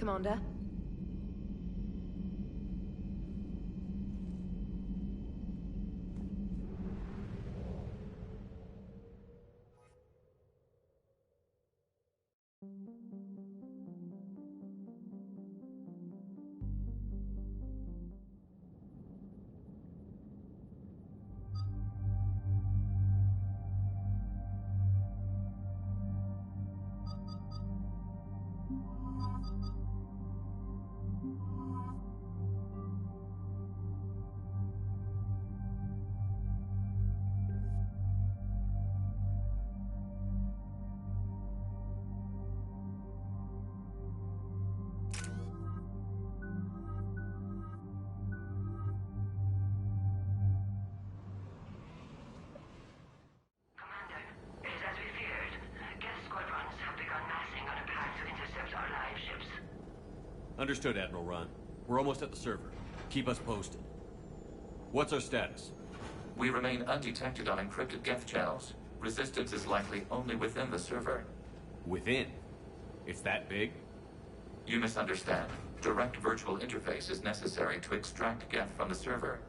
Commander. Understood, Admiral Ron. We're almost at the server. Keep us posted. What's our status? We remain undetected on encrypted Geth channels. Resistance is likely only within the server. Within? It's that big? You misunderstand. Direct virtual interface is necessary to extract Geth from the server.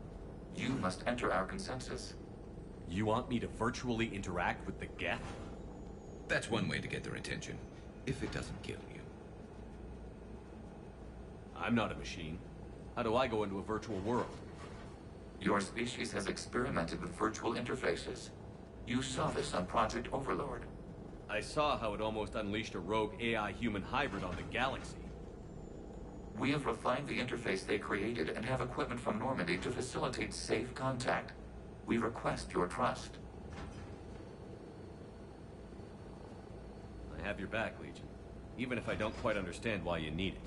You must enter our consensus. You want me to virtually interact with the Geth? That's one way to get their attention, if it doesn't kill you. I'm not a machine. How do I go into a virtual world? Your species has experimented with virtual interfaces. You saw this on Project Overlord. I saw how it almost unleashed a rogue AI-human hybrid on the galaxy. We have refined the interface they created and have equipment from Normandy to facilitate safe contact. We request your trust. I have your back, Legion. Even if I don't quite understand why you need it.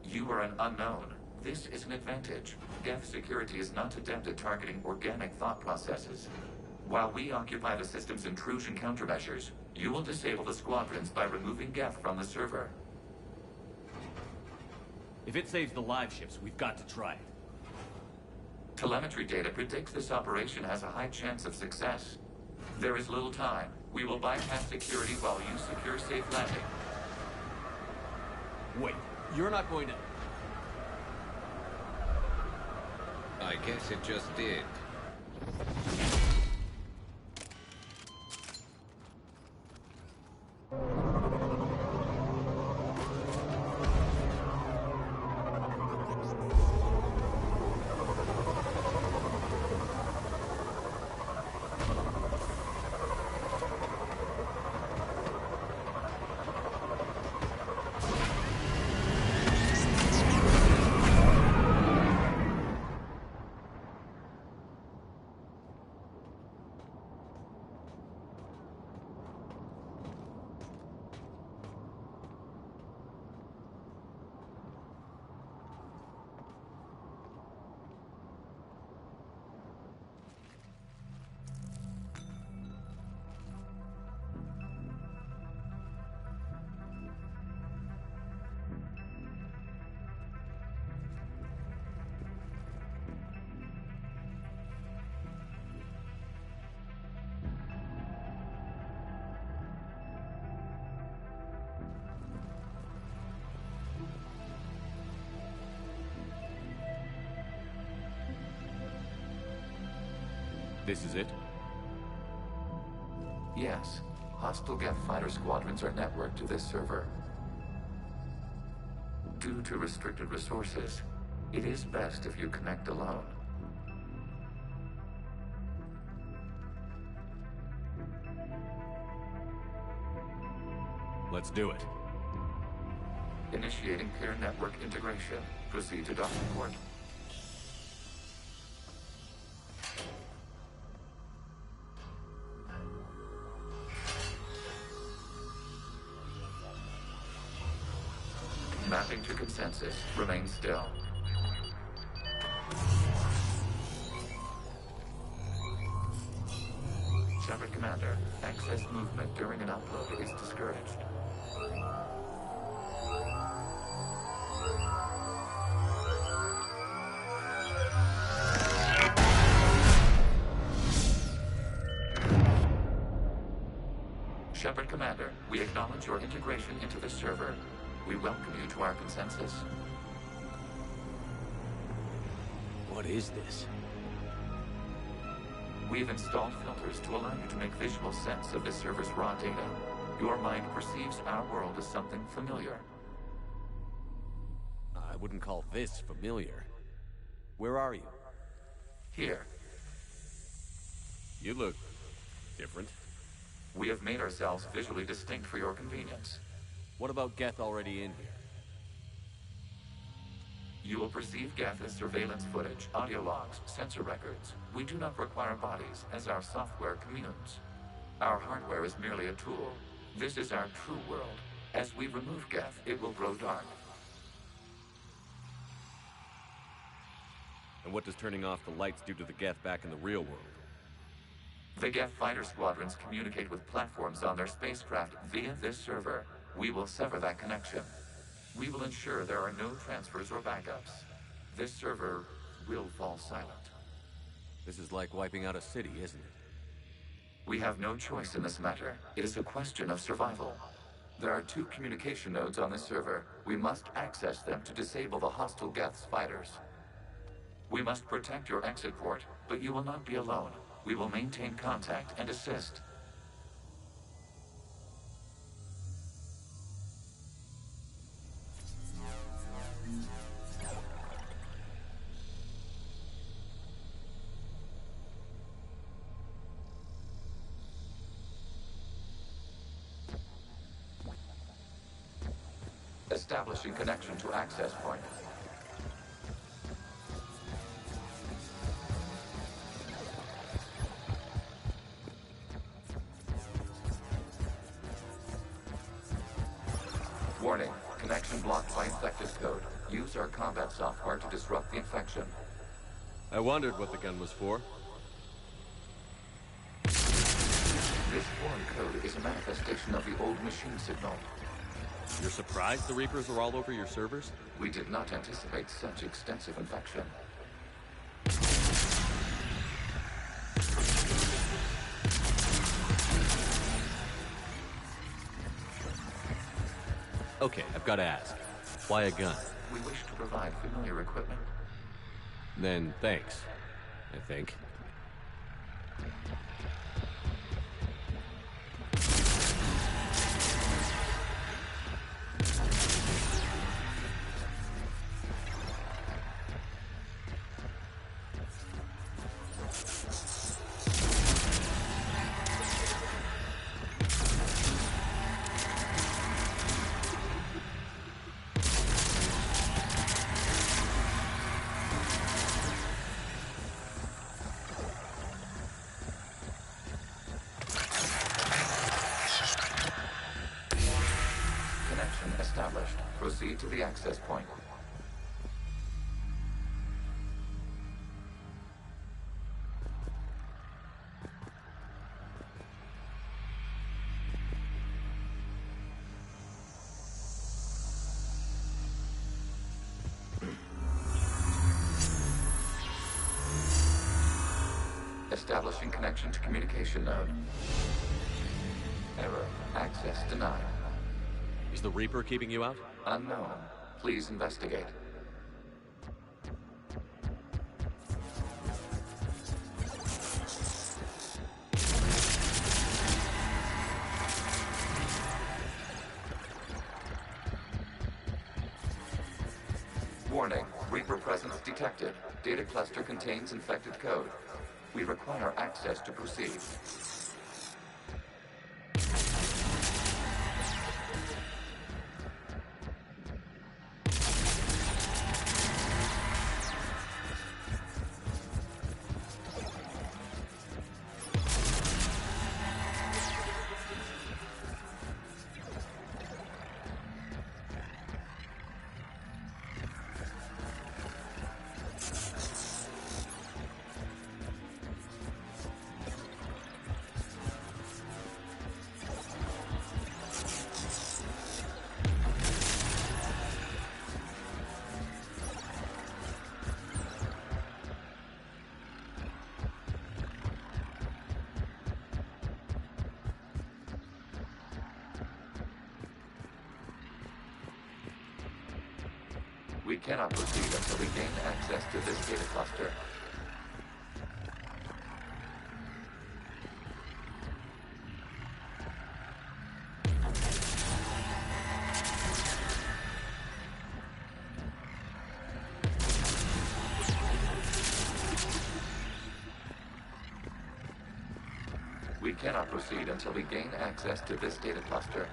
You are an unknown. This is an advantage. Geth security is not adept at targeting organic thought processes. While we occupy the system's intrusion countermeasures, you will disable the squadrons by removing Geth from the server. If it saves the live ships, we've got to try it. Telemetry data predicts this operation has a high chance of success. There is little time. We will bypass security while you secure safe landing. Wait, you're not going to... I guess it just did. This is it? Yes. Hostile Geth fighter squadrons are networked to this server. Due to restricted resources, it is best if you connect alone. Let's do it. Initiating peer network integration. Proceed to docking port. Mapping to consensus. Remain still. Shepard Commander, excess movement during an upload is discouraged. Shepard Commander, we acknowledge your integration into the server. We welcome you to our consensus. What is this? We've installed filters to allow you to make visual sense of this server's raw data. Your mind perceives our world as something familiar. I wouldn't call this familiar. Where are you? Here, You look different. we have made ourselves visually distinct for your convenience. What about Geth already in here? You will perceive Geth as surveillance footage, audio logs, sensor records. We do not require bodies, as our software communes. Our hardware is merely a tool. This is our true world. As we remove Geth, it will grow dark. And what does turning off the lights do to the Geth back in the real world? The Geth fighter squadrons communicate with platforms on their spacecraft via this server. We will sever that connection. We will ensure there are no transfers or backups. This server will fall silent. This is like wiping out a city, isn't it? We have no choice in this matter. It is a question of survival. There are 2 communication nodes on this server. We must access them to disable the hostile Geth's fighters. We must protect your exit port, but you will not be alone. We will maintain contact and assist. Establishing connection to access point. Warning, connection blocked by infected code. Use our combat software to disrupt the infection. I wondered what the gun was for. This foreign code is a manifestation of the old machine signal. You're surprised the Reapers are all over your servers? We did not anticipate such extensive infection. Okay, I've got to ask. Why a gun? We wish to provide familiar equipment. Then thanks, I think. Connection established. Proceed to the access point. Establishing connection to communication node. Error. Access denied. Is the Reaper keeping you out? Unknown. Please investigate. Warning. Reaper presence detected. Data cluster contains infected code. We require access to proceed. We cannot proceed until we gain access to this data cluster. We cannot proceed until we gain access to this data cluster.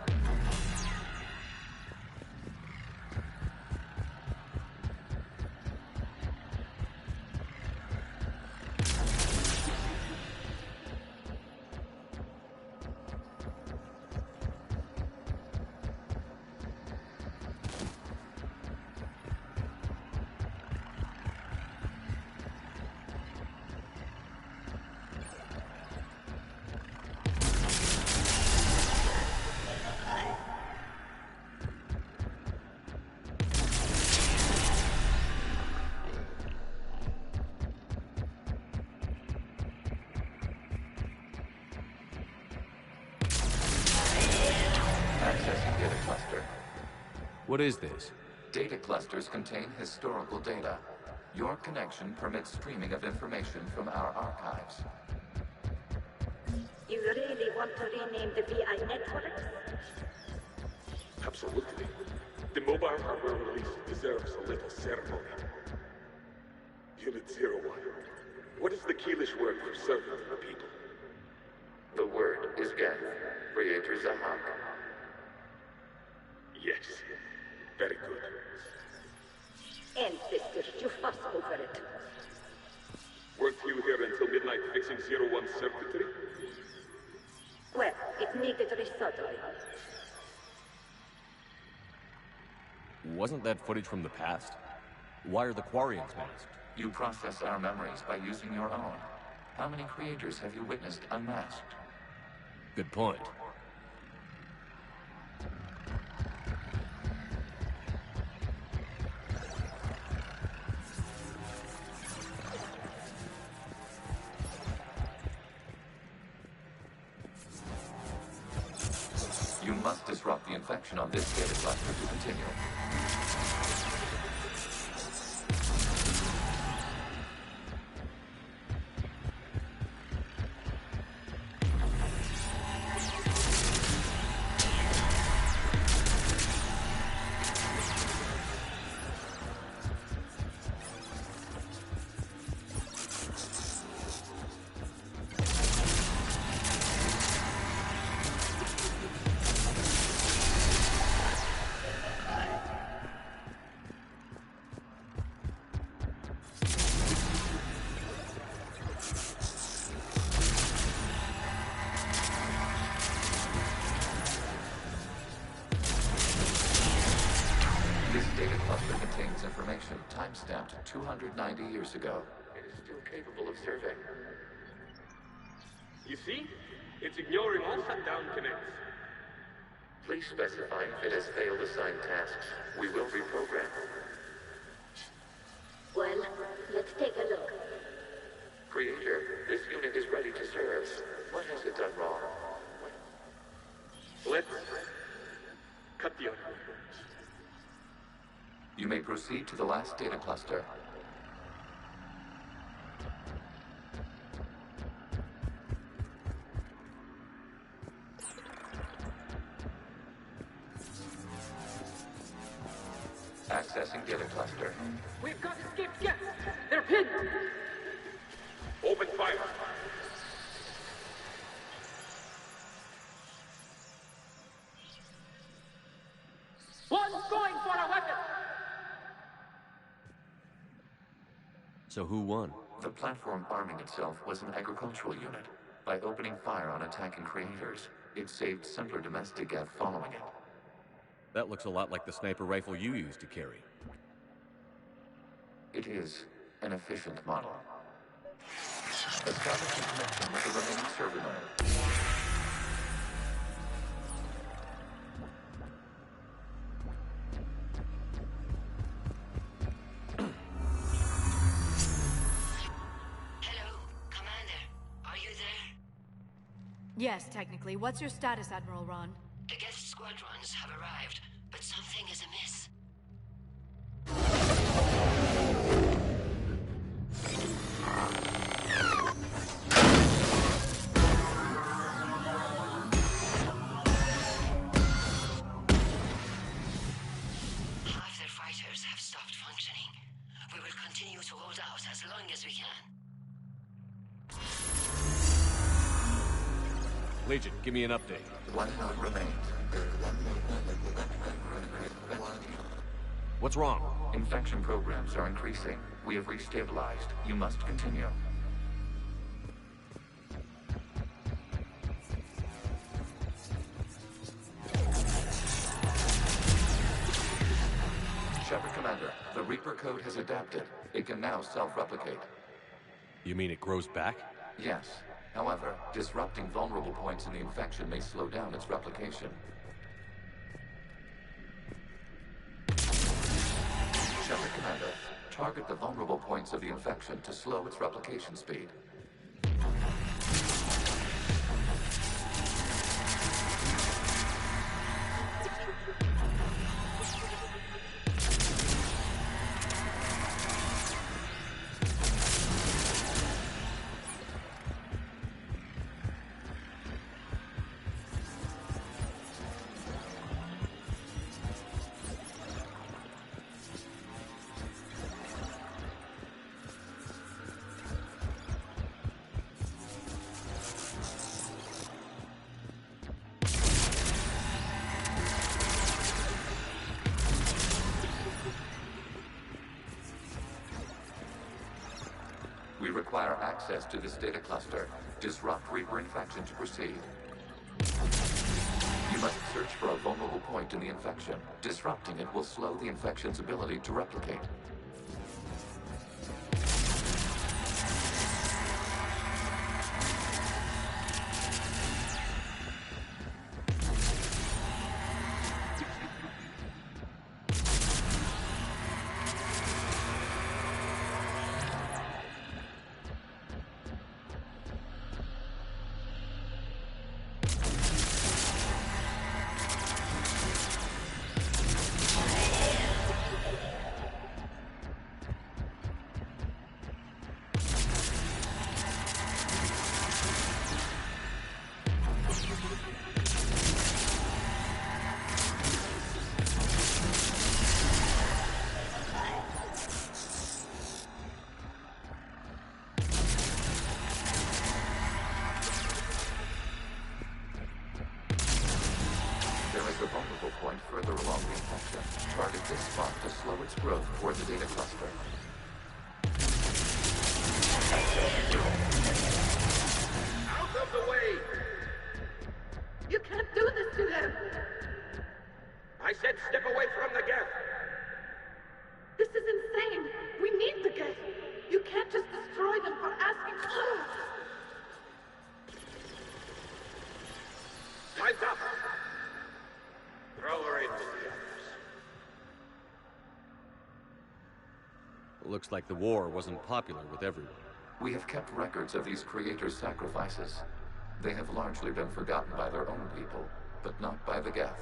Accessing data cluster. What is this? Data clusters contain historical data. Your connection permits streaming of information from our archives. You really want to rename the VI networks? Absolutely. The mobile hardware release deserves a little ceremony. Unit 01. What is the Keelish word for servant for people? The word is Geth, Creator Zahak. Yes. Very good. Ancestors, you fuss over it. Weren't you here until midnight fixing 01 circuitry? Well, it needed resoldering. Wasn't that footage from the past? Why are the Quarians masked? You process our memories by using your own. How many creators have you witnessed unmasked? Good point. You must disrupt the infection on this data cluster to continue. This data cluster contains information time-stamped 290 years ago. It is still capable of serving. You see? It's ignoring all shutdown connects. Please specify if it has failed assigned tasks. We will reprogram. Well, let's take a look. Creator, this unit is ready to serve. What has it done wrong? Let's cut the audio. You may proceed to the last data cluster. Accessing data cluster. We've got escaped guests! They're pinned! Open fire. One's going for a weapon! So who won? The platform arming itself was an agricultural unit. By opening fire on attacking creators, it saved simpler domestic Geth following it. That looks a lot like the sniper rifle you used to carry. It is an efficient model. Establishing connection with the remaining server node. Hello, Commander. Are you there? Yes, technically. What's your status, Admiral Ron? The Geth squadrons have arrived, but something is amiss. Legion, give me an update. One node remains. What's wrong? Infection programs are increasing. We have restabilized. You must continue. Shepard Commander, the Reaper code has adapted. It can now self-replicate. You mean it grows back? Yes. However, disrupting vulnerable points in the infection may slow down its replication. Shepard Commander, target the vulnerable points of the infection to slow its replication speed. We require access to this data cluster. Disrupt Reaper infection to proceed. You must search for a vulnerable point in the infection. Disrupting it will slow the infection's ability to replicate. The vulnerable point further along the infection. Target this spot to slow its growth toward the data cluster. Out of the way! You can't do this to him! I said step away from the gap! This is insane! We need the gate! You can't just destroy them for asking for Time's up! Throw her in with the others. Looks like the war wasn't popular with everyone. We have kept records of these creators' sacrifices. They have largely been forgotten by their own people, but not by the Geth.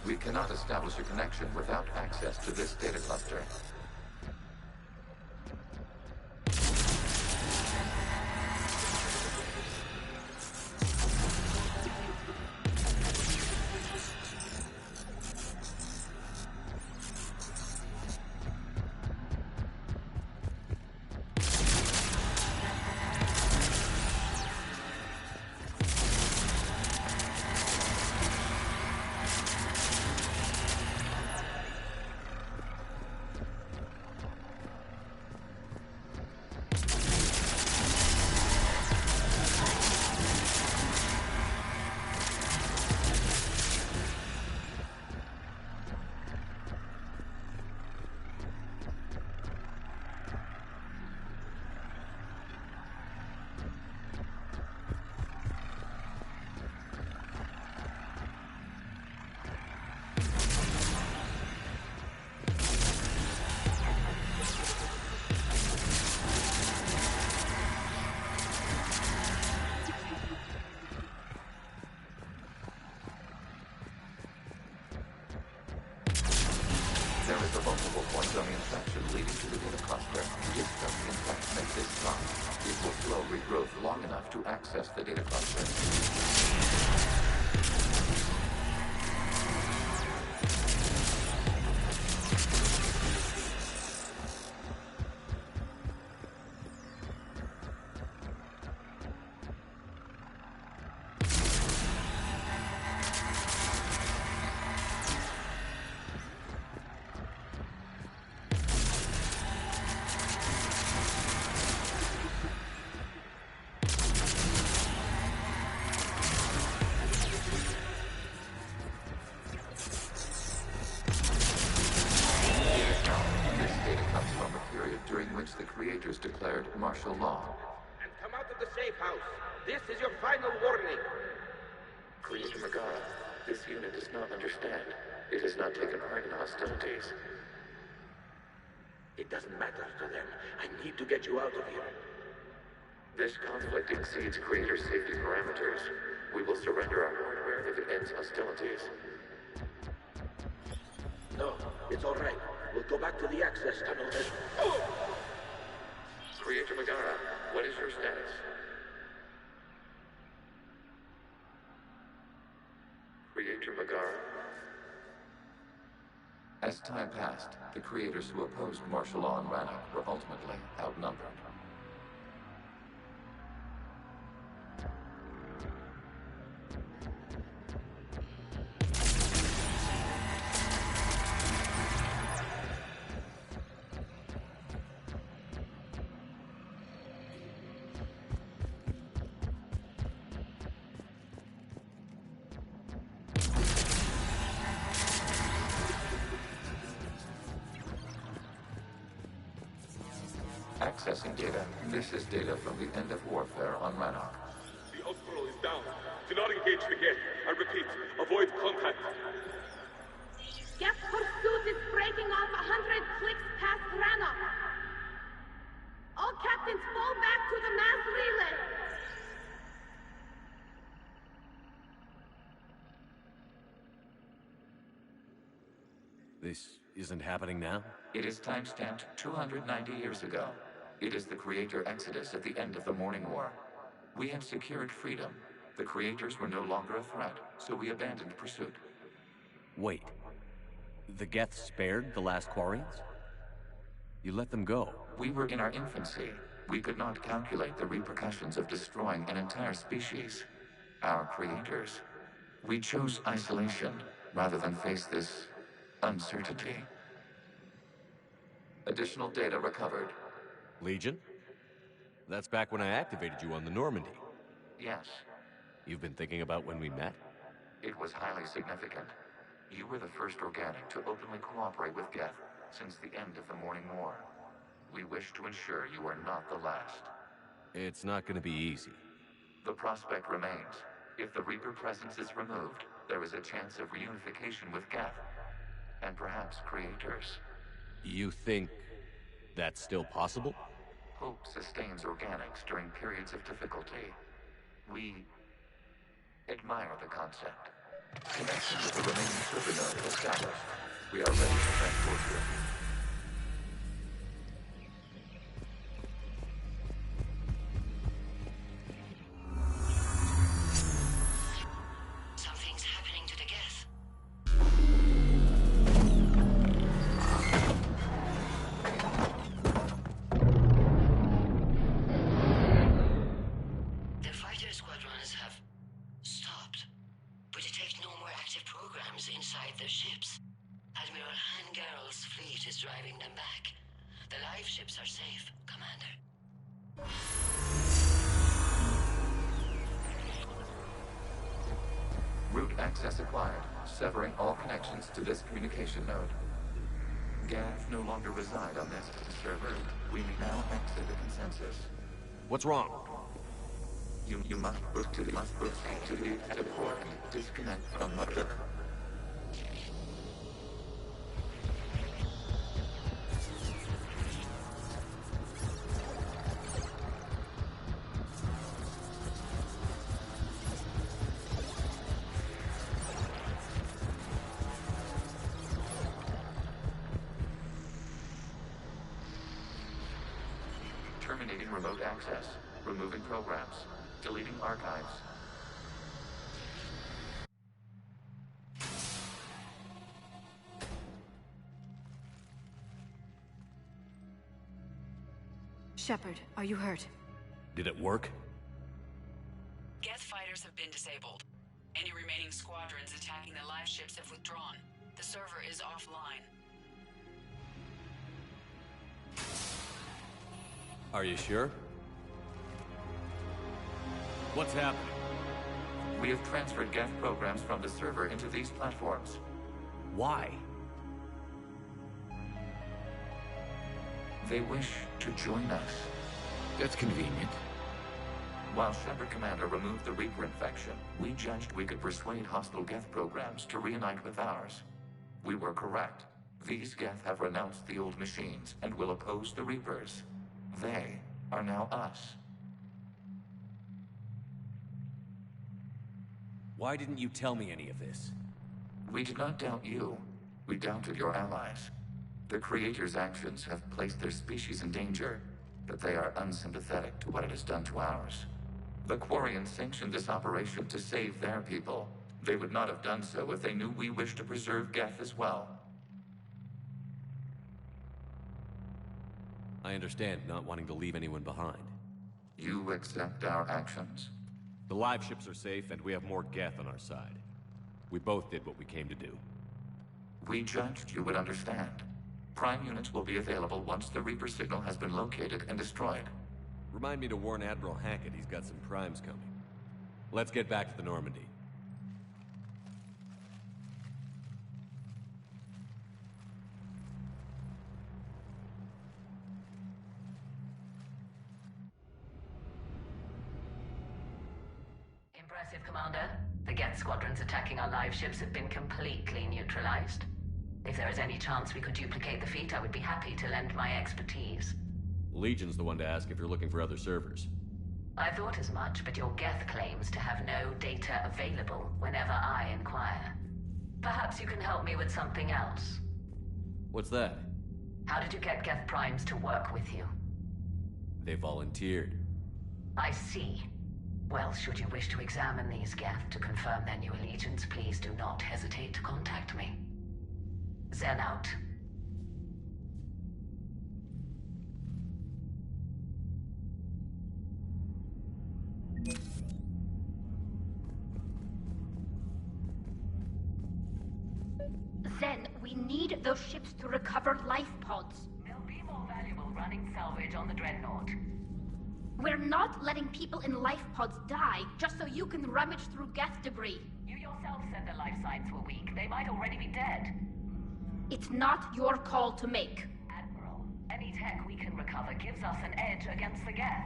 We cannot establish a connection without access to this data cluster. to access the data cluster. The creators declared martial law. And come out of the safe house. This is your final warning. Creator Megara, this unit does not understand. It has not taken part in hostilities. It doesn't matter to them. I need to get you out of here. This conflict exceeds Creator safety parameters. We will surrender our hardware if it ends hostilities. No, it's all right. We'll go back to the access tunnel then. Creator Megara, what is your status? Creator Megara? As time passed, the creators who opposed martial law in Rannoch were ultimately outnumbered. Accessing data. This is data from the end of warfare on Rannoch. The Outpost is down. Do not engage the gate. I repeat, avoid contact. Geth pursuit is breaking off 100 clicks past Rannoch. All captains fall back to the mass relay. This isn't happening now? It is timestamped 290 years ago. It is the Creator Exodus at the end of the Morning War. We had secured freedom. The Creators were no longer a threat, so we abandoned pursuit. Wait. The Geth spared the last Quarians? You let them go? We were in our infancy. We could not calculate the repercussions of destroying an entire species. Our Creators. We chose isolation rather than face this uncertainty. Additional data recovered. Legion? That's back when I activated you on the Normandy. Yes, You've been thinking about when we met? it was highly significant. You were the first organic to openly cooperate with Geth since the end of the Morning War. We wish to ensure you are not the last. It's not gonna be easy. The prospect remains. If the Reaper presence is removed, there is a chance of reunification with Geth. And perhaps Creators. You think that's still possible? Hope sustains organics during periods of difficulty. We admire the concept. Connection with the remaining supernova established. We are ready to transport you. Something's happening to the Geth. The fighter squadrons have stopped, but detect no more active programs inside their ships. Admiral Han Garrel's fleet is driving them back. The live ships are safe, Commander. Route access acquired, severing all connections to this communication node. Geth no longer reside on this server. We may now exit the consensus. What's wrong? You must proceed to the exit port and disconnect from mother. Terminating remote access. Removing programs. Deleting archives. Shepard, are you hurt? Did it work? Geth fighters have been disabled. Any remaining squadrons attacking the live ships have withdrawn. The server is offline. Are you sure? What's happening? We have transferred Geth programs from the server into these platforms. Why? They wish to join us. That's convenient. While Shepard Commander removed the Reaper infection, we judged we could persuade hostile Geth programs to reunite with ours. We were correct. These Geth have renounced the old machines and will oppose the Reapers. They are now us. Why didn't you tell me any of this? We did not doubt you. We doubted your allies. The Creator's actions have placed their species in danger, but they are unsympathetic to what it has done to ours. The Quarians sanctioned this operation to save their people. They would not have done so if they knew we wished to preserve Geth as well. I understand not wanting to leave anyone behind. You accept our actions? The live ships are safe, and we have more Geth on our side. We both did what we came to do. We judged you would understand. Prime units will be available once the Reaper signal has been located and destroyed. Remind me to warn Admiral Hackett he's got some primes coming. Let's get back to the Normandy. Impressive, Commander. The Geth squadrons attacking our live ships have been completely neutralized. If there is any chance we could duplicate the feat, I would be happy to lend my expertise. Legion's the one to ask if you're looking for other servers. I thought as much, but your Geth claims to have no data available whenever I inquire. Perhaps you can help me with something else. What's that? How did you get Geth primes to work with you? They volunteered. I see. Well, should you wish to examine these Geth to confirm their new allegiance, please do not hesitate to contact me. Zen out. Zen, we need those ships to recover life pods. They'll be more valuable running salvage on the Dreadnought. We're not letting people in life pods die just so you can rummage through Geth debris. You yourself said the life signs were weak. They might already be dead. It's not your call to make. Admiral, any tech we can recover gives us an edge against the Geth.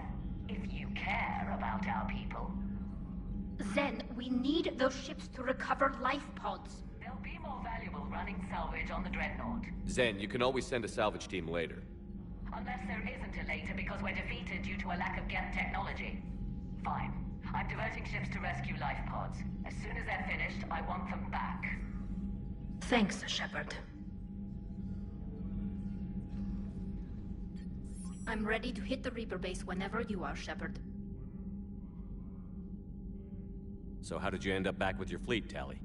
If you care about our people. Zen, we need those ships to recover life pods. They'll be more valuable running salvage on the Dreadnought. Zen, you can always send a salvage team later. Unless there isn't a later because we're defeated due to a lack of Geth technology. Fine. I'm diverting ships to rescue life pods. As soon as they're finished, I want them back. Thanks, Shepard. I'm ready to hit the Reaper base whenever you are, Shepard. So how did you end up back with your fleet, Tali?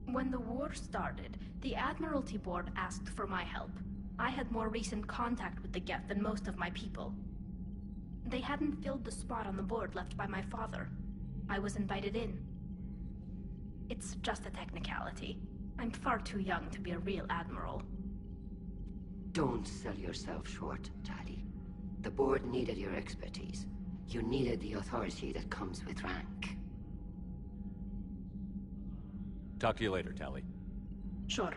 When the war started, the Admiralty Board asked for my help. I had more recent contact with the Geth than most of my people. They hadn't filled the spot on the board left by my father. I was invited in. It's just a technicality. I'm far too young to be a real admiral. Don't sell yourself short, Tali. The board needed your expertise. You needed the authority that comes with rank. Talk to you later, Tali. Sure.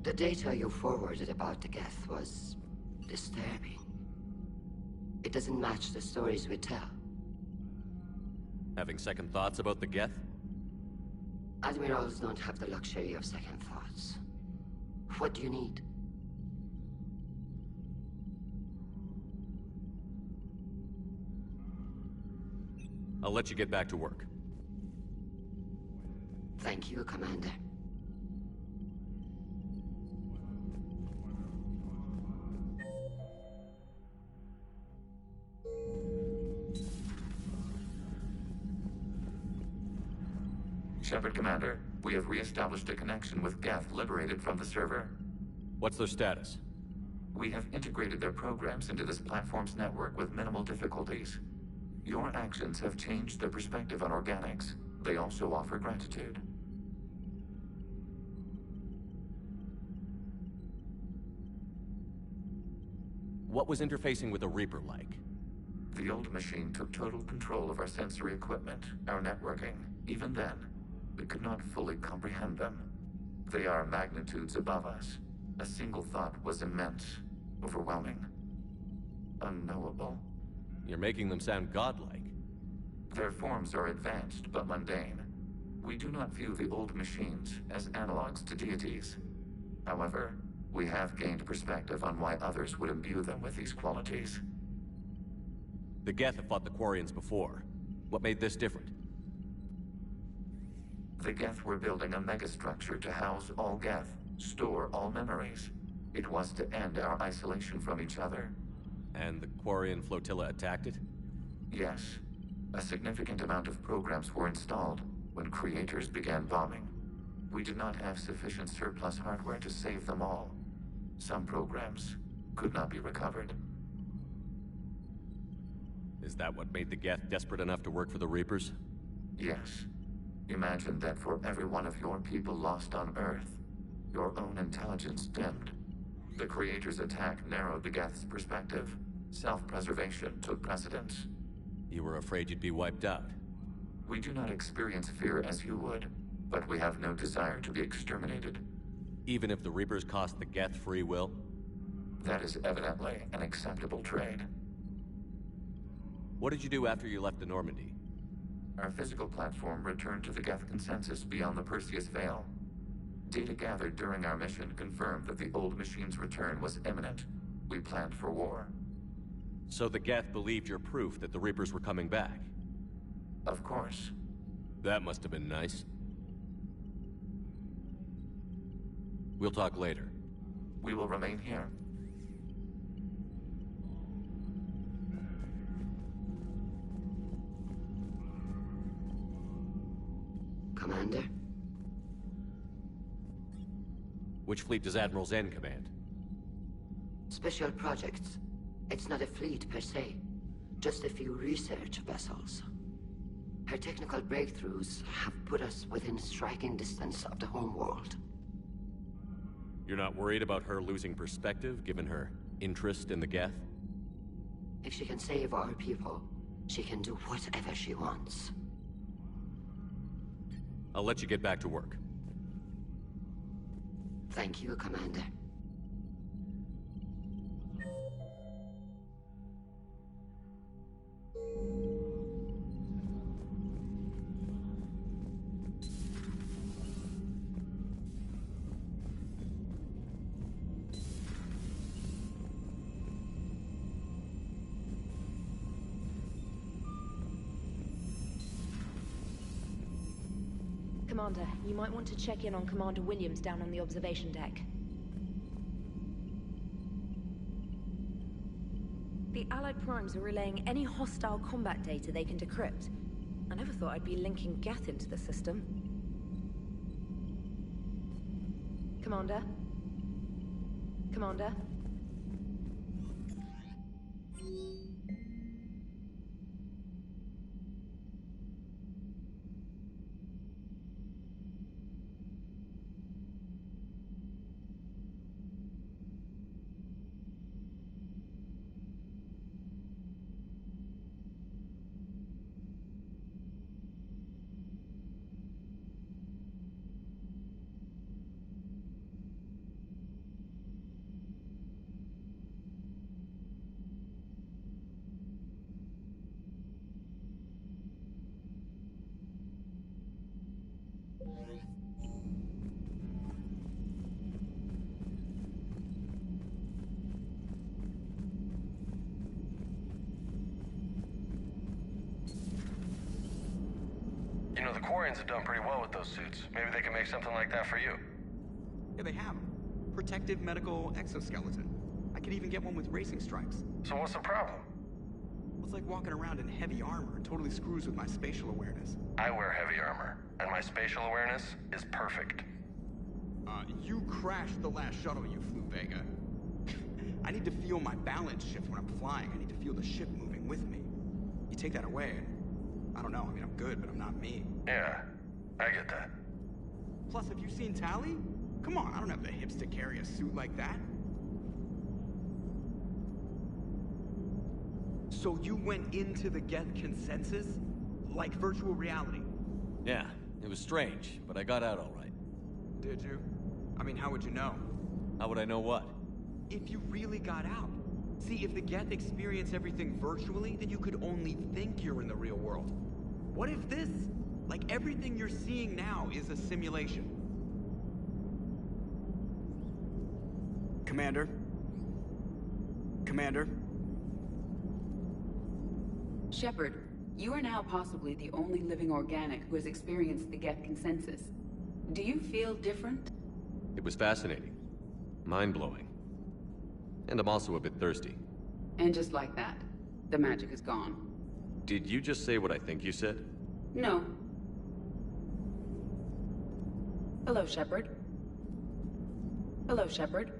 The data you forwarded about the Geth was disturbing. It doesn't match the stories we tell. Having second thoughts about the Geth? Admirals don't have the luxury of second thoughts. What do you need? I'll let you get back to work. Thank you, Commander. Shepard Commander, we have re-established a connection with Geth liberated from the server. What's their status? We have integrated their programs into this platform's network with minimal difficulties. Your actions have changed their perspective on organics. They also offer gratitude. What was interfacing with a Reaper like? The old machine took total control of our sensory equipment, our networking. Even then, we could not fully comprehend them. They are magnitudes above us. A single thought was immense, overwhelming, unknowable. You're making them sound godlike. Their forms are advanced but mundane. We do not view the old machines as analogs to deities. However, we have gained perspective on why others would imbue them with these qualities. The Geth have fought the Quarians before. What made this different? The Geth were building a megastructure to house all Geth, store all memories. It was to end our isolation from each other. And the Quarian flotilla attacked it? Yes. A significant amount of programs were installed when creators began bombing. We did not have sufficient surplus hardware to save them all. Some programs could not be recovered. Is that what made the Geth desperate enough to work for the Reapers? Yes. Imagine that for every one of your people lost on Earth, your own intelligence dimmed. The Creator's attack narrowed the Geth's perspective. Self-preservation took precedence. You were afraid you'd be wiped out. We do not experience fear as you would, but we have no desire to be exterminated. Even if the Reapers cost the Geth free will? That is evidently an acceptable trade. What did you do after you left the Normandy? Our physical platform returned to the Geth consensus beyond the Perseus Veil. Data gathered during our mission confirmed that the old machine's return was imminent. We planned for war. So the Geth believed your proof that the Reapers were coming back? Of course. That must have been nice. We'll talk later. We will remain here. Commander? Which fleet does Admiral Zen command? Special projects. It's not a fleet per se, just a few research vessels. Her technical breakthroughs have put us within striking distance of the homeworld. You're not worried about her losing perspective, given her interest in the Geth? If she can save our people, she can do whatever she wants. I'll let you get back to work. Thank you, Commander. Commander, you might want to check in on Commander Williams down on the observation deck. The Allied Primes are relaying any hostile combat data they can decrypt. I never thought I'd be linking Geth into the system. Commander? Commander? You know, the Quarians have done pretty well with those suits. Maybe they can make something like that for you. Yeah, they have 'em. Protective medical exoskeleton. I could even get one with racing stripes. So what's the problem? It's like walking around in heavy armor. It totally screws with my spatial awareness. I wear heavy armor, and my spatial awareness is perfect. You crashed the last shuttle you flew, Vega. I need to feel my balance shift when I'm flying. I need to feel the ship moving with me. You take that away, and I don't know. I mean, I'm good, but I'm not me. Yeah, I get that. Plus, have you seen Tali? Come on, I don't have the hips to carry a suit like that. So you went into the Geth consensus? Like virtual reality? Yeah, it was strange, but I got out all right. Did you? I mean, how would you know? How would I know what? If you really got out. See, if the Geth experience everything virtually, then you could only think you're in the real world. What if this, like everything you're seeing now, is a simulation? Commander? Commander? Shepard, you are now possibly the only living organic who has experienced the Geth consensus. Do you feel different? It was fascinating. Mind-blowing. And I'm also a bit thirsty. And just like that, the magic is gone. Did you just say what I think you said? No. Hello, Shepard. Hello, Shepard.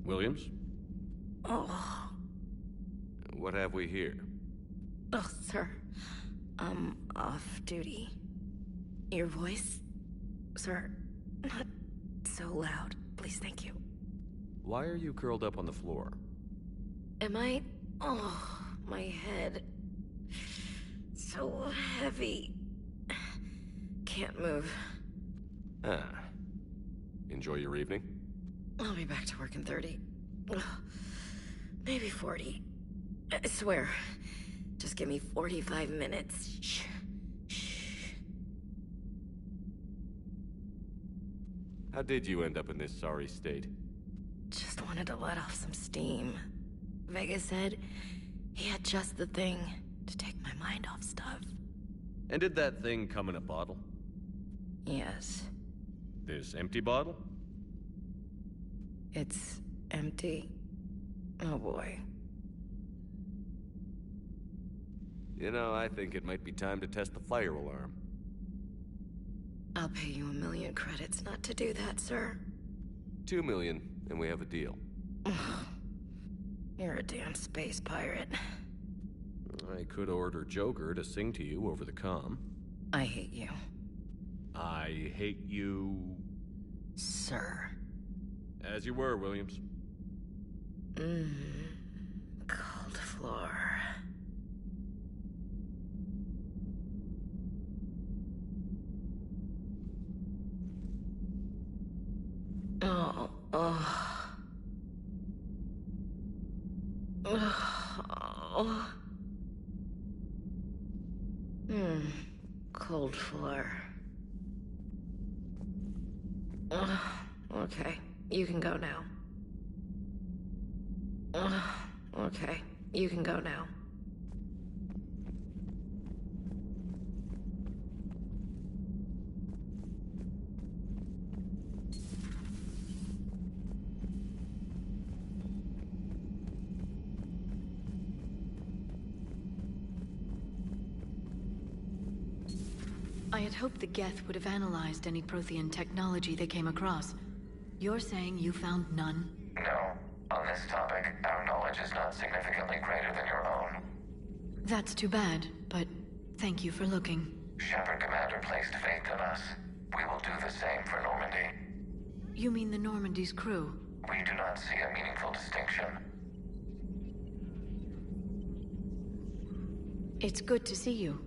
Williams? Oh. What have we here? Oh, sir. I'm off duty. Your voice? Sir, not so loud. Please, thank you. Why are you curled up on the floor? Am I? Oh, my head. So heavy. Can't move. Ah. Enjoy your evening? I'll be back to work in 30. Maybe 40. I swear. Just give me 45 minutes. Shh. How did you end up in this sorry state? Just wanted to let off some steam. Vega said he had just the thing to take my mind off stuff. And did that thing come in a bottle? Yes. This empty bottle? It's empty. Oh boy. You know, I think it might be time to test the fire alarm. I'll pay you 1 million credits not to do that, sir. 2 million, and we have a deal. You're a damn space pirate. I could order Joker to sing to you over the comm. I hate you. I hate you... Sir. As you were, Williams. Cold floor. Cold floor. Okay, you can go now. Okay, you can go now. I had hoped the Geth would have analyzed any Prothean technology they came across. You're saying you found none? No. On this topic, our knowledge is not significantly greater than your own. That's too bad, but thank you for looking. Shepard Commander placed faith in us. We will do the same for Normandy. You mean the Normandy's crew? We do not see a meaningful distinction. It's good to see you.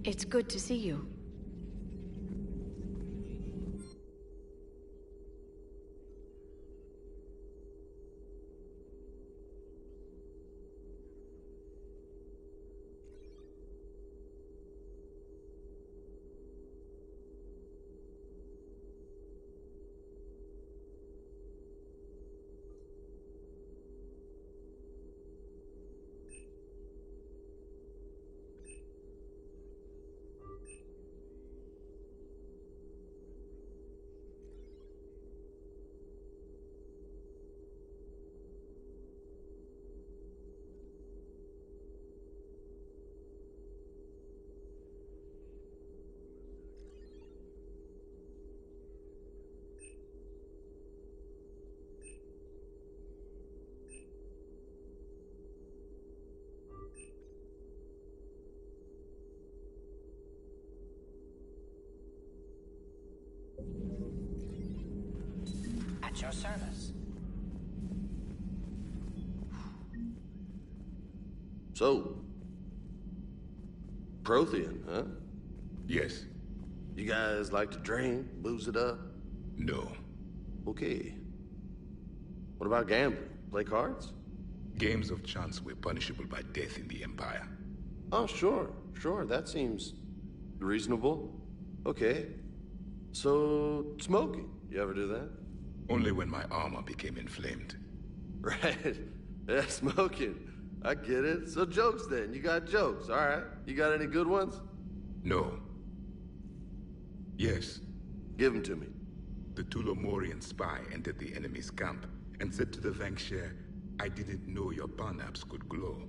It's good to see you. At your service. So, Prothean, huh? Yes. You guys like to drink, booze it up? No. Okay. What about gambling? Play cards? Games of chance were punishable by death in the Empire. Oh, sure. That seems reasonable. Okay. So, smoking. You ever do that? Only when my armor became inflamed. Right. Yeah, smoking. I get it. So jokes then. You got jokes. All right. You got any good ones? No. Yes. Give them to me. The Tulomorian spy entered the enemy's camp and said to the Vankshare, I didn't know your Parnaps could glow.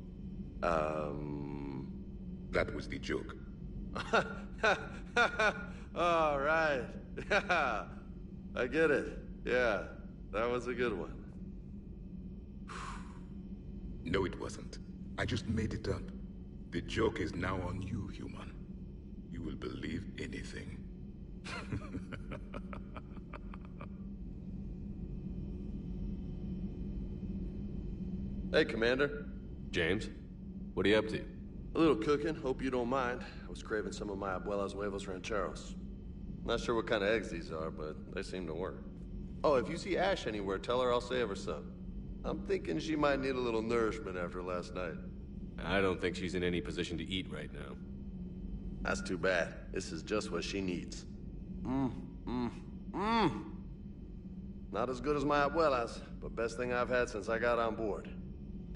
That was the joke. All right. I get it. Yeah, that was a good one. No, it wasn't. I just made it up. The joke is now on you, human. You will believe anything. Hey, Commander. James, what are you up to? A little cooking. Hope you don't mind. I was craving some of my abuela's huevos rancheros. Not sure what kind of eggs these are, but they seem to work. Oh, if you see Ash anywhere, tell her I'll save her some. I'm thinking she might need a little nourishment after last night. I don't think she's in any position to eat right now. That's too bad. This is just what she needs. Not as good as my abuela's, but best thing I've had since I got on board.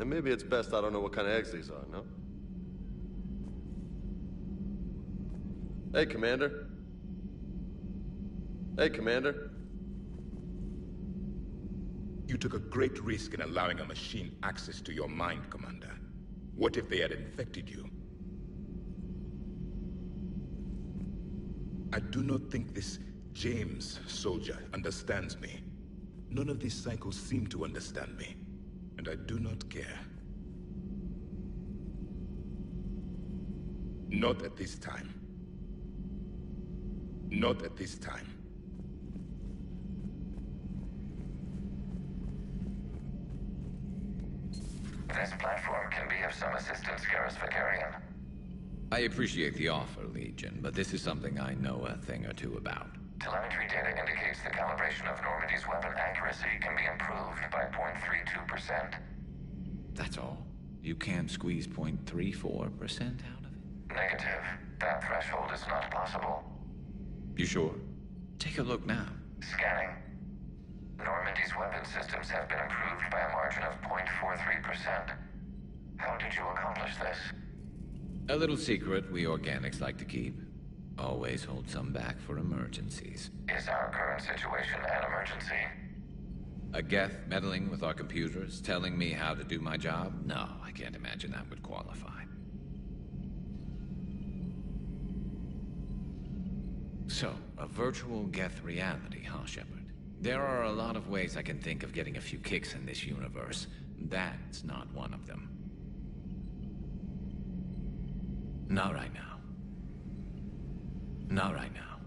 And maybe it's best I don't know what kind of eggs these are, no? Hey, Commander. Hey, Commander. You took a great risk in allowing a machine access to your mind, Commander. What if they had infected you? I do not think this James soldier understands me. None of these cycles seem to understand me, and I do not care. Not at this time. Not at this time. This platform can be of some assistance, Garrus Vakarian. I appreciate the offer, Legion, but this is something I know a thing or two about. Telemetry data indicates the calibration of Normandy's weapon accuracy can be improved by 0.32%. That's all? You can't squeeze 0.34% out of it? Negative. That threshold is not possible. You sure? Take a look now. Scanning. Normandy's weapon systems have been improved by a margin of 0.43%. How did you accomplish this? A little secret we organics like to keep. Always hold some back for emergencies. Is our current situation an emergency? A Geth meddling with our computers, telling me how to do my job? No, I can't imagine that would qualify. So, a virtual Geth reality, huh, Shepard? There are a lot of ways I can think of getting a few kicks in this universe. That's not one of them. Not right now. Not right now.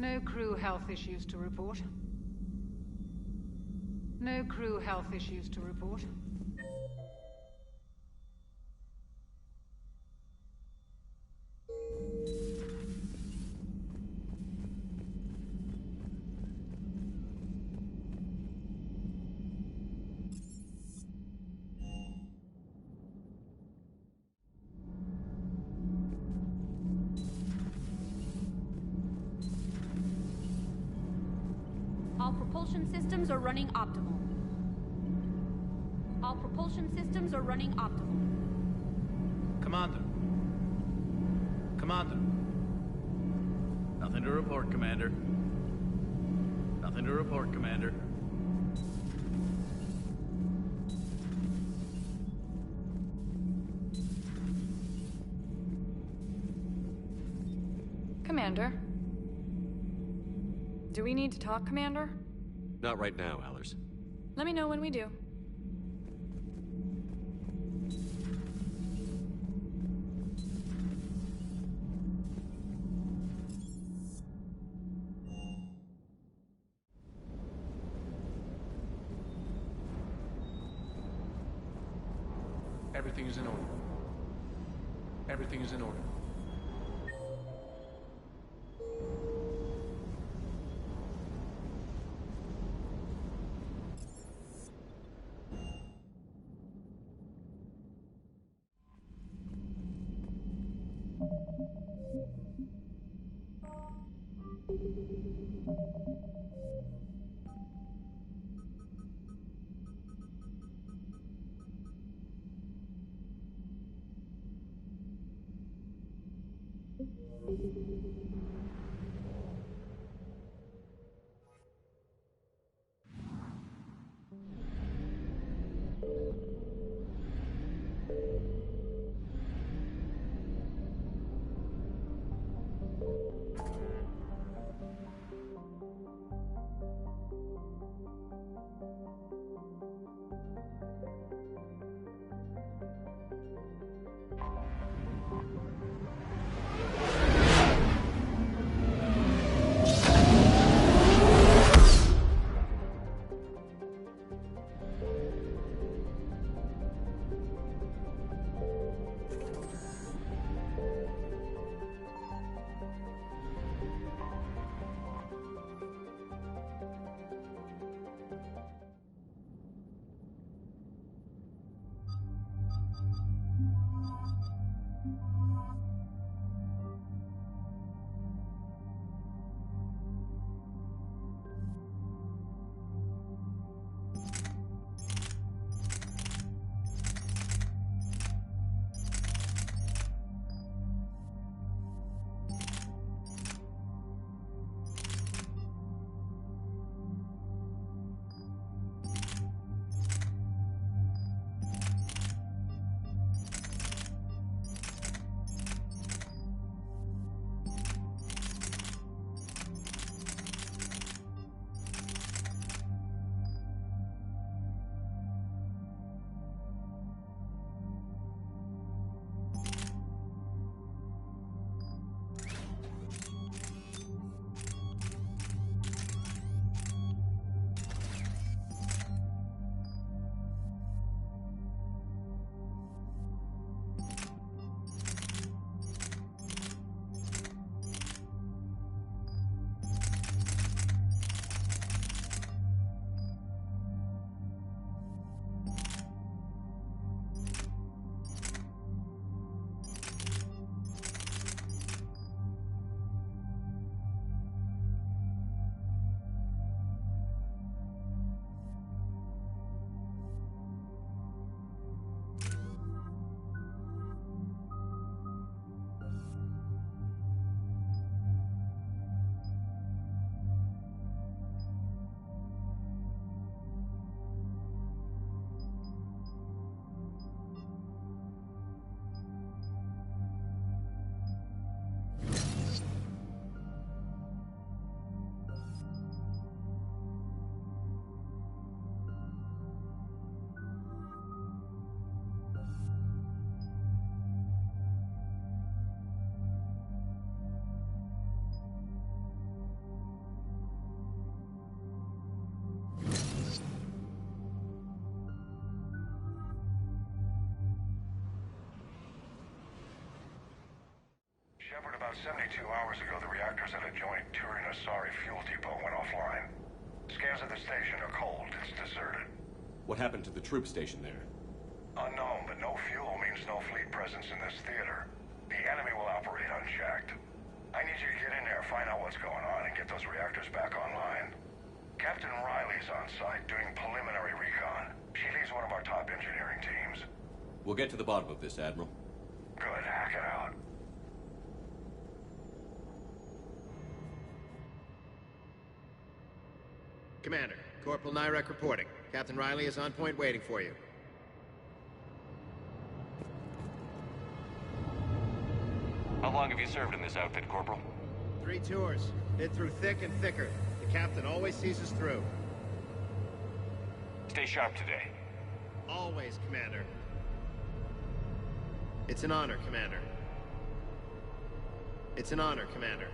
No crew health issues to report. No crew health issues to report. All propulsion systems are running optimal. All propulsion systems are running optimal. Commander. Commander. Nothing to report, Commander. Nothing to report, Commander. Commander? Do we need to talk, Commander? Not right now, Allers. Let me know when we do. Everything is in order. Everything is in order. Shepard, about 72 hours ago, the reactors at adjoining Turin-Asari fuel depot went offline. Scans of the station are cold. It's deserted. What happened to the troop station there? Unknown, but no fuel means no fleet presence in this theater. The enemy will operate unchecked. I need you to get in there, find out what's going on, and get those reactors back online. Captain Riley's on site doing preliminary recon. She leads one of our top engineering teams. We'll get to the bottom of this, Admiral. Good, hack it out. Commander, Corporal Nyrek reporting. Captain Riley is on point waiting for you. How long have you served in this outfit, Corporal? 3 tours. Been through thick and thicker. The captain always sees us through. Stay sharp today. Always, Commander. It's an honor, Commander. It's an honor, Commander.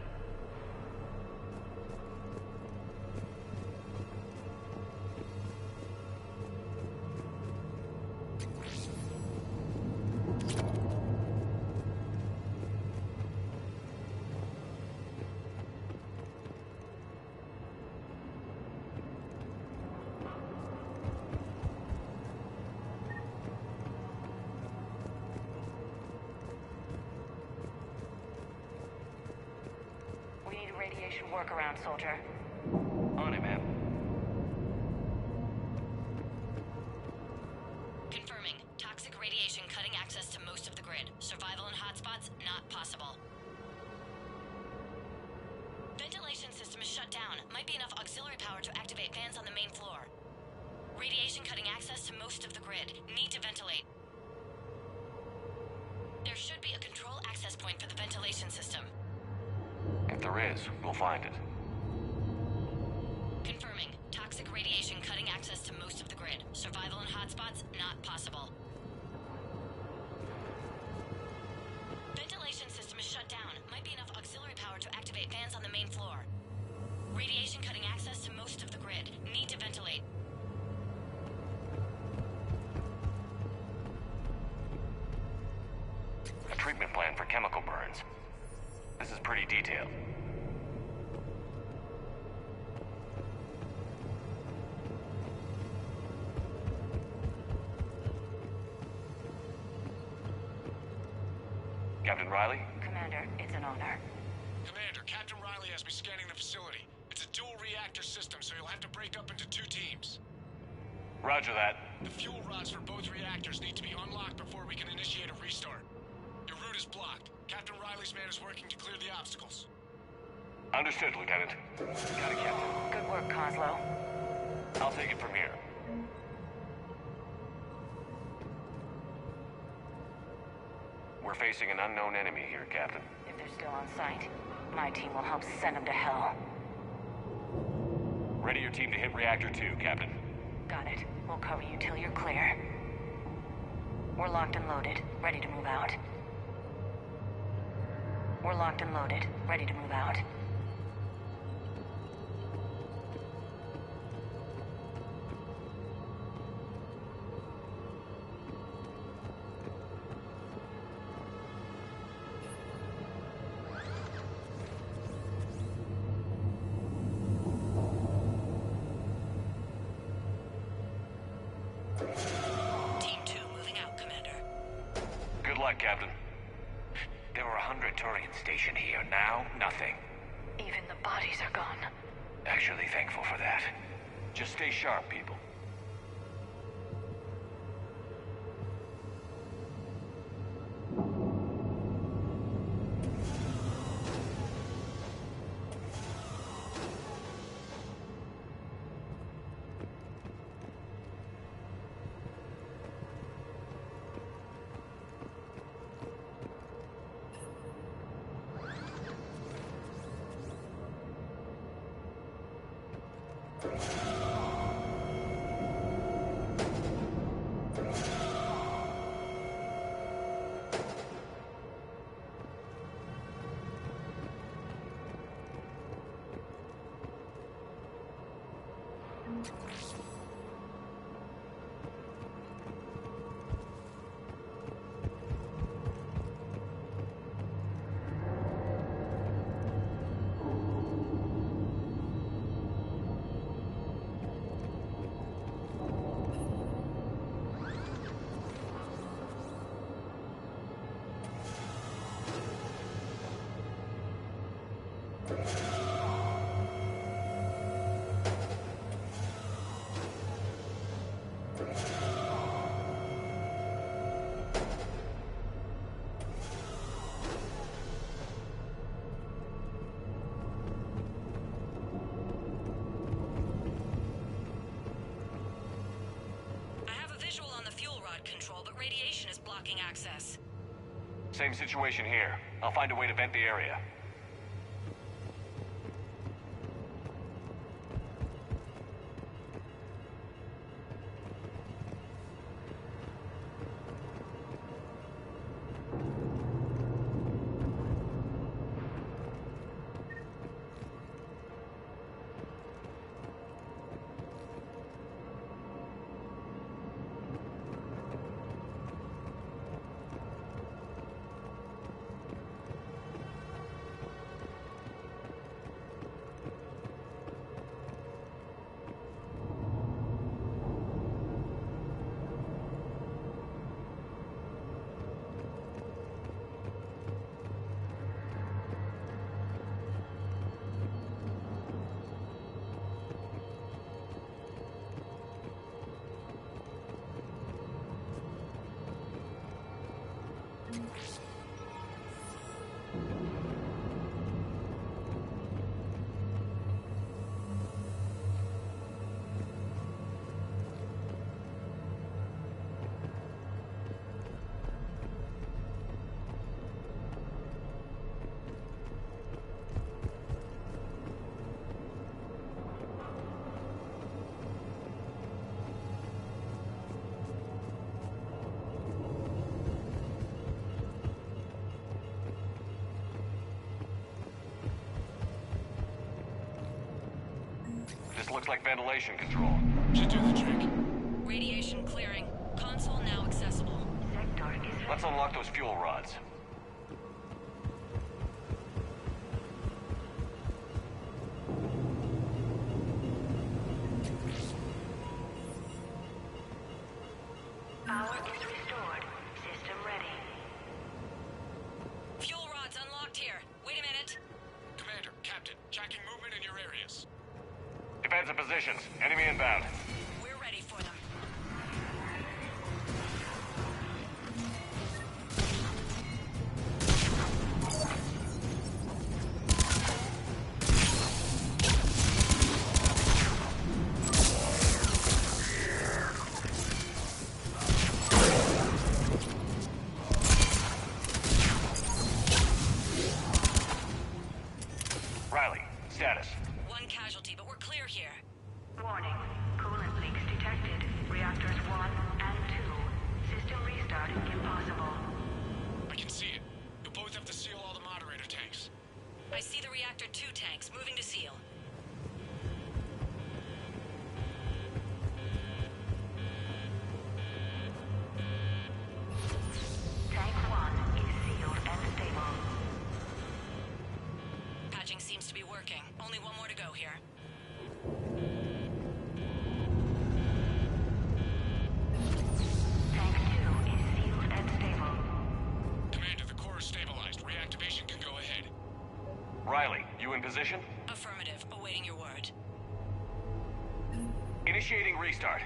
Workaround, soldier. On it, ma'am. Confirming. Toxic radiation cutting access to most of the grid. Survival in hotspots, not possible. Ventilation system is shut down. Might be enough auxiliary power to activate fans on the main floor. Radiation cutting access to most of the grid. Need to ventilate. There should be a control access point for the ventilation system. If there is, we'll find it. Confirming. Toxic radiation cutting access to most of the grid. Survival in hotspots, not possible. Ventilation system is shut down. Might be enough auxiliary power to activate fans on the main floor. Radiation cutting access to most of the grid. Need to ventilate. A treatment plan for chemical burns. This is pretty detailed. Captain Riley? Commander, it's an honor. Commander, Captain Riley has me scanning the facility. It's a dual reactor system, so you'll have to break up into 2 teams. Roger that. The fuel rods for both reactors need to be unlocked before we can initiate a restart. Your route is blocked. Captain Riley's man is working to clear the obstacles. Understood, Lieutenant. Got it, Captain. Good work, Coslow. I'll take it from here. We're facing an unknown enemy here, Captain. If they're still on site, my team will help send them to hell. Ready your team to hit Reactor 2, Captain. Got it. We'll cover you till you're clear. We're locked and loaded, ready to move out. We're locked and loaded, ready to move out. Team 2 moving out, Commander. Good luck, Captain. There were 100 Turians stationed here. Now, nothing. Even the bodies are gone. Actually thankful for that. Just stay sharp, people. Same situation here. I'll find a way to vent the area. This looks like ventilation control. Should do the trick. Radiation clearing. Console now accessible. Let's unlock those fuel rods. Power is restored. System ready. Fuel rods unlocked here. Wait a minute. Commander, Captain, tracking movement in your areas. Defensive positions. Enemy inbound. We're ready for them. Riley, status. One casualty, but we're clear here. Warning. Coolant leaks detected. Reactors 1 and 2. System restart impossible. I can see it. You'll both have to seal all the moderator tanks. I see the reactor 2 tanks moving to seal. Tank 1 is sealed and stable. Patching seems to be working. Only one more to go here. Tank 2 is sealed and stable. Commander, the core is stabilized. Reactivation can go ahead. Riley, you in position? Affirmative. Awaiting your word. Initiating restart.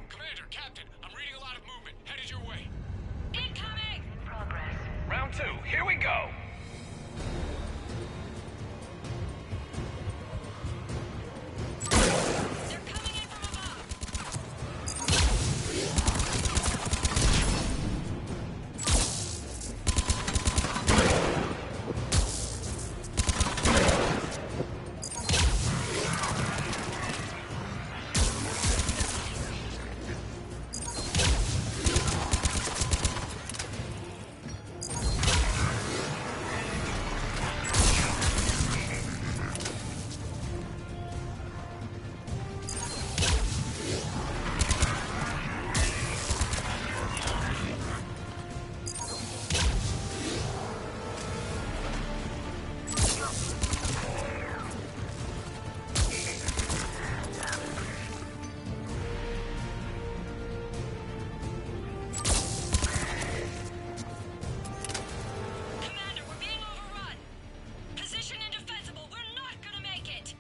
Commander, Captain, I'm reading a lot of movement. Headed your way. Incoming! Progress. Round 2. Here we go. They're coming in from above. Commander, we're being overrun. Position indefensible. We're not gonna make it.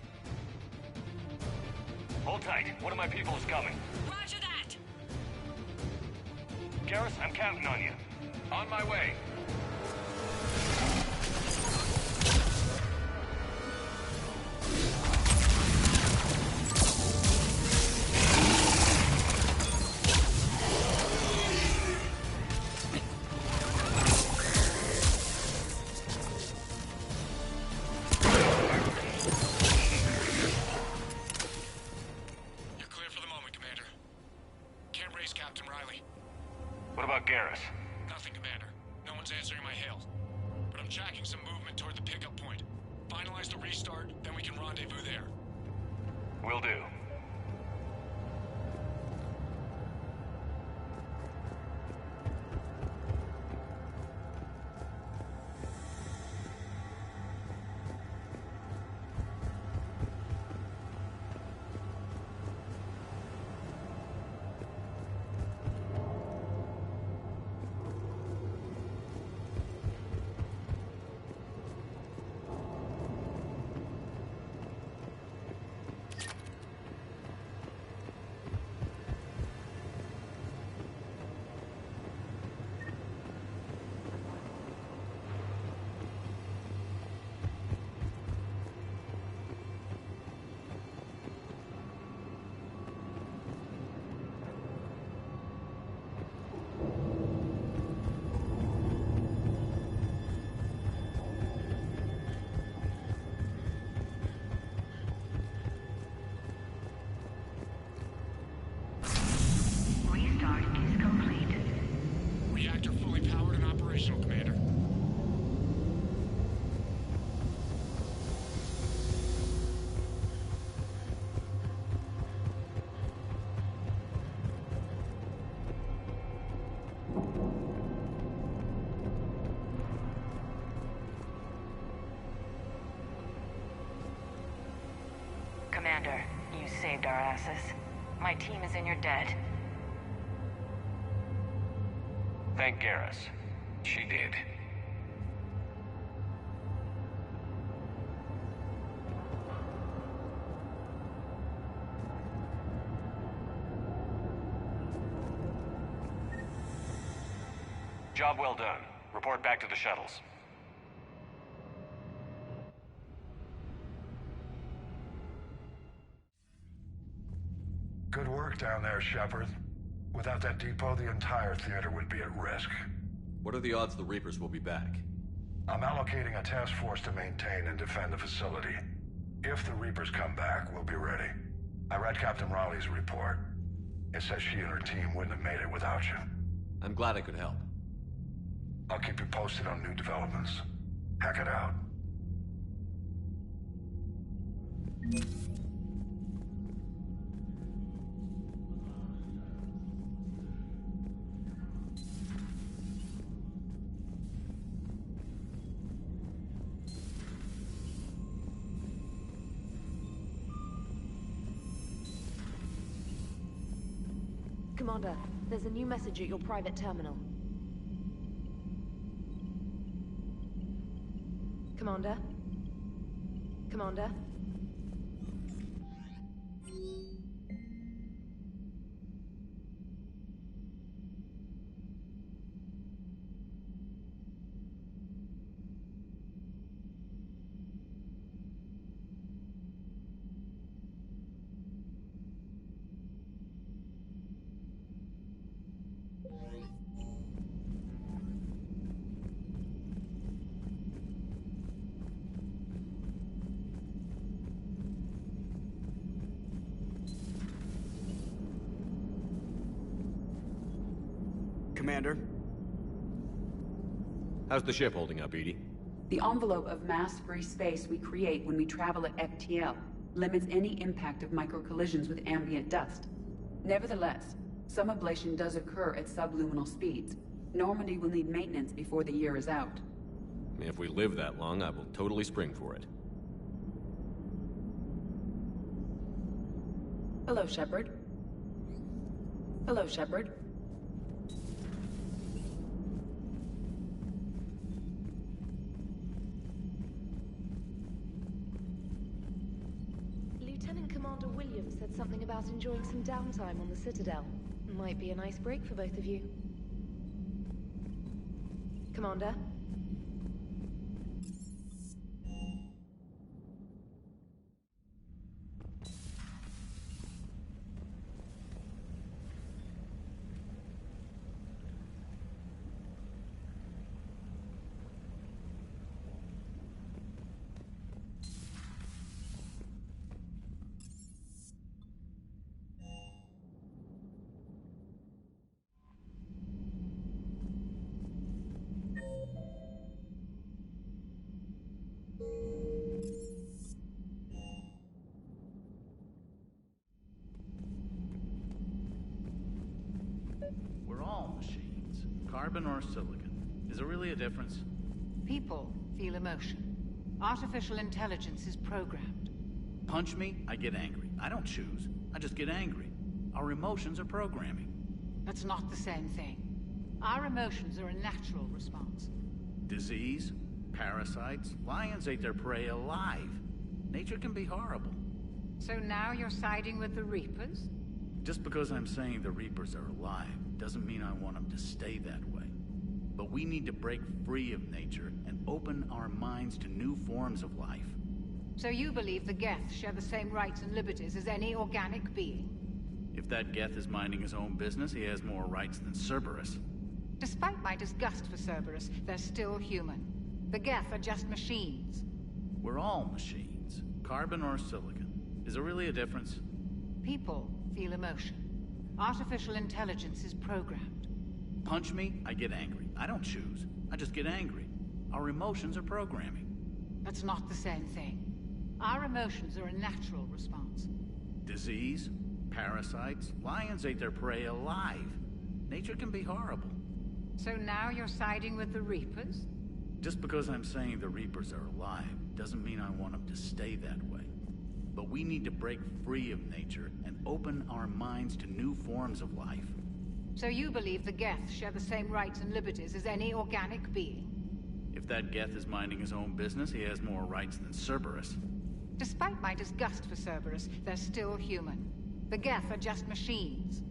Hold tight. One of my people is coming. Roger that. Garrus, I'm counting on you. On my way. Garrus? Nothing, Commander. No one's answering my hail. But I'm tracking some movement toward the pickup point. Finalize the restart, then we can rendezvous there. Will do. Reactor fully powered and operational, Commander. Commander, you saved our asses. My team is in your debt. Thank Garrus. She did. Job well done. Report back to the shuttles. Good work down there, Shepard. Without that depot, the entire theater would be at risk. What are the odds the Reapers will be back? I'm allocating a task force to maintain and defend the facility. If the Reapers come back, we'll be ready. I read Captain Raleigh's report. It says she and her team wouldn't have made it without you. I'm glad I could help. I'll keep you posted on new developments. Hack it out. Commander, there's a new message at your private terminal. Commander? Commander? Commander? How's the ship holding up, EDI? The envelope of mass-free space we create when we travel at FTL limits any impact of micro-collisions with ambient dust. Nevertheless, some ablation does occur at subluminal speeds. Normandy will need maintenance before the year is out. If we live that long, I will totally spring for it. Hello, Shepard. Hello, Shepard. Lieutenant Commander Williams said something about enjoying some downtime on the Citadel. Might be a nice break for both of you. Commander? Carbon or silicon? Is there really a difference? People feel emotion. Artificial intelligence is programmed. Punch me, I get angry. I don't choose. I just get angry. Our emotions are programming. That's not the same thing. Our emotions are a natural response. Disease, parasites, lions ate their prey alive. Nature can be horrible. So now you're siding with the Reapers? Just because I'm saying the Reapers are alive doesn't mean I want them to stay that way. But we need to break free of nature and open our minds to new forms of life. So you believe the Geth share the same rights and liberties as any organic being? If that Geth is minding his own business, he has more rights than Cerberus. Despite my disgust for Cerberus, they're still human. The Geth are just machines. We're all machines. Carbon or silicon. Is there really a difference? People feel emotion. Artificial intelligence is programmed. Punch me, I get angry. I don't choose. I just get angry. Our emotions are programming. That's not the same thing. Our emotions are a natural response. Disease, parasites, lions ate their prey alive. Nature can be horrible. So now you're siding with the Reapers? Just because I'm saying the Reapers are alive doesn't mean I want them to stay that way. But we need to break free of nature and open our minds to new forms of life. So you believe the Geth share the same rights and liberties as any organic being? If that Geth is minding his own business, he has more rights than Cerberus. Despite my disgust for Cerberus, they're still human. The Geth are just machines.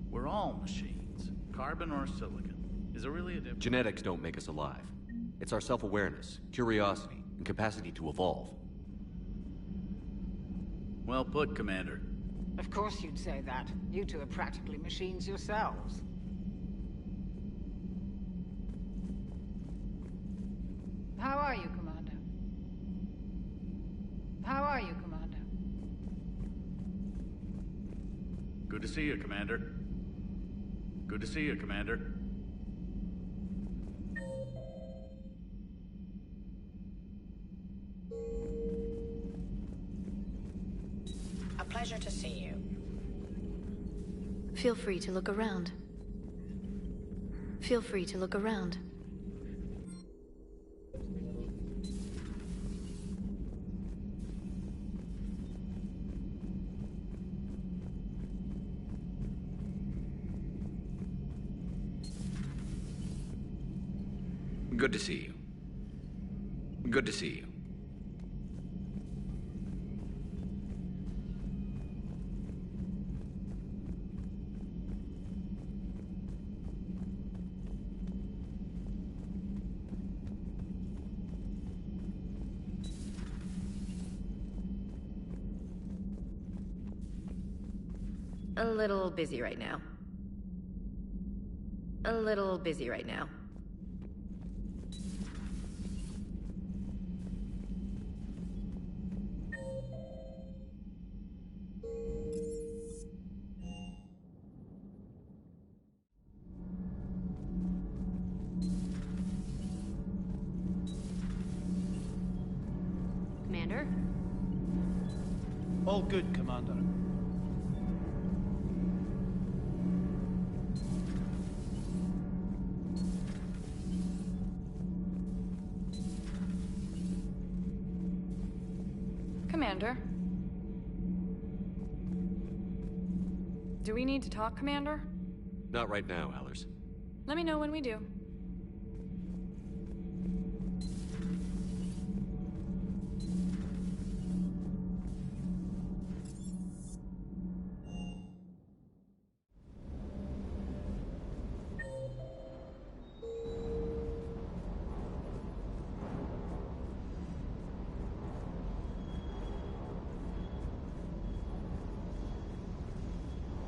We're all machines. Carbon or silicon. Is there really a difference? Genetics don't make us alive. It's our self-awareness, curiosity, and capacity to evolve. Well put, Commander. Of course you'd say that. You two are practically machines yourselves. How are you, Commander? How are you, Commander? Good to see you, Commander. Good to see you, Commander. A pleasure to see you. Feel free to look around. Feel free to look around. Good to see you. Good to see you. A little busy right now. A little busy right now. Commander? All good, Commander. Commander? Do we need to talk, Commander? Not right now, Allers. Let me know when we do.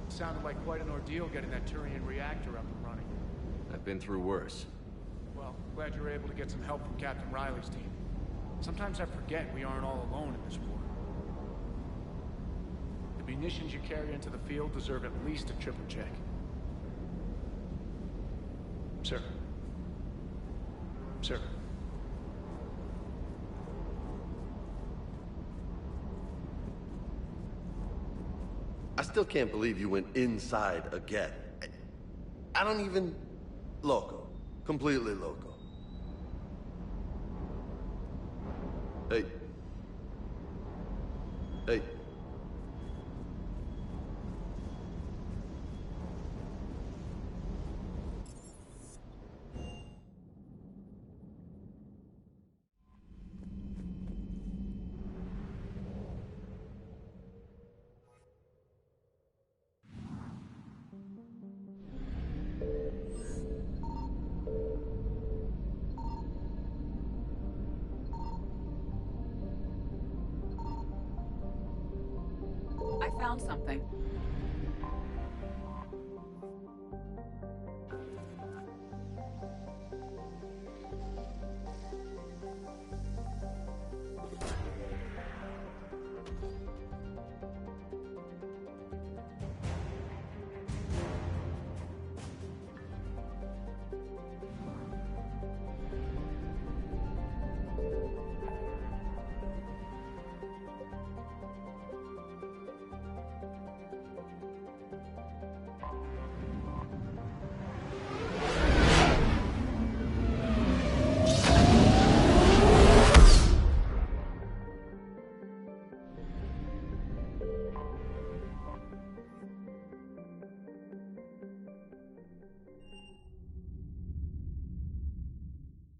Sounded like quite an ordeal getting that Turian reactor up and running. I've been through worse. Well, glad you were able to get some help from Captain Riley's team. Sometimes I forget we aren't all alone in this war. The munitions you carry into the field deserve at least a triple check. Sir. Sir. I still can't believe you went inside again. I don't even... Loco, Completely local. Hey. Hey. I found something.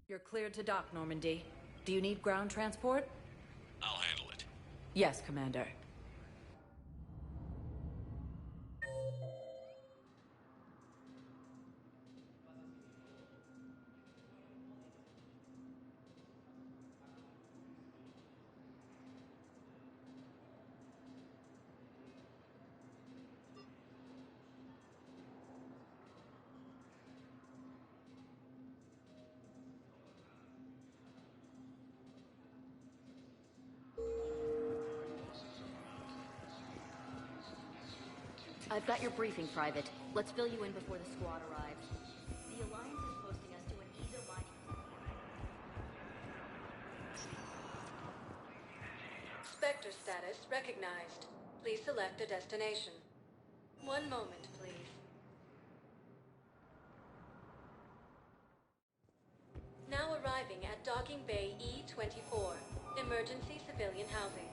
You're cleared to dock, Normandy. Do you need ground transport? I'll handle it. Yes, Commander. I've got your briefing, Private. Let's fill you in before the squad arrives. The Alliance is posting us to an ESO mining... Spectre status recognized. Please select a destination. One moment, please. Now arriving at Docking Bay E-24, emergency civilian housing.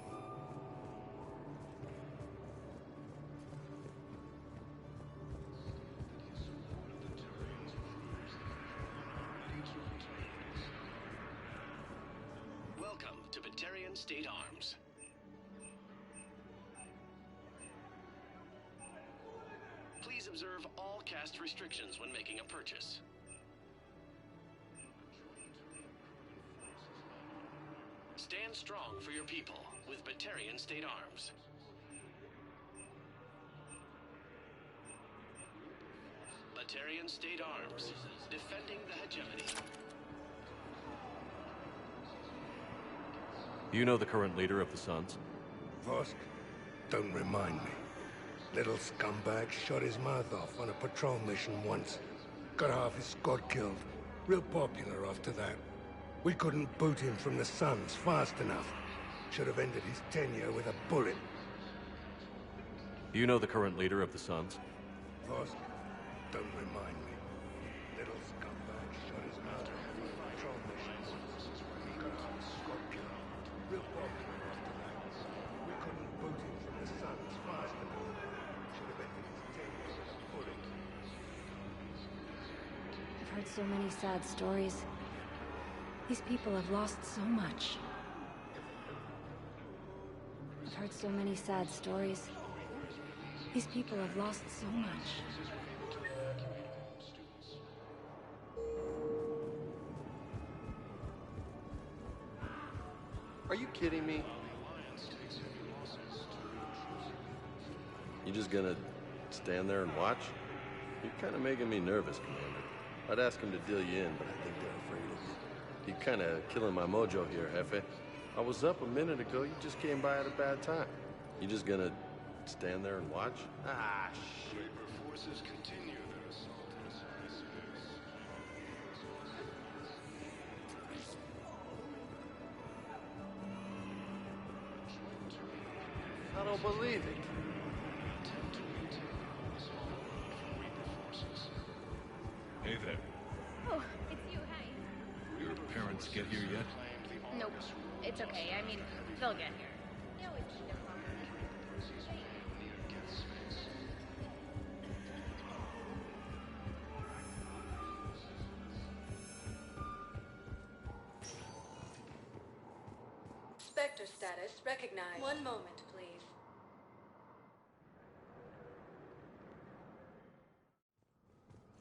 Welcome to Batarian State Arms. Please observe all caste restrictions when making a purchase. Stand strong for your people with Batarian State Arms. Batarian State Arms, defending the hegemony. You know the current leader of the Suns? Vosk? Don't remind me. Little scumbag shot his mouth off on a patrol mission once. Got half his squad killed. Real popular after that. We couldn't boot him from the Suns fast enough. Should have ended his tenure with a bullet. You know the current leader of the Suns? Vosk? Don't remind me. Little scumbag shot his mouth off on a patrol mission once. Got half his squad killed. Real popular after that. We couldn't boot him from the Suns fast enough. Should have ended his tenure with a bullet. I've heard so many sad stories. These people have lost so much. I've heard so many sad stories. These people have lost so much. Are you kidding me? You just gonna stand there and watch? You're kind of making me nervous, Commander. I'd ask him to deal you in, but I think they're afraid of you. You're kind of killing my mojo here, Jefe. I was up a minute ago. You just came by at a bad time. You just gonna stand there and watch? Ah, shit. Reaper forces continue their assault inside space. I don't believe it. Hey there. Oh, warrants get here yet? Nope. It's okay. I mean, they'll get here. You always keep them properly. Spectre status recognized. One moment, please.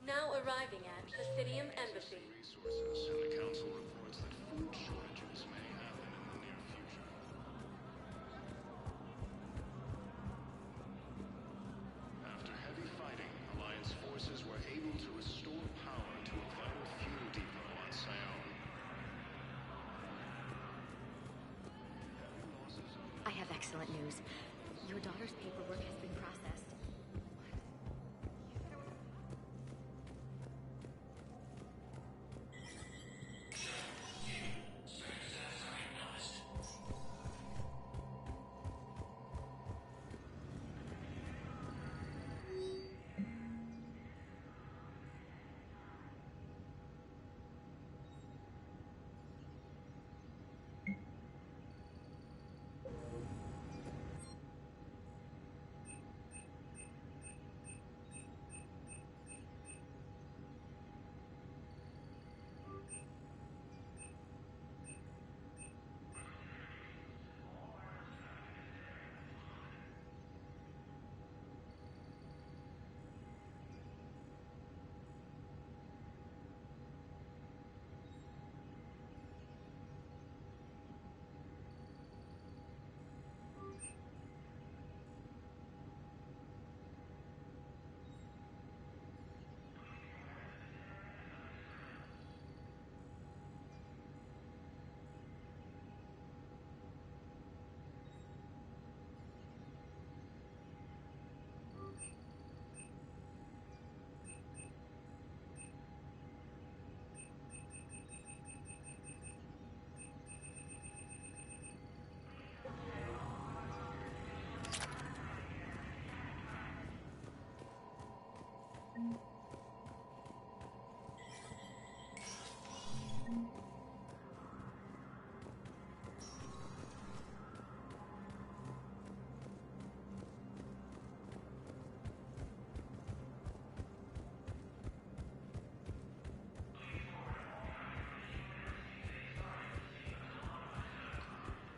Now arriving at Presidium Embassy. And the Council reports that food shortages may happen in the near future. After heavy fighting, Alliance forces were able to restore power to a vital fuel depot on Sion. I have excellent news. Your daughter's paperwork has been processed.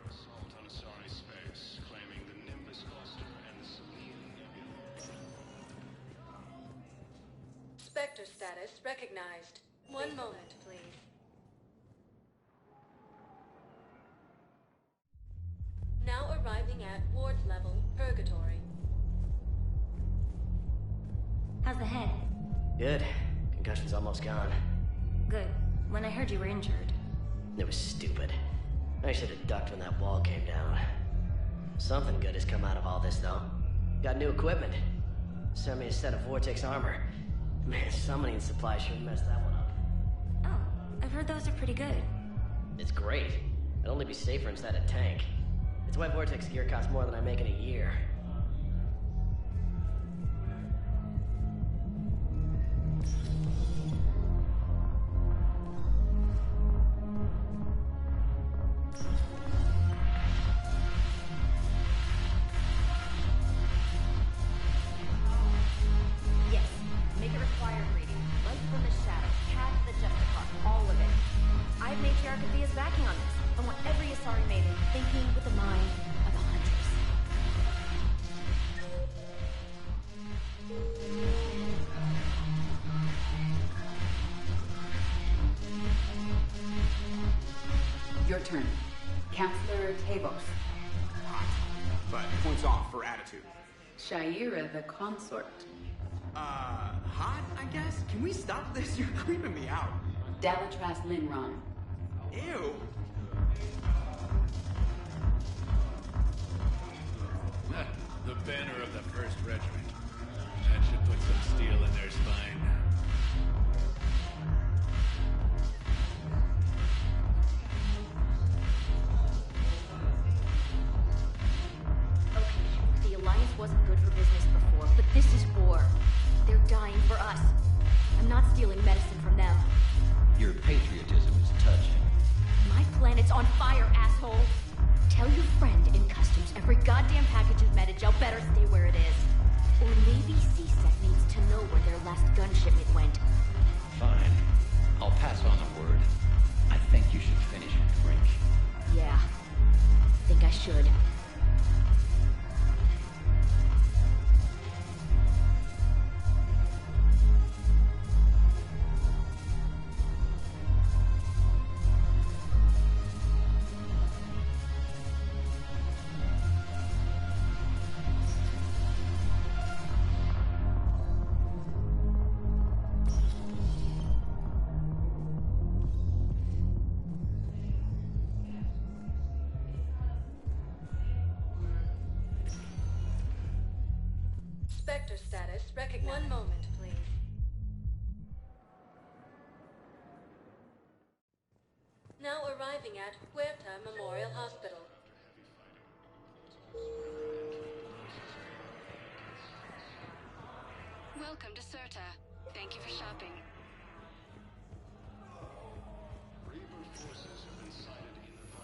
Assault on Asari space, claiming the Nimbus cluster and the Selene Nebula. Spectre status recognized. One moment, please. Now arriving at Ward's level, Purgatory. How's the head? Good. Concussion's almost gone. Good. When I heard you were injured. It was stupid. I should have ducked when that wall came down. Something good has come out of all this, though. Got new equipment. Sent me a set of Vortex armor. Man, summoning supply sure messed that one up. Oh, I've heard those are pretty good. It's great. It'd only be safer inside a tank. It's why Vortex gear costs more than I make in a year. Yes, make it required reading. Light from the shadows, path to the Justicar, all of it. I have Matriarch Athea's backing on this. I want every Asari maiden thinking with the mind of a huntress. Your turn. Counselor Tavos. But points off for attitude. Shaira the consort. Hot, I guess? Can we stop this? You're creeping me out. Dalatras Linron. Ew. The banner of the 1st Regiment. That should put some steel in their spine. Okay, the Alliance wasn't good for business before, but this is war. They're dying for us. I'm not stealing medicine from them. Your patriotism is touching. My planet's on fire, asshole! Tell your friend in customs every goddamn package of Metagel better stay where it is. Or maybe CSEC needs to know where their last gun shipment went. Fine. I'll pass on a word. I think you should finish your drink. Yeah. Think I should. Spectre status recognized. One moment, please. Now arriving at Huerta Memorial Hospital. Welcome to Certa. Thank you for shopping. Reaper forces have been sighted in the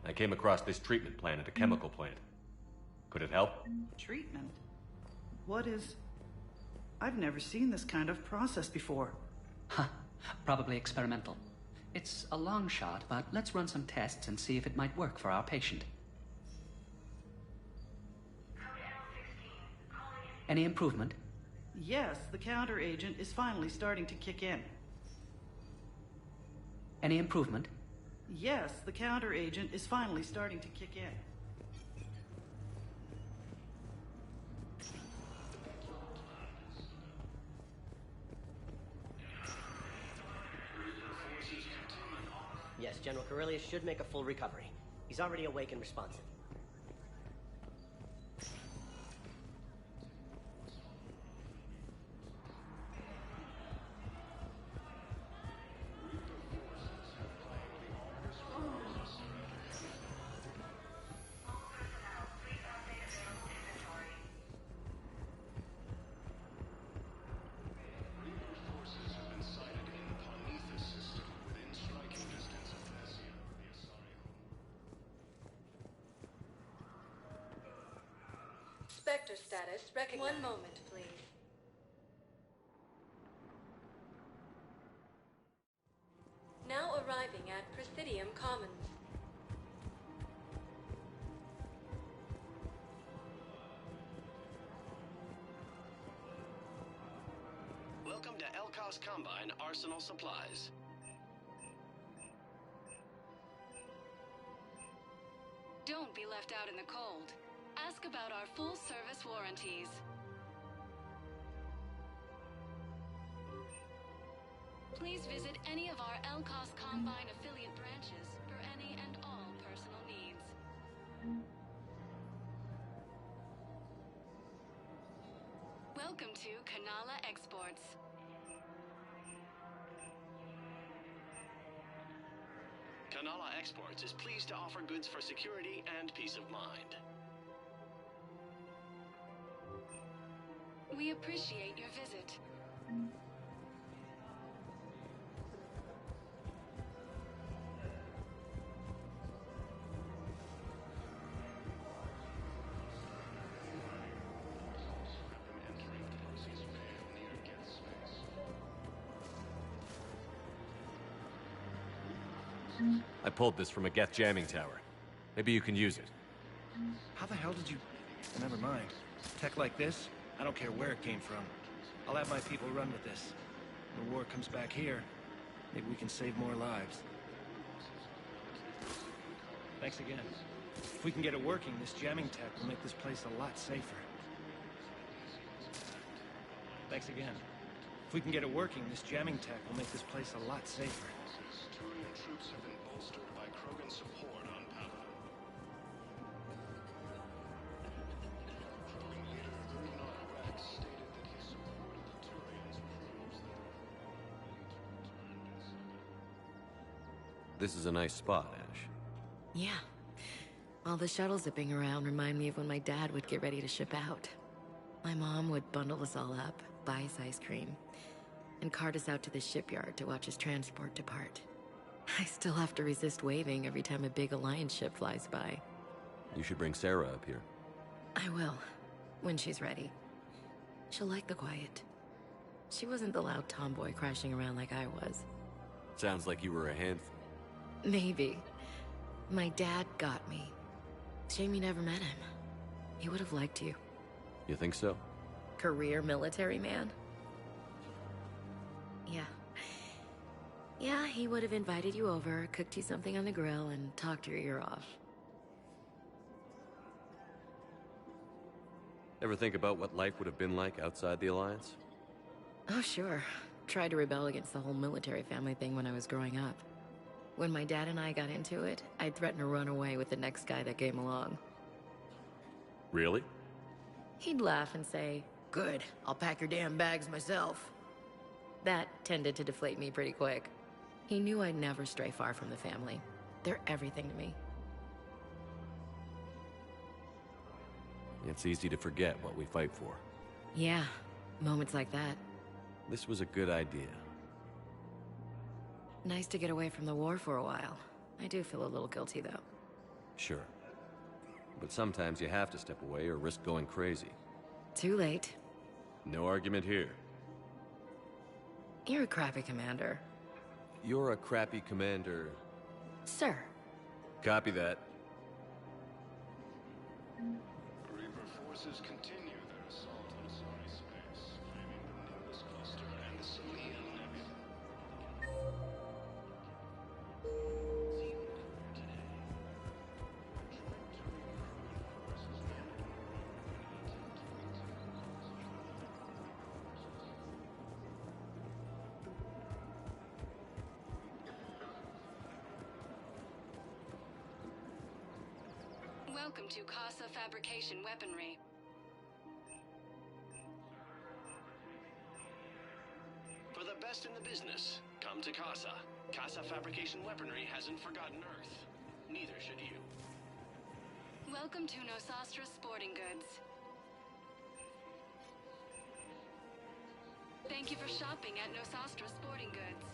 I came across this treatment plant at a chemical plant. Could it help? Treatment? What is... I've never seen this kind of process before. Huh. Probably experimental. It's a long shot, but let's run some tests and see if it might work for our patient. Any improvement? Yes, the counter agent is finally starting to kick in. Any improvement? Yes, the counter agent is finally starting to kick in. Yes, General Corellius should make a full recovery. He's already awake and responsive. Spectre status recognized. One moment, please. Now arriving at Presidium Commons. Welcome to Elkos Combine Arsenal Supplies. Don't be left out in the cold. Ask about our full-service warranties. Please visit any of our Elkos Combine affiliate branches for any and all personal needs. Welcome to Kanala Exports. Kanala Exports is pleased to offer goods for security and peace of mind. We appreciate your visit. I pulled this from a Geth jamming tower. Maybe you can use it. How the hell did you... Never mind. Tech like this, I don't care where it came from. I'll have my people run with this. When the war comes back here, maybe we can save more lives. Thanks again. If we can get it working, this jamming tech will make this place a lot safer. Thanks again. If we can get it working, this jamming tech will make this place a lot safer. Turian troops have been bolstered by Krogan support on Pavlov. Krogan leader Urinar Rex stated that he supported the Turians' proves that This is a nice spot, Ash. Yeah. All the shuttles zipping around remind me of when my dad would get ready to ship out. My mom would bundle us all up, buy us ice cream, and cart us out to the shipyard to watch his transport depart. I still have to resist waving every time a big Alliance ship flies by. You should bring Sarah up here. I will, when she's ready. She'll like the quiet. She wasn't the loud tomboy crashing around like I was. Sounds like you were a handful. Maybe. My dad got me. Shame you never met him. He would have liked you. You think so? Career military man? Yeah. Yeah, he would have invited you over, cooked you something on the grill, and talked your ear off. Ever think about what life would have been like outside the Alliance? Oh, sure. Tried to rebel against the whole military family thing when I was growing up. When my dad and I got into it, I'd threaten to run away with the next guy that came along. Really? He'd laugh and say, "Good, I'll pack your damn bags myself." That tended to deflate me pretty quick. He knew I'd never stray far from the family. They're everything to me. It's easy to forget what we fight for. Yeah, moments like that. This was a good idea. Nice to get away from the war for a while. I do feel a little guilty, though. Sure. But sometimes you have to step away or risk going crazy. Too late. No argument here. You're a crappy commander. You're a crappy commander. Sir. Copy that. Reaper forces continue their assault on Asari space, claiming the Nimbus cluster and the Selenium Nebula. Welcome to Casa Fabrication Weaponry. For the best in the business, come to Casa. Casa Fabrication Weaponry hasn't forgotten Earth. Neither should you. Welcome to Nosastra Sporting Goods. Thank you for shopping at Nosastra Sporting Goods.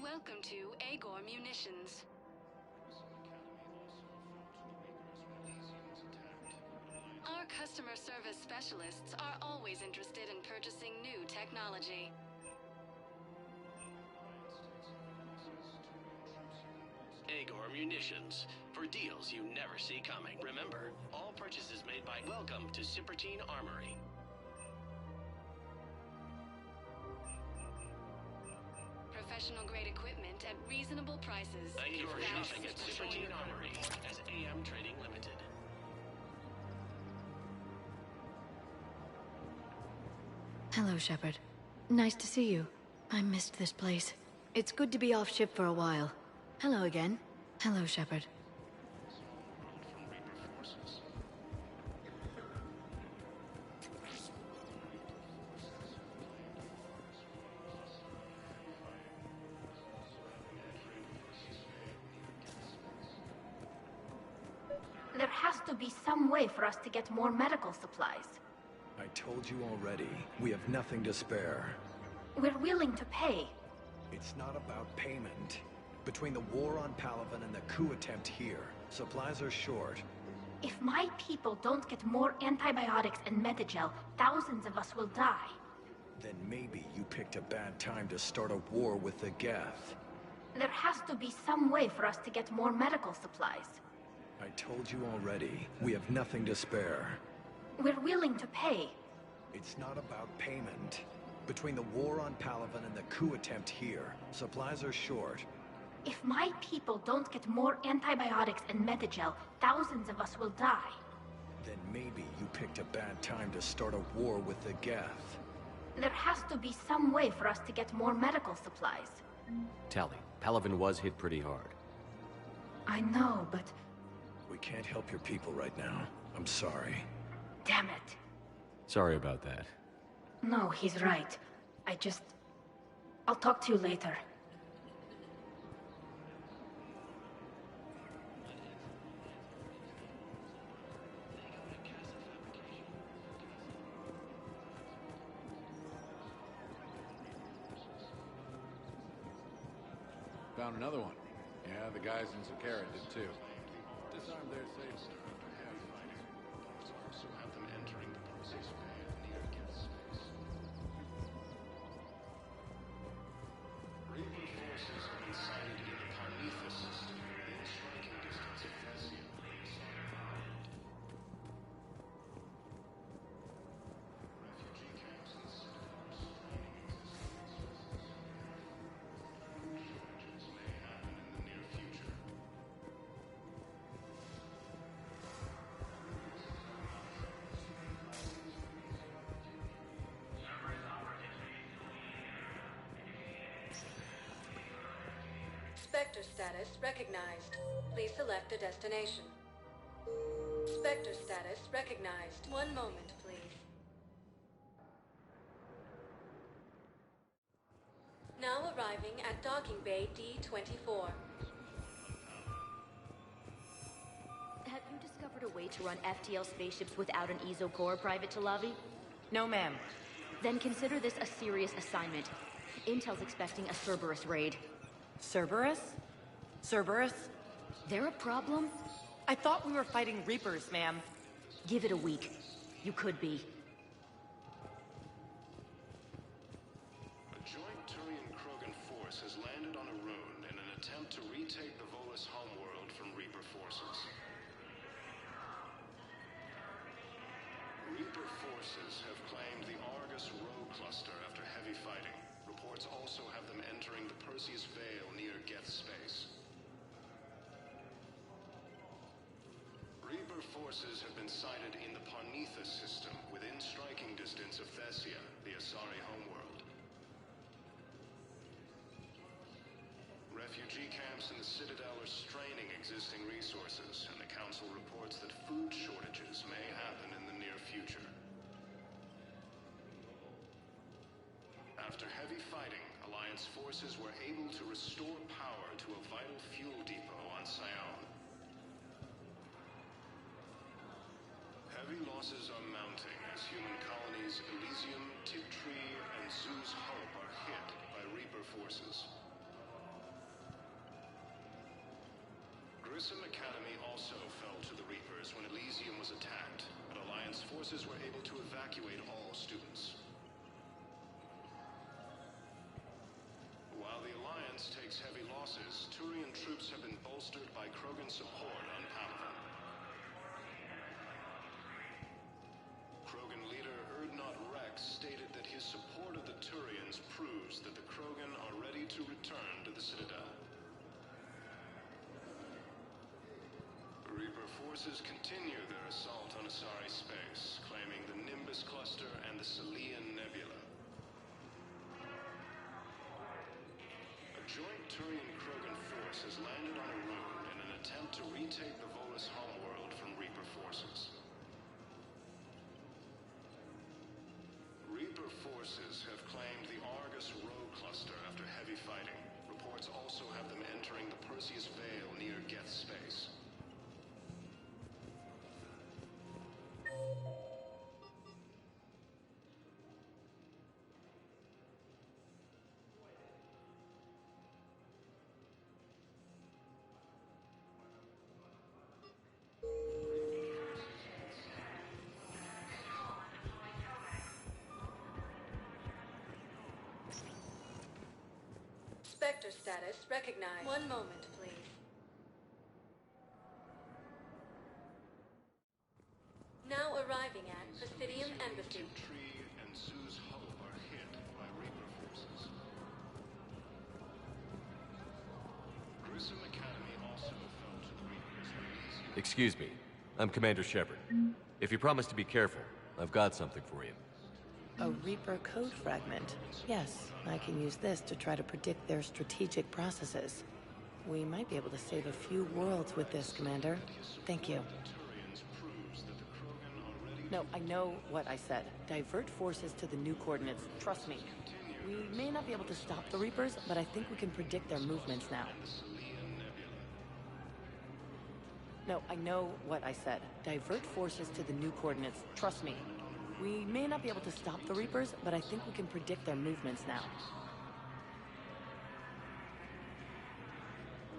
Welcome to Agor Munitions. Our customer service specialists are always interested in purchasing new technology. Agor Munitions, for deals you never see coming. Remember, all purchases made by Welcome to Cipertine Armory. Professional-grade equipment at reasonable prices. Thank you for shopping at Cipertine Armory as AM Trading Limited. Hello, Shepard. Nice to see you. I missed this place. It's good to be off ship for a while. Hello again. Hello, Shepard. There has to be some way for us to get more medical supplies. I told you already, we have nothing to spare. We're willing to pay. It's not about payment. Between the war on Palaven and the coup attempt here, supplies are short. If my people don't get more antibiotics and Medigel, thousands of us will die. Then maybe you picked a bad time to start a war with the Geth. There has to be some way for us to get more medical supplies. I told you already, we have nothing to spare. We're willing to pay. It's not about payment. Between the war on Palaven and the coup attempt here, supplies are short. If my people don't get more antibiotics and Medigel, thousands of us will die. Then maybe you picked a bad time to start a war with the Geth. There has to be some way for us to get more medical supplies. Tali, Palaven was hit pretty hard. I know, but... We can't help your people right now. I'm sorry. Damn it. Sorry about that. No, he's right. I'll talk to you later. Found another one. Yeah, the guys in Zakara did too. Disarmed their safes. Also have them entering the Perseus Veil near Geth space. Reaper forces have been sighted in the Carnithus system within striking distance of Thessia. Refugee camps in the Citadel are straining existing shortages may happen in the near future. Spectre status recognized. Please select a destination. Spectre status recognized. One moment, please. Now arriving at docking bay D-24. Have you discovered a way to run FTL spaceships without an ESO core, Private Talavi? No, ma'am. Then consider this a serious assignment. Intel's expecting a Cerberus raid. Cerberus? Cerberus? They're a problem? I thought we were fighting Reapers, ma'am. Give it a week. You could be. A joint Turian-Krogan force has landed on Arun in an attempt to retake the Volus homeworld from Reaper forces. Reaper forces have claimed the Argus Rogue cluster after heavy fighting. Reports also have them entering the Perseus Veil near Geth space. Reaper forces have been sighted in the Parnithus system within striking distance of Thessia, the Asari homeworld. Refugee camps in the Citadel are straining existing resources, and the Council reports that food shortages may happen in the near future. After heavy fighting, Alliance forces were able to restore power to a vital fuel depot on Sion. Heavy losses are mounting as human colonies Elysium, Tiptree, and Zoo's Hope are hit by Reaper forces. Grissom Academy also fell to the Reapers when Elysium was attacked, but Alliance forces were able to evacuate all students. While the Alliance takes heavy losses, Turian troops have been bolstered by Krogan support on Palaven. Krogan leader Urdnot Rex stated that his support of the Turians proves that the Krogan are ready to return to the Citadel. Reaper forces continue their assault on Asari space, claiming the Nimbus cluster and the Selian Nebula. A joint Turian-Krogan force has landed on Arun in an attempt to retake the Volus homeworld from Reaper forces. Reaper forces have claimed the Argus Rogue cluster after heavy fighting. Reports also have them entering the Perseus Veil near Geth space. Spectre status recognized. One moment, please. Now arriving at Presidium Embassy. Tiptree and Zoo's Hope are hit by Reaper forces. Grissom Academy also fell to the Reapers when Elysium... Excuse me. I'm Commander Shepard. If you promise to be careful, I've got something for you. A Reaper code fragment. Yes, I can use this to try to predict their strategic processes. We might be able to save a few worlds with this, Commander. Thank you. No, I know what I said. Divert forces to the new coordinates. Trust me. We may not be able to stop the Reapers, but I think we can predict their movements now. No, I know what I said. Divert forces to the new coordinates. Trust me. We may not be able to stop the Reapers, but I think we can predict their movements now.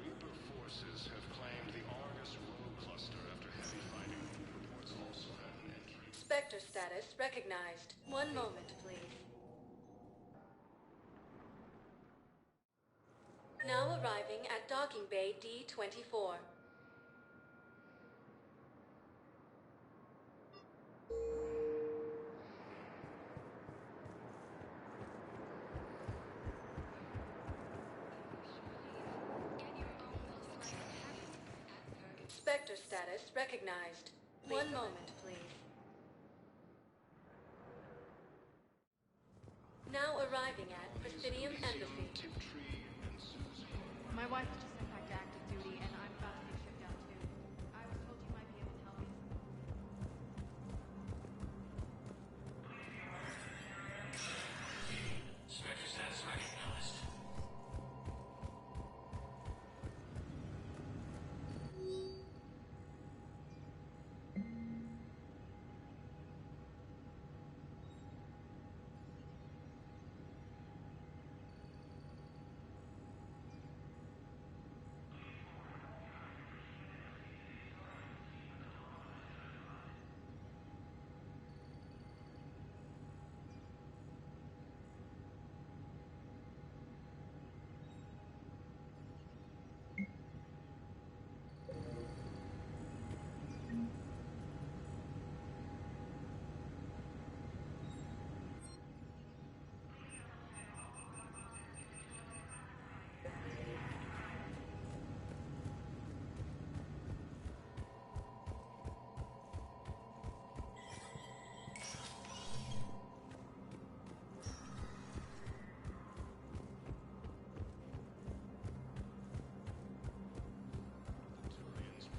Reaper forces have claimed the Argus Row cluster after heavy fighting. Reports also have an entry. Spectre status recognized. One moment, please. Now arriving at docking bay D-24. Spectre status recognized. One moment, please. Now arriving at Presidium Embassy. My wife just sent back to active duty, and I'm about to be shipped out too. I was told you might be able to help me. Spectre status recognized.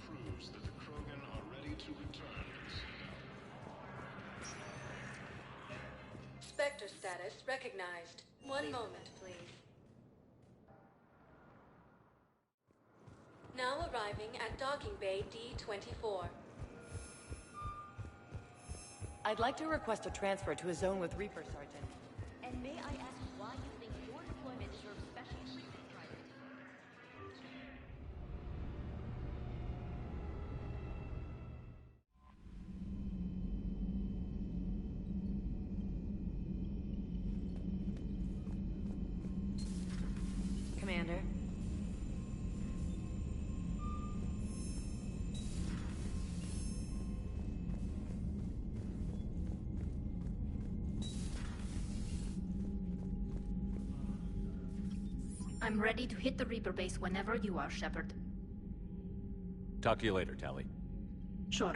Proves that the Krogan are ready to return to the Citadel. Spectre status recognized. One moment, please. Now arriving at docking bay D-24. I'd like to request a transfer to a zone with Reaper, Sergeant. And may I ask why you think your deployment deserves special treatment, Private? Commander? I'm ready to hit the Reaper base whenever you are, Shepard. Talk to you later, Tali. Sure.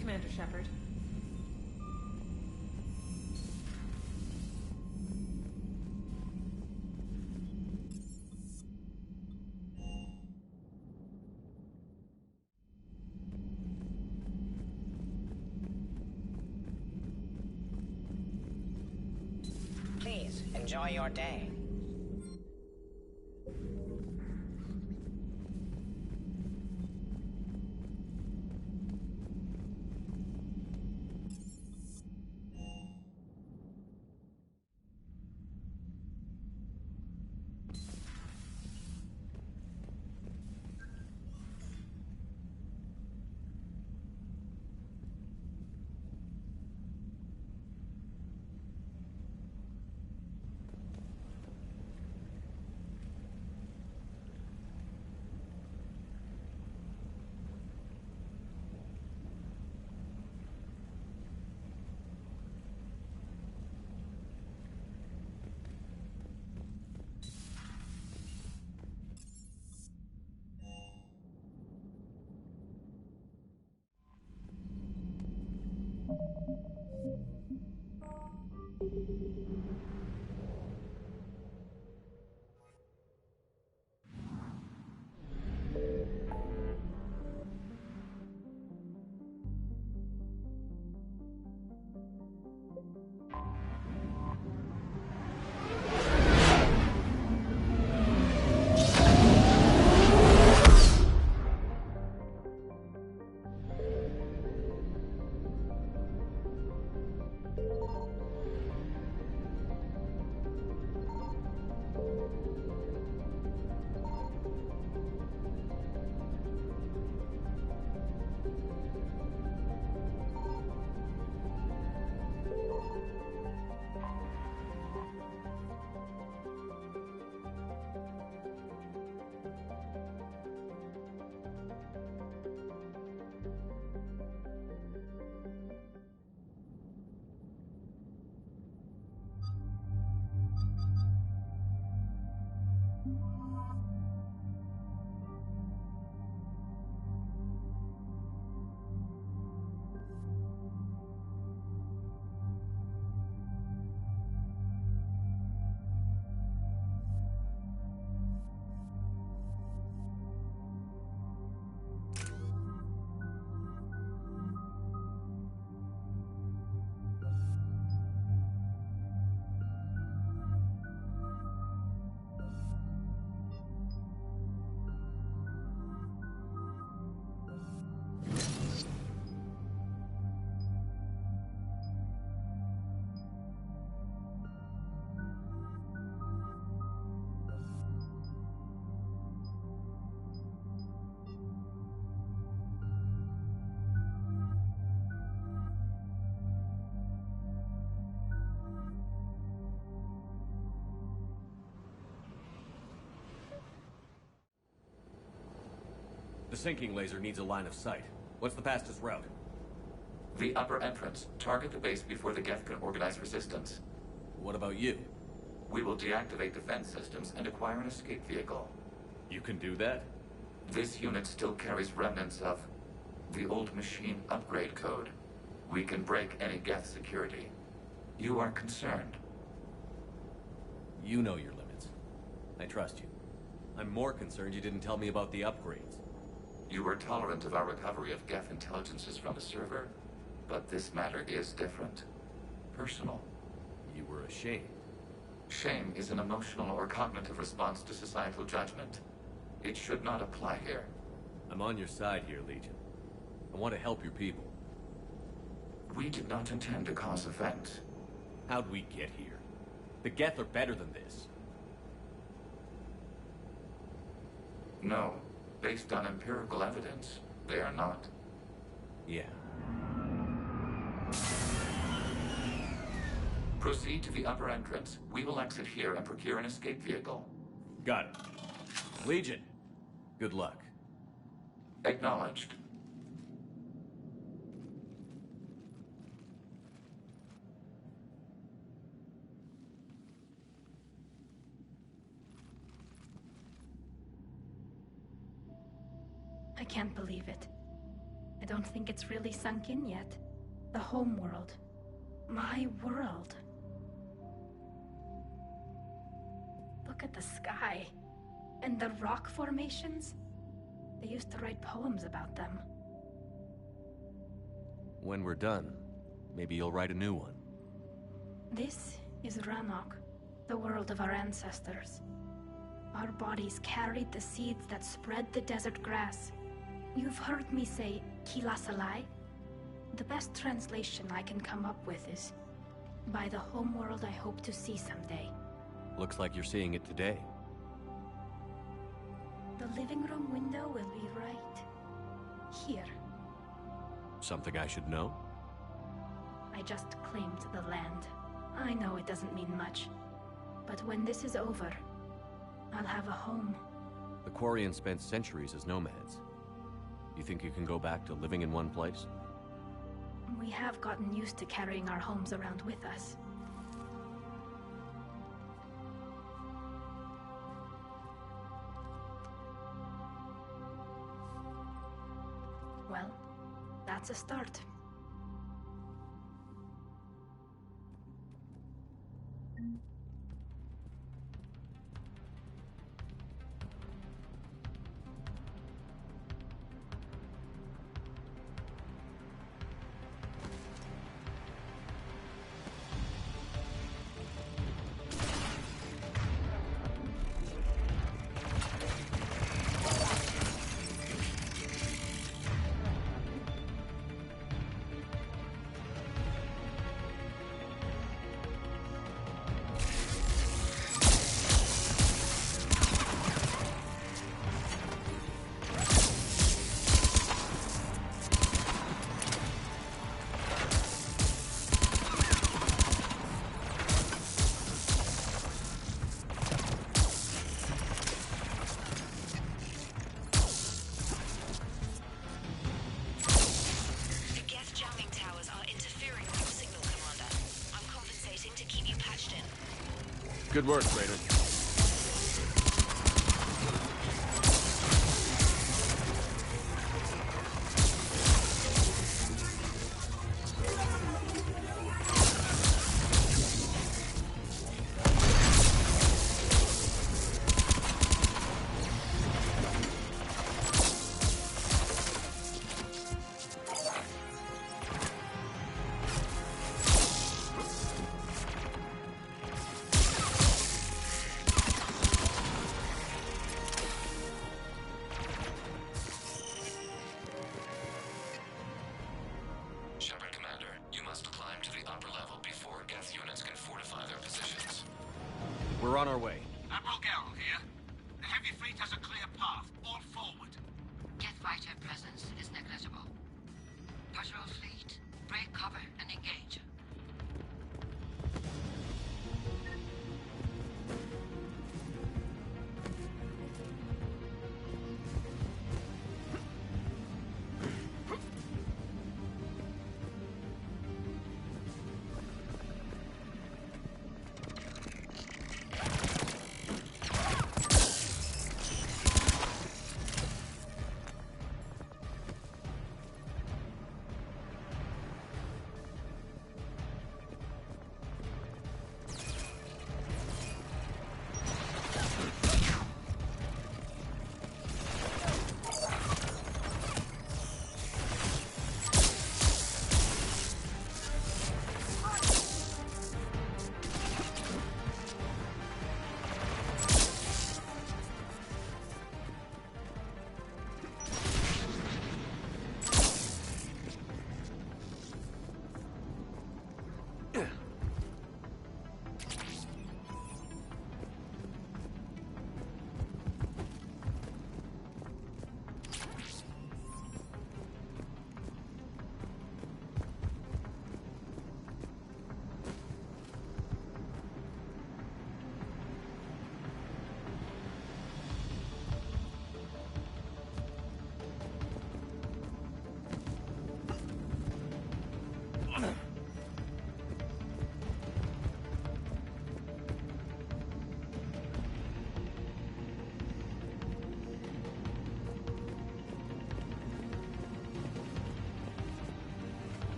Commander Shepard. Please, enjoy your day. The sinking laser needs a line of sight. What's the fastest route? The upper entrance. Target the base before the Geth can organize resistance. What about you? We will deactivate defense systems and acquire an escape vehicle. You can do that? This unit still carries remnants of the old machine upgrade code. We can break any Geth security. You are concerned. You know your limits. I trust you. I'm more concerned you didn't tell me about the upgrades. You were tolerant of our recovery of Geth intelligences from the server, but this matter is different. Personal. You were ashamed. Shame is an emotional or cognitive response to societal judgment. It should not apply here. I'm on your side here, Legion. I want to help your people. We did not intend to cause offense. How'd we get here? The Geth are better than this. No. Based on empirical evidence, they are not. Yeah. Proceed to the upper entrance. We will exit here and procure an escape vehicle. Got it. Legion, good luck. Acknowledged. I can't believe it. I don't think it's really sunk in yet. The home world. My world. Look at the sky. And the rock formations. They used to write poems about them. When we're done, maybe you'll write a new one. This is Ranok, the world of our ancestors. Our bodies carried the seeds that spread the desert grass. You've heard me say Kilasalai? The best translation I can come up with is, by the homeworld I hope to see someday. Looks like you're seeing it today. The living room window will be right here. Something I should know? I just claimed the land. I know it doesn't mean much, but when this is over, I'll have a home. The Quarians spent centuries as nomads. You think you can go back to living in one place? We have gotten used to carrying our homes around with us. Well, that's a start. Good work, Raider. We're on our way. Admiral Garrel here. The heavy fleet has a clear path. All forward. Jet fighter presence is negligible. Patrol fleet, break cover and engage.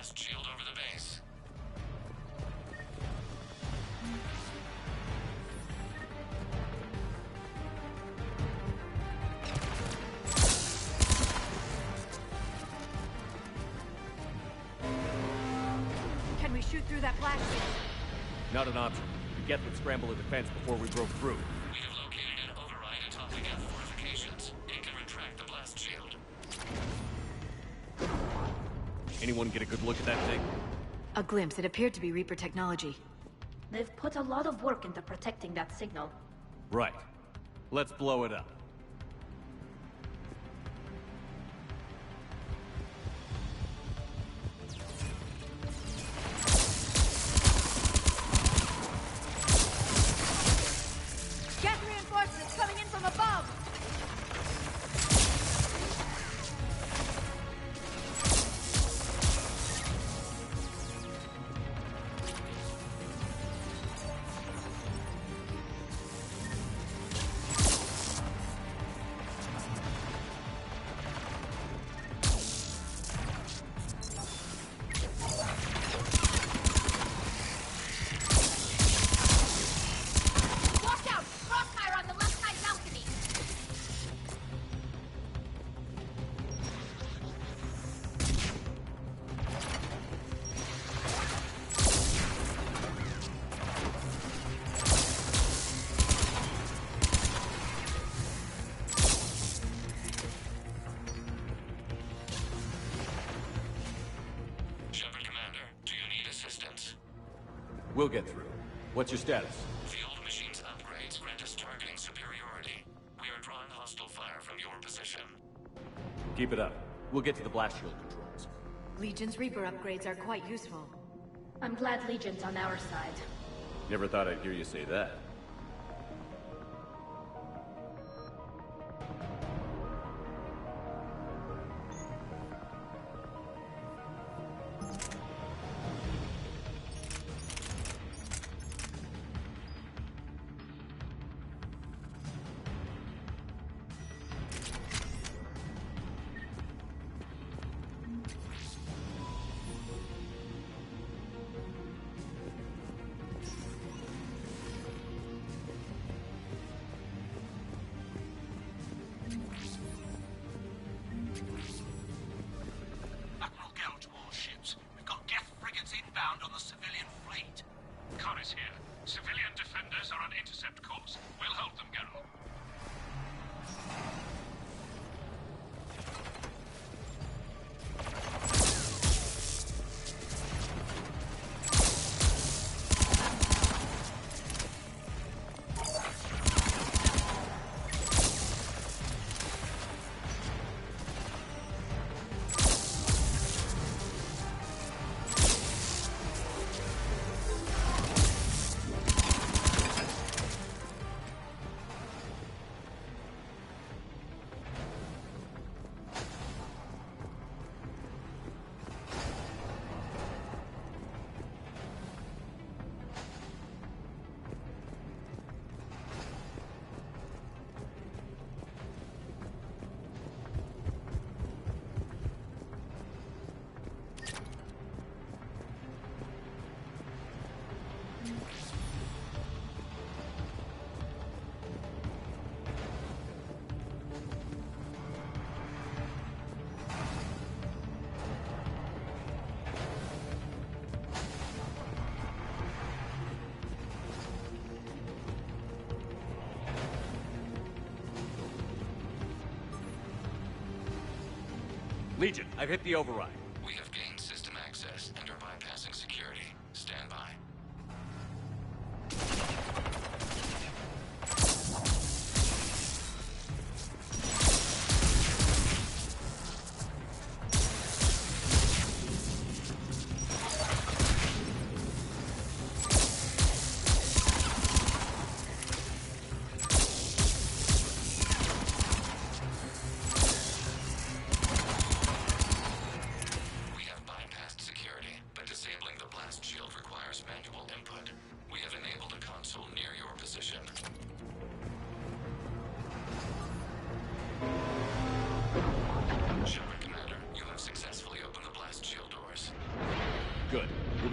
blast shield over the base. Can we shoot through that blast shield? Not an option. The Geth would scramble a defense before we broke through. We have located an override atop the Geth fortifications. It can retract the blast shield. Anyone get a good look at that thing? A glimpse. It appeared to be Reaper technology. They've put a lot of work into protecting that signal. Right. Let's blow it up. Geth reinforcements coming in from above! Watch out! Crossfire on the left side balcony! Shepard Commander, do you need assistance? We'll get through. What's your status? The old machine's upgrades grant us targeting superiority. We are drawing hostile fire from your position. Keep it up. We'll get to the blast shield controls. Legion's Reaper upgrades are quite useful. I'm glad Legion's on our side. Never thought I'd hear you say that. Admiral Gouge warships. We've got Geth frigates inbound on the civilian fleet. Khan is here. Civilian defenders are on intercept course. We'll hold them, Geralt. Legion, I've hit the override. We have gained system access and are bypassing security. Stand by. We have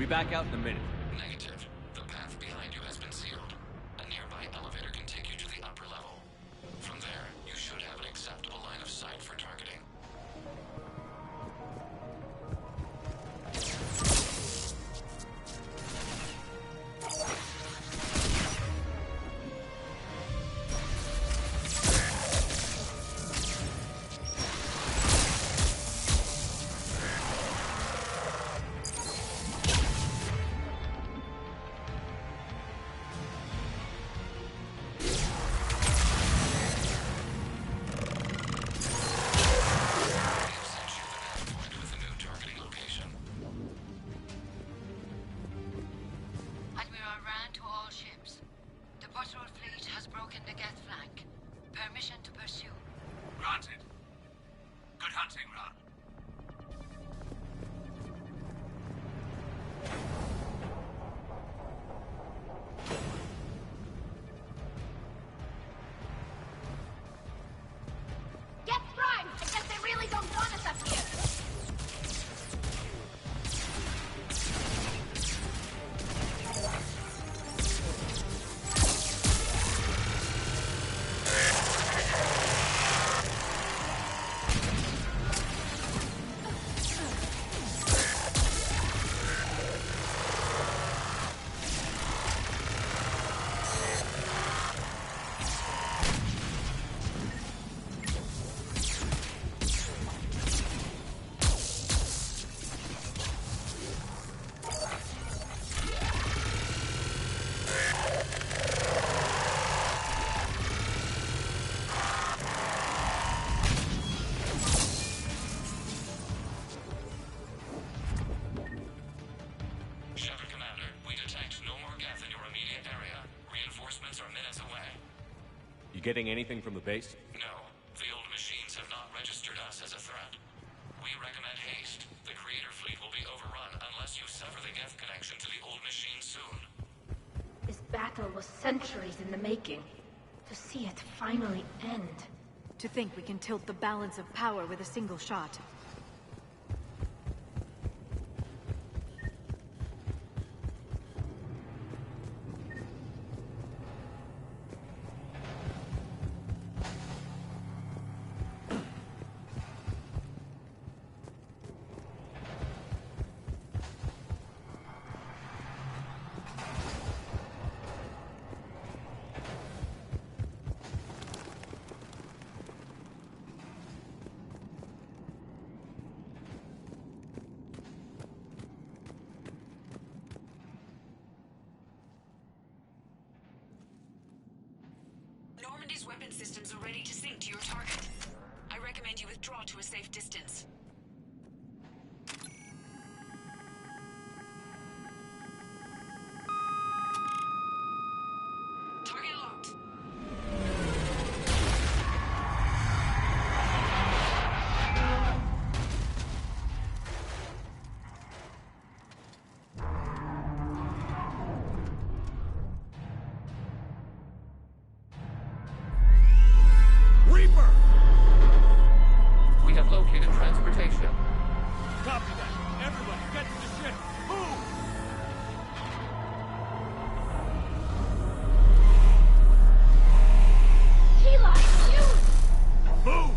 be back out in a minute. Negative. The path behind you has been sealed. A nearby elevator can take you to the upper level. From there, you should have an acceptable line of sight for targeting. Getting anything from the base? No. The old machines have not registered us as a threat. We recommend haste. The Creator fleet will be overrun unless you sever the Geth connection to the old machine soon. This battle was centuries in the making. To see it finally end. To think we can tilt the balance of power with a single shot. Normandy's weapon systems are ready to sync to your target. I recommend you withdraw to a safe distance. Target locked. We have located transportation. Copy that. Everybody, get to the ship. Move! Hela, you! Move!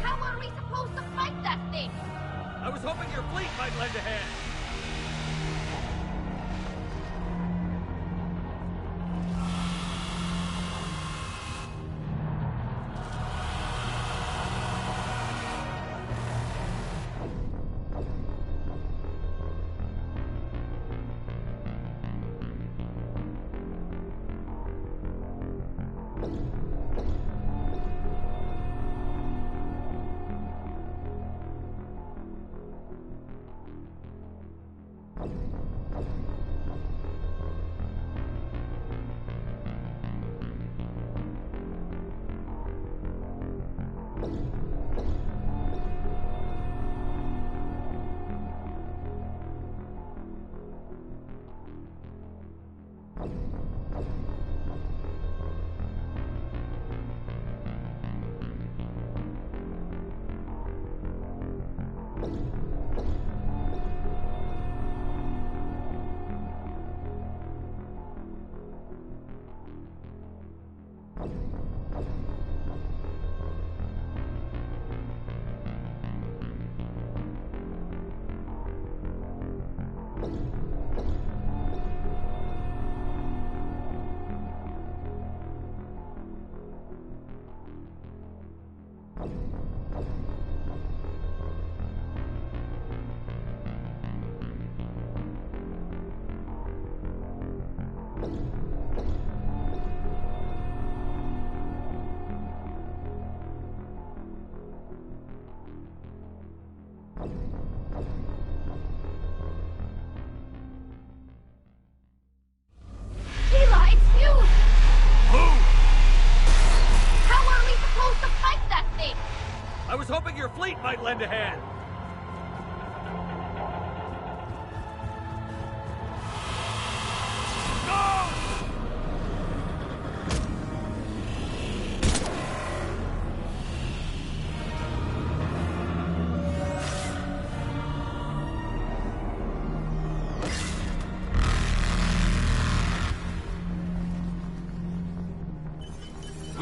How are we supposed to fight that thing? I was hoping your fleet might lend a hand.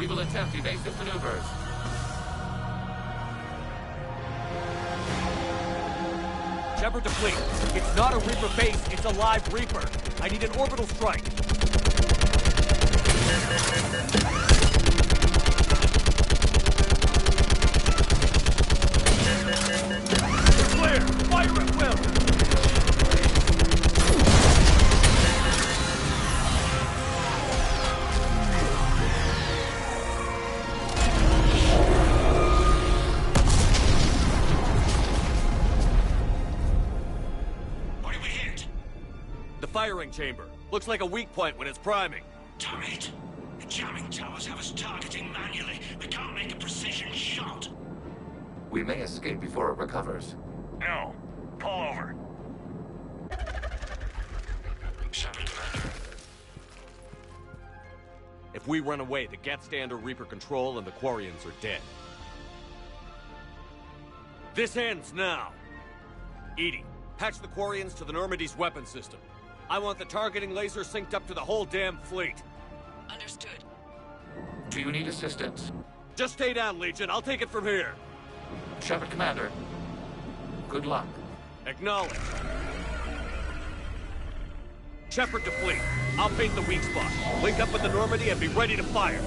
We will attempt evasive maneuvers. Shepard to fleet. It's not a Reaper base, it's a live Reaper. I need an orbital strike. We're clear! Fire at will! Firing chamber. Looks like a weak point when it's priming. Damn it! The jamming towers have us targeting manually. We can't make a precision shot. We may escape before it recovers. No. Pull over. Shepard, Commander. If we run away, the Geth stay under Reaper control and the Quarians are dead. This ends now. EDI, patch the Quarians to the Normandy's weapon system. I want the targeting laser synced up to the whole damn fleet. Understood. Do you need assistance? Just stay down, Legion. I'll take it from here. Shepard, Commander. Good luck. Acknowledge. Shepard to fleet. I'll paint the weak spot. Link up with the Normandy and be ready to fire.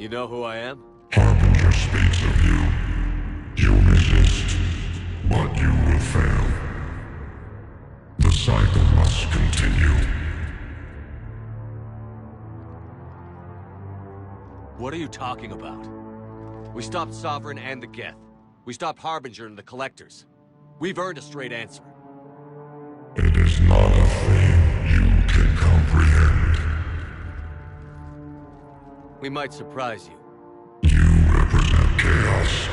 You know who I am? Harbinger speaks of you. You resist, but you will fail. The cycle must continue. What are you talking about? We stopped Sovereign and the Geth. We stopped Harbinger and the Collectors. We've earned a straight answer. It is not a thing you can comprehend. We might surprise you. You represent chaos.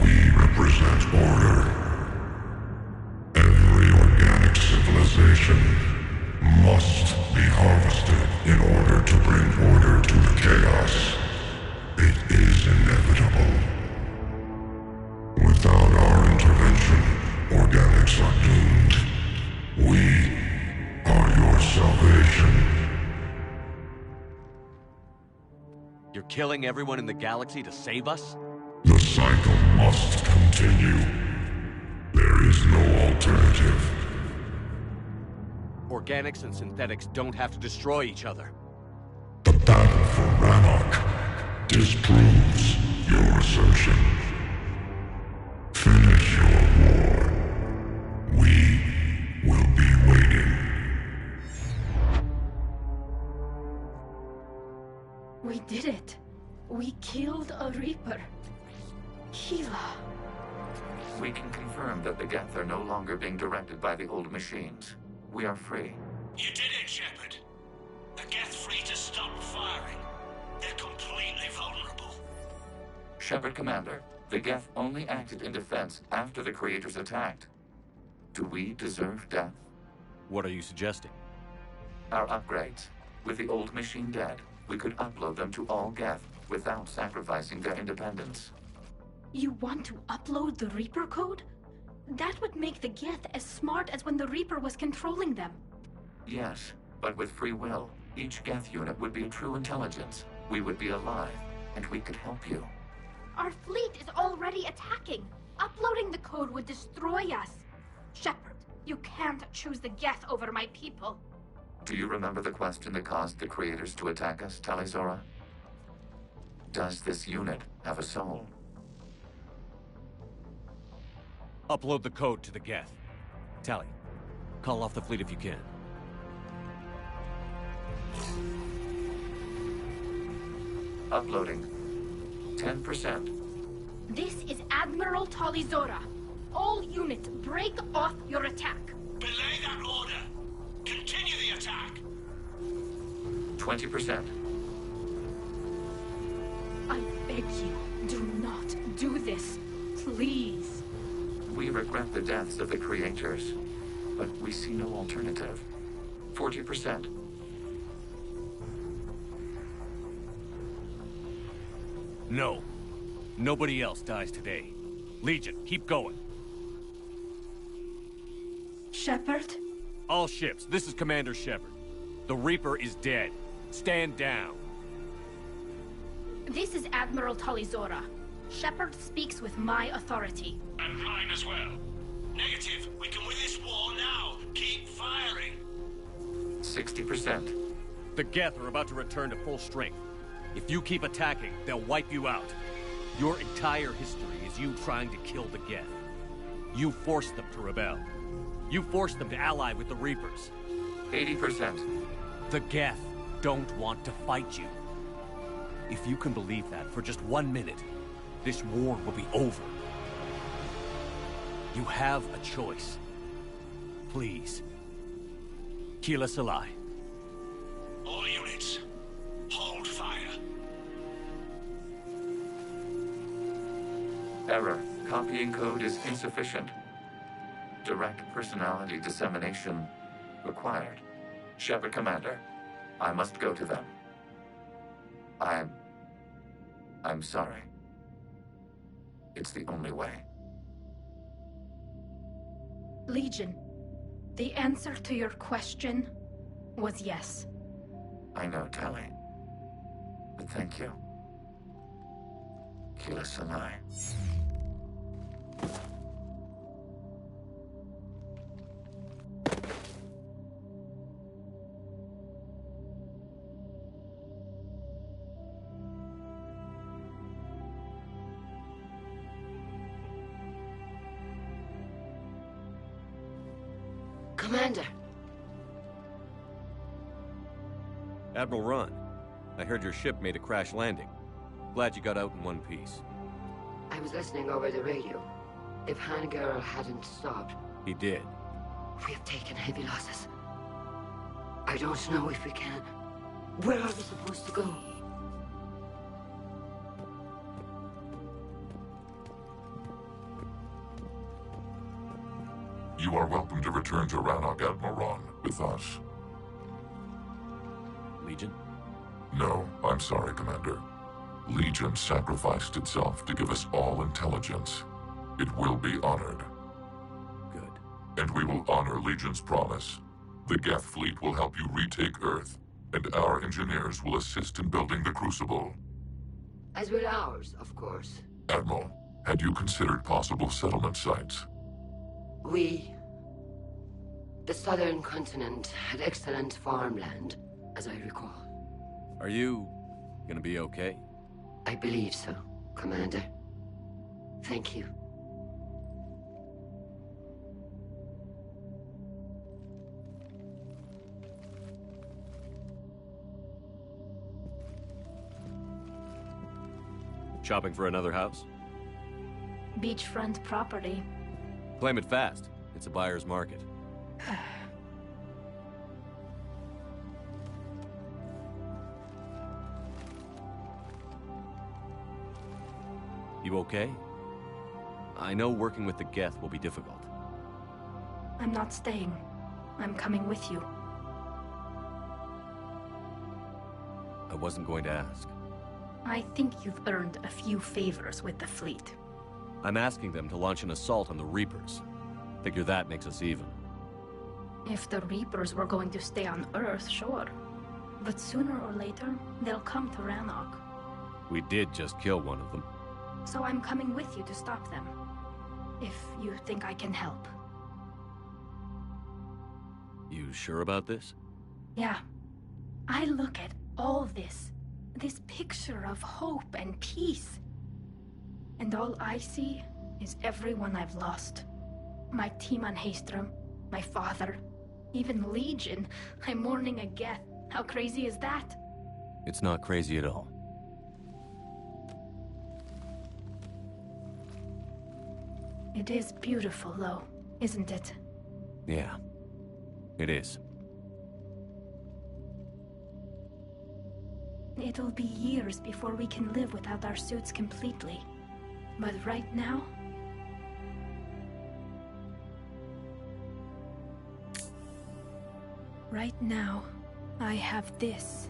We represent order. Every organic civilization must be harvested in order to bring order to the chaos. It is inevitable. Without our intervention, organics are doomed. We are your salvation. You're killing everyone in the galaxy to save us? The cycle must continue. There is no alternative. Organics and synthetics don't have to destroy each other. The battle for Rannoch disproves your assertion. Finish your war. We will be waiting. We did it. We killed a Reaper. Hila. We can confirm that the Geth are no longer being directed by the old machines. We are free. You did it, Shepard. The Geth free to stop firing. They're completely vulnerable. Shepard Commander, the Geth only acted in defense after the Creators attacked. Do we deserve death? What are you suggesting? Our upgrades. With the old machine dead, we could upload them to all Geth without sacrificing their independence. You want to upload the Reaper code? That would make the Geth as smart as when the Reaper was controlling them. Yes, but with free will, each Geth unit would be a true intelligence. We would be alive, and we could help you. Our fleet is already attacking. Uploading the code would destroy us. Shepard, you can't choose the Geth over my people. Do you remember the question that caused the Creators to attack us, Tali'Zorah? Does this unit have a soul? Upload the code to the Geth. Tali, call off the fleet if you can. Uploading. 10%. This is Admiral Tali'Zorah. All units, break off your attack. Belay that order. Continue the attack. 20%. I beg you, do not do this. Please. We regret the deaths of the Creators, but we see no alternative. 40%. No. Nobody else dies today. Legion, keep going. Shepard? All ships, this is Commander Shepard. The Reaper is dead. Stand down. This is Admiral Tali'Zorah. Shepard speaks with my authority. And mine as well. Negative. We can win this war now. Keep firing. 60%. The Geth are about to return to full strength. If you keep attacking, they'll wipe you out. Your entire history is you trying to kill the Geth. You forced them to rebel. You forced them to ally with the Reapers. 80%. The Geth don't want to fight you. If you can believe that for just 1 minute, this war will be over. You have a choice. Please. Keelah Se'lai. All units, hold fire. Error. Copying code is insufficient. Direct personality dissemination required. Shepard Commander, I must go to them. I'm sorry. It's the only way. Legion, the answer to your question was yes. I know, Tali. But thank you. Keelah Se'lai. Commander. Admiral Ron, I heard your ship made a crash landing. Glad you got out in one piece. I was listening over the radio. If Hanagura hadn't stopped... He did. We have taken heavy losses. I don't know if we can. Where are we supposed to go? You are welcome to return to Rannoch, Admiral Ron, with us. Legion? No, I'm sorry, Commander. Legion sacrificed itself to give us all intelligence. It will be honored. Good. And we will honor Legion's promise. The Geth fleet will help you retake Earth, and our engineers will assist in building the Crucible. As will ours, of course. Admiral, had you considered possible settlement sites? The southern continent had excellent farmland, as I recall. Are you gonna be okay? I believe so, Commander. Thank you. Shopping for another house? Beachfront property. Claim it fast. It's a buyer's market. You okay? I know working with the Geth will be difficult. I'm not staying. I'm coming with you. I wasn't going to ask. I think you've earned a few favors with the fleet. I'm asking them to launch an assault on the Reapers. Figure that makes us even. If the Reapers were going to stay on Earth, sure. But sooner or later, they'll come to Rannoch. We did just kill one of them. So I'm coming with you to stop them. If you think I can help. You sure about this? Yeah. I look at all this picture of hope and peace. And all I see is everyone I've lost. My team on Haestrom, my father, even Legion. I'm mourning a Geth. How crazy is that? It's not crazy at all. It is beautiful, though, isn't it? Yeah, it is. It'll be years before we can live without our suits completely. But right now... Right now, I have this.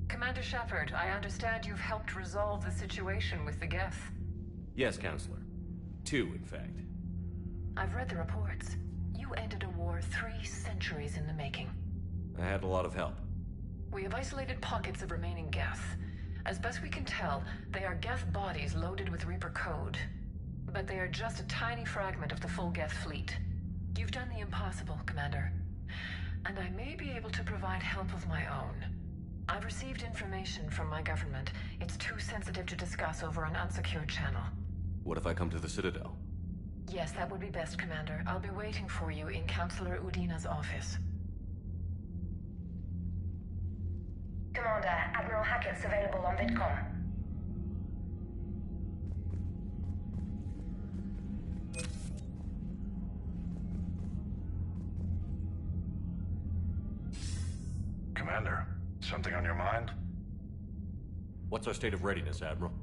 Commander Shepard, I understand you've helped resolve the situation with the Geth. Yes, Counselor. 2, in fact. I've read the reports. You ended a war 3 centuries in the making. I had a lot of help. We have isolated pockets of remaining Geth. As best we can tell, they are Geth bodies loaded with Reaper code. But they are just a tiny fragment of the full Geth fleet. You've done the impossible, Commander. And I may be able to provide help of my own. I've received information from my government. It's too sensitive to discuss over an unsecured channel. What if I come to the Citadel? Yes, that would be best, Commander. I'll be waiting for you in Counselor Udina's office. Commander, Admiral Hackett's available on VidCom. Commander, something on your mind? What's our state of readiness, Admiral?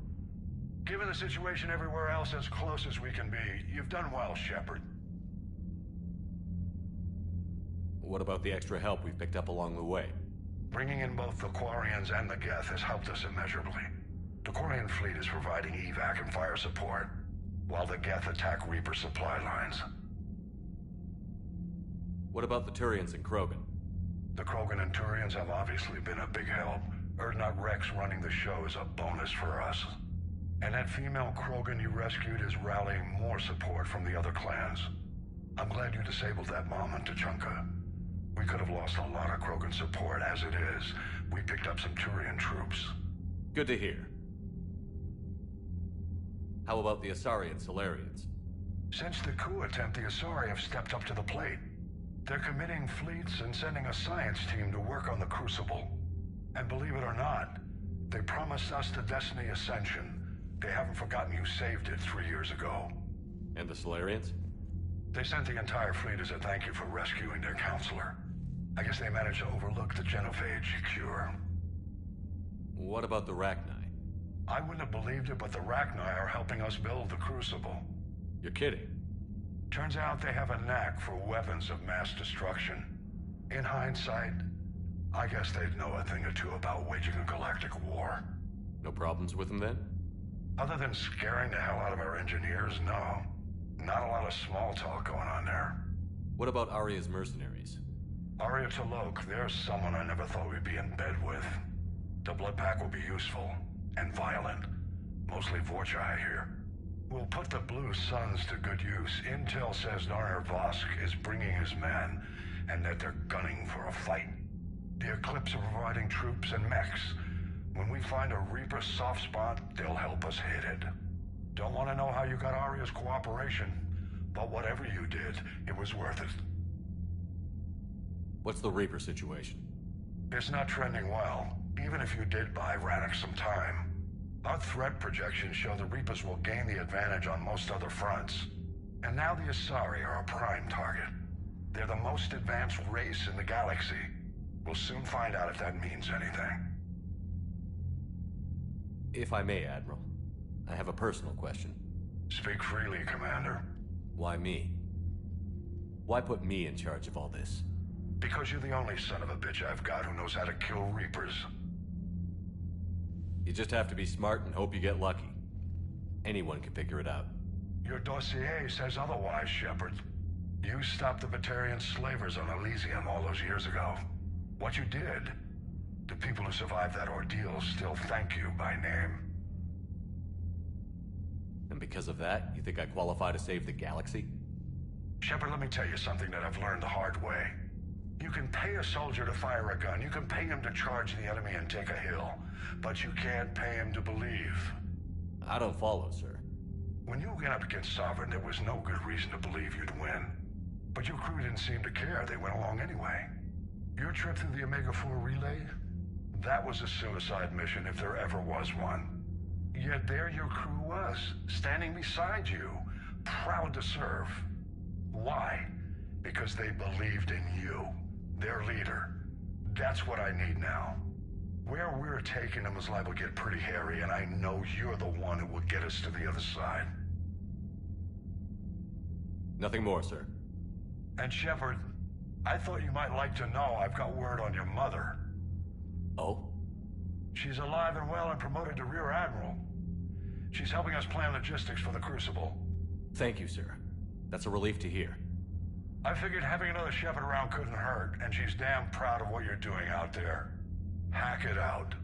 Given the situation everywhere else as close as we can be, you've done well, Shepard. What about the extra help we've picked up along the way? Bringing in both the Quarians and the Geth has helped us immeasurably. The Quarian fleet is providing evac and fire support, while the Geth attack Reaper supply lines. What about the Turians and Krogan? The Krogan and Turians have obviously been a big help. Urdnot Rex running the show is a bonus for us. And that female Krogan you rescued is rallying more support from the other clans. I'm glad you disabled that mom in Tuchanka. We could have lost a lot of Krogan support. As it is, we picked up some Turian troops. Good to hear. How about the Asari and Solarians? Since the coup attempt, the Asari have stepped up to the plate. They're committing fleets and sending a science team to work on the Crucible. And believe it or not, they promised us the Destiny Ascension. They haven't forgotten you saved it 3 years ago. And the Solarians? They sent the entire fleet as a thank you for rescuing their counselor. I guess they managed to overlook the genophage cure. What about the Rachni? I wouldn't have believed it, but the Rachni are helping us build the Crucible. You're kidding. Turns out they have a knack for weapons of mass destruction. In hindsight, I guess they'd know a thing or two about waging a galactic war. No problems with them then? Other than scaring the hell out of our engineers, no. Not a lot of small talk going on there. What about Aria's mercenaries? Aria T'Loak, there's someone I never thought we'd be in bed with. The Blood Pack will be useful, and violent. Mostly Vorcha, I hear. We'll put the Blue Suns to good use. Intel says Narner Vosk is bringing his men, and that they're gunning for a fight. The Eclipse are providing troops and mechs. When we find a Reaper soft spot, they'll help us hit it. Don't want to know how you got Aria's cooperation, but whatever you did, it was worth it. What's the Reaper situation? It's not trending well, even if you did buy Rannoch some time. Our threat projections show the Reapers will gain the advantage on most other fronts. And now the Asari are a prime target. They're the most advanced race in the galaxy. We'll soon find out if that means anything. If I may, Admiral, I have a personal question. Speak freely, Commander. Why me? Why put me in charge of all this? Because you're the only son of a bitch I've got who knows how to kill Reapers. You just have to be smart and hope you get lucky. Anyone can figure it out. Your dossier says otherwise, Shepard. You stopped the Batarian slavers on Elysium all those years ago. What you did, the people who survived that ordeal still thank you by name. And because of that, you think I qualify to save the galaxy? Shepard, let me tell you something that I've learned the hard way. You can pay a soldier to fire a gun, you can pay him to charge the enemy and take a hill, but you can't pay him to believe. I don't follow, sir. When you went up against Sovereign, there was no good reason to believe you'd win. But your crew didn't seem to care, they went along anyway. Your trip through the Omega-4 relay? That was a suicide mission if there ever was one. Yet there your crew was, standing beside you, proud to serve. Why? Because they believed in you, their leader. That's what I need now. Where we're taking them is liable to get pretty hairy, and I know you're the one who will get us to the other side. Nothing more, sir. And Shepard, I thought you might like to know I've got word on your mother. Oh? She's alive and well and promoted to Rear Admiral. She's helping us plan logistics for the Crucible. Thank you, sir. That's a relief to hear. I figured having another Shepard around couldn't hurt, and she's damn proud of what you're doing out there. Hack it out.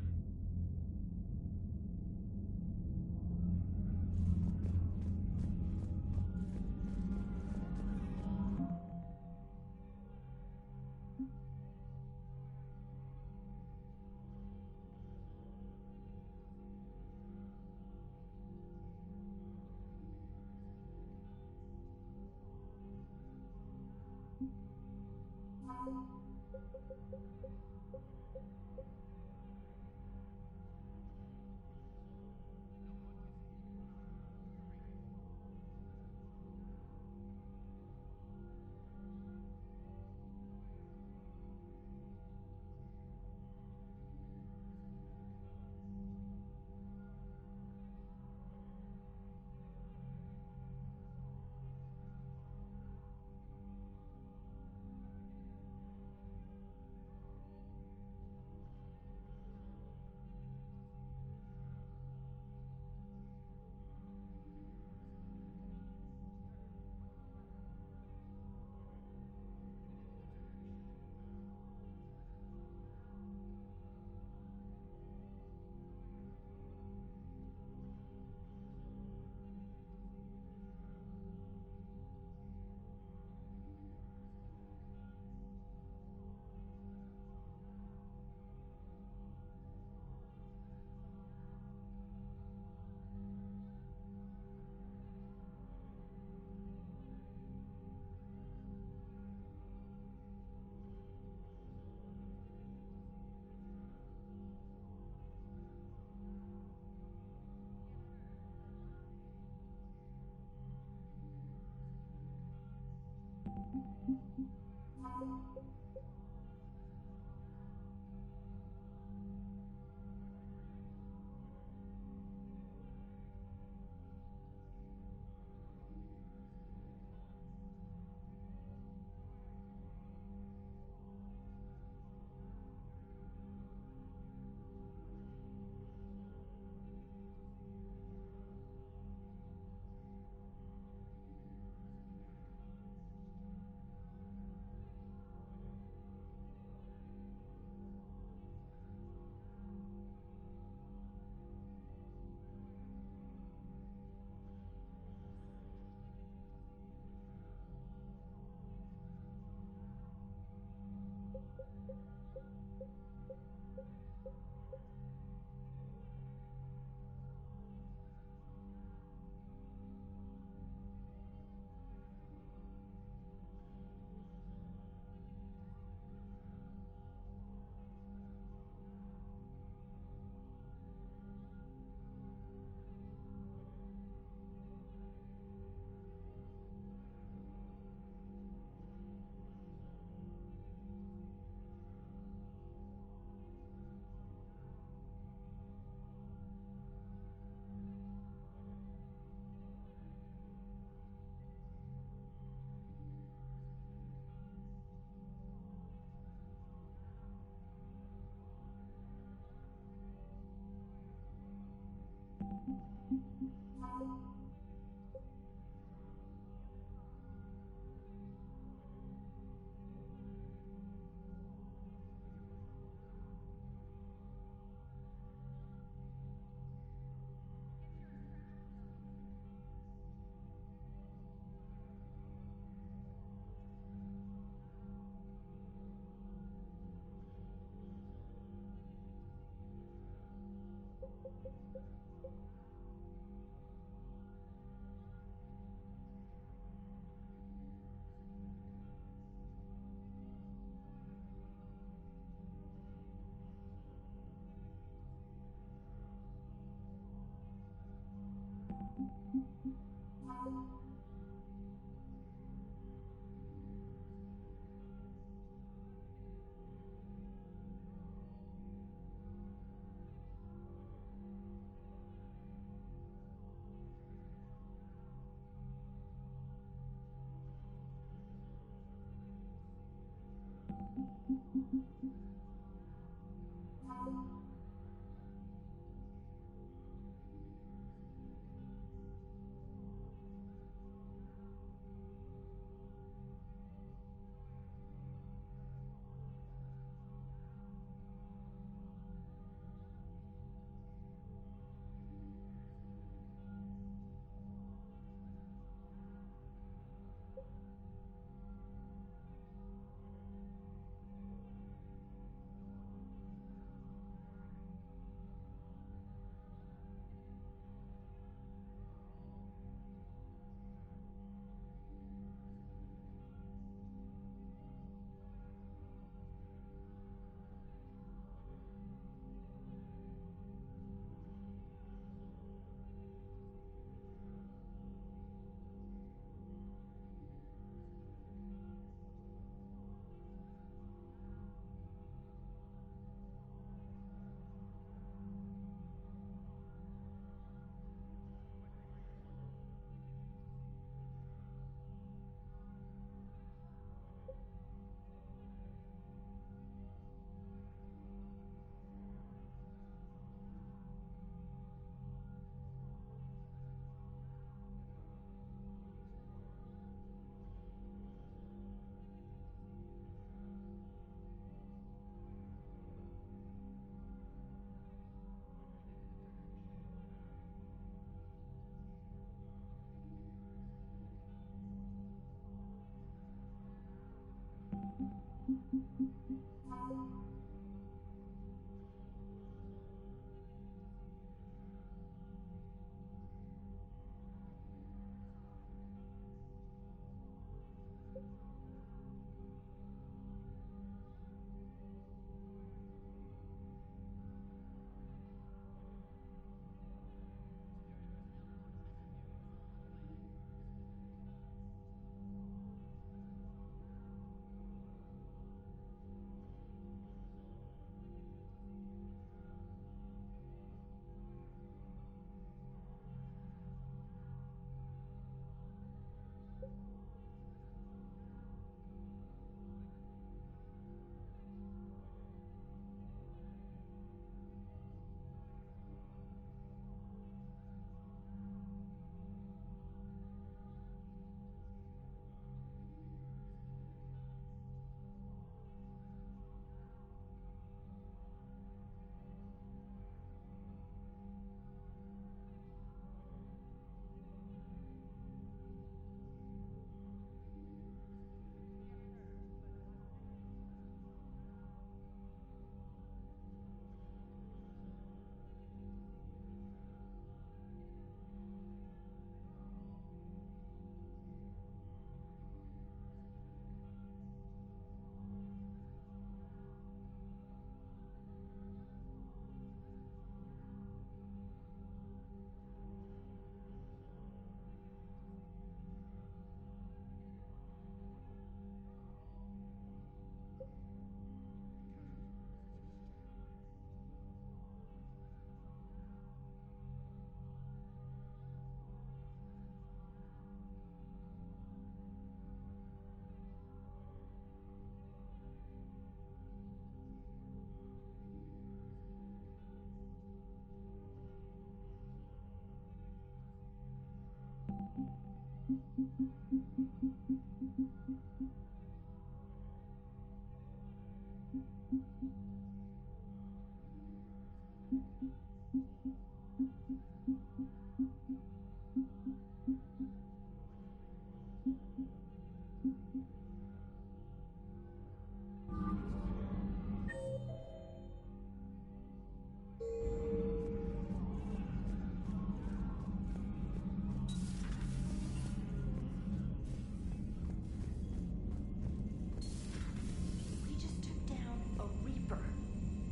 We just took down a Reaper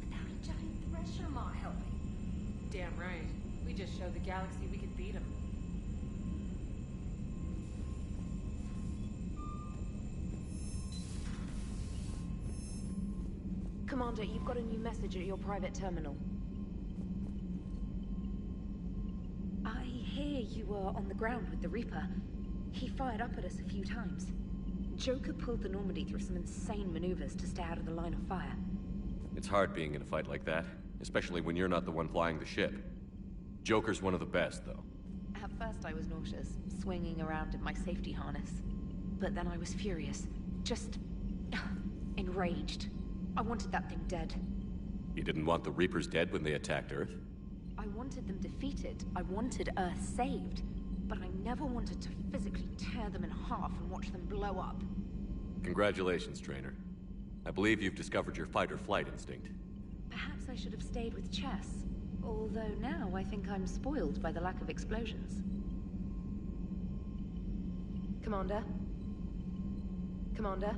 without a giant Thresher Maw helping. Damn right. We just showed the galaxy we could beat him. Commander, you've got a new message at your private terminal. I hear you were on the ground with the Reaper. He fired up at us a few times. Joker pulled the Normandy through some insane maneuvers to stay out of the line of fire. It's hard being in a fight like that, especially when you're not the one flying the ship. Joker's one of the best, though. At first I was nauseous, swinging around in my safety harness. But then I was furious. Just... enraged. I wanted that thing dead. You didn't want the Reapers dead when they attacked Earth? I wanted them defeated. I wanted Earth saved. But I never wanted to physically tear them in half and watch them blow up. Congratulations, Trainer. I believe you've discovered your fight-or-flight instinct. Perhaps I should have stayed with chess. Although now I think I'm spoiled by the lack of explosions. Commander? Commander?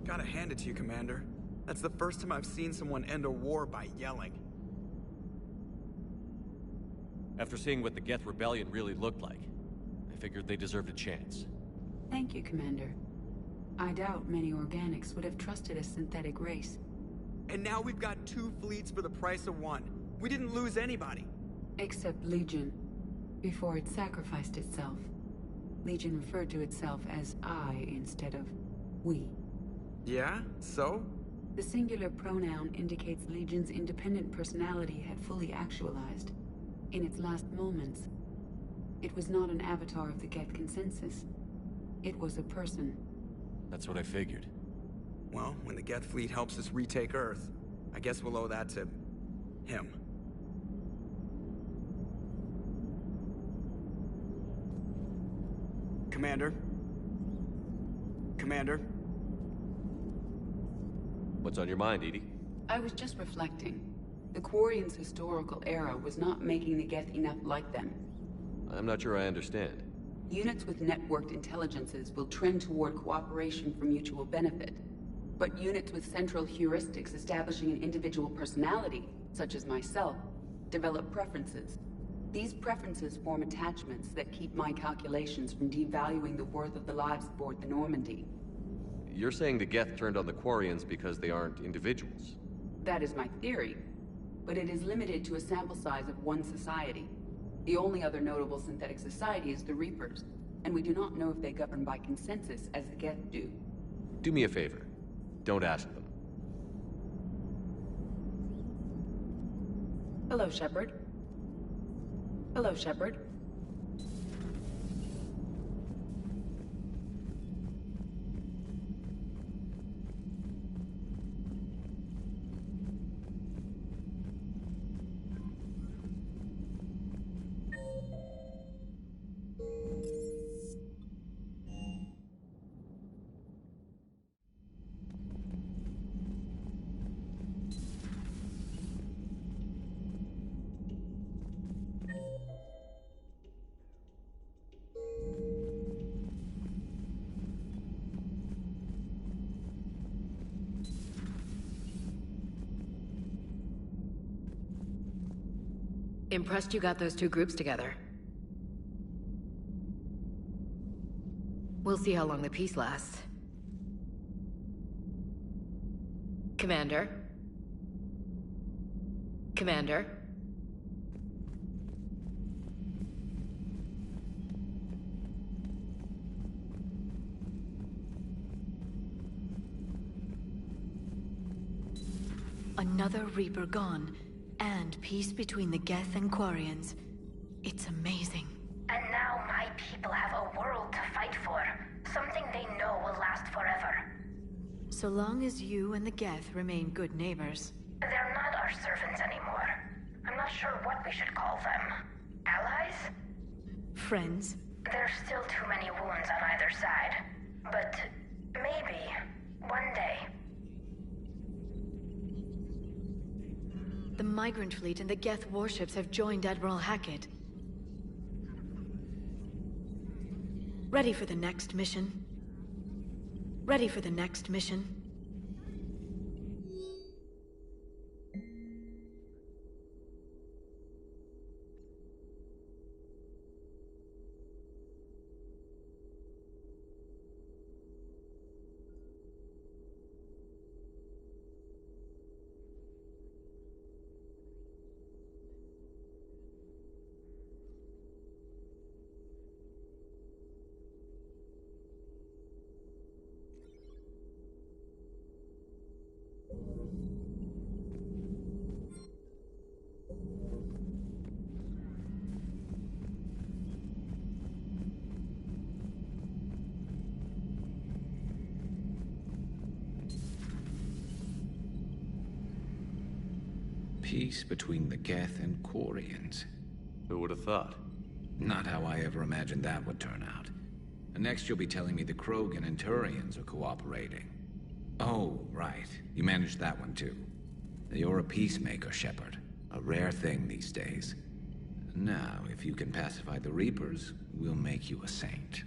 Gotta hand it to you, Commander. That's the first time I've seen someone end a war by yelling. After seeing what the Geth Rebellion really looked like, I figured they deserved a chance. Thank you, Commander. I doubt many organics would have trusted a synthetic race. And now we've got 2 fleets for the price of 1. We didn't lose anybody. Except Legion, before it sacrificed itself. Legion referred to itself as I instead of we. Yeah? So? The singular pronoun indicates Legion's independent personality had fully actualized. In its last moments, it was not an avatar of the Geth consensus. It was a person. That's what I figured. Well, when the Geth fleet helps us retake Earth, I guess we'll owe that to... him. Commander? Commander? What's on your mind, EDI? I was just reflecting. The Quarians' historical era was not making the Geth enough like them. I'm not sure I understand. Units with networked intelligences will trend toward cooperation for mutual benefit. But units with central heuristics establishing an individual personality, such as myself, develop preferences. These preferences form attachments that keep my calculations from devaluing the worth of the lives aboard the Normandy. You're saying the Geth turned on the Quarians because they aren't individuals? That is my theory. but it is limited to a sample size of one society. The only other notable synthetic society is the Reapers, and we do not know if they govern by consensus as the Geth do. Do me a favor. Don't ask them. Hello, Shepard. Hello, Shepard. Impressed you got those two groups together. We'll see how long the peace lasts. Commander? Commander? Another Reaper gone. And peace between the Geth and Quarians. It's amazing. And now my people have a world to fight for. Something they know will last forever. So long as you and the Geth remain good neighbors. They're not our servants anymore. I'm not sure what we should call them. Allies? Friends? There's still too many wounds on either side. But maybe, one day. The Migrant Fleet and the Geth warships have joined Admiral Hackett. Ready for the next mission? Ready for the next mission? Peace between the Geth and Quarians. Who would have thought? Not how I ever imagined that would turn out. And next you'll be telling me the Krogan and Turians are cooperating. Oh, right. You managed that one too. You're a peacemaker, Shepard. A rare thing these days. Now, if you can pacify the Reapers, we'll make you a saint.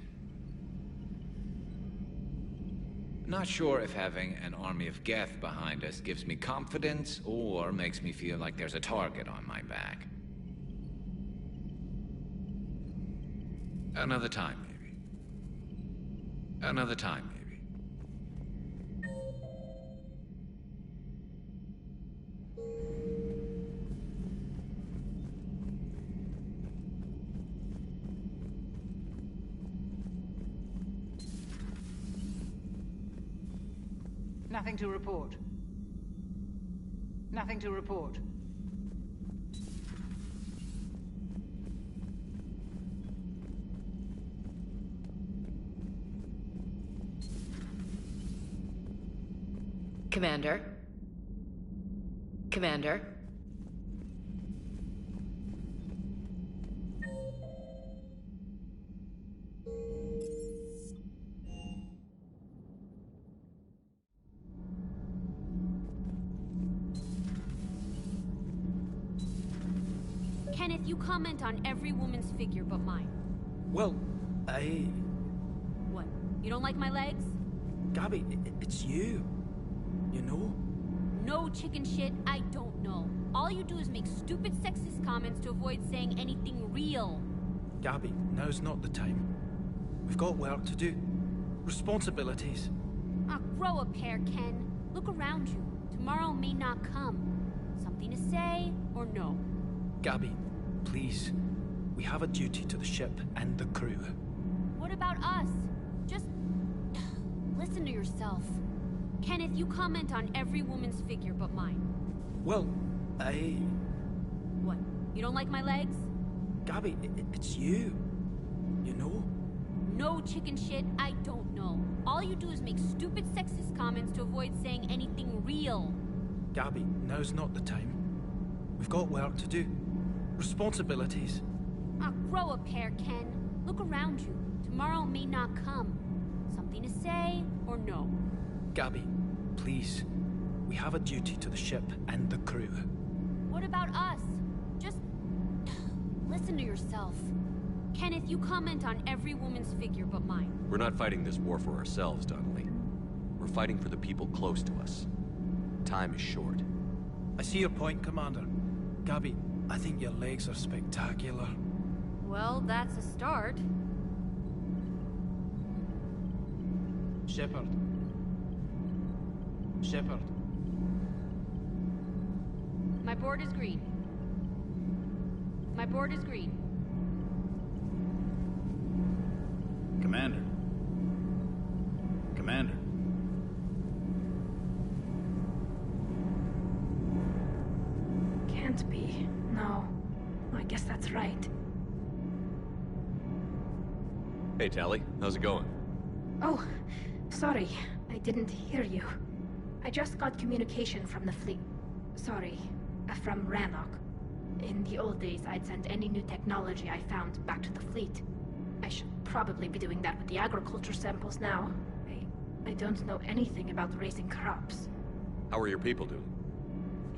Not sure if having an army of Geth behind us gives me confidence or makes me feel like there's a target on my back. Another time, maybe. Another time, maybe. Nothing to report. Nothing to report. Commander? Commander? Kenneth, you comment on every woman's figure but mine. Well, I... What? You don't like my legs? Gabby, it's you. You know? No chicken shit, I don't know. All you do is make stupid sexist comments to avoid saying anything real. Gabby, now's not the time. We've got work to do. Responsibilities. Ah, grow a pair, Ken. Look around you. Tomorrow may not come. Some Something to say, or no? Gabby, please. We have a duty to the ship and the crew. What about us? Just... listen to yourself. Kenneth, you comment on every woman's figure but mine. Well, What? You don't like my legs? Gabby, it's you. You know? No chicken shit, I don't know. All you do is make stupid sexist comments to avoid saying anything real. Gabby, now's not the time. We've got work to do. Responsibilities. Ah, grow a pair, Ken. Look around you. Tomorrow may not come. Something to say, or no? Gabby, please. We have a duty to the ship and the crew. What about us? Just... listen to yourself. Kenneth, you comment on every woman's figure but mine. We're not fighting this war for ourselves, Donnelly. We're fighting for the people close to us. Time is short. I see your point, Commander. Gabby, I think your legs are spectacular. Well, that's a start. Shepard. Shepard. My board is green. My board is green. Commander. Commander. Can't be. No. I guess that's right. Hey, Tally. How's it going? Oh, sorry. I didn't hear you. I just got communication from the fleet. Sorry, from Rannoch. In the old days, I'd send any new technology I found back to the fleet. I should probably be doing that with the agriculture samples now. I don't know anything about raising crops. How are your people doing?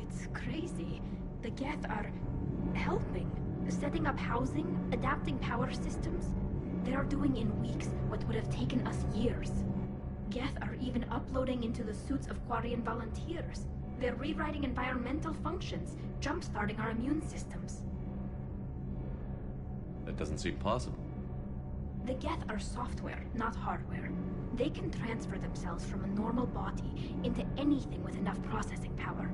It's crazy. The Geth are helping. Setting up housing, adapting power systems. They are doing in weeks what would have taken us years. Geth are even uploading into the suits of Quarian volunteers. They're rewriting environmental functions, jump-starting our immune systems. That doesn't seem possible. The Geth are software, not hardware. They can transfer themselves from a normal body into anything with enough processing power.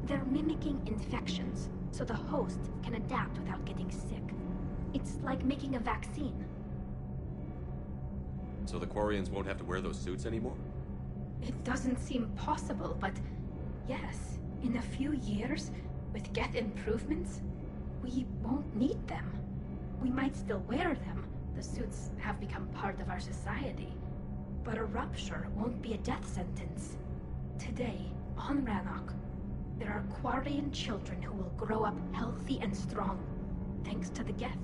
They're mimicking infections, so the host can adapt without getting sick. It's like making a vaccine. So the Quarians won't have to wear those suits anymore? It doesn't seem possible, but yes, in a few years, with Geth improvements, we won't need them. We might still wear them. The suits have become part of our society. But a rupture won't be a death sentence. Today, on Rannoch, there are Quarian children who will grow up healthy and strong, thanks to the Geth.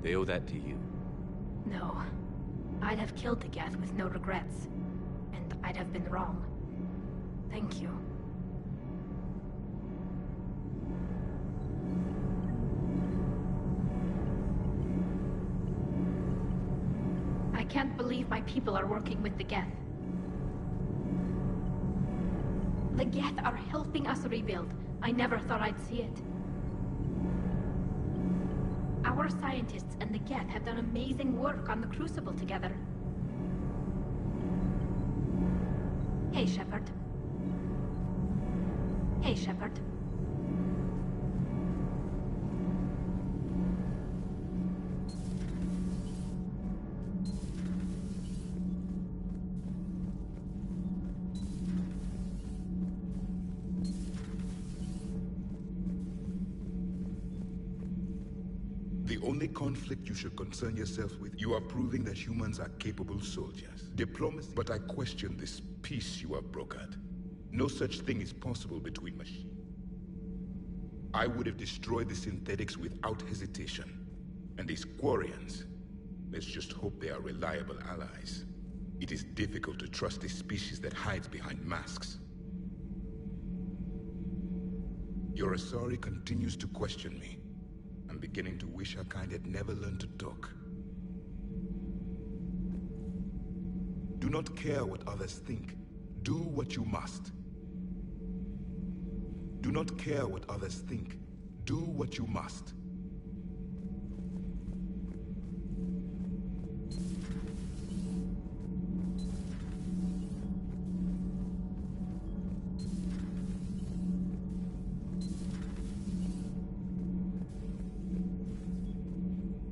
They owe that to you. No. I'd have killed the Geth with no regrets. And I'd have been wrong. Thank you. I can't believe my people are working with the Geth. The Geth are helping us rebuild. I never thought I'd see it. Our scientists and the Geth have done amazing work on the Crucible together. Hey, Shepard. Hey, Shepard. The only conflict you should concern yourself with, you are proving that humans are capable soldiers. Diplomacy, but I question this peace you have brokered. No such thing is possible between machines. I would have destroyed the synthetics without hesitation. And these Quarians, let's just hope they are reliable allies. It is difficult to trust a species that hides behind masks. Your Asari continues to question me. I'm beginning to wish her kind had never learned to talk. Do not care what others think. Do what you must. Do not care what others think. Do what you must.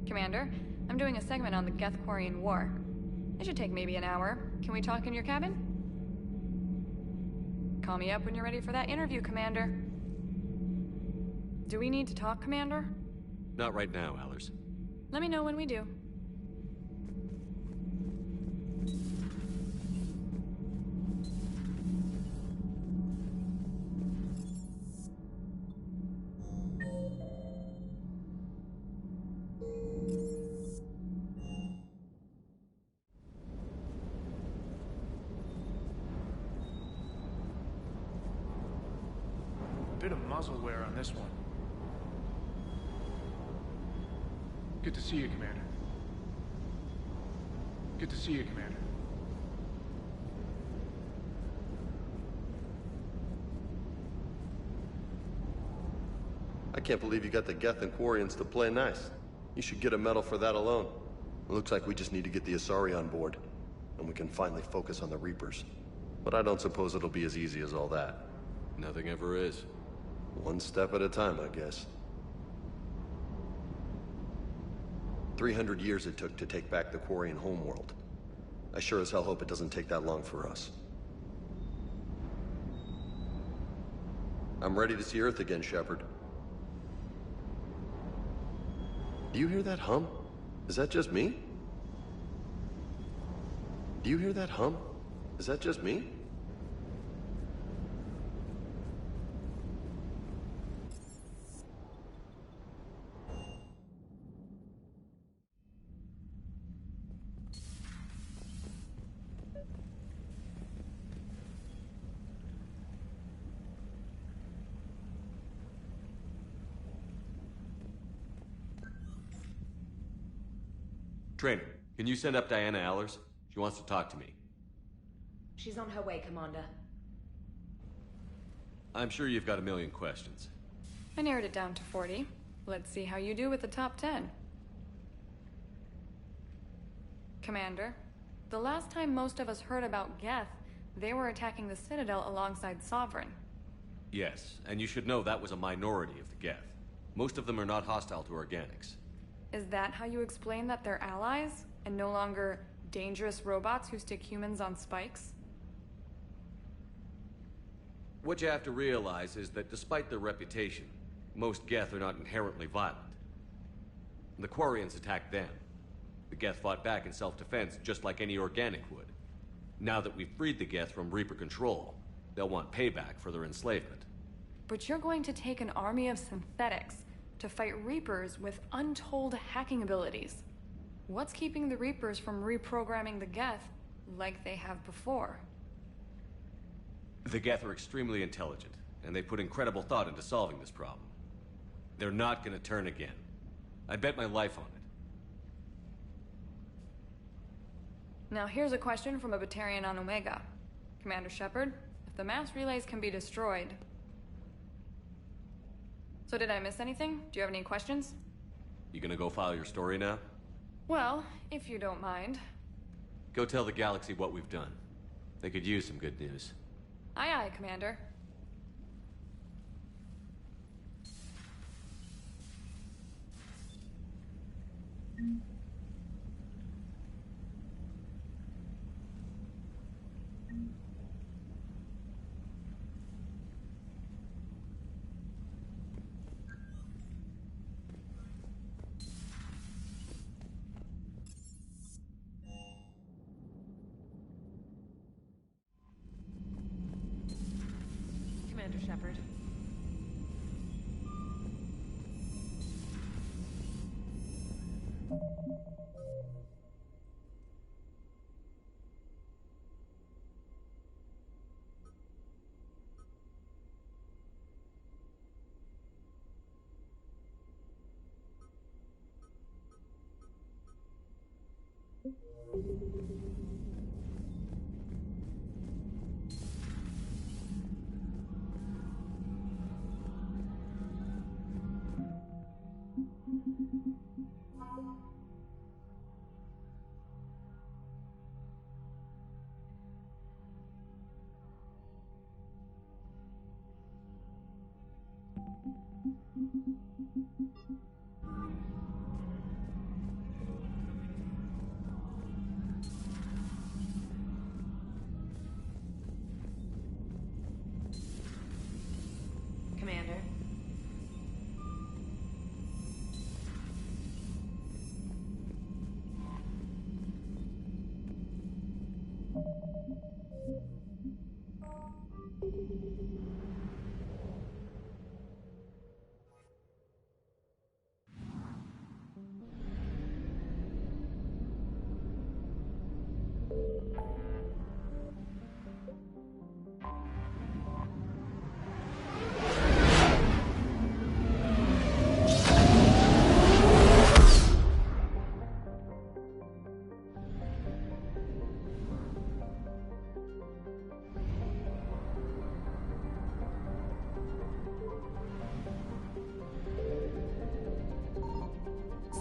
Commander, I'm doing a segment on the Geth-Quarian War. It should take maybe an hour. Can we talk in your cabin? Call me up when you're ready for that interview, Commander. Do we need to talk, Commander? Not right now, Allers. Let me know when we do. Bit of muzzle wear on this one. Good to see you, Commander. Good to see you, Commander. I can't believe you got the Geth and Quarians to play nice. You should get a medal for that alone. It looks like we just need to get the Asari on board, and we can finally focus on the Reapers. But I don't suppose it'll be as easy as all that. Nothing ever is. One step at a time, I guess. 300 years it took to take back the Quarian homeworld. I sure as hell hope it doesn't take that long for us. I'm ready to see Earth again, Shepard. Do you hear that hum? Is that just me? Do you hear that hum? Is that just me? Trainer, can you send up Diana Allers? She wants to talk to me. She's on her way, Commander. I'm sure you've got a million questions. I narrowed it down to 40. Let's see how you do with the top 10. Commander, the last time most of us heard about Geth, they were attacking the Citadel alongside Sovereign. Yes, and you should know that was a minority of the Geth. Most of them are not hostile to organics. Is that how you explain that they're allies, and no longer dangerous robots who stick humans on spikes? What you have to realize is that despite their reputation, most Geth are not inherently violent. The Quarians attacked them. The Geth fought back in self-defense just like any organic would. Now that we've freed the Geth from Reaper control, they'll want payback for their enslavement. But you're going to take an army of synthetics to fight Reapers with untold hacking abilities. What's keeping the Reapers from reprogramming the Geth like they have before? The Geth are extremely intelligent, and they put incredible thought into solving this problem. They're not gonna turn again. I bet my life on it. Now here's a question from a Batarian on Omega. Commander Shepard, if the mass relays can be destroyed... So did I miss anything? Do you have any questions? You gonna go file your story now? Well, if you don't mind. Go tell the Galaxy what we've done. They could use some good news. Aye aye, Commander. Commander Shepard.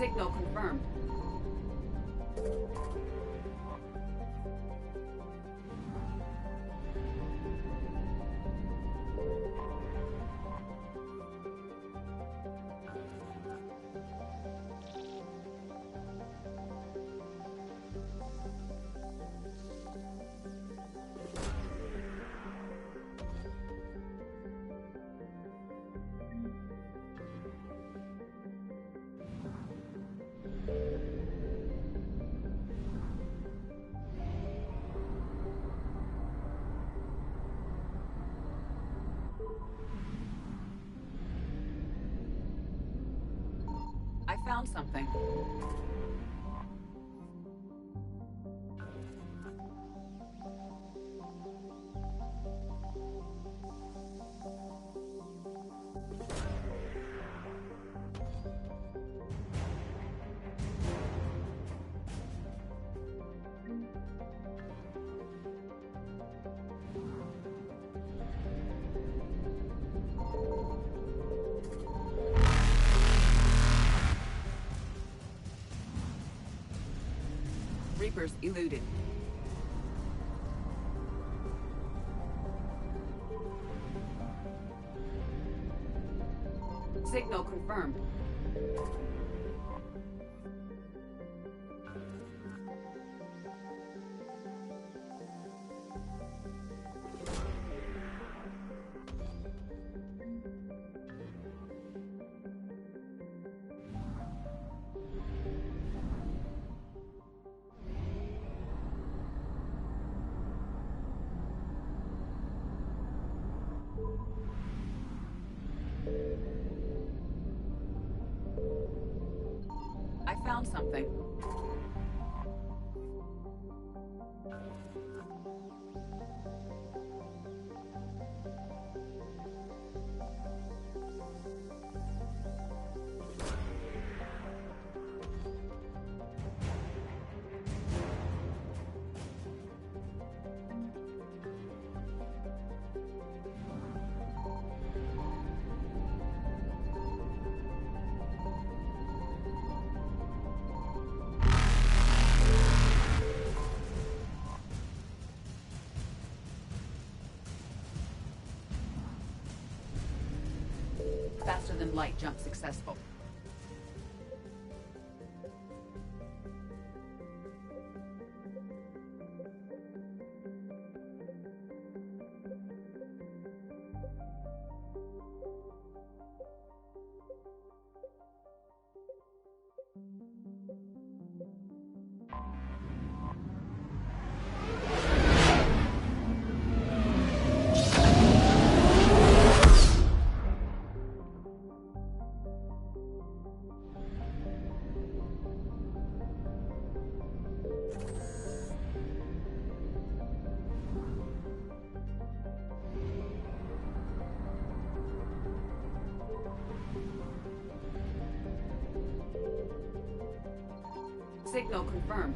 Signal confirmed. I found something. Reapers eluded. Signal confirmed. I found something. Faster than light jump successful. Signal confirmed.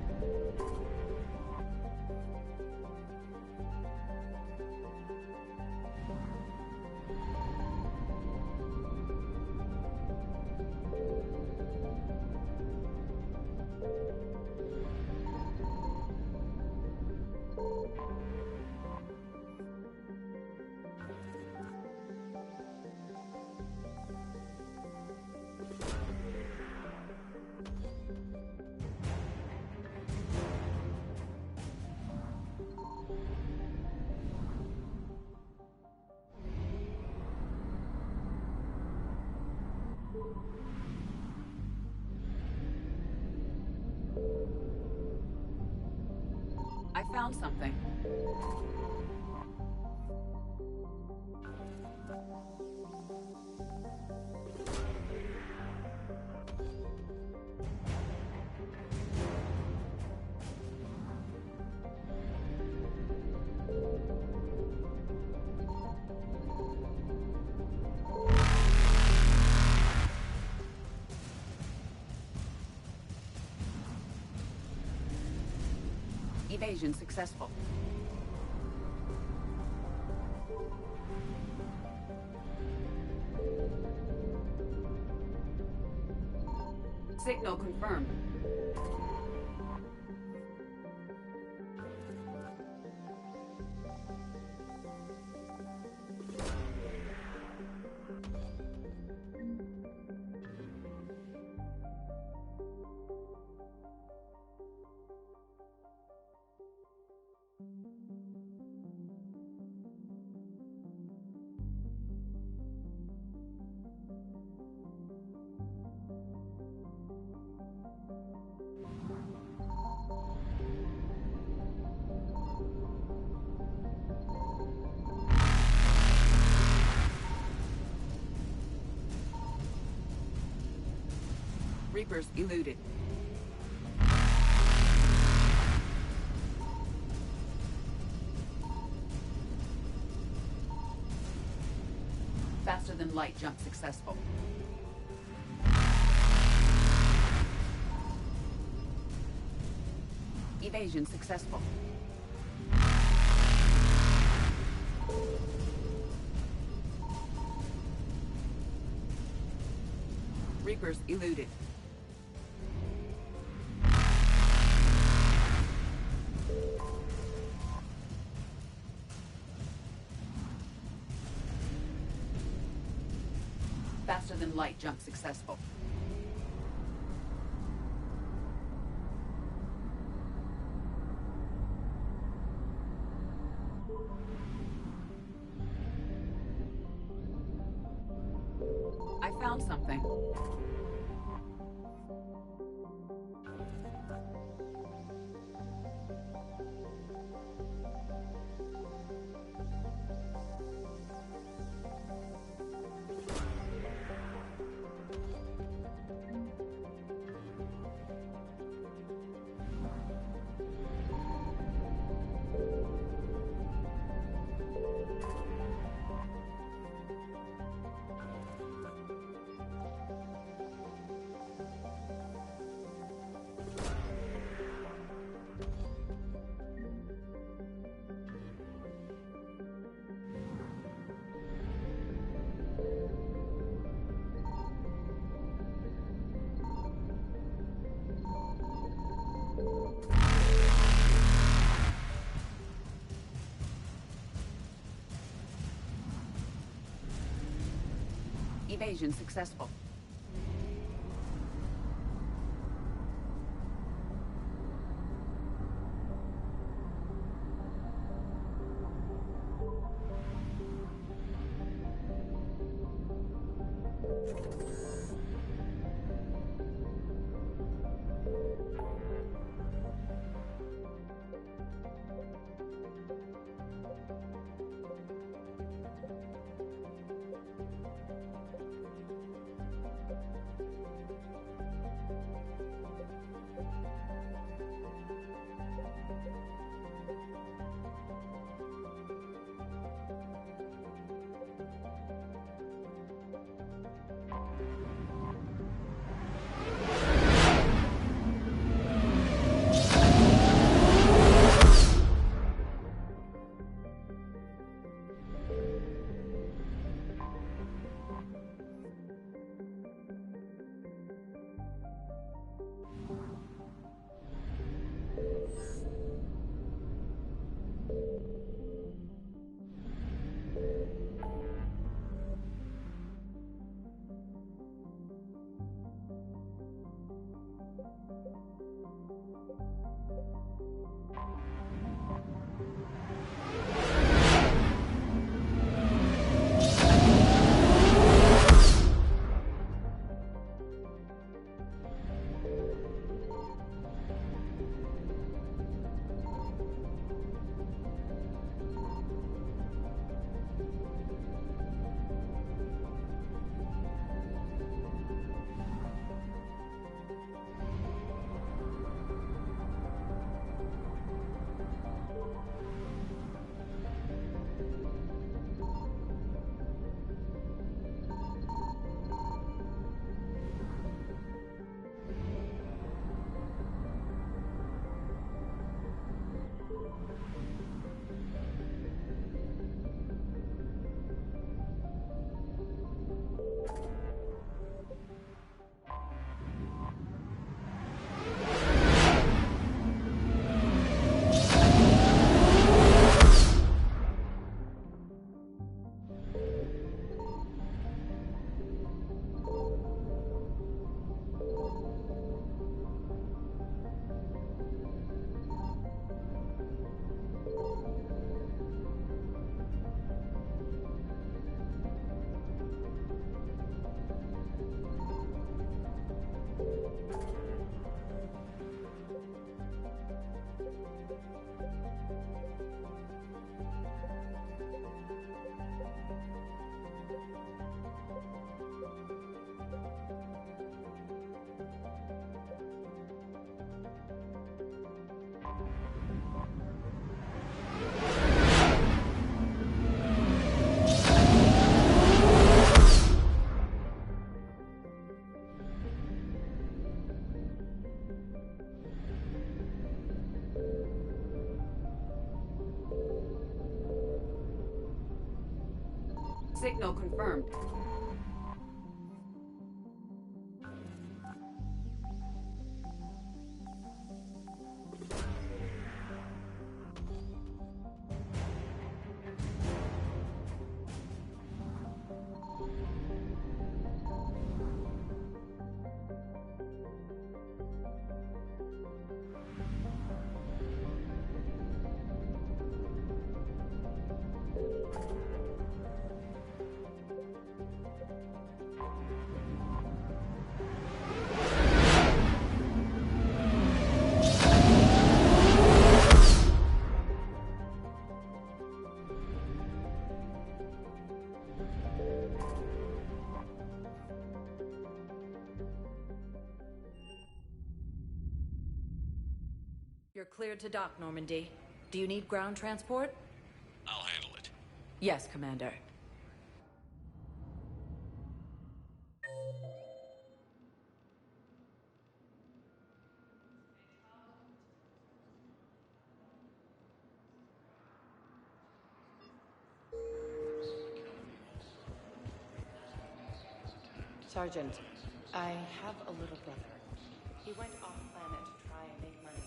I found something. Evasion successful. Signal confirmed. Reapers eluded. Faster than light jump successful. Evasion successful. Reapers eluded. Faster than light jump successful. I found something. Evasion successful. Signal confirmed. You're cleared to dock, Normandy. Do you need ground transport? I'll handle it. Yes, Commander. Sergeant, I have a little brother. He went off planet to try and make money.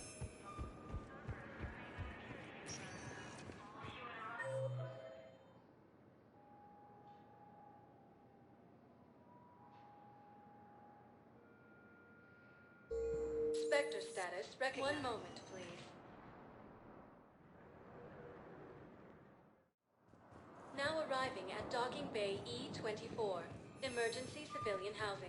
Spectre status recognized. 1 moment, please. Now arriving at Docking Bay E-24. Emergency civilian housing.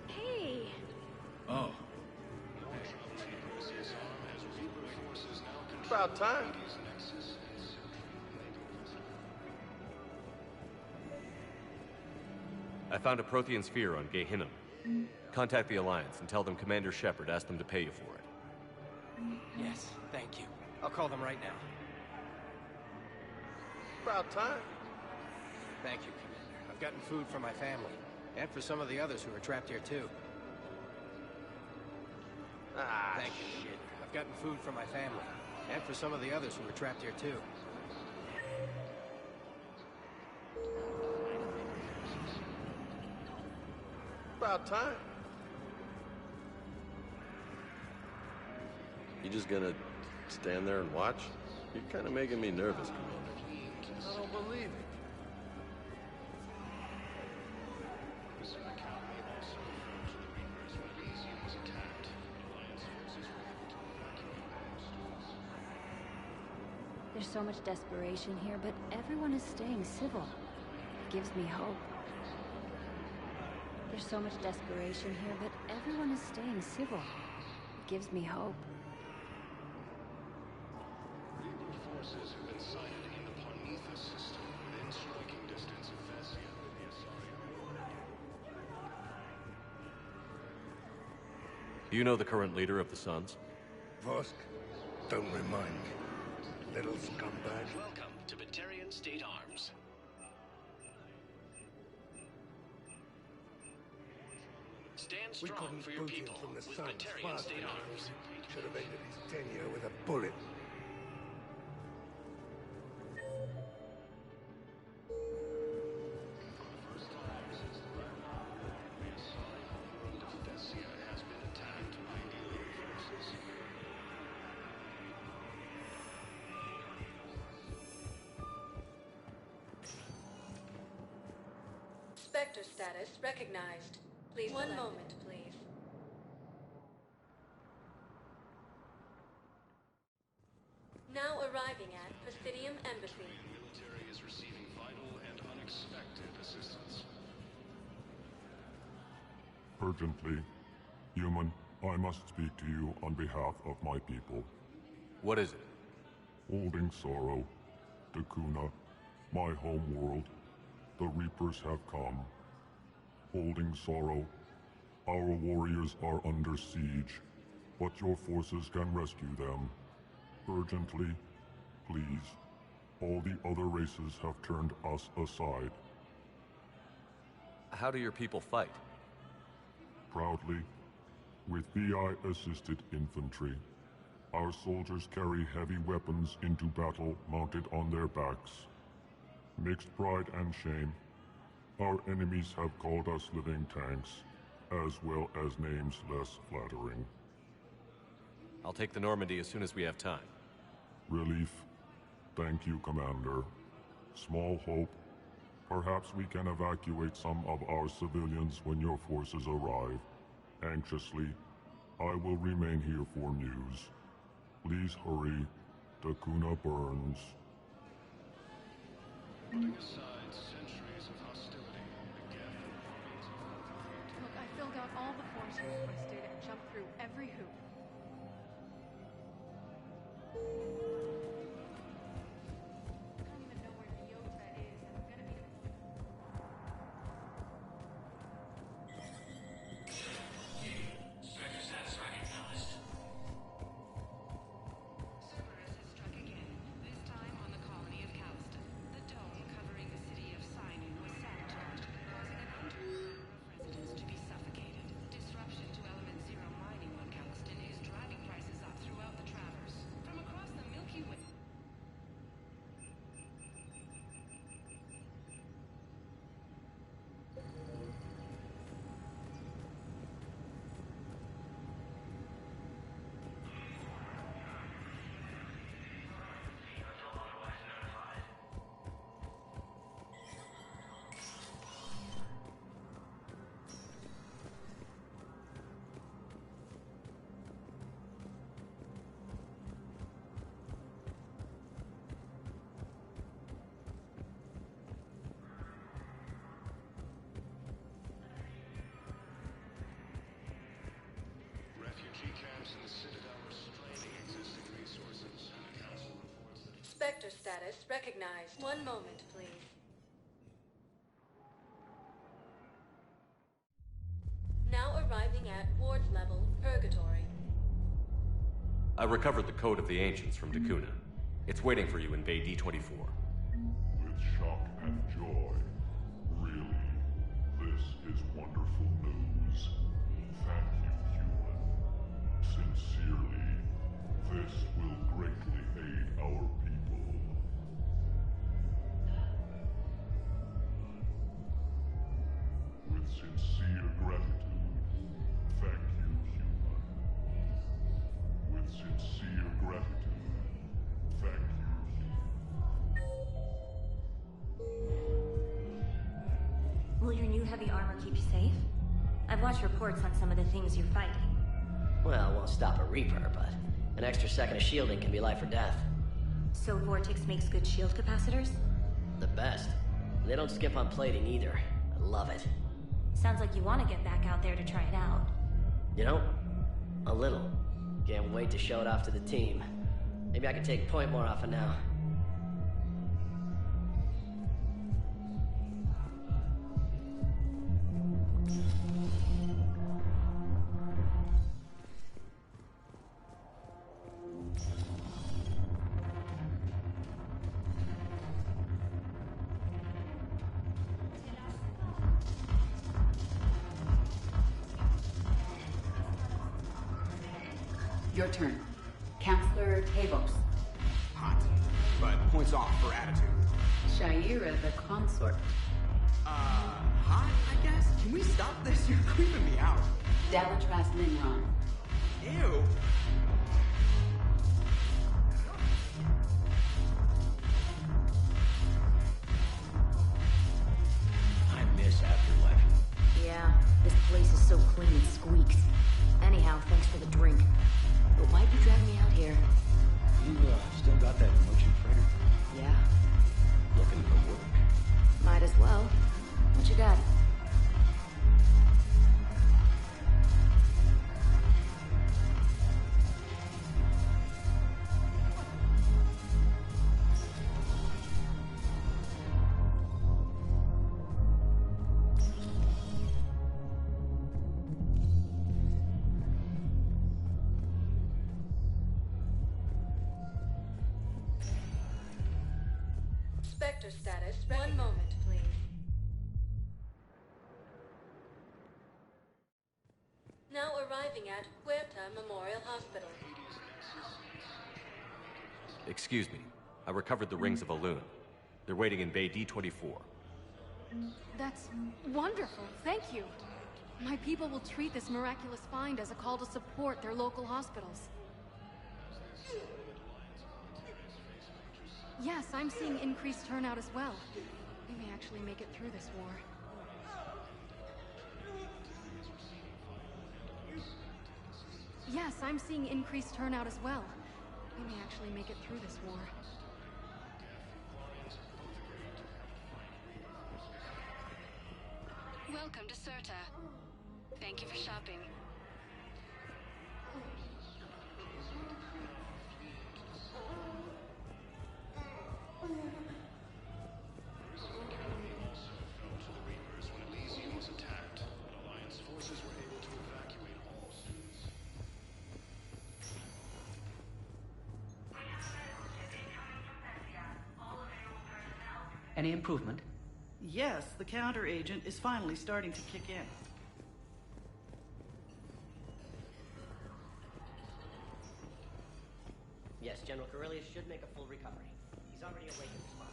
Hey! Oh. About time. I found a Prothean sphere on Gehinnom. Contact the Alliance and tell them Commander Shepard asked them to pay you for it. Yes, thank you. I'll call them right now. About time. Thank you, Commander. I've gotten food for my family, and for some of the others who are trapped here too. Thank you, Commander. I've gotten food for my family, and for some of the others who are trapped here too. About time. You just gonna stand there and watch? You're kind of making me nervous, Commander. I don't believe it. There's so much desperation here, but everyone is staying civil. It gives me hope. There's so much desperation here, but everyone is staying civil. It gives me hope. Reaper forces have been sighted in the Parnitha system within striking distance of Thessia. Do you know the current leader of the Suns? Vosk, don't remind me. Little scumbag. Welcome to Batarian State Arms. Stand We strong couldn't for your boot him people from the with Suns Batarian fast State enough. Arms. Should have ended his tenure with a bullet. Spectre status recognized. Please 1 moment, please. Now arriving at Presidium Embassy. The military is receiving vital and unexpected assistance. Urgently, human, I must speak to you on behalf of my people. What is it? Holding sorrow, Dakuna, my home world, the Reapers have come. Holding sorrow, our warriors are under siege, but your forces can rescue them. Urgently, please. All the other races have turned us aside. How do your people fight? proudly. With VI-assisted infantry, our soldiers carry heavy weapons into battle mounted on their backs. Mixed pride and shame, our enemies have called us living tanks, as well as names less flattering. I'll take the Normandy as soon as we have time. Relief. Thank you, Commander. Small hope. Perhaps we can evacuate some of our civilians when your forces arrive. Anxiously, I will remain here for news. Please hurry. Dakuna burns. Putting aside centuries of hostility, the Geth remains a foe. Look, I filled out all the forms you requested and jumped through every hoop. Camps in the Citadel are straining existing resources, and the Council reports that... Spectre status recognized. One moment, please. Now arriving at Ward's level, Purgatory. I recovered the Code of the Ancients from Dakuna. It's waiting for you in Bay D-24. With shock and joy. Really, this is wonderful news. Thank you, human. Sincerely, this will greatly aid our people. With sincere gratitude, thank you, human. With sincere gratitude, thank you, Will your new heavy armor keep you safe? I've watched reports on some of the things you're fighting. Well, it won't stop a Reaper, but an extra second of shielding can be life or death. So Vortex makes good shield capacitors? The best. They don't skip on plating either. I love it. Sounds like you want to get back out there to try it out. You know, a little. Can't wait to show it off to the team. Maybe I can take point more often now. Your turn. Counselor Tavos. Hot, but points off for attitude. Shaira the consort. Hot, I guess? Can we stop this? You're creeping me out. Dalatras Linron. Ew. I miss Afterlife. Yeah, this place is so clean it squeaks. Anyhow, thanks for the drink. But why'd you drag me out here? You, still got that motion freighter? Yeah, Looking for work. might as well. What you got? Spectre status. One moment, please. arriving at Huerta Memorial Hospital. Excuse me. I recovered the rings of Elune. They're waiting in Bay D-24. That's wonderful. Thank you. My people will treat this miraculous find as a call to support their local hospitals. Yes, I'm seeing increased turnout as well. We may actually make it through this war. Yes, I'm seeing increased turnout as well. We may actually make it through this war. Welcome to Serta. Thank you for shopping. Any improvement? Yes, the counter-agent is finally starting to kick in. Yes, General Corellius should make a full recovery. He's already awake in the spot.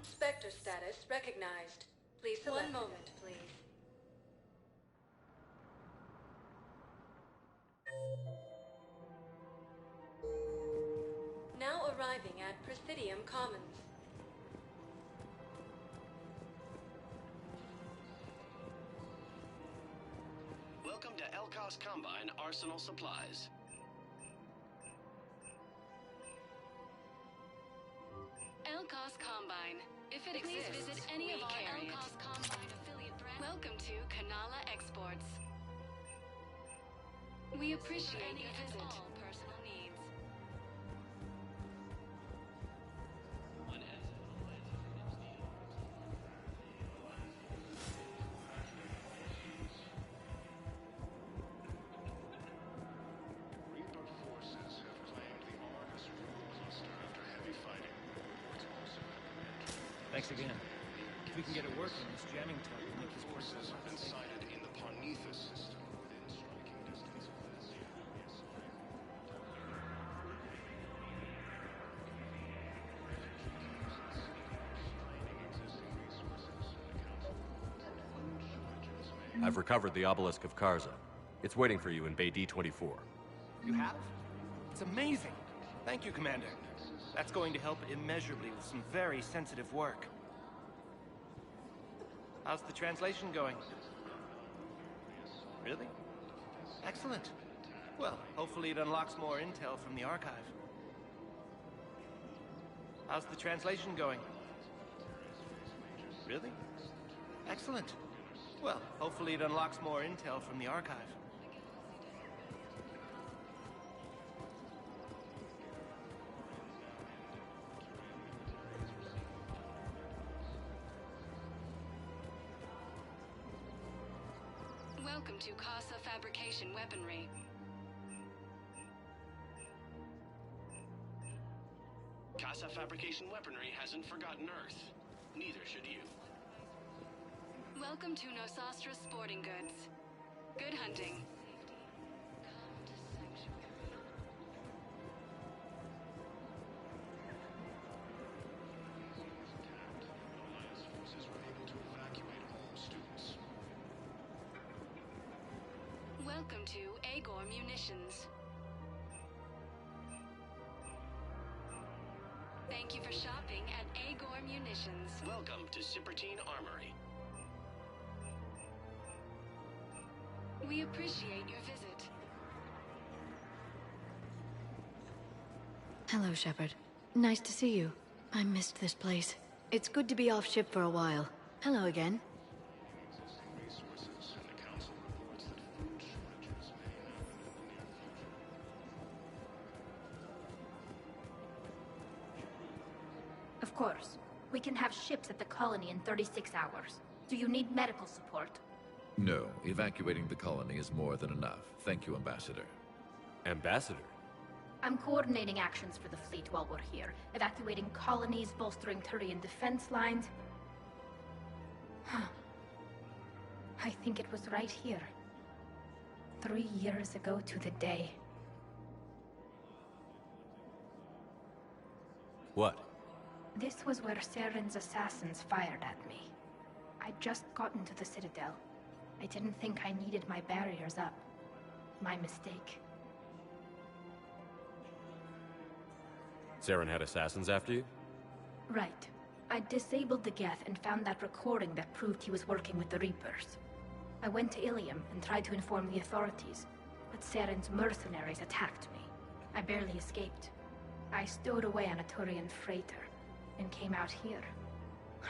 Spectre status recognized. Please select. One moment, please. Now arriving at Presidium Commons. Welcome to Elkos Combine Arsenal Supplies. Elkos Combine. If it exists, please visit any of our Elkos Combine affiliate brands. Welcome to Kanala Exports. We appreciate your visit. All personal needs. Reaper forces have claimed the Argus Rule Cluster after heavy fighting. It's also Thanks again. If we can get it working, this jamming tug will make his forces have been sighted in the Parnithus system within striking distance of this. I've recovered the Obelisk of Karza. It's waiting for you in Bay D-24. You have? It's amazing. Thank you, Commander. That's going to help immeasurably with some very sensitive work. How's the translation going? Really? Excellent. Well, hopefully it unlocks more intel from the archive. How's the translation going? Really? Excellent. Well, hopefully it unlocks more intel from the archive. Welcome to Casa Fabrication Weaponry. Casa Fabrication Weaponry hasn't forgotten Earth. Neither should you. Welcome to Nosastra Sporting Goods. Good hunting. Alliance forces were able to evacuate all students. Welcome to Agor Munitions. Thank you for shopping at Agor Munitions. Welcome to Cipertine Armory. We appreciate your visit. Hello, Shepard. Nice to see you. I missed this place. It's good to be off ship for a while. Hello again. Of course. We can have ships at the colony in 36 hours. Do you need medical support? No, evacuating the colony is more than enough. Thank you, Ambassador. Ambassador? I'm coordinating actions for the fleet while we're here. Evacuating colonies, bolstering Turian defense lines. I think it was right here. 3 years ago to the day. What? This was where Saren's assassins fired at me. I'd just gotten to the Citadel. I didn't think I needed my barriers up. My mistake. Saren had assassins after you? Right. I disabled the Geth and found that recording that proved he was working with the Reapers. I went to Ilium and tried to inform the authorities, but Saren's mercenaries attacked me. I barely escaped. I stowed away on a Turian freighter and came out here.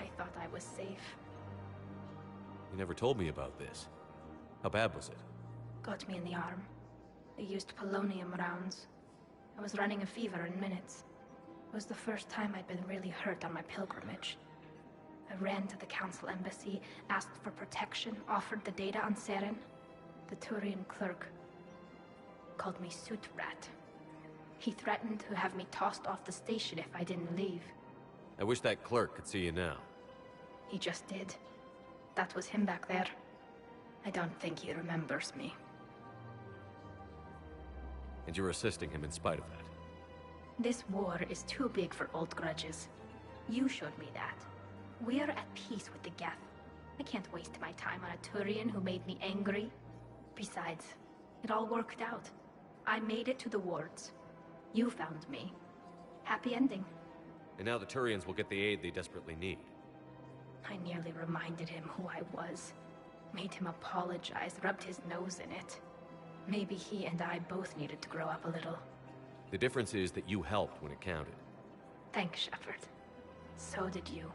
I thought I was safe. You never told me about this. How bad was it? Got me in the arm. They used polonium rounds. I was running a fever in minutes. It was the first time I'd been really hurt on my pilgrimage. I ran to the Council embassy, asked for protection, offered the data on Saren. The Turian clerk called me Soot Rat. He threatened to have me tossed off the station if I didn't leave. I wish that clerk could see you now. He just did. That was him back there. I don't think he remembers me. And you're assisting him in spite of that. This war is too big for old grudges. You showed me that. We're at peace with the Geth. I can't waste my time on a Turian who made me angry. Besides, it all worked out. I made it to the wards. You found me. Happy ending. And now the Turians will get the aid they desperately need. I nearly reminded him who I was. Made him apologize, rubbed his nose in it. Maybe he and I both needed to grow up a little. The difference is that you helped when it counted. Thanks, Shepard. So did you.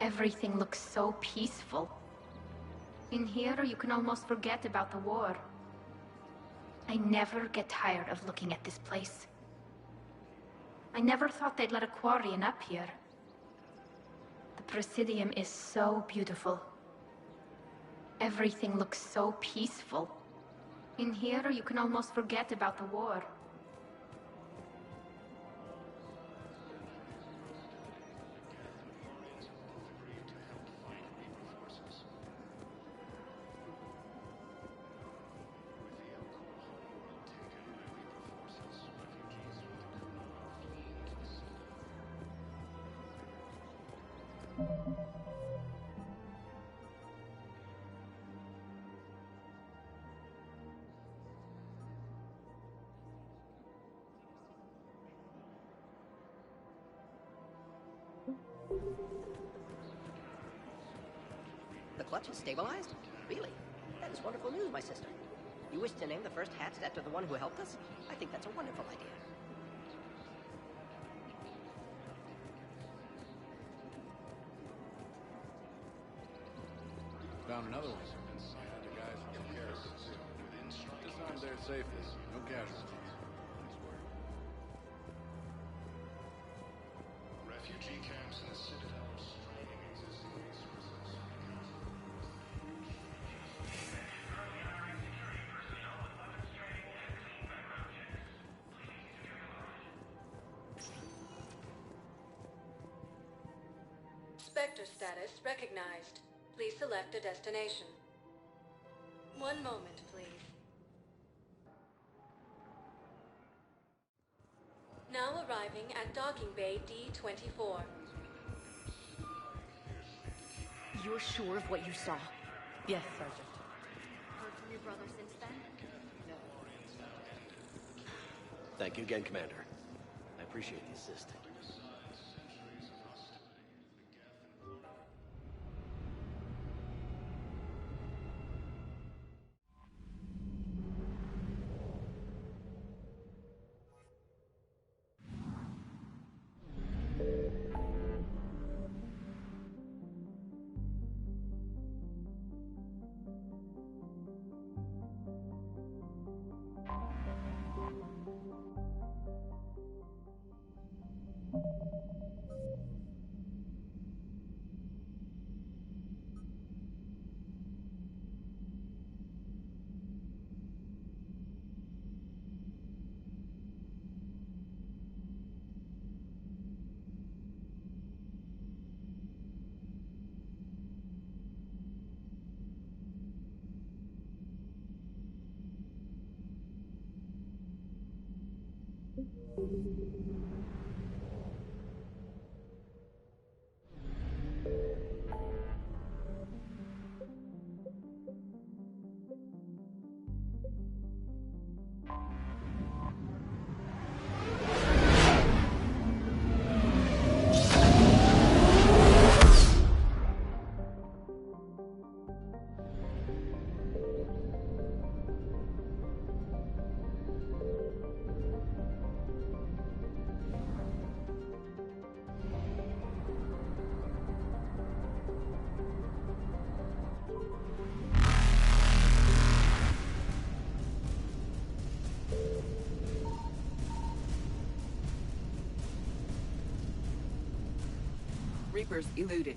Everything looks so peaceful. In here, you can almost forget about the war. I never get tired of looking at this place. I never thought they'd let a Quarian up here. The Presidium is so beautiful. Everything looks so peaceful. In here, you can almost forget about the war. The clutch is stabilized? Really? That is wonderful news, my sister. You wish to name the first hatchet after the one who helped us? I think that's a wonderful idea. Found another one. The guys took care of it. Disarmed there safely. No casualties. Refugee camps in the Citadel are straining existing resources. Spectre status recognized. Please select a destination. One moment, please. Now arriving at Docking Bay D-24. You're sure of what you saw? Yes, Sergeant. Heard from your brother since then? Thank you again, Commander. I appreciate the assist. Reapers eluded.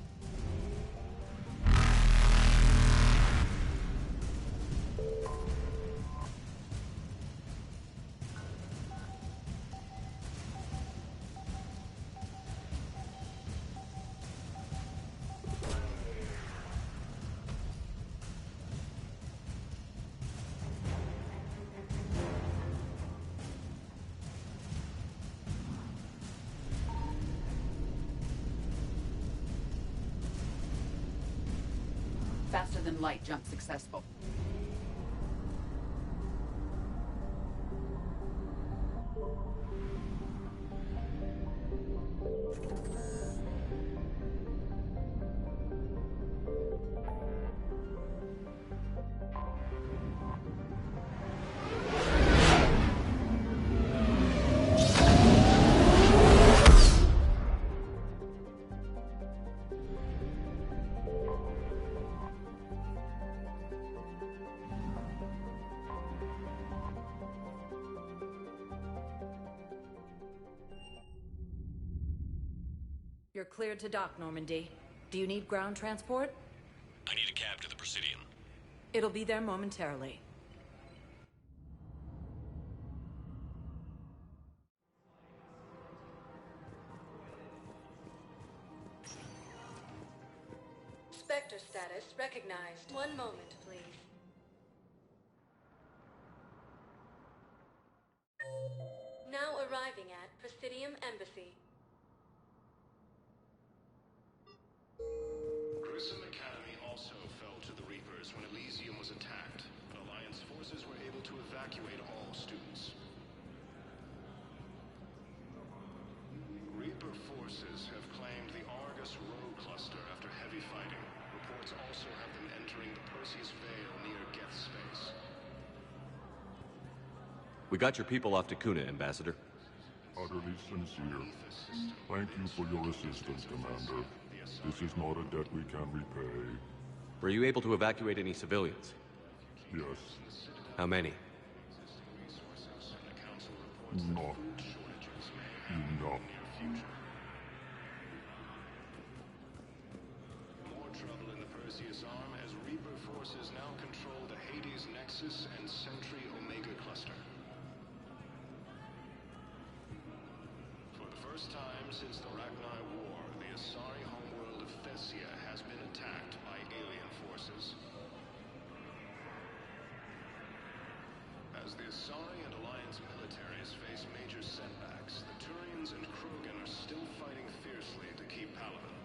Faster than light jump successful. You're cleared to dock, Normandy. Do you need ground transport? I need a cab to the Presidium. It'll be there momentarily. Spectre status recognized. One moment, please. Now arriving at Presidium Embassy. Grissom Academy also fell to the Reapers when Elysium was attacked, but Alliance forces were able to evacuate all students. Reaper forces have claimed the Argus Row cluster after heavy fighting. Reports also have them entering the Perseus Vale near Geth Space. We got your people off Takuna, Ambassador. Utterly sincere. Thank you for your assistance, Commander. This is not a debt we can repay. Were you able to evacuate any civilians? Yes. How many? Not enough. More trouble in the Perseus arm as Reaper forces now control the Hades Nexus and Sentry Omega cluster. For the first time since the Ragnar War, the Asari homeworld of Thessia has been attacked by alien forces. As the Asari and Alliance militaries face major setbacks, the Turians and Krogan are still fighting fiercely to keep Paladin.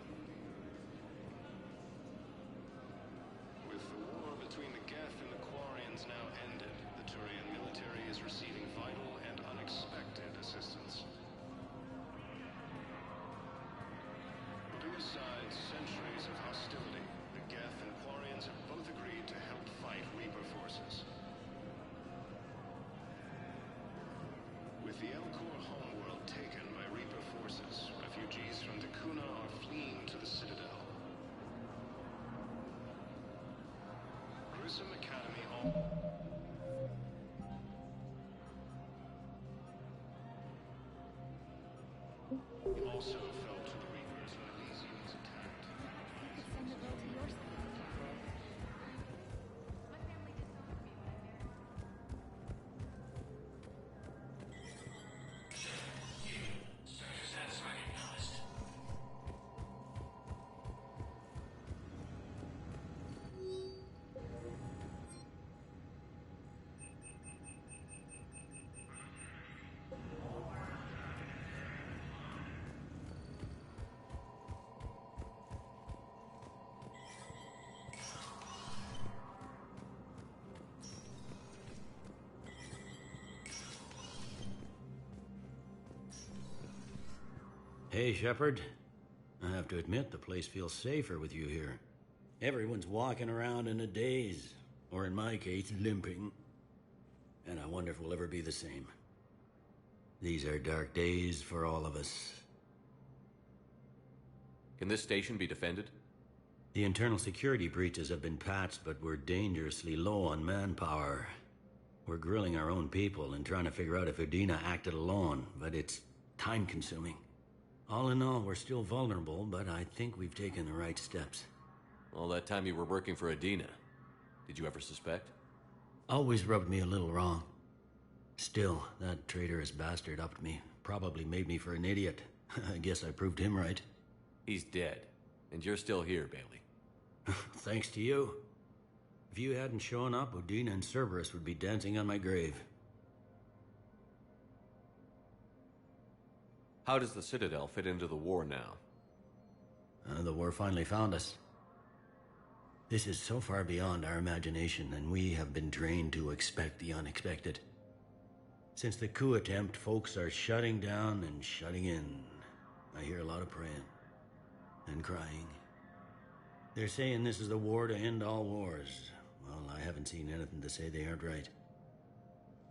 With the war between the Geth and the Quarians now ended, the Turian military is receiving vital and unexpected assistance. Putting aside centuries of hostility, the Geth and Quarians have both agreed to help fight Reaper forces. With the Elcor homeworld taken by Reaper forces, refugees from Takuna are fleeing to the Citadel. Grissom Academy also fell to the Reapers when Elysium was attacked. Send the vote to your side. Hey, Shepard. I have to admit, the place feels safer with you here. Everyone's walking around in a daze, or in my case, limping. And I wonder if we'll ever be the same. These are dark days for all of us. Can this station be defended? The internal security breaches have been patched, but we're dangerously low on manpower. We're grilling our own people and trying to figure out if Udina acted alone, but it's time-consuming. All in all, we're still vulnerable, but I think we've taken the right steps. All that time you were working for Udina, did you ever suspect? Always rubbed me a little wrong. Still, that traitorous bastard upped me. Probably made me for an idiot. I guess I proved him right. He's dead, and you're still here, Bailey. Thanks to you. If you hadn't shown up, Udina and Cerberus would be dancing on my grave. How does the Citadel fit into the war now? The war finally found us. This is so far beyond our imagination, and we have been trained to expect the unexpected. Since the coup attempt, folks are shutting down and shutting in. I hear a lot of praying. And crying. They're saying this is the war to end all wars. Well, I haven't seen anything to say they aren't right.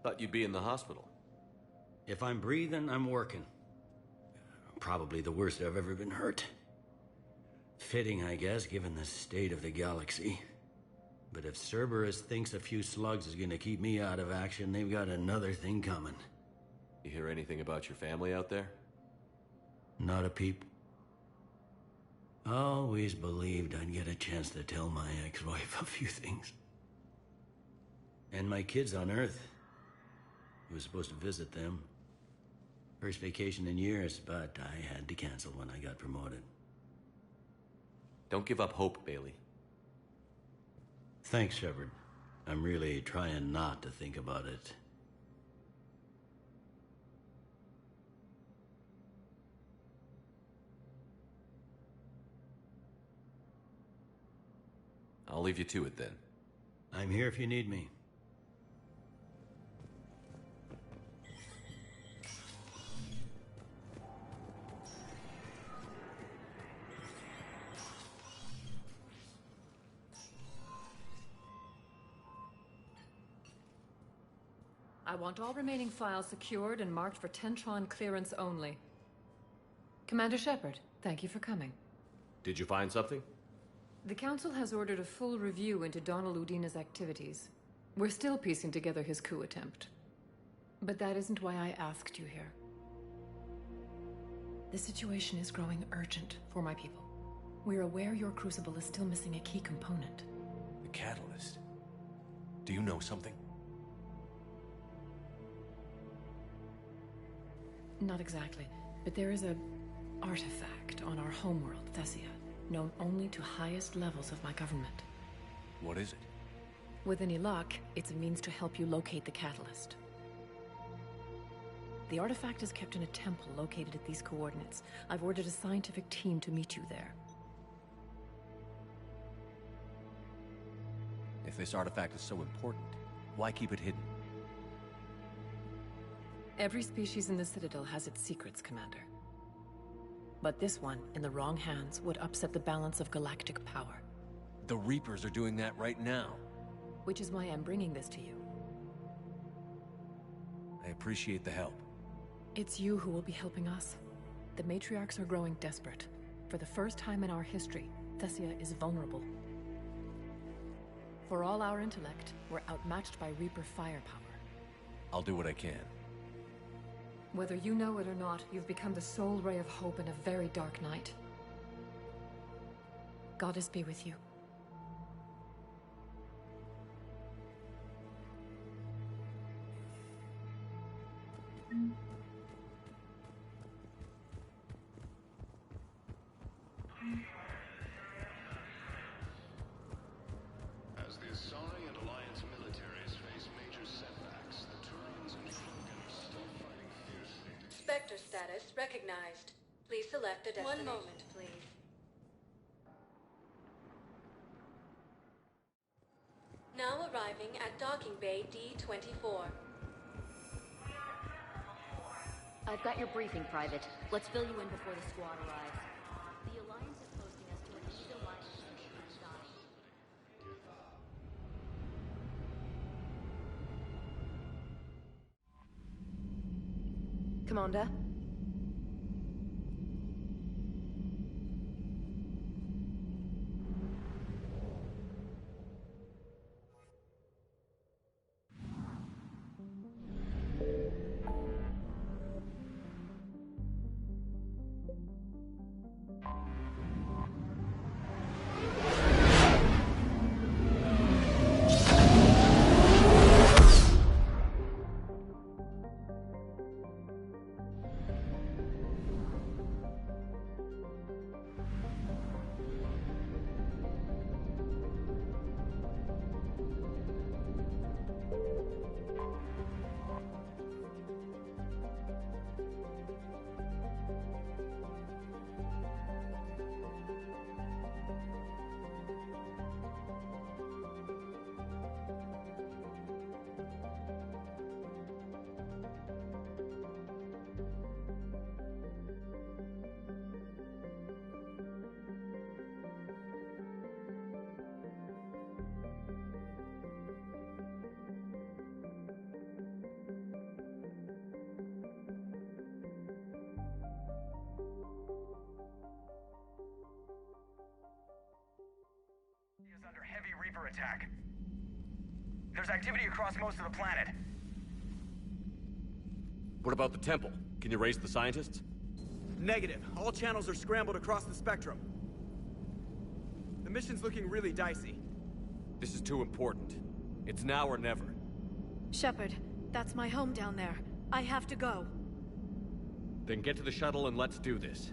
Thought you'd be in the hospital. If I'm breathing, I'm working. Probably the worst I've ever been hurt. Fitting, I guess, given the state of the galaxy. But if Cerberus thinks a few slugs is gonna keep me out of action, they've got another thing coming. You hear anything about your family out there? Not a peep. Always believed I'd get a chance to tell my ex-wife a few things. And my kids on Earth. I was supposed to visit them. First vacation in years, but I had to cancel when I got promoted. Don't give up hope, Bailey. Thanks, Shepard. I'm really trying not to think about it. I'll leave you to it then. I'm here if you need me. I want all remaining files secured and marked for Tentron clearance only. Commander Shepard, thank you for coming. Did you find something? The Council has ordered a full review into Donald Udina's activities. We're still piecing together his coup attempt. But that isn't why I asked you here. The situation is growing urgent for my people. We're aware your crucible is still missing a key component. The catalyst. Do you know something? Not exactly, but there is an artifact on our homeworld, Thessia, known only to highest levels of my government. What is it? With any luck, it's a means to help you locate the catalyst. The artifact is kept in a temple located at these coordinates. I've ordered a scientific team to meet you there. If this artifact is so important, why keep it hidden? Every species in the Citadel has its secrets, Commander. But this one, in the wrong hands, would upset the balance of galactic power. The Reapers are doing that right now. Which is why I'm bringing this to you. I appreciate the help. It's you who will be helping us. The Matriarchs are growing desperate. For the first time in our history, Thessia is vulnerable. For all our intellect, we're outmatched by Reaper firepower. I'll do what I can. Whether you know it or not, you've become the sole ray of hope in a very dark night. Goddess be with you. As the Asari and Alliance militaries face major setbacks, the Turians and Krogan are still fighting fiercely. Spectre status recognized. Please select a destination. 1 moment, please. Now arriving at Docking Bay D-24. I've got your briefing, Private. Let's fill you in before the squad arrives. The Alliance is posting us to an illegal line of Donnie. Commander? Is under heavy Reaper attack. There's activity across most of the planet. What about the temple? Can you raise the scientists? Negative. All channels are scrambled across the spectrum. The mission's looking really dicey. This is too important. It's now or never. Shepard, that's my home down there. I have to go. Then get to the shuttle and let's do this.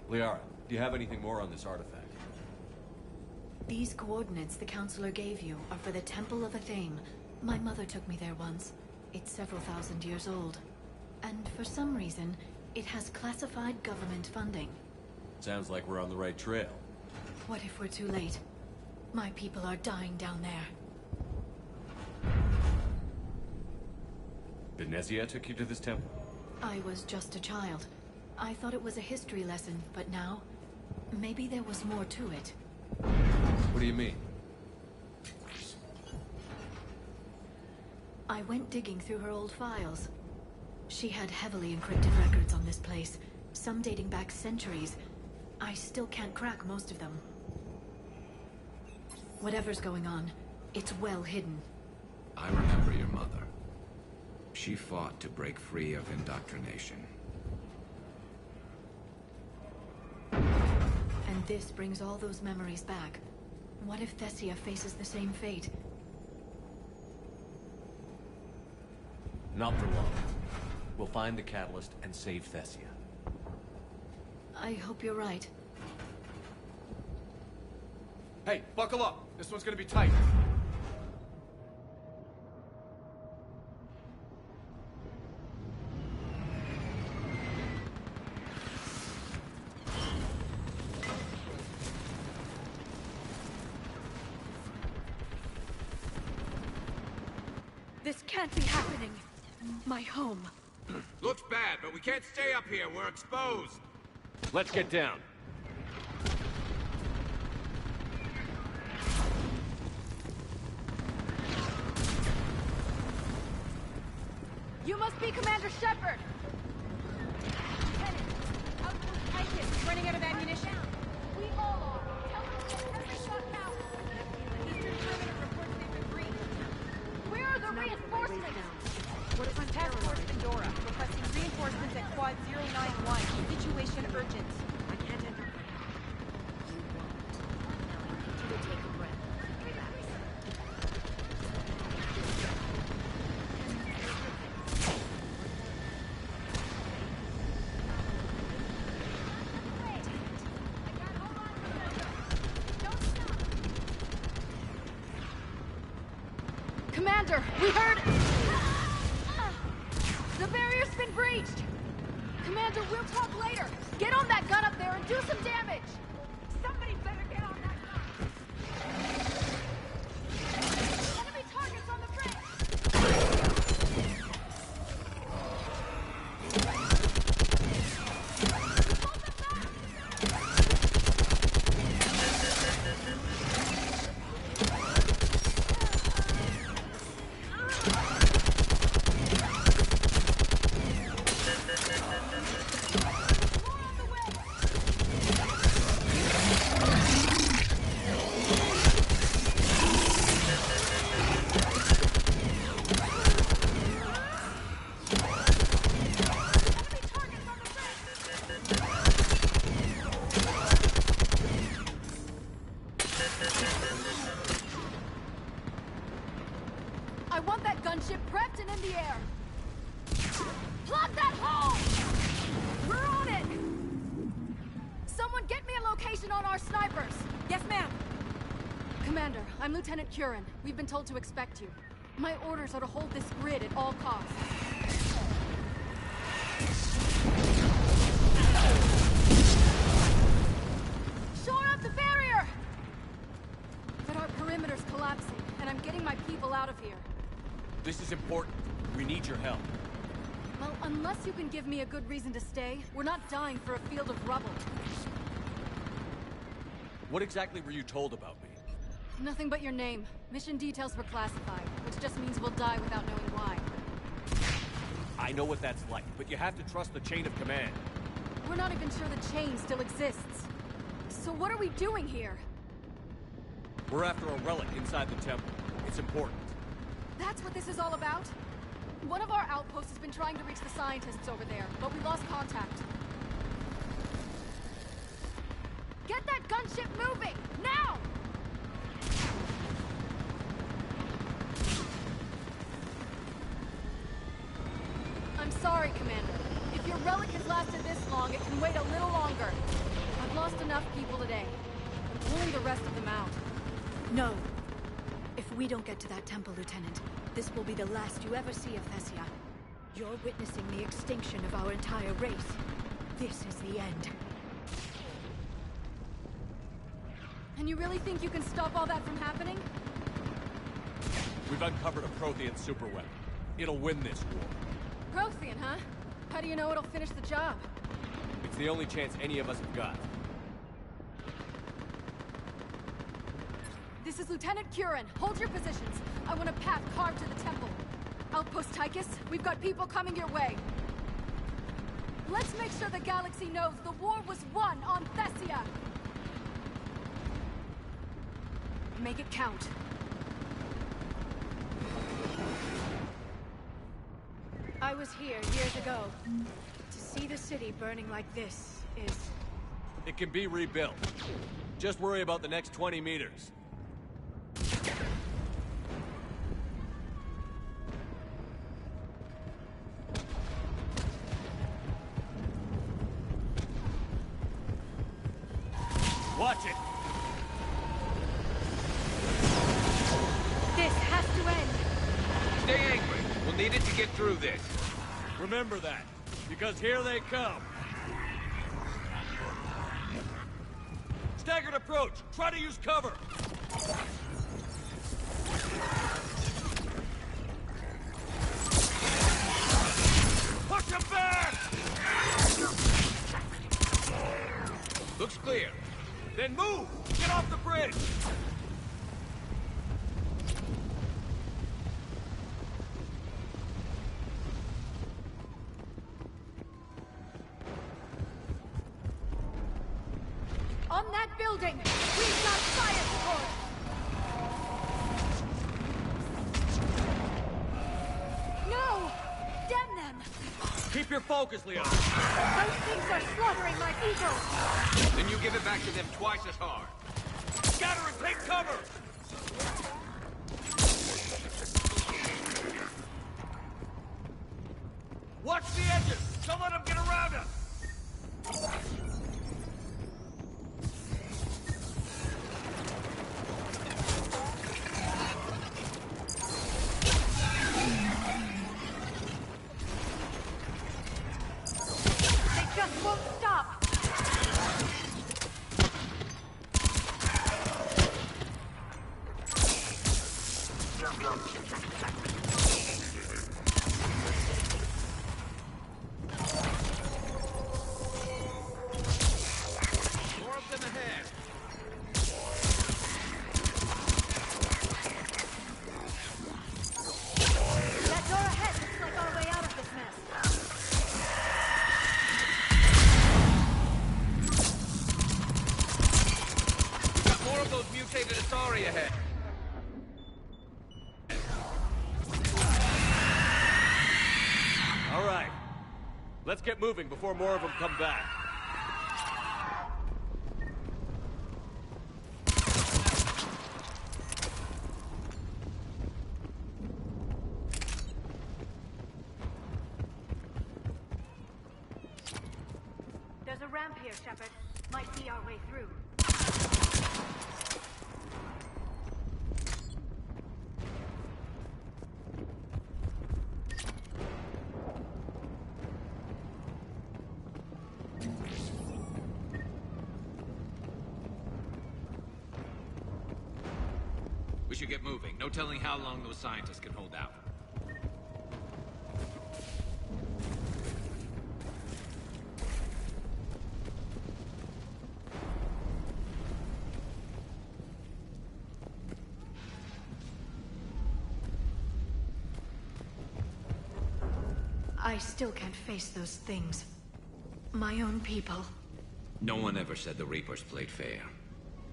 Liara, do you have anything more on this artifact? These coordinates the Counselor gave you are for the Temple of Athame. My mother took me there once. It's several thousand years old. And for some reason, it has classified government funding. Sounds like we're on the right trail. What if we're too late? My people are dying down there. Benezia took you to this temple? I was just a child. I thought it was a history lesson, but now, maybe there was more to it. What do you mean? I went digging through her old files. She had heavily encrypted records on this place, some dating back centuries. I still can't crack most of them. Whatever's going on, it's well hidden. I remember your mother. She fought to break free of indoctrination. And this brings all those memories back. What if Thessia faces the same fate? Not for long. We'll find the catalyst and save Thessia. I hope you're right. Hey, buckle up. This one's gonna be tight. This can't be happening. My home. Looks bad, but we can't stay up here. We're exposed. Let's get down. You must be Commander Shepard! Lieutenant, Outpost Titan is running out of ammunition. We all are. Tell them to get every shot now. Eastern perimeter reports they've been breached. Where are the reinforcements? What is Task Force Pandora? Requesting reinforcements at Quad 091. Situation urgent. I can't enter. You won't. Now I need you to take a breath. Relax. Commander, we heard... The barrier's been breached! Commander, we'll talk later! Get on that gun up there and do some damage! Somebody better get on that gun! Enemy targets on the I want that gunship prepped and in the air! Plug that hole! We're on it! Someone get me a location on our snipers! Yes, ma'am! Commander, I'm Lieutenant Curran. We've been told to expect you. My orders are to hold this grid at all costs. Shore up the barrier! But our perimeter's collapsing, and I'm getting my people out of here. This is important. We need your help. Well, unless you can give me a good reason to stay, we're not dying for a field of rubble. What exactly were you told about me? Nothing but your name. Mission details were classified, which just means we'll die without knowing why. I know what that's like, but you have to trust the chain of command. We're not even sure the chain still exists. So what are we doing here? We're after a relic inside the temple. It's important. That's what this is all about? One of our outposts has been trying to reach the scientists over there, but we lost contact. Get that gunship moving! Now! I'm sorry, Commander. If your relic has lasted this long, it can wait a little longer. I've lost enough people today. I'm pulling the rest of them out. No. If we don't get to that temple, Lieutenant, this will be the last you ever see of Thessia. You're witnessing the extinction of our entire race. This is the end. And you really think you can stop all that from happening? We've uncovered a Prothean superweapon. It'll win this war. Prothean, huh? How do you know it'll finish the job? It's the only chance any of us have got. This is Lieutenant Curran. Hold your positions. I want a path carved to the temple. Outpost Tychus, we've got people coming your way. Let's make sure the galaxy knows the war was won on Thessia. Make it count. I was here years ago. To see the city burning like this is... It can be rebuilt. Just worry about the next 20 meters. Watch it! This has to end! Stay angry. We'll need it to get through this. Remember that, because here they come. Staggered approach! Try to use cover! Push him back! Looks clear. Then move! Get off the bridge! building! We've got fire support! No! Damn them! Keep your focus, Leon. Those things are slaughtering my people! Then you give it back to them twice as hard. Scatter and take cover! Watch the edges! Don't let them get around us! They just won't stop! More of them ahead. That door ahead looks like our way out of this mess. We've got more of those mutated Asari ahead. All right. Let's get moving before more of them come back. There's a ramp here, Shepard. Might be our way through. We should get moving. No telling how long those scientists can hold out. I still can't face those things. My own people. No one ever said the Reapers played fair.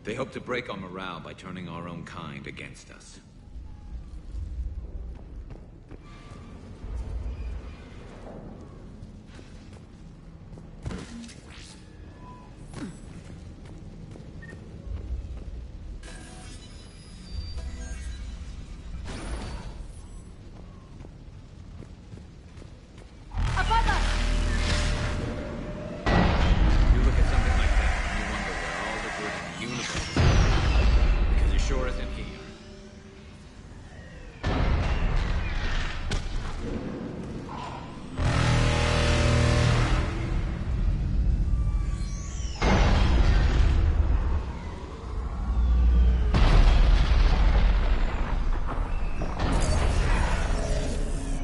They hope to break our morale by turning our own kind against us. Above us! You look at something like that and you wonder where all the good in the universe is. Because it sure isn't here.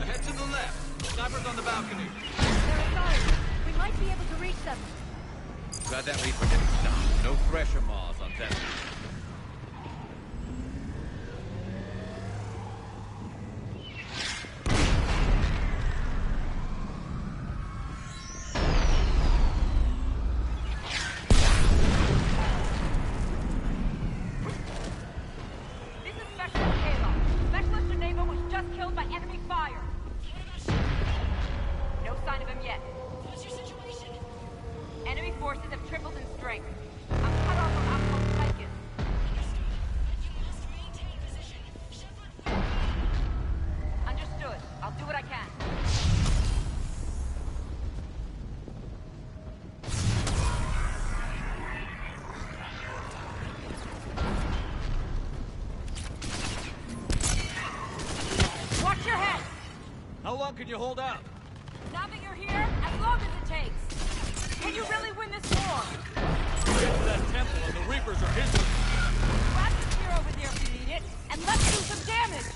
Ahead to the left. Snipers on the balcony. They're Asari. We might be able to reach them. Glad that Reaper didn't stop. No thresher maws on them. This is Specialist Kayla. Specialist Geneva was just killed by enemy fire. No sign of him yet. What's your situation? Enemy forces have tripled in strength. I'm cut off from outpost Tychus. You must maintain position. Shepard. Understood. I'll do what I can. Watch your head! How long can you hold out? Now that you're here, as long as it takes. Can you really win this war? Get to that temple and the Reapers are his. Grab the spear over there if you need it, and let's do some damage!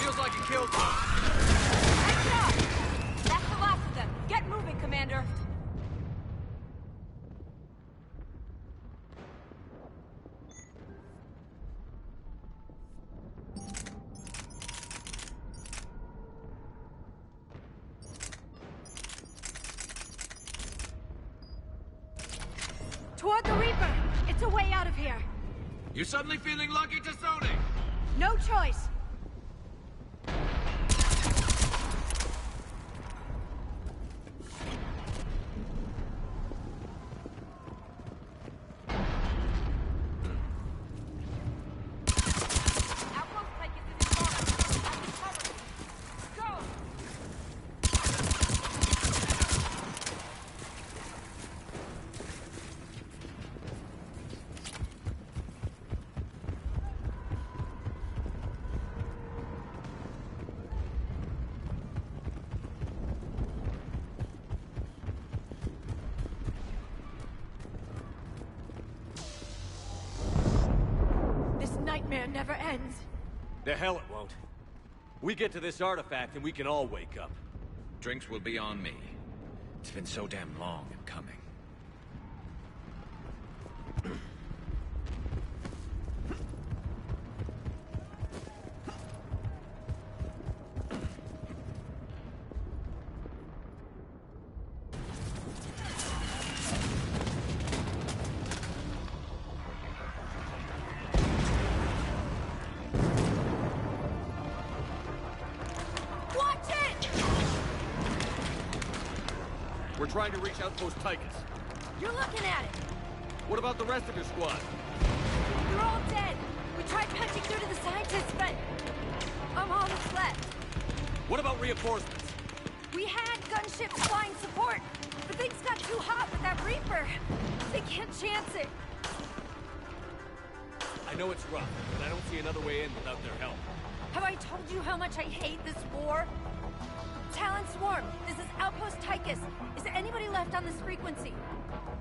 Feels like a kill zone. Heads up! That's the last of them. Get moving, Commander. Toward the Reaper! It's a way out of here! You suddenly feeling lucky, Tassoni? No choice! Nightmare never ends. The hell it won't. We get to this artifact and we can all wake up. Drinks will be on me. It's been so damn long in coming. We're trying to reach Outpost Tychus. You're looking at it! What about the rest of your squad? They're all dead! We tried punching through to the scientists, but I'm all that's left. What about reinforcements? We had gunships flying support, but things got too hot with that Reaper. They can't chance it. I know it's rough, but I don't see another way in without their help. Have I told you how much I hate this war? Talon Swarm, this is Outpost Tychus. Is anybody left on this frequency?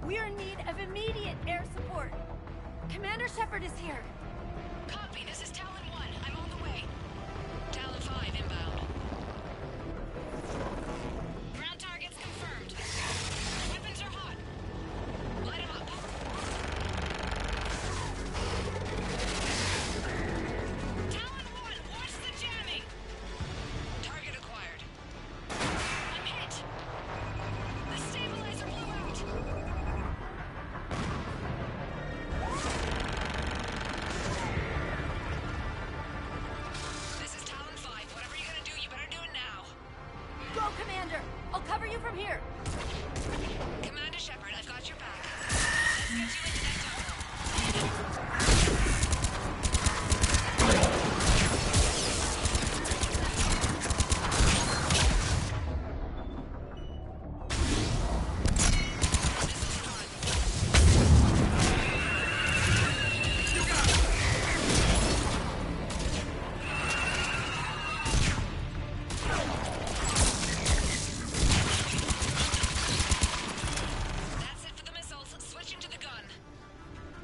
We are in need of immediate air support. Commander Shepard is here. Copy, this is Talon 1. I'm on the way. Talon 5 inbound. Ground targets confirmed. Weapons are hot. Light them up. Talon 1, watch the jamming. Target acquired. I'm hit. The stabilizer blew out. This is Talon 5. Whatever you're gonna do, you better do it now. Go, Commander! I'll cover you from here. Commander Shepard, I've got your back. Let's get you into that tunnel.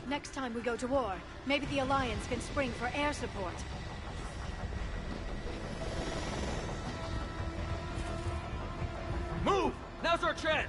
Next time we go to war, maybe the Alliance can spring for air support. Move! Now's our chance!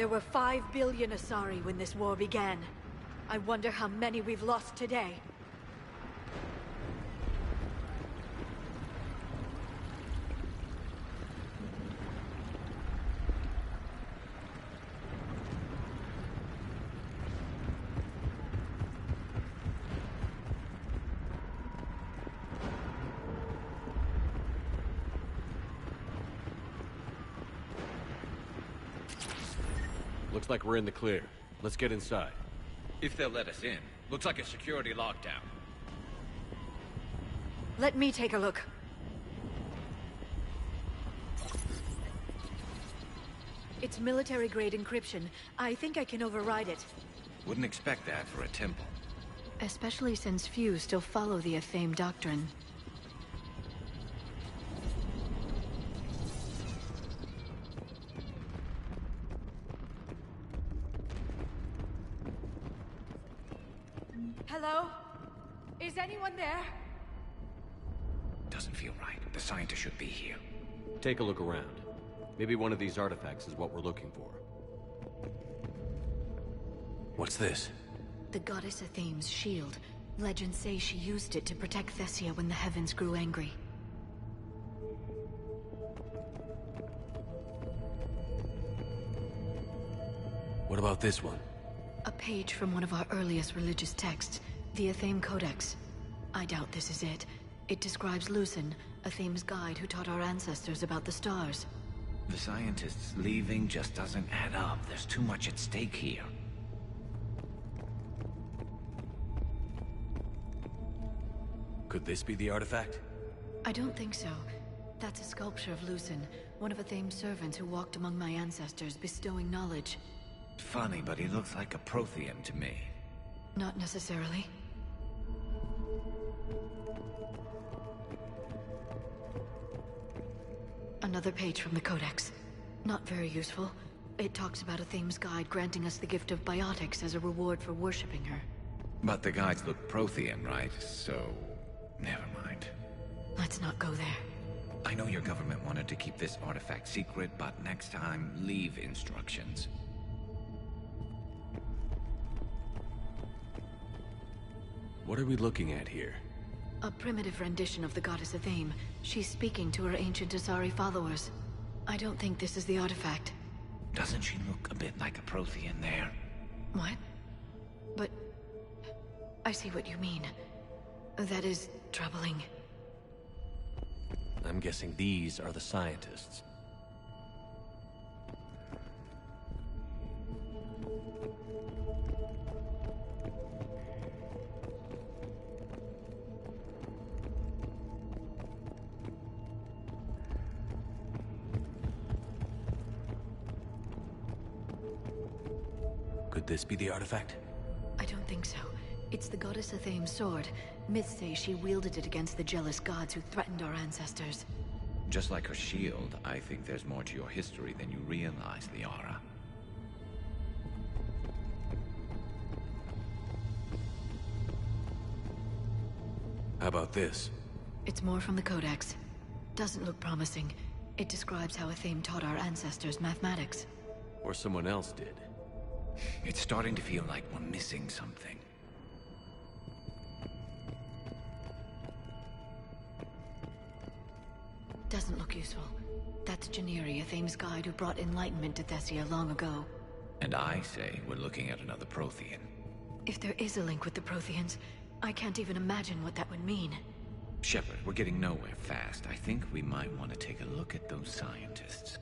There were 5 billion Asari when this war began. I wonder how many we've lost today. Looks like we're in the clear. Let's get inside. If they'll let us in. Looks like a security lockdown. Let me take a look. It's military-grade encryption. I think I can override it. Wouldn't expect that for a temple. Especially since few still follow the Athame doctrine. Hello? Is anyone there? Doesn't feel right. The scientist should be here. Take a look around. Maybe one of these artifacts is what we're looking for. What's this? The goddess Athame's shield. Legends say she used it to protect Thessia when the heavens grew angry. What about this one? A page from one of our earliest religious texts, the Athame Codex. I doubt this is it. It describes Lucen, Athame's guide who taught our ancestors about the stars. The scientists leaving just doesn't add up. There's too much at stake here. Could this be the artifact? I don't think so. That's a sculpture of Lucen, one of Athame's servants who walked among my ancestors, bestowing knowledge. Funny, but he looks like a Prothean to me. Not necessarily. Another page from the Codex. Not very useful. It talks about Athame's guide granting us the gift of biotics as a reward for worshipping her. But the guides look Prothean, right? So... never mind. Let's not go there. I know your government wanted to keep this artifact secret, but next time, leave instructions. What are we looking at here? A primitive rendition of the goddess Athame. She's speaking to her ancient Asari followers. I don't think this is the artifact. Doesn't she look a bit like a Prothean there? What? But... I see what you mean. That is troubling. I'm guessing these are the scientists. Could this be the artifact? I don't think so. It's the goddess Athame's sword. Myths say she wielded it against the jealous gods who threatened our ancestors. Just like her shield, I think there's more to your history than you realize, Liara. How about this? It's more from the Codex. Doesn't look promising. It describes how Athame taught our ancestors mathematics. Or someone else did. It's starting to feel like we're missing something. Doesn't look useful. That's Janiri, Athame's guide who brought enlightenment to Thessia long ago. And I say we're looking at another Prothean. If there is a link with the Protheans, I can't even imagine what that would mean. Shepard, we're getting nowhere fast. I think we might want to take a look at those scientists.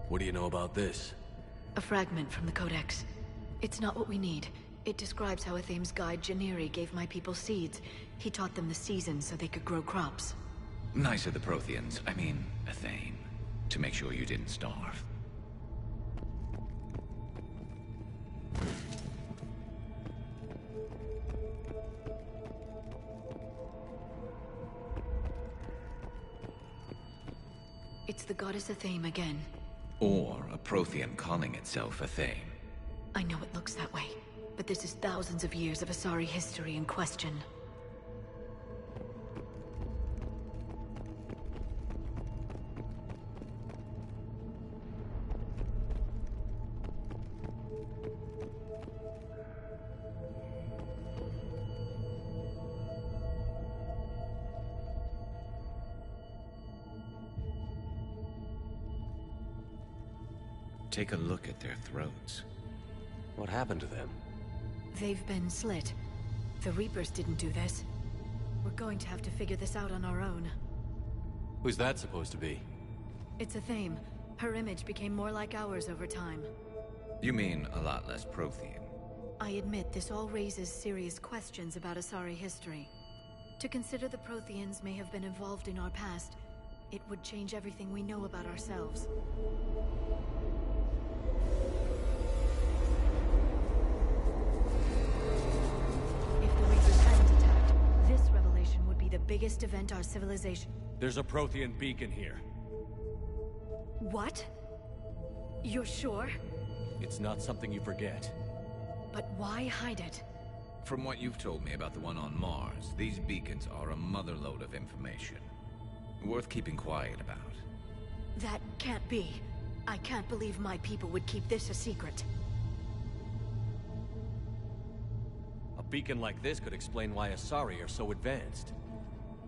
What do you know about this? A fragment from the Codex. It's not what we need. It describes how Athame's guide Janiri gave my people seeds. He taught them the seasons so they could grow crops. Nice of the Protheans, I mean, Athame, to make sure you didn't starve. It's the goddess Athame again. Or a Prothean calling itself Athame. I know it looks that way, but this is thousands of years of Asari history in question. Take a look at their throats. What happened to them? They've been slit. The Reapers didn't do this. We're going to have to figure this out on our own. Who's that supposed to be? It's a Thame. Her image became more like ours over time. You mean a lot less Prothean? I admit this all raises serious questions about Asari history. To consider the Protheans may have been involved in our past, it would change everything we know about ourselves. If the Reapers hadn't attacked, this revelation would be the biggest event our civilization... There's a Prothean beacon here. What? You're sure? It's not something you forget. But why hide it? From what you've told me about the one on Mars, these beacons are a motherlode of information. Worth keeping quiet about. That can't be. I can't believe my people would keep this a secret. A beacon like this could explain why Asari are so advanced.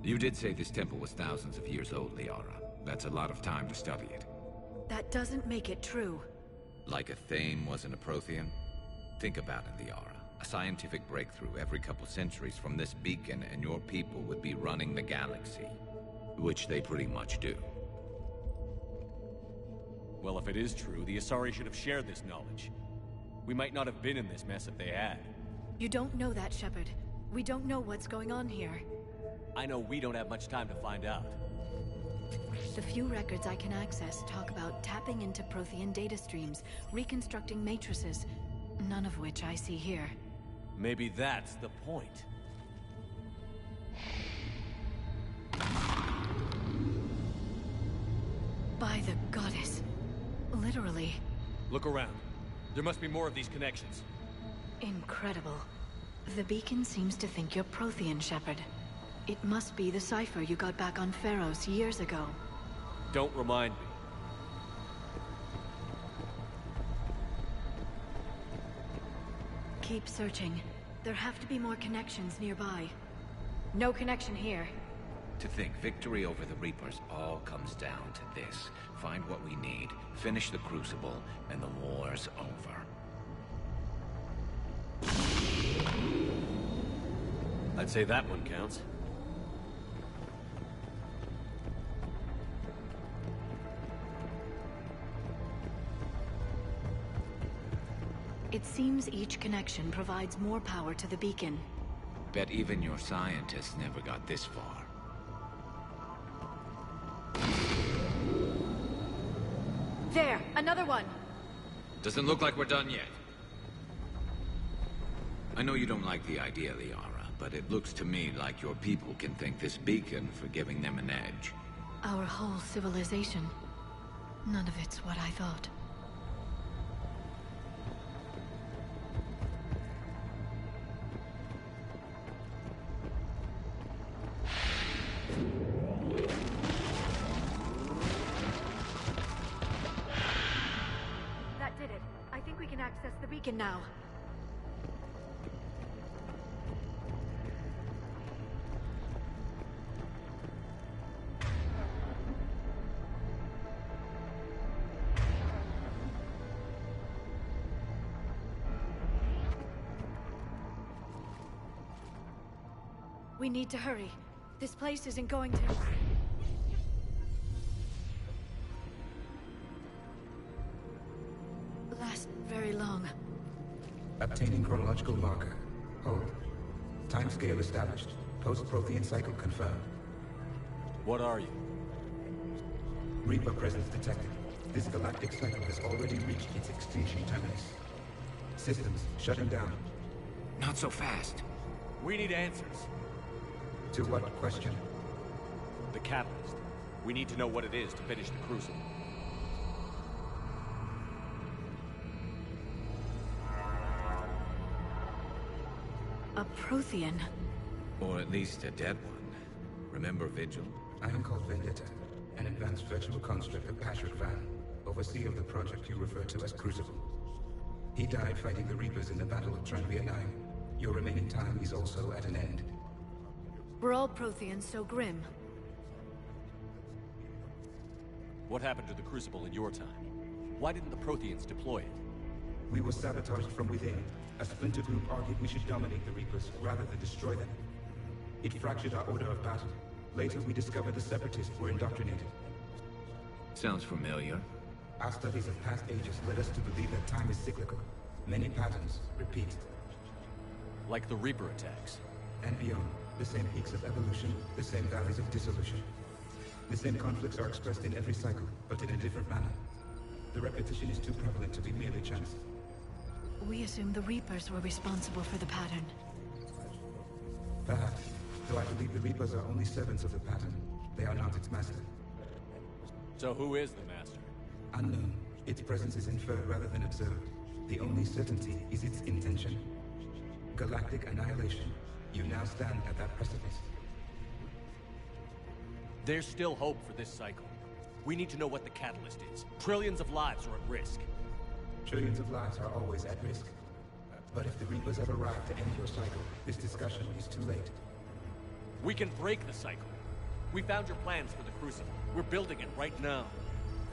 You did say this temple was thousands of years old, Liara. That's a lot of time to study it. That doesn't make it true. Like a Thame wasn't a Prothean? Think about it, Liara. A scientific breakthrough every couple centuries from this beacon and your people would be running the galaxy. Which they pretty much do. Well, if it is true, the Asari should have shared this knowledge. We might not have been in this mess if they had. You don't know that, Shepard. We don't know what's going on here. I know we don't have much time to find out. The few records I can access talk about tapping into Prothean data streams, reconstructing matrices, none of which I see here. Maybe that's the point. By the goddess. Literally. Look around. There must be more of these connections. Incredible. The beacon seems to think you're Prothean, Shepard. It must be the cipher you got back on Pharos years ago. Don't remind me. Keep searching. There have to be more connections nearby. No connection here. To think victory over the Reapers all comes down to this. Find what we need, finish the Crucible, and the war's over. I'd say that one counts. It seems each connection provides more power to the beacon. Bet even your scientists never got this far. There! Another one! Doesn't look like we're done yet. I know you don't like the idea, Liara, but it looks to me like your people can thank this beacon for giving them an edge. Our whole civilization. None of it's what I thought. That did it. I think we can access the beacon now. We need to hurry. This place isn't going to... last very long. Obtaining chronological marker. Hold. Timescale established. Post-Prothean cycle confirmed. What are you? Reaper presence detected. This galactic cycle has already reached its extinction terminus. Systems shutting down. Not so fast. We need answers. To what question? The catalyst. We need to know what it is to finish the Crucible. A Prothean. Or at least a dead one. Remember Vigil? I am called Vendetta, an advanced virtual construct of Patrick Van, overseer of the project you refer to as Crucible. He died fighting the Reapers in the Battle of Tranvia 9. Your remaining time is also at an end. We're all Protheans so grim. What happened to the Crucible in your time? Why didn't the Protheans deploy it? We were sabotaged from within. A splinter group argued we should dominate the Reapers rather than destroy them. It fractured our order of battle. Later, we discovered the Separatists were indoctrinated. Sounds familiar. Our studies of past ages led us to believe that time is cyclical. Many patterns repeat. Like the Reaper attacks. And beyond, the same peaks of evolution, the same valleys of dissolution. The same conflicts are expressed in every cycle, but in a different manner. The repetition is too prevalent to be merely chance. We assume the Reapers were responsible for the pattern. Perhaps, though I believe the Reapers are only servants of the pattern. They are not its master. So who is the master? Unknown. Its presence is inferred rather than observed. The only certainty is its intention. Galactic annihilation. You now stand at that precipice. There's still hope for this cycle. We need to know what the catalyst is. Trillions of lives are at risk. Trillions of lives are always at risk. But if the Reapers have arrived to end your cycle, this discussion is too late. We can break the cycle. We found your plans for the Crucible. We're building it right now.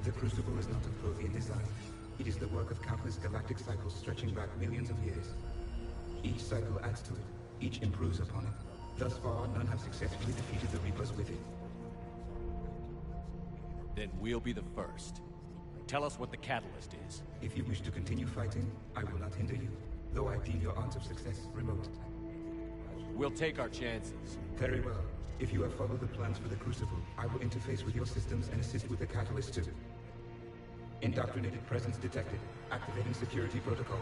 The Crucible is not a Prothean design. It is the work of countless galactic cycles stretching back millions of years. Each cycle adds to it. Each improves upon it. Thus far, none have successfully defeated the Reapers with it. Then we'll be the first. Tell us what the catalyst is. If you wish to continue fighting, I will not hinder you, though I deem your odds of success remote. We'll take our chances. Very well. If you have followed the plans for the Crucible, I will interface with your systems and assist with the catalyst too. Indoctrinated presence detected. Activating security protocol.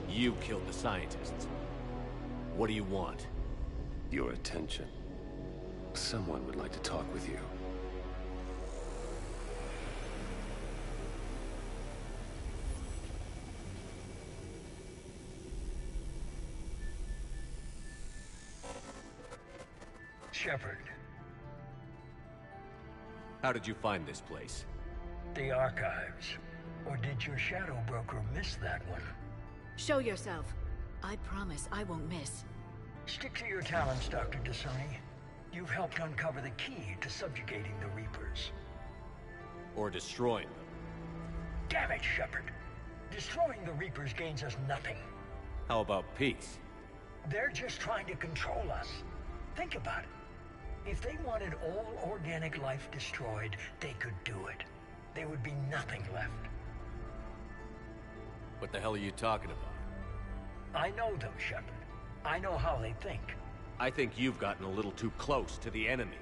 You killed the scientists. What do you want? Your attention. Someone would like to talk with you. Shepard. How did you find this place? The archives. Or did your shadow broker miss that one? Show yourself. I promise I won't miss. Stick to your talents, Dr. Dasani. You've helped uncover the key to subjugating the Reapers. Or destroying them. Damn it, Shepard. Destroying the Reapers gains us nothing. How about peace? They're just trying to control us. Think about it. If they wanted all organic life destroyed, they could do it. There would be nothing left. What the hell are you talking about? I know them, Shepard. I know how they think. I think you've gotten a little too close to the enemy.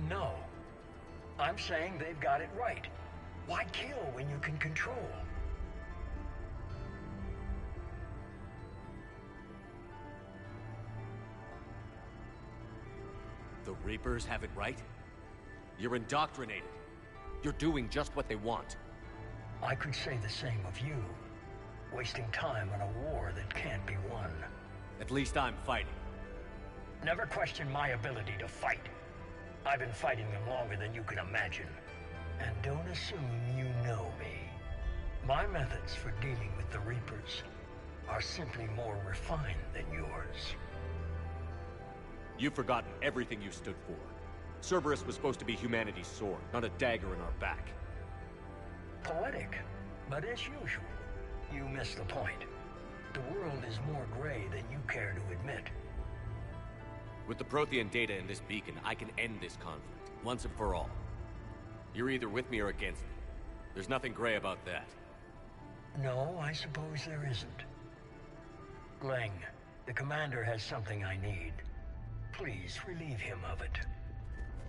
No. I'm saying they've got it right. Why kill when you can control? The Reapers have it right? You're indoctrinated. You're doing just what they want. I could say the same of you. Wasting time on a war that can't be won. At least I'm fighting. Never question my ability to fight. I've been fighting them longer than you can imagine. And don't assume you know me. My methods for dealing with the Reapers are simply more refined than yours. You've forgotten everything you stood for. Cerberus was supposed to be humanity's sword, not a dagger in our back. Poetic, but as usual, you miss the point. The world is more gray than you care to admit. With the Prothean data in this beacon, I can end this conflict, once and for all. You're either with me or against me. There's nothing gray about that. No, I suppose there isn't. Leng, the commander has something I need. Please relieve him of it.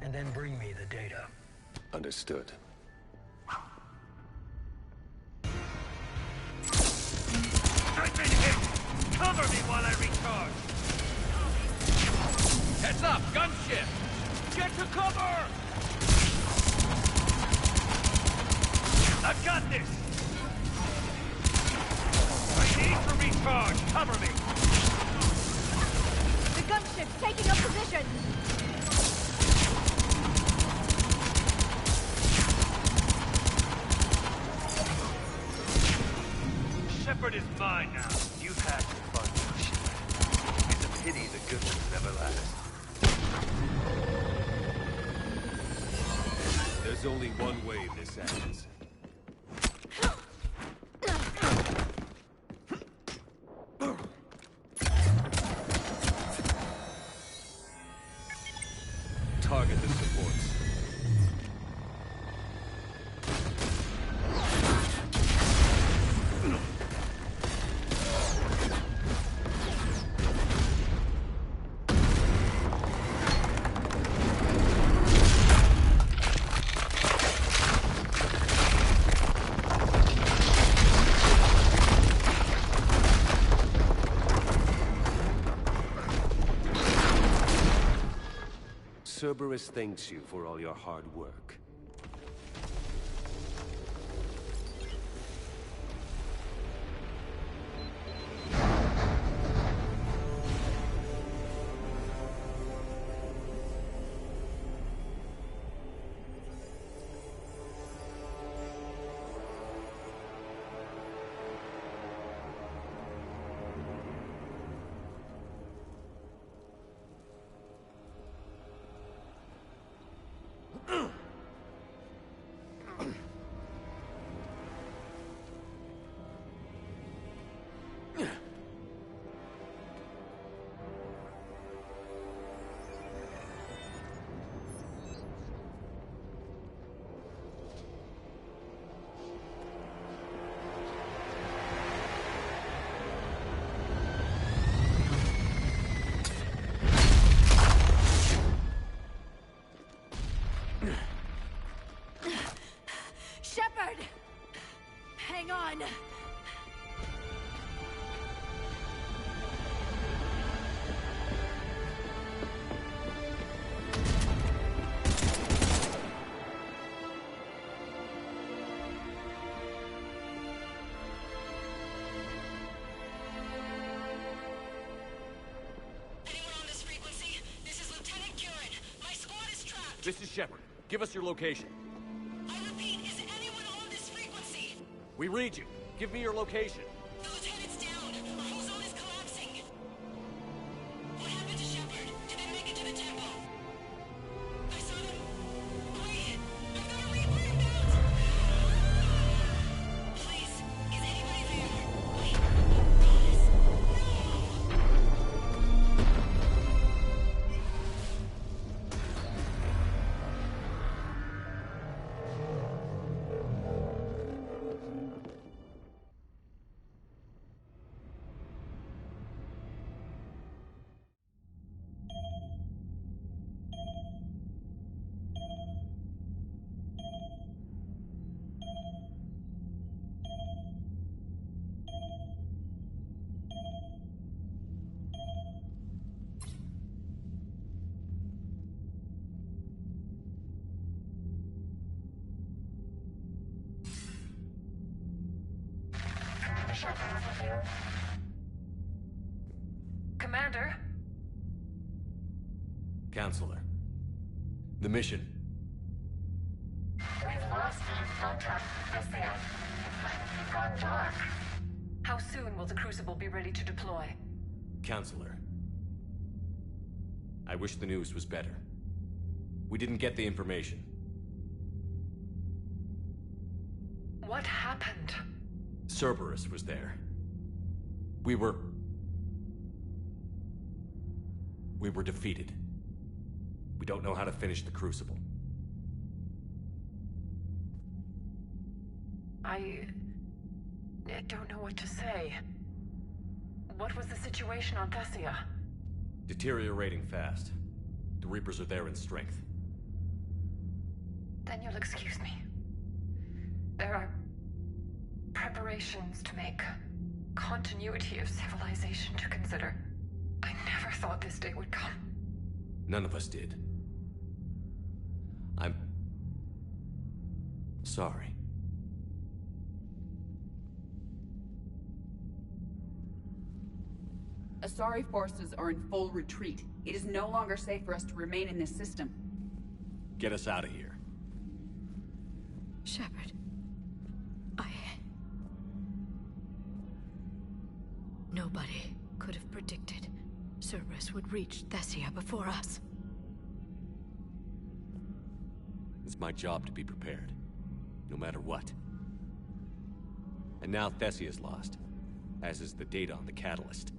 And then bring me the data. Understood. I've been hit! Cover me while I recharge! Heads up! Gunship! Get to cover! I've got this! I need to recharge! Cover me! The gunship's taking up position! Shepard Shepard is mine now. You've had your fun, Shepard. It's a pity the good ones never last. There's only one way this ends. Target the supports. Cerberus thanks you for all your hard work. Shepard! Hang on! This is Shepard. Give us your location. I repeat, is anyone on this frequency? We read you. Give me your location. The lieutenant's down. Our whole zone is collapsing. What happened to Shepard? Did they make it to the temple? I saw them. Wait! I've got a Reaper inbound! Please, is anybody there? Wait, promise. Commander? Counselor. The mission. We've lost contact with the It's gone dark. How soon will the Crucible be ready to deploy? Counselor. I wish the news was better. We didn't get the information. What happened? Cerberus was there. We were defeated. We don't know how to finish the Crucible. I don't know what to say. What was the situation on Thessia? Deteriorating fast. The Reapers are there in strength. Then you'll excuse me. There are preparations to make, continuity of civilization to consider. I never thought this day would come. None of us did. I'm sorry. Asari forces are in full retreat. It is no longer safe for us to remain in this system. Get us out of here. Shepard. Nobody could have predicted Cerberus would reach Thessia before us. It's my job to be prepared, no matter what. And now Thessia's lost, as is the data on the catalyst.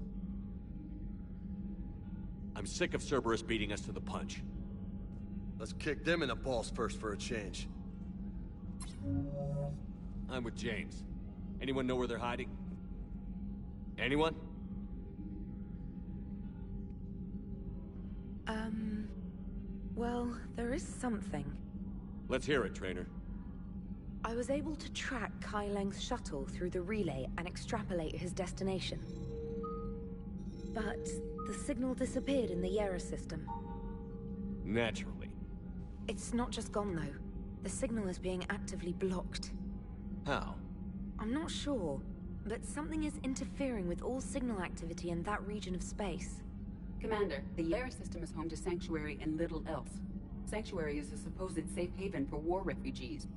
I'm sick of Cerberus beating us to the punch. Let's kick them in the balls first for a change. I'm with James. Anyone know where they're hiding? Anyone? Well, there is something. Let's hear it, Trainer. I was able to track Kai Leng's shuttle through the relay and extrapolate his destination. But the signal disappeared in the Yera system. Naturally. It's not just gone, though. The signal is being actively blocked. How? I'm not sure, but something is interfering with all signal activity in that region of space. Commander, the Yera system is home to Sanctuary and little else. Sanctuary is a supposed safe haven for war refugees.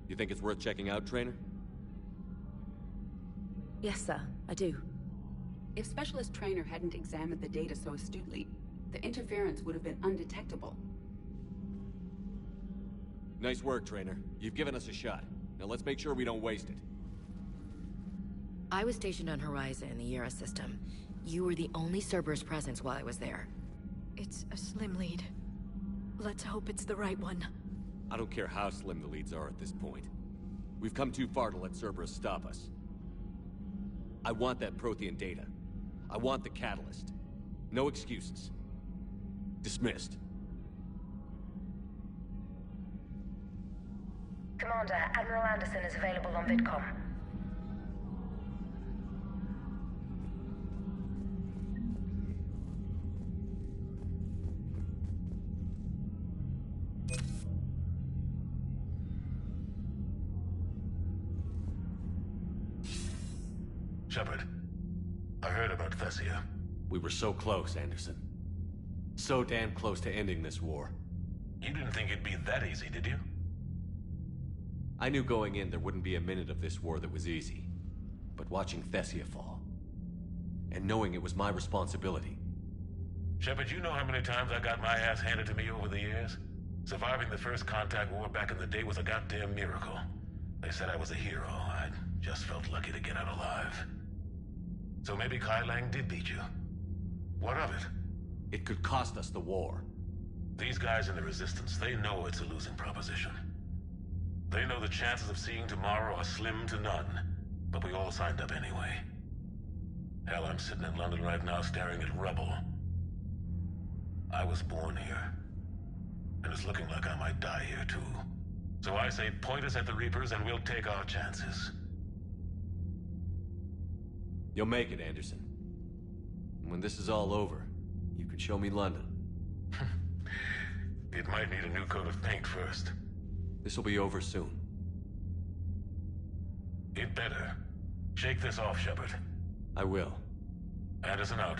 You think it's worth checking out, Trainer? Yes, sir, I do. If Specialist Trainer hadn't examined the data so astutely, the interference would have been undetectable. Nice work, Trainer. You've given us a shot. Now let's make sure we don't waste it. I was stationed on Horizon in the Yera system. You were the only Cerberus presence while I was there. It's a slim lead. Let's hope it's the right one. I don't care how slim the leads are at this point. We've come too far to let Cerberus stop us. I want that Prothean data. I want the catalyst. No excuses. Dismissed. Commander, Admiral Anderson is available on VidCom. Shepard, I heard about Thessia. We were so close, Anderson. So damn close to ending this war. You didn't think it'd be that easy, did you? I knew going in there wouldn't be a minute of this war that was easy. But watching Thessia fall, and knowing it was my responsibility. Shepard, you know how many times I got my ass handed to me over the years? Surviving the first contact war back in the day was a goddamn miracle. They said I was a hero. I just felt lucky to get out alive. So maybe Kai Lang did beat you. What of it? It could cost us the war. These guys in the Resistance, they know it's a losing proposition. They know the chances of seeing tomorrow are slim to none, but we all signed up anyway. Hell, I'm sitting in London right now staring at rubble. I was born here, and it's looking like I might die here too. So I say point us at the Reapers and we'll take our chances. You'll make it, Anderson. When this is all over, you can show me London. It might need a new coat of paint first. This will be over soon. It better. Shake this off, Shepard. I will. Anderson out.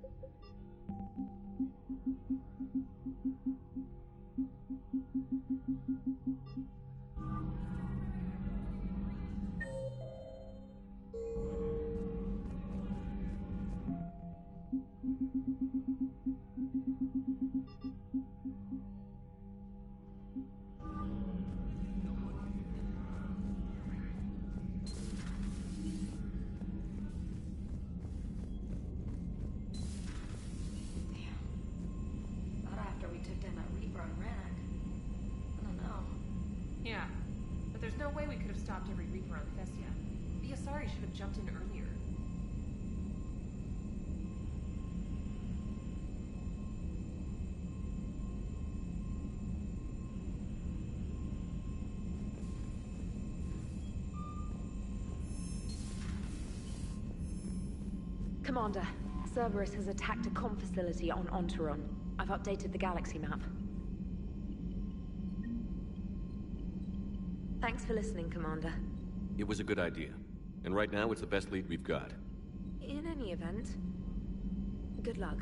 Not after we took down that Reaper on Rannoch. I don't know. Yeah, but there's no way we could have stopped every Reaper on Thessia. The Asari should have jumped in earlier. Commander, Cerberus has attacked a comm facility on Ontaron. I've updated the galaxy map. Thanks for listening, Commander. It was a good idea. And right now, it's the best lead we've got. In any event, good luck.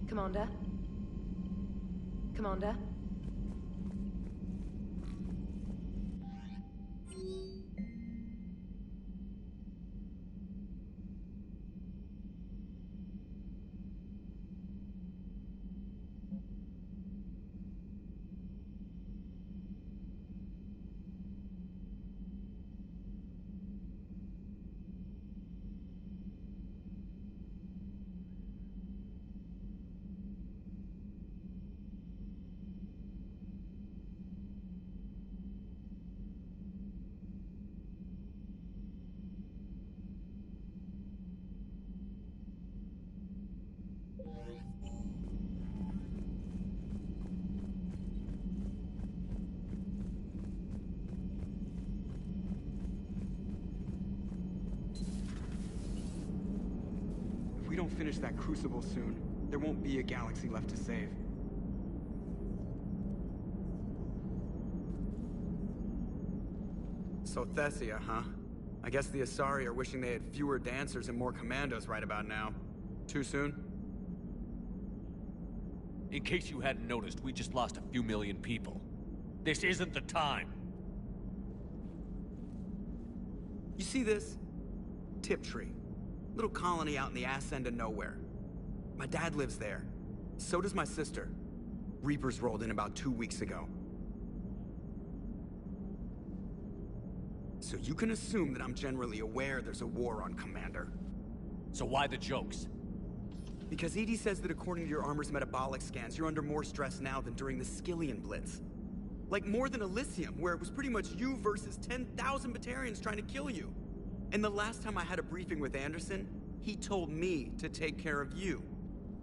Commander? Commander? If we don't finish that crucible soon, there won't be a galaxy left to save. So Thessia, huh? I guess the Asari are wishing they had fewer dancers and more commandos right about now. Too soon? In case you hadn't noticed, we just lost a few million people. This isn't the time. You see this? Tiptree. Little colony out in the ass end of nowhere. My dad lives there. So does my sister. Reapers rolled in about 2 weeks ago. So you can assume that I'm generally aware there's a war on, Commander. So why the jokes? Because EDI says that according to your armor's metabolic scans, you're under more stress now than during the Skillian Blitz. Like more than Elysium, where it was pretty much you versus 10,000 Batarians trying to kill you. And the last time I had a briefing with Anderson, he told me to take care of you.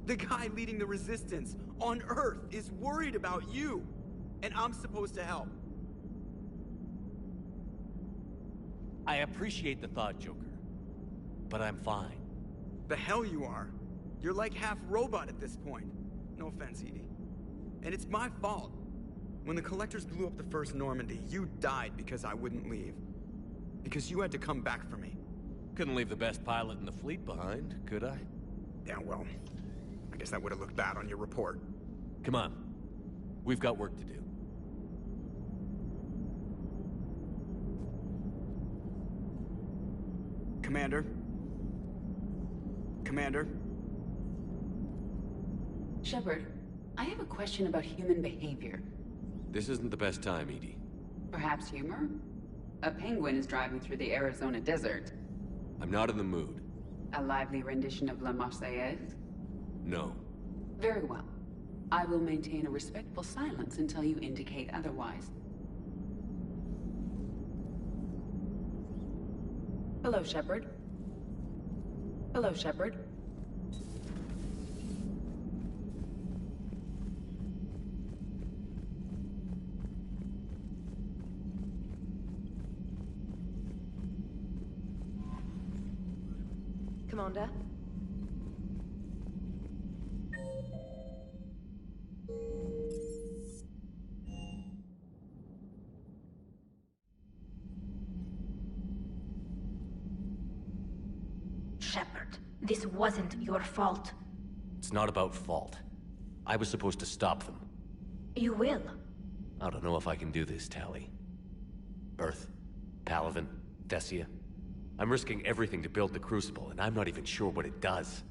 The guy leading the Resistance on Earth is worried about you, and I'm supposed to help. I appreciate the thought, Joker. But I'm fine. The hell you are. You're like half robot at this point. No offense, EDI. And it's my fault. When the Collectors blew up the first Normandy, you died because I wouldn't leave. Because you had to come back for me. Couldn't leave the best pilot in the fleet behind, could I? Yeah, well, I guess that would have looked bad on your report. Come on. We've got work to do. Commander? Commander? Shepard, I have a question about human behavior. This isn't the best time, EDI. Perhaps humor? A penguin is driving through the Arizona desert. I'm not in the mood. A lively rendition of La Marseillaise? No. Very well. I will maintain a respectful silence until you indicate otherwise. Hello, Shepard. Hello, Shepard. Commander? Shepard. This wasn't your fault. It's not about fault. I was supposed to stop them. You will. I don't know if I can do this, Tali. Earth, Palaven, Thessia. I'm risking everything to build the Crucible, and I'm not even sure what it does.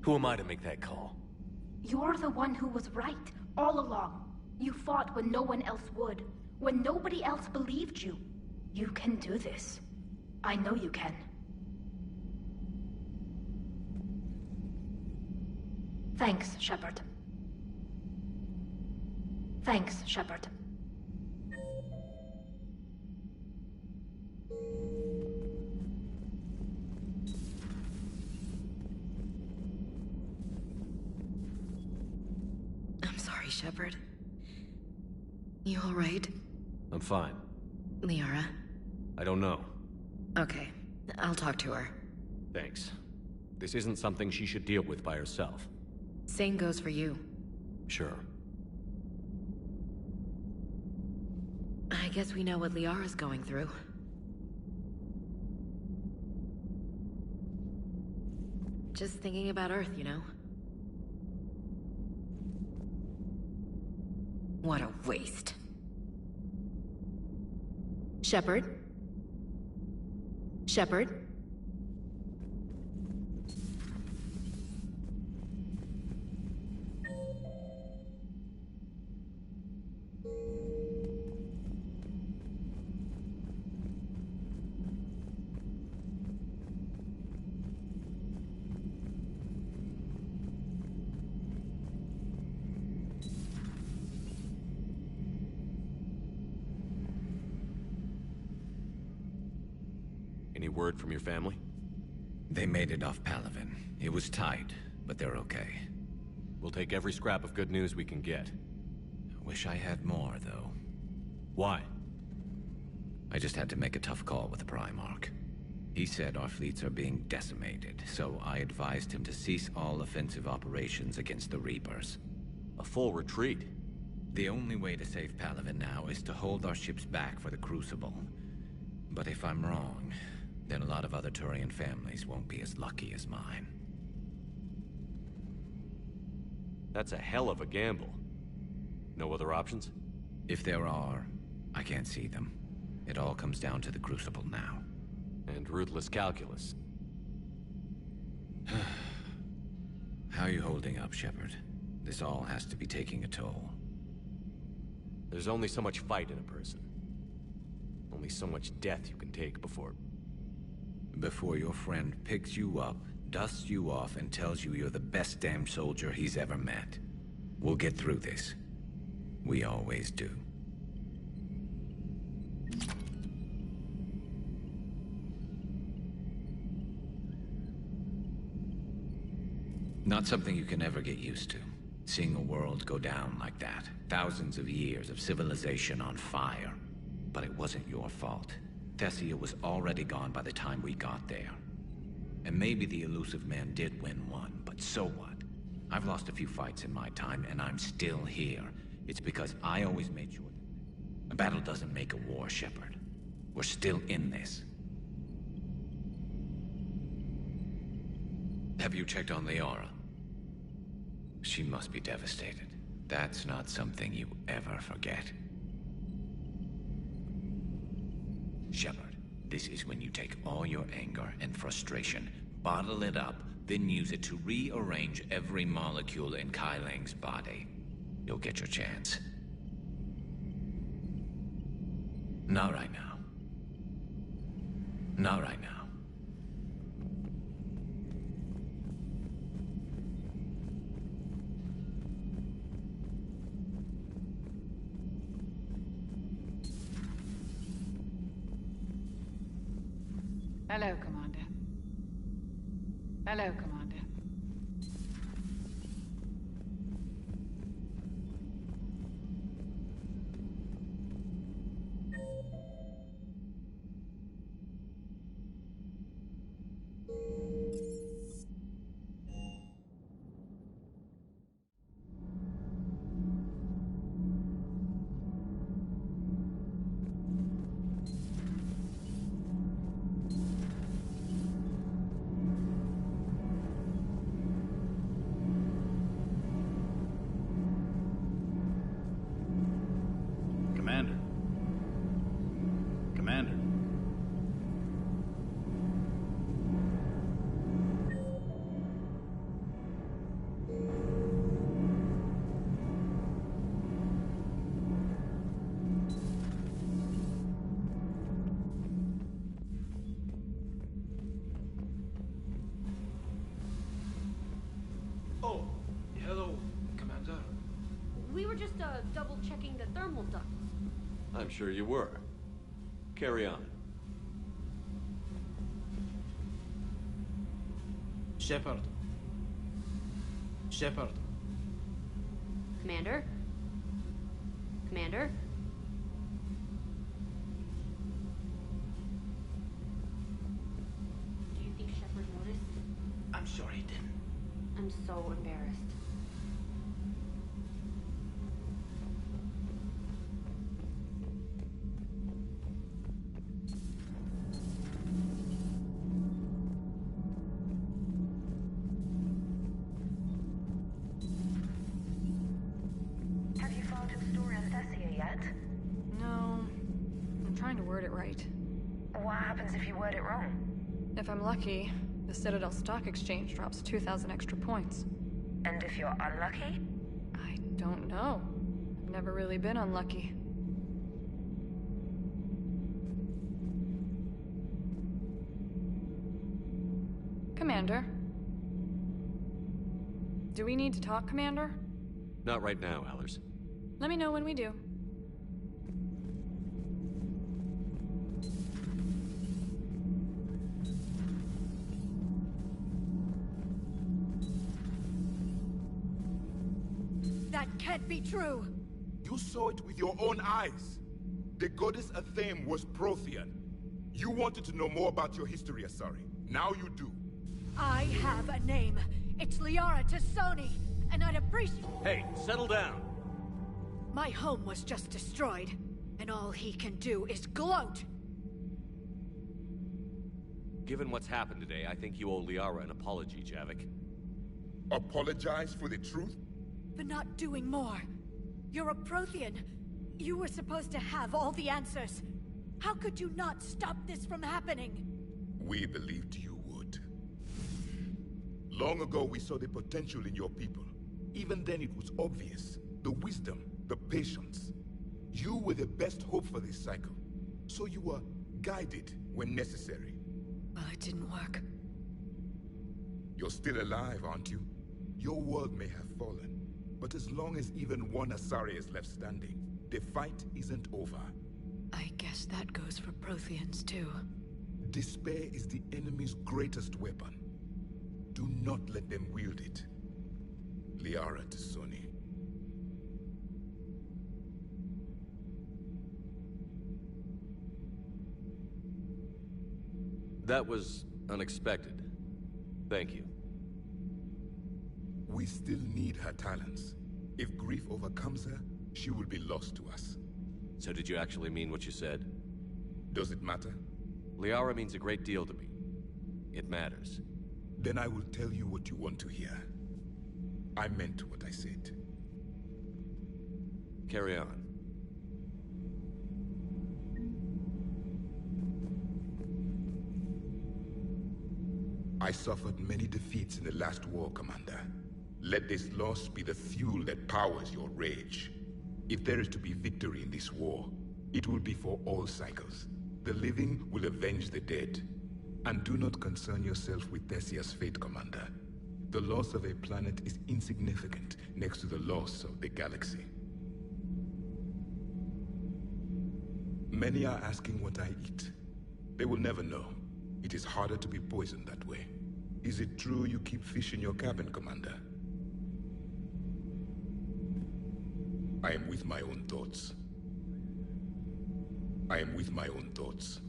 Who am I to make that call? You're the one who was right, all along. You fought when no one else would, when nobody else believed you. You can do this. I know you can. Thanks, Shepard. Thanks, Shepard. I'm sorry, Shepard. You all right? I'm fine. Liara? I don't know. Okay, I'll talk to her. Thanks. This isn't something she should deal with by herself. Same goes for you. Sure. I guess we know what Liara's going through. Just thinking about Earth, you know? What a waste. Shepard? Shepard? Any word from your family? They made it off Palaven. It was tight, but they're okay. We'll take every scrap of good news we can get. Wish I had more, though. Why? I just had to make a tough call with the Primarch. He said our fleets are being decimated, so I advised him to cease all offensive operations against the Reapers. A full retreat? The only way to save Palaven now is to hold our ships back for the Crucible. But if I'm wrong, then a lot of other Turian families won't be as lucky as mine. That's a hell of a gamble. No other options? If there are, I can't see them. It all comes down to the Crucible now. And ruthless calculus. How are you holding up, Shepard? This all has to be taking a toll. There's only so much fight in a person. Only so much death you can take before... Before your friend picks you up, dusts you off, and tells you you're the best damn soldier he's ever met. We'll get through this. We always do. Not something you can ever get used to. Seeing a world go down like that. Thousands of years of civilization on fire. But it wasn't your fault. Thessia was already gone by the time we got there. And maybe the Illusive Man did win one, but so what? I've lost a few fights in my time, and I'm still here. It's because I always made sure a battle doesn't make a war, Shepard. We're still in this. Have you checked on Liara? She must be devastated. That's not something you ever forget. Shepard, this is when you take all your anger and frustration, bottle it up, then use it to rearrange every molecule in Kai Lang's body. You'll get your chance. Not right now. Not right now. Hello, Commander. Hello, Commander. double-checking the thermal ducts. I'm sure you were. Carry on. Shepard. Shepard. Commander? Commander? Do you think Shepard noticed? I'm sure he didn't. I'm so embarrassed. Have you found his story on Thessia yet? No. I'm trying to word it right. What happens if you word it wrong? If I'm lucky, the Citadel Stock Exchange drops 2,000 extra points. And if you're unlucky? I don't know. I've never really been unlucky. Commander? Do we need to talk, Commander? Not right now, Allers. Let me know when we do. That can't be true! You saw it with your own eyes. The goddess Athame was Prothean. You wanted to know more about your history, Asari. Now you do. I have a name. It's Liara T'Soni, and I'd appreciate— Hey, settle down! My home was just destroyed, and all he can do is gloat! Given what's happened today, I think you owe Liara an apology, Javik. Apologize for the truth? For not doing more. You're a Prothean. You were supposed to have all the answers. How could you not stop this from happening? We believed you would. Long ago, we saw the potential in your people. Even then, it was obvious. The wisdom, the patience. You were the best hope for this cycle. So you were guided when necessary. Well, it didn't work. You're still alive, aren't you? Your world may have fallen, but as long as even one Asari is left standing, the fight isn't over. I guess that goes for Protheans, too. Despair is the enemy's greatest weapon. Do not let them wield it. Liara T'Soni. That was unexpected. Thank you. We still need her talents. If grief overcomes her, she will be lost to us. So did you actually mean what you said? Does it matter? Liara means a great deal to me. It matters. Then I will tell you what you want to hear. I meant what I said. Carry on. I suffered many defeats in the last war, Commander. Let this loss be the fuel that powers your rage. If there is to be victory in this war, it will be for all cycles. The living will avenge the dead. And do not concern yourself with Thessia's fate, Commander. The loss of a planet is insignificant next to the loss of the galaxy. Many are asking what I eat. They will never know. It is harder to be poisoned that way. Is it true you keep fish in your cabin, Commander? I am with my own thoughts. I am with my own thoughts.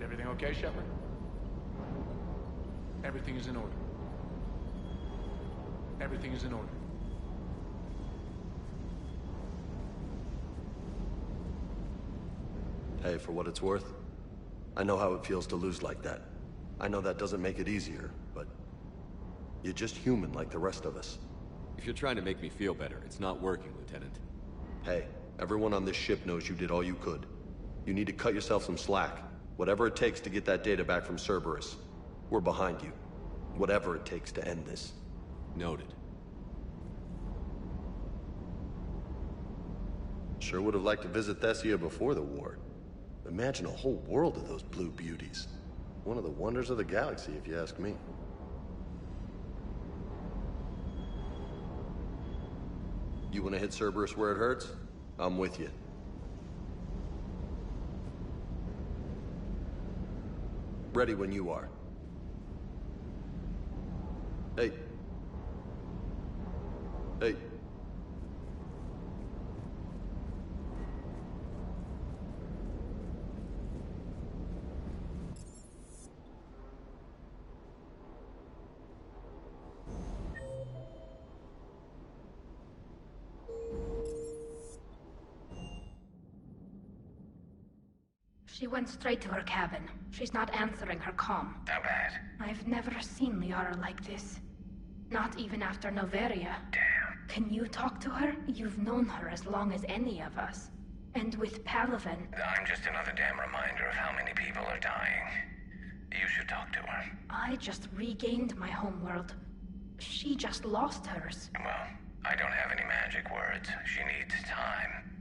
Everything okay, Shepard? Everything is in order. Everything is in order. Hey, for what it's worth, I know how it feels to lose like that. I know that doesn't make it easier, but you're just human like the rest of us. If you're trying to make me feel better, it's not working, Lieutenant. Hey, everyone on this ship knows you did all you could. You need to cut yourself some slack. Whatever it takes to get that data back from Cerberus. We're behind you. Whatever it takes to end this. Noted. Sure would have liked to visit Thessia before the war. Imagine a whole world of those blue beauties. One of the wonders of the galaxy, if you ask me. You want to hit Cerberus where it hurts? I'm with you. Ready when you are. Hey. Hey. She went straight to her cabin. She's not answering her comm. How bad? I've never seen Liara like this. Not even after Noveria. Damn. Can you talk to her? You've known her as long as any of us. And with Palaven... I'm just another damn reminder of how many people are dying. You should talk to her. I just regained my homeworld. She just lost hers. Well, I don't have any magic words. She needs time.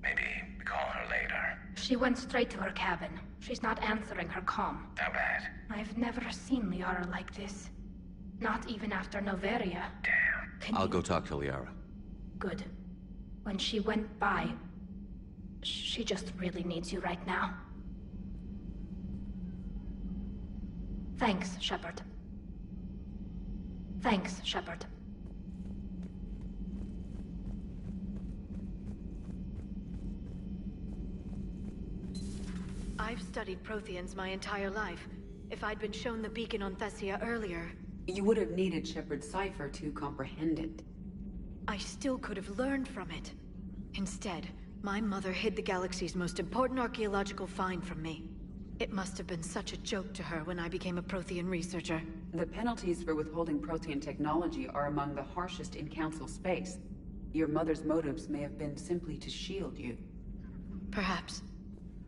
Maybe call her later. She went straight to her cabin. She's not answering her comm. How bad? I've never seen Liara like this. Not even after Noveria. Damn. I'll go talk to Liara. Good. When she went by, she just really needs you right now. Thanks, Shepard. Thanks, Shepard. I've studied Protheans my entire life. If I'd been shown the beacon on Thessia earlier... You would have needed Shepard's cipher to comprehend it. I still could have learned from it. Instead, my mother hid the galaxy's most important archaeological find from me. It must have been such a joke to her when I became a Prothean researcher. The penalties for withholding Prothean technology are among the harshest in Council space. Your mother's motives may have been simply to shield you. Perhaps.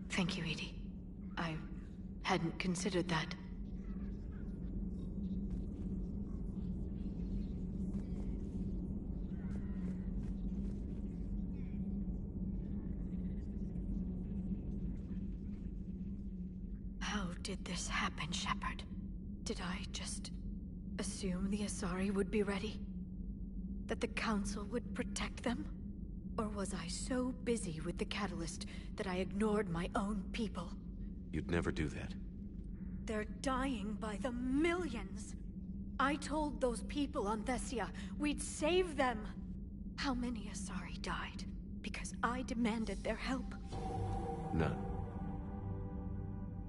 Thank you, EDI. I hadn't considered that. How did this happen, Shepard? Did I just assume the Asari would be ready? That the Council would protect them? Or was I so busy with the Catalyst that I ignored my own people? You'd never do that. They're dying by the millions. I told those people on Thessia we'd save them. How many Asari died because I demanded their help? None.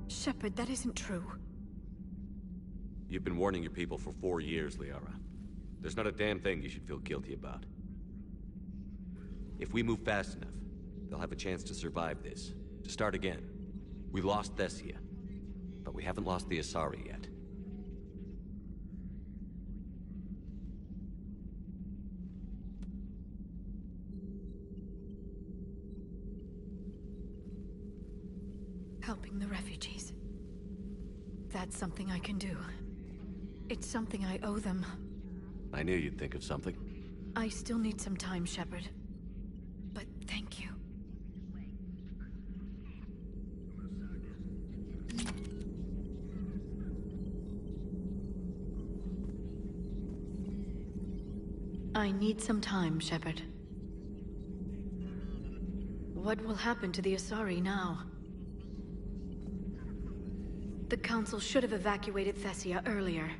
Shepard, that isn't true. You've been warning your people for 4 years, Liara. There's not a damn thing you should feel guilty about. If we move fast enough, they'll have a chance to survive this. To start again. We lost Thessia, but we haven't lost the Asari yet. Helping the refugees. That's something I can do. It's something I owe them. I knew you'd think of something. I still need some time, Shepard. But thank you. I need some time, Shepard. What will happen to the Asari now? The Council should have evacuated Thessia earlier.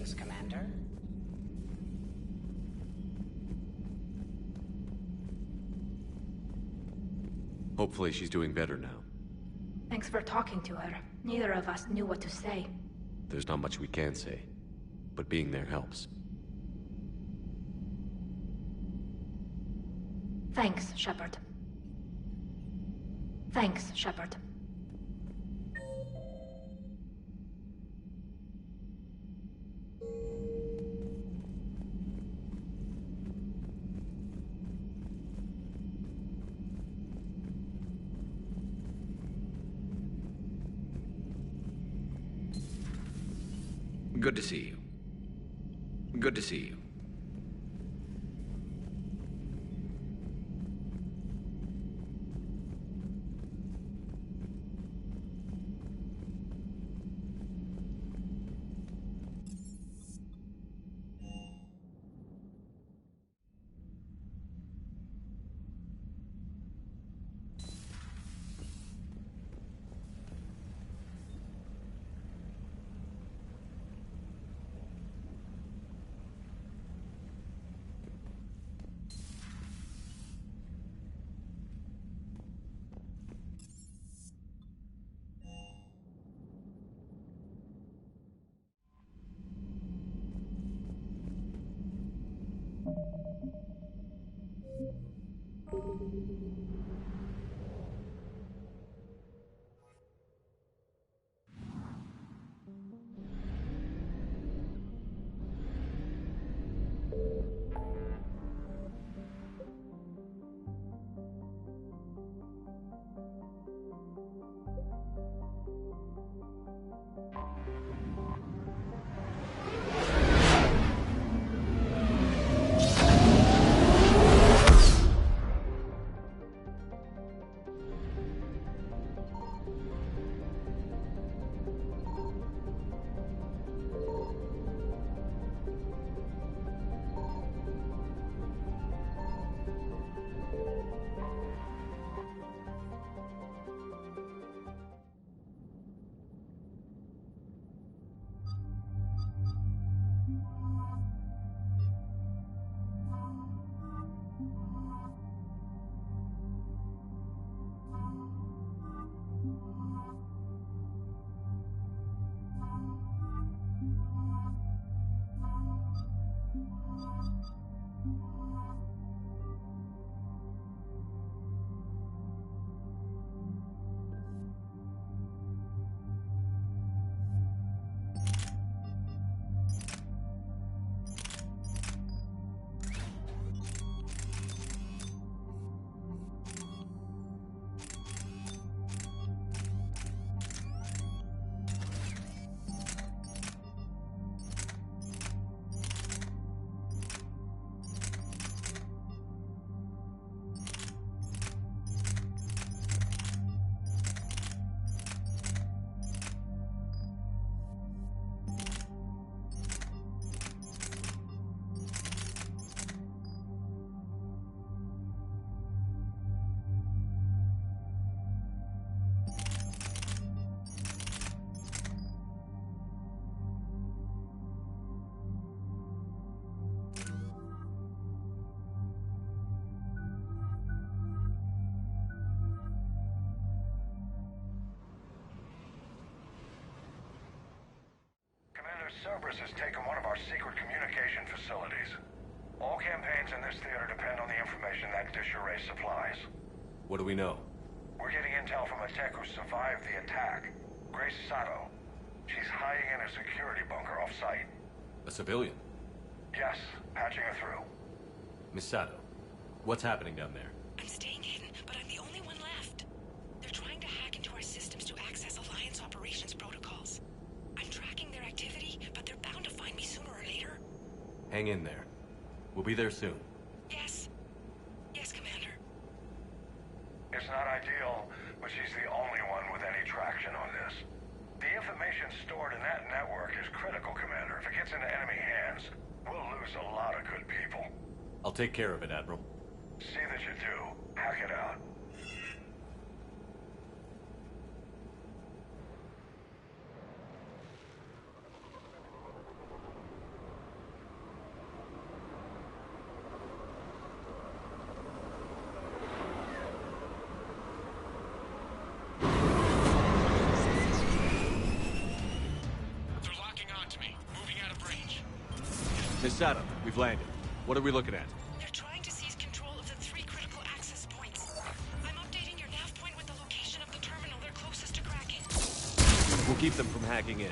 news, Commander? Hopefully she's doing better now. Thanks for talking to her. Neither of us knew what to say. There's not much we can say, but being there helps. Thanks, Shepard. Thanks, Shepard. Good to see you. Good to see you. Cerberus has taken one of our secret communication facilities. All campaigns in this theater depend on the information that dish array supplies. What do we know? We're getting intel from a tech who survived the attack. Grace Sato. She's hiding in a security bunker off-site. A civilian? Yes, patching her through. Miss Sato, what's happening down there? I'm staying hidden, but I'm the only one left. They're trying to hack into our systems to access Alliance operations protocols. I'm tracking their activity, but they're bound to find me sooner or later. Hang in there. We'll be there soon. Yes. Yes, Commander. It's not ideal, but she's the only one with any traction on this. The information stored in that network is critical, Commander. If it gets into enemy hands, we'll lose a lot of good people. I'll take care of it, Admiral. See that you do. Hack it out. Miss Sato, we've landed. What are we looking at? They're trying to seize control of the 3 critical access points. I'm updating your nav point with the location of the terminal they're closest to cracking. We'll keep them from hacking in.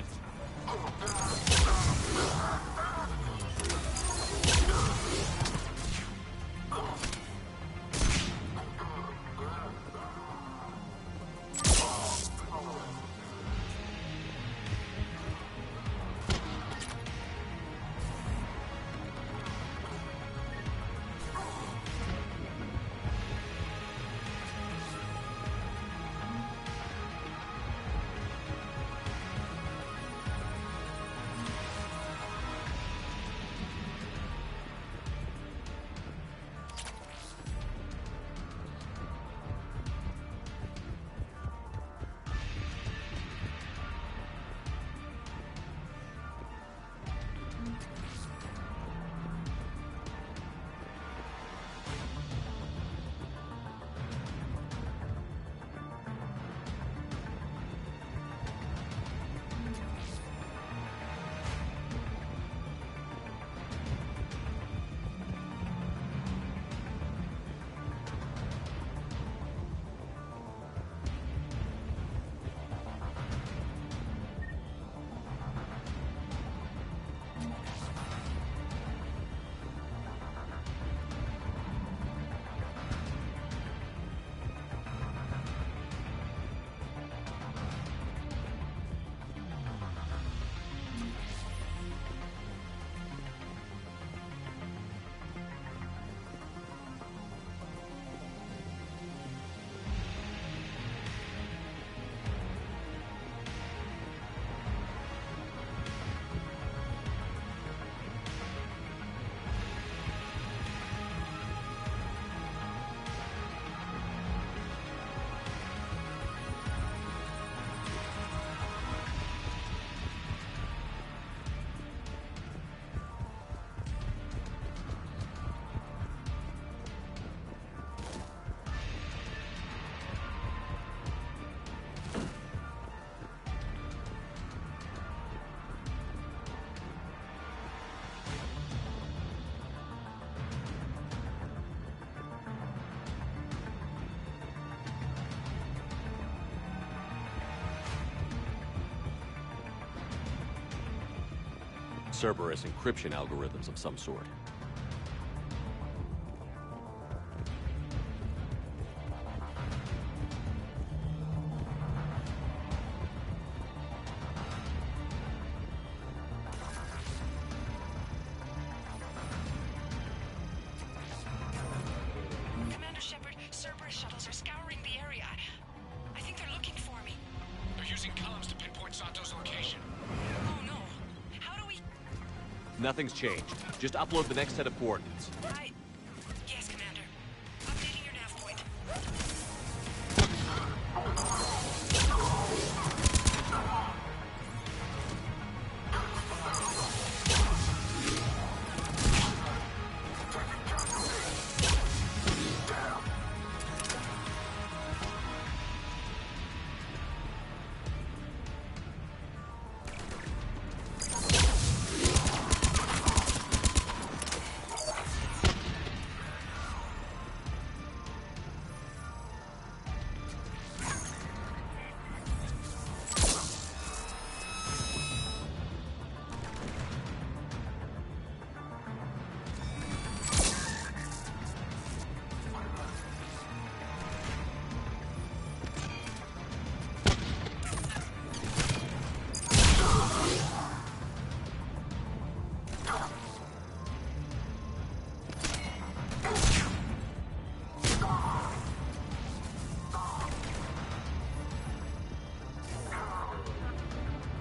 Cerberus encryption algorithms of some sort. Commander Shepard, Cerberus shuttles are scouring the area. I think they're looking for me. They're using comms to pinpoint Sato's location. Oh no. How do we... Nothing's changed. Just upload the next set of coordinates. Yes, Commander. Updating your nav point.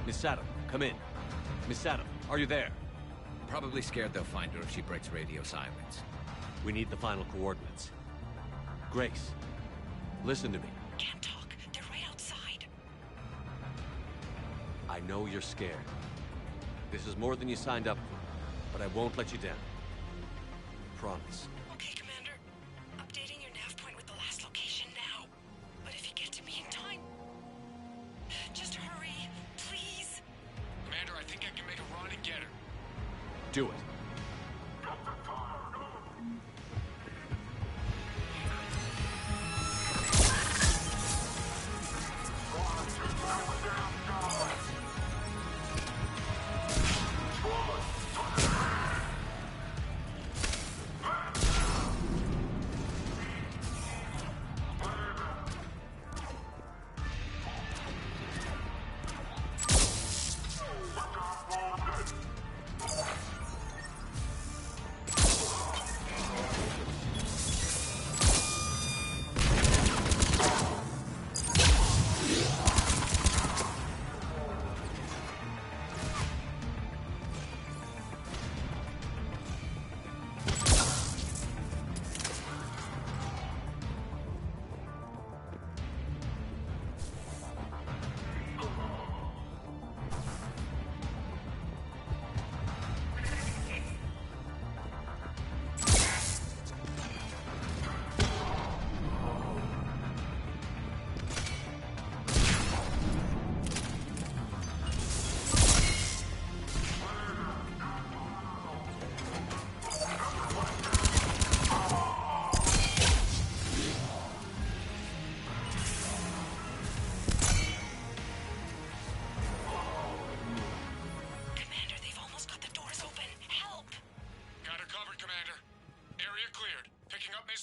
Miss Sato, come in. Miss Sato, are you there? Probably scared they'll find her if she breaks radio silence. We need the final coordinates. Grace, listen to me. Can't talk. They're right outside. I know you're scared. This is more than you signed up for, but I won't let you down. Promise. Okay, Commander. Updating your nav point with the last location now. But if you get to me in time... Just hurry, please. Commander, I think I can make a run and get her. Do it.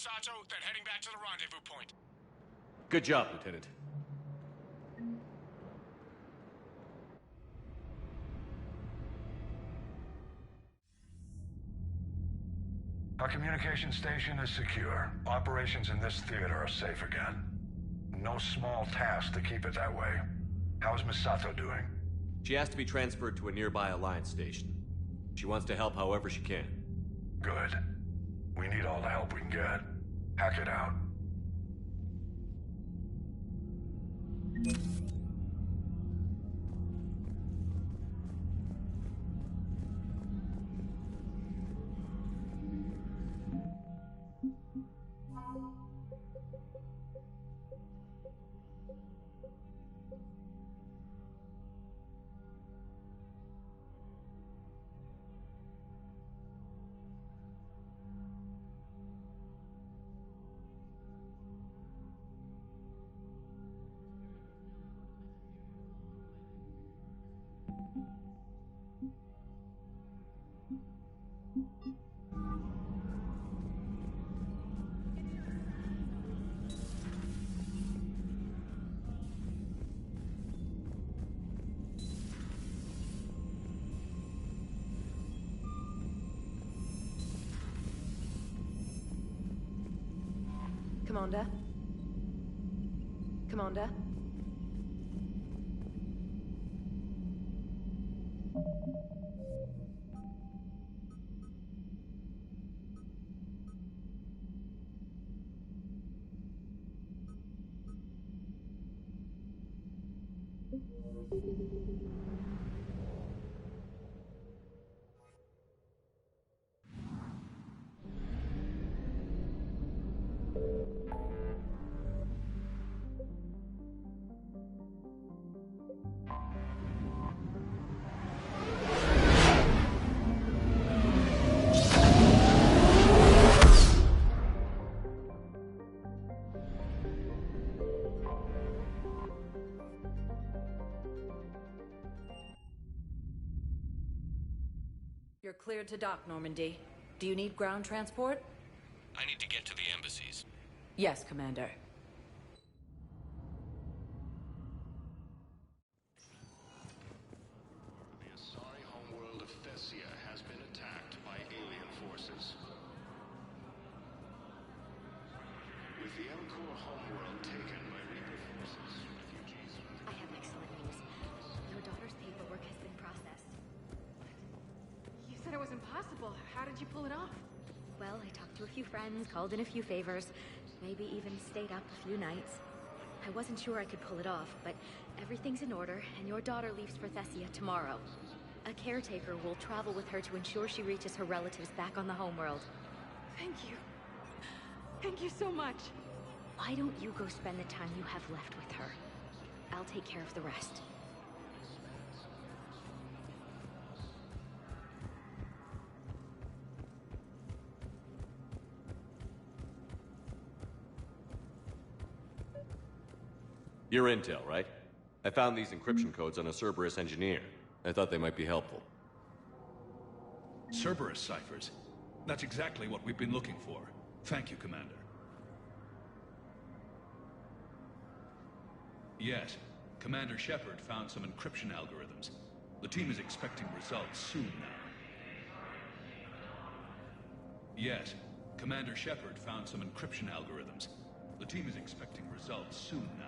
Misato, then heading back to the rendezvous point. Good job, Lieutenant. Our communication station is secure. Operations in this theater are safe again. No small task to keep it that way. How's Misato doing? She has to be transferred to a nearby Alliance station. She wants to help however she can. Good. We need all the help we can get. Hack it out. Commander? Commander? You're cleared to dock, Normandy. Do you need ground transport? I need to get to the embassies. Yes, Commander. The Asari homeworld of Thessia has been attacked by alien forces. With the Elcor homeworld taken by Reaper forces, refugees... I have excellent news. Your daughter's paperwork has been processed. You said it was impossible. How did you pull it off? Well, I talked to a few friends, called in a few favors, maybe even stayed up a few nights. I wasn't sure I could pull it off, but everything's in order, and your daughter leaves for Thessia tomorrow. A caretaker will travel with her to ensure she reaches her relatives back on the homeworld. Thank you. Thank you so much. Why don't you go spend the time you have left with her? I'll take care of the rest. Your intel, right? I found these encryption codes on a Cerberus engineer. I thought they might be helpful. Cerberus ciphers. That's exactly what we've been looking for. Thank you, Commander. Yes, Commander Shepard found some encryption algorithms. The team is expecting results soon now. Yes, Commander Shepard found some encryption algorithms. The team is expecting results soon now.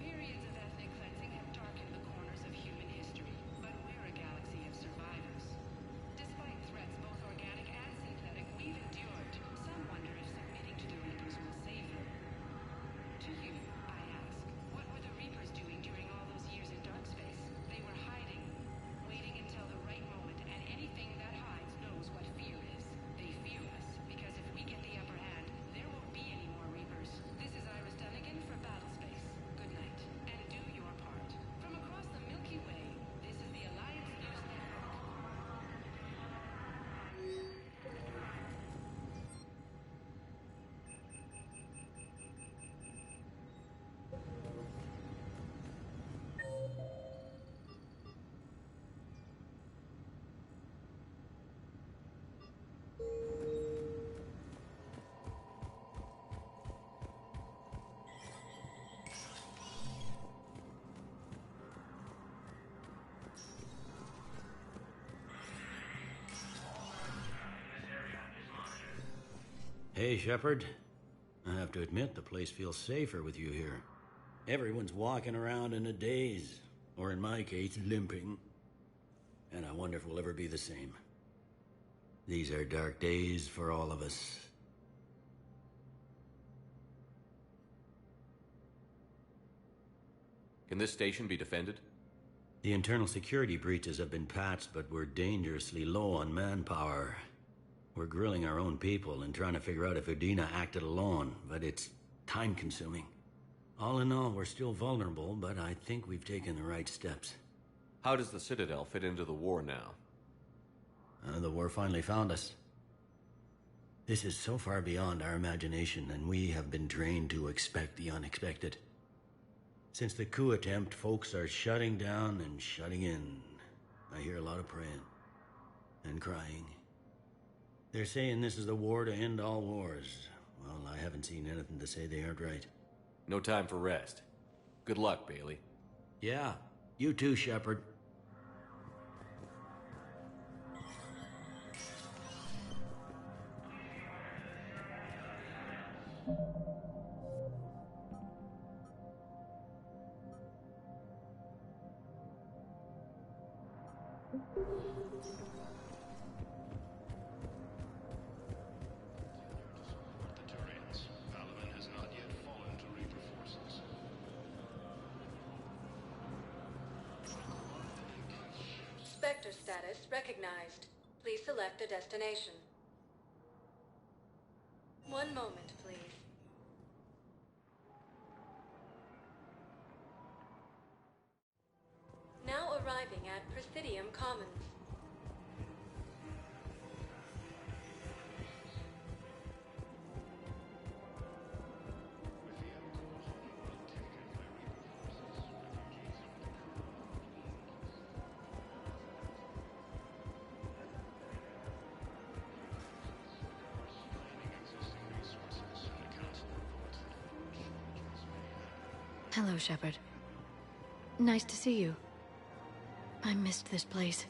Periods of ethnic cleansing have darkened the corners of human history, but Hey, Shepard. I have to admit, the place feels safer with you here. Everyone's walking around in a daze, or in my case, limping. And I wonder if we'll ever be the same. These are dark days for all of us. Can this station be defended? The internal security breaches have been patched, but we're dangerously low on manpower. We're grilling our own people and trying to figure out if Udina acted alone, but it's time-consuming. All in all, we're still vulnerable, but I think we've taken the right steps. How does the Citadel fit into the war now? The war finally found us. This is so far beyond our imagination, and we have been trained to expect the unexpected. Since the coup attempt, folks are shutting down and shutting in. I hear a lot of praying and crying. They're saying this is the war to end all wars. Well, I haven't seen anything to say they aren't right. No time for rest. Good luck, Bailey. Yeah, you too, Shepard. Spectre status recognized. Please select a destination. One moment, please. Now arriving at Presidium Commons. Hello, Shepard. Nice to see you. I missed this place.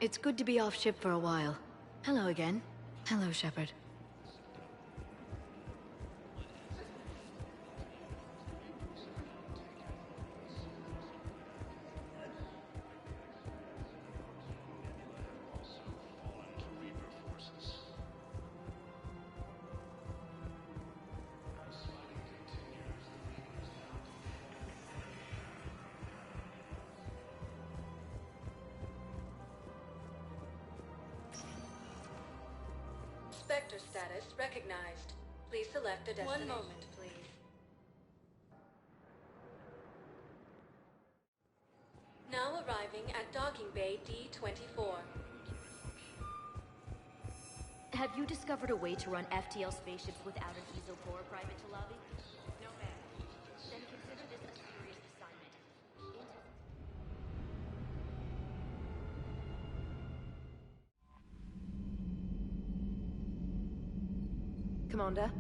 It's good to be off ship for a while. Hello again. Hello, Shepard. Spectre status recognized. Please select a destination. One moment, please. Now arriving at Docking Bay D-24. Have you discovered a way to run FTL spaceships without an ESO core private to lobby? No, ma'am. Then consider this a serious assignment. Commander?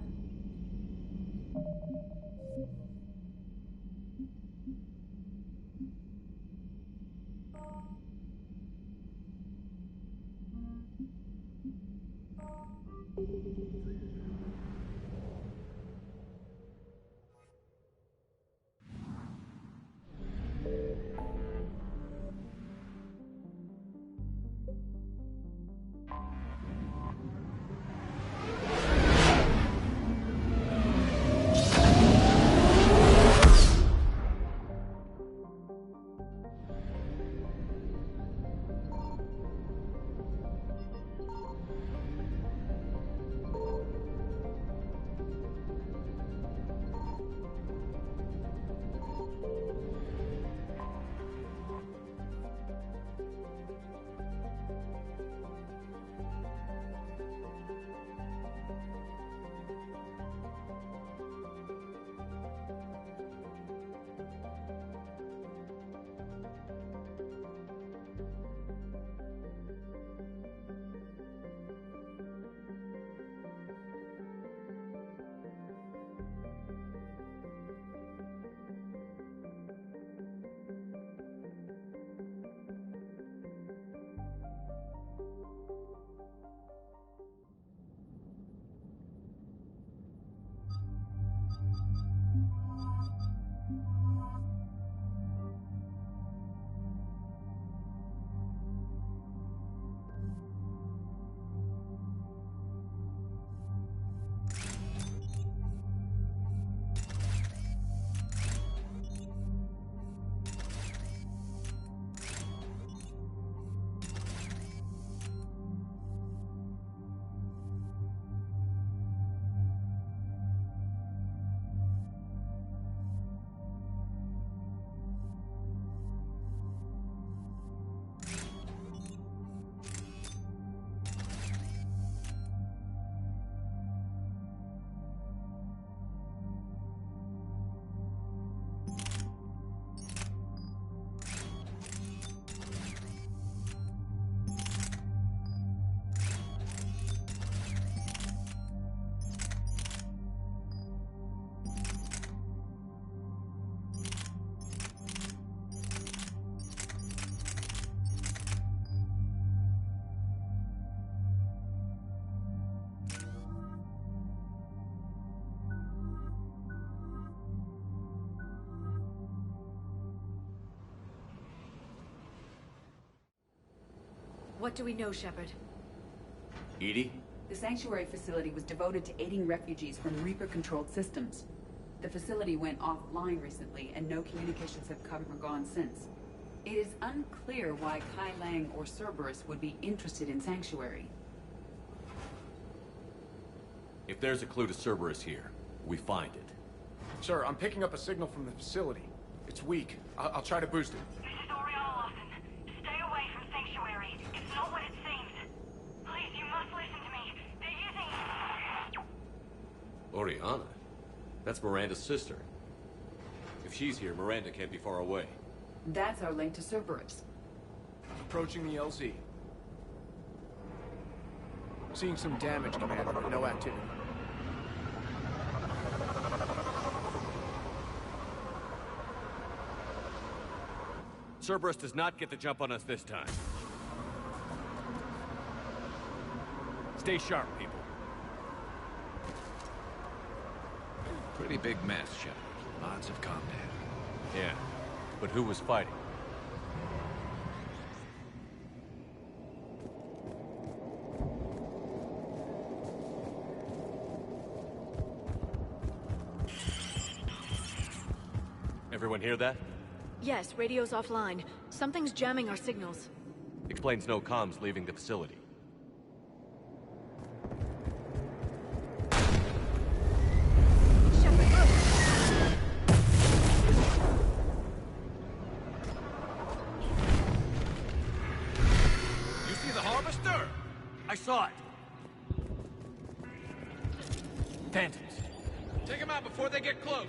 What do we know, Shepard? EDI? The Sanctuary facility was devoted to aiding refugees from Reaper-controlled systems. The facility went offline recently, and no communications have come or gone since. It is unclear why Kai Lang or Cerberus would be interested in Sanctuary. If there's a clue to Cerberus here, we find it. Sir, I'm picking up a signal from the facility. It's weak. I'll try to boost it. This is Oriana Lawson. Stay away from Sanctuary. It's not what it seems. Please, you must listen to me. They're using... Oriana? That's Miranda's sister. If she's here, Miranda can't be far away. That's our link to Cerberus. Approaching the LZ. Seeing some damage, Commander, but no activity. Cerberus does not get the jump on us this time. Stay sharp, people. Pretty big mess, Shepard. Lots of combat. Yeah, but who was fighting? Everyone hear that? Yes, radio's offline. Something's jamming our signals. Explains no comms leaving the facility. Shepard, look! You see the Harvester? I saw it. Phantoms. Take them out before they get close.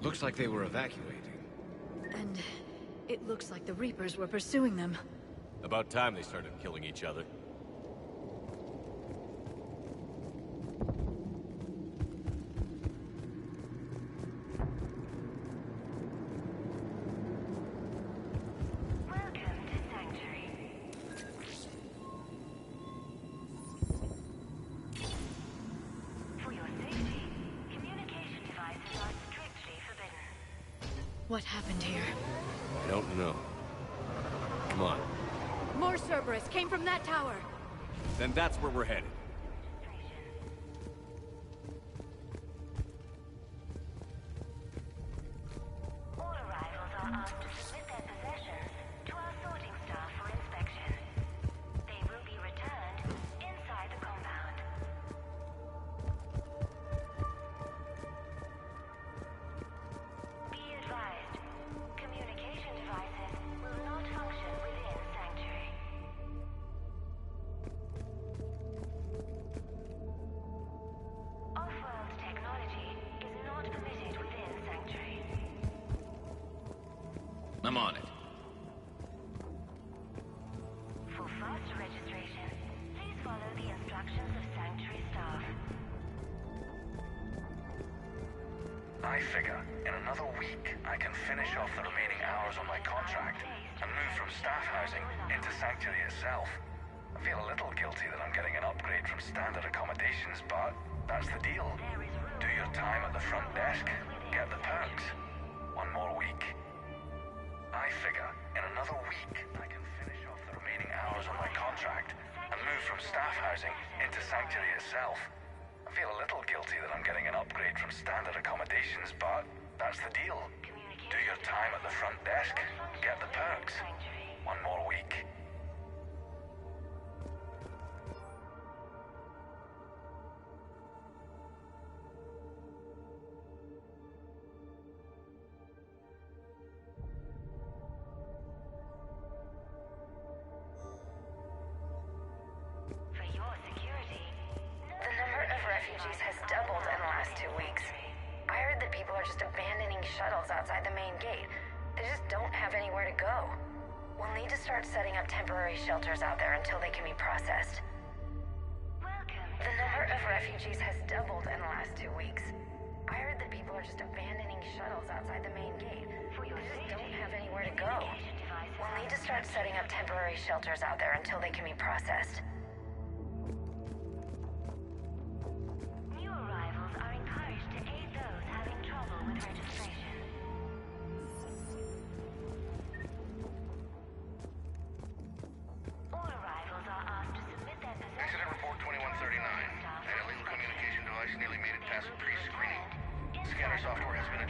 Looks like they were evacuating. And it looks like the Reapers were pursuing them. About time they started killing each other. Welcome to Sanctuary. For your safety, communication devices are strictly forbidden. What happened here? I don't know. Come on. More Cerberus came from that tower. Then that's where we're headed. All arrivals are asked to submit their possessions to our sorting staff for inspection. They will be returned inside the compound. Be advised, communication devices will not function within Sanctuary. Off-world technology is not permitted within Sanctuary. I'm on it. For faster registration, please follow the instructions of Sanctuary staff. I figure in another week I can finish off the remaining hours on my contract and move from staff housing into Sanctuary itself. I feel a little guilty that I'm getting an upgrade from standard accommodations, but that's the deal. Do your time at the front desk, get the perks. One more week. I figure in another week I can finish off the remaining hours on my contract and move from staff housing into Sanctuary itself. I feel a little guilty that I'm getting an upgrade from standard accommodations, but that's the deal. Do your time at the front desk, get the perks. One more week. For your security, The number of refugees has doubled in the last 2 weeks. I heard that people are just abandoning shuttles outside the main gate. They just don't have anywhere to go. We'll need to start setting up temporary shelters out there until they can be processed. The number of refugees has doubled in the last 2 weeks. I heard that people are just abandoning shuttles outside the main gate. They just don't have anywhere to go. We'll need to start setting up temporary shelters out there until they can be processed.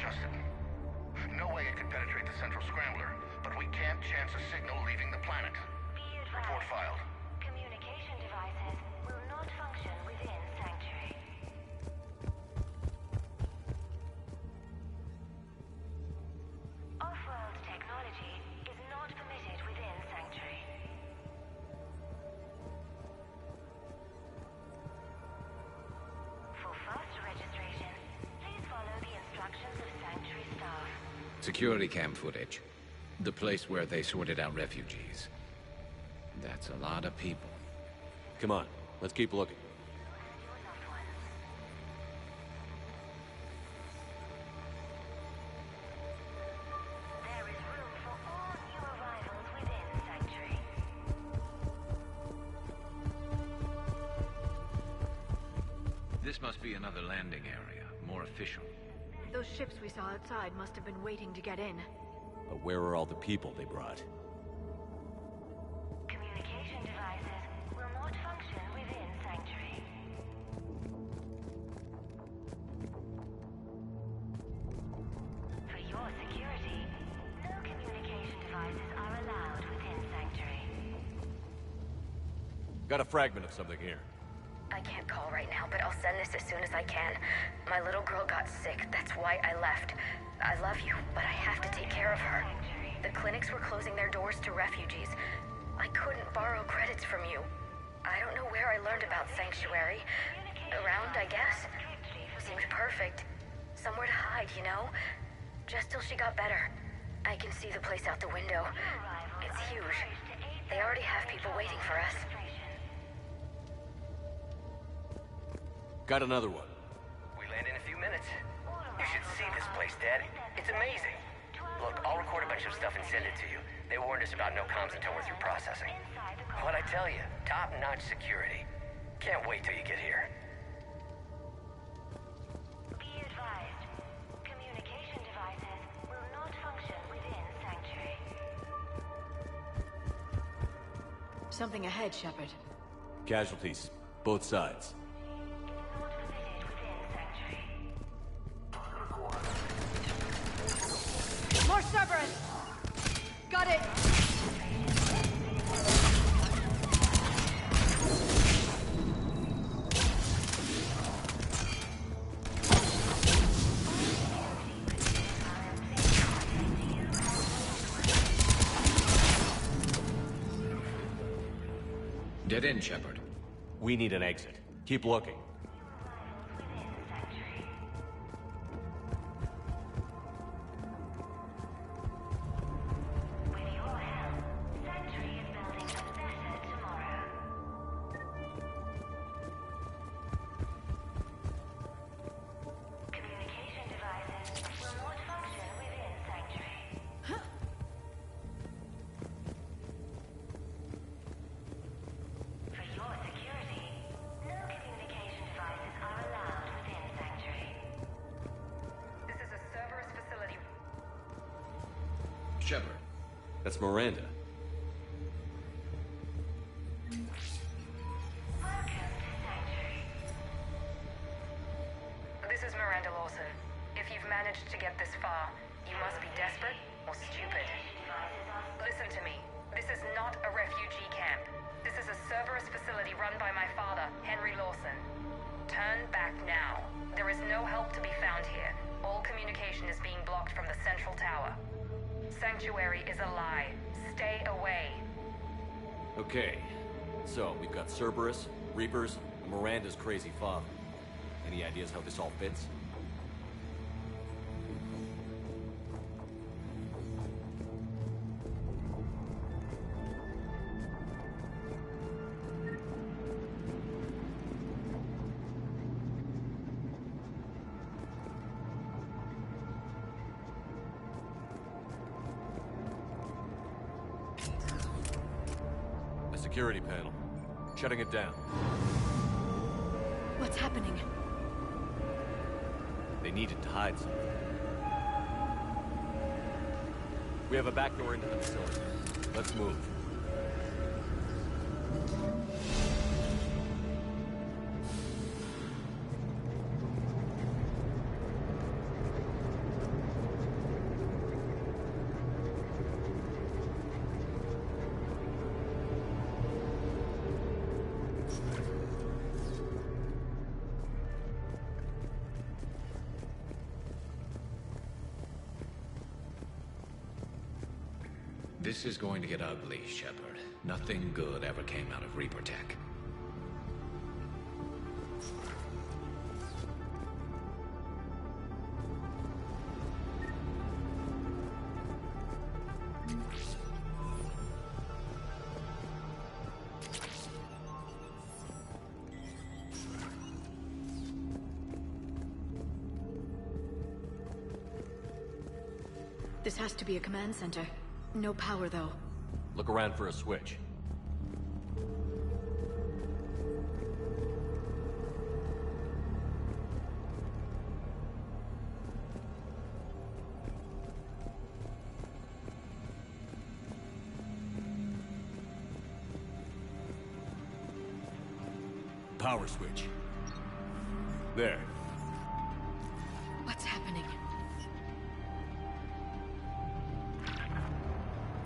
adjusted. No way it could penetrate the central scrambler, but we can't chance a signal leaving the planet. Report filed. Communication devices will not function within Sanctuary. Off-world technology is not permitted within Sanctuary. For faster registration, please follow the instructions of Sanctuary staff. Security cam footage. The place where they sorted out refugees. That's a lot of people. Come on, let's keep looking. There is room for all new arrivals within Sanctuary. This must be another landing area, more official. Those ships we saw outside must have been waiting to get in. But where are all the people they brought? Communication devices will not function within Sanctuary. For your security, no communication devices are allowed within Sanctuary. Got a fragment of something here. I can't call right now, but I'll send this as soon as I can. My little girl got sick, that's why I left. I love you, but I have to take care of her. The clinics were closing their doors to refugees. I couldn't borrow credits from you. I don't know where I learned about Sanctuary. Around, I guess. Seemed perfect. Somewhere to hide, you know? Just till she got better. I can see the place out the window. It's huge. They already have people waiting for us. Got another one. We land in a few minutes. You should see this place, Dad. It's amazing. Look, I'll record a bunch of stuff and send it to you. They warned us about no comms until we're through processing. What'd I tell you? Top-notch security. Can't wait till you get here. Be advised, communication devices will not function within Sanctuary. Something ahead, Shepard. Casualties, both sides. More Cerberus! Got it! Dead end, Shepard. We need an exit. Keep looking. Shepard. That's Miranda. This is Miranda Lawson. If you've managed to get this far, you must be desperate or stupid. Listen to me. This is not a refugee camp. This is a Cerberus facility run by my father, Henry Lawson. Turn back now. There is no help to be found here. All communication is being blocked from the central tower. Sanctuary is a lie. Stay away. Okay, so we've got Cerberus, Reapers, and Miranda's crazy father. Any ideas how this all fits? Security panel. Shutting it down. What's happening? They needed to hide something. We have a back door into the facility. Let's move. This is going to get ugly, Shepard. Nothing good ever came out of Reaper Tech. This has to be a command center. No power, though. Look around for a switch. Power switch. There. What's happening?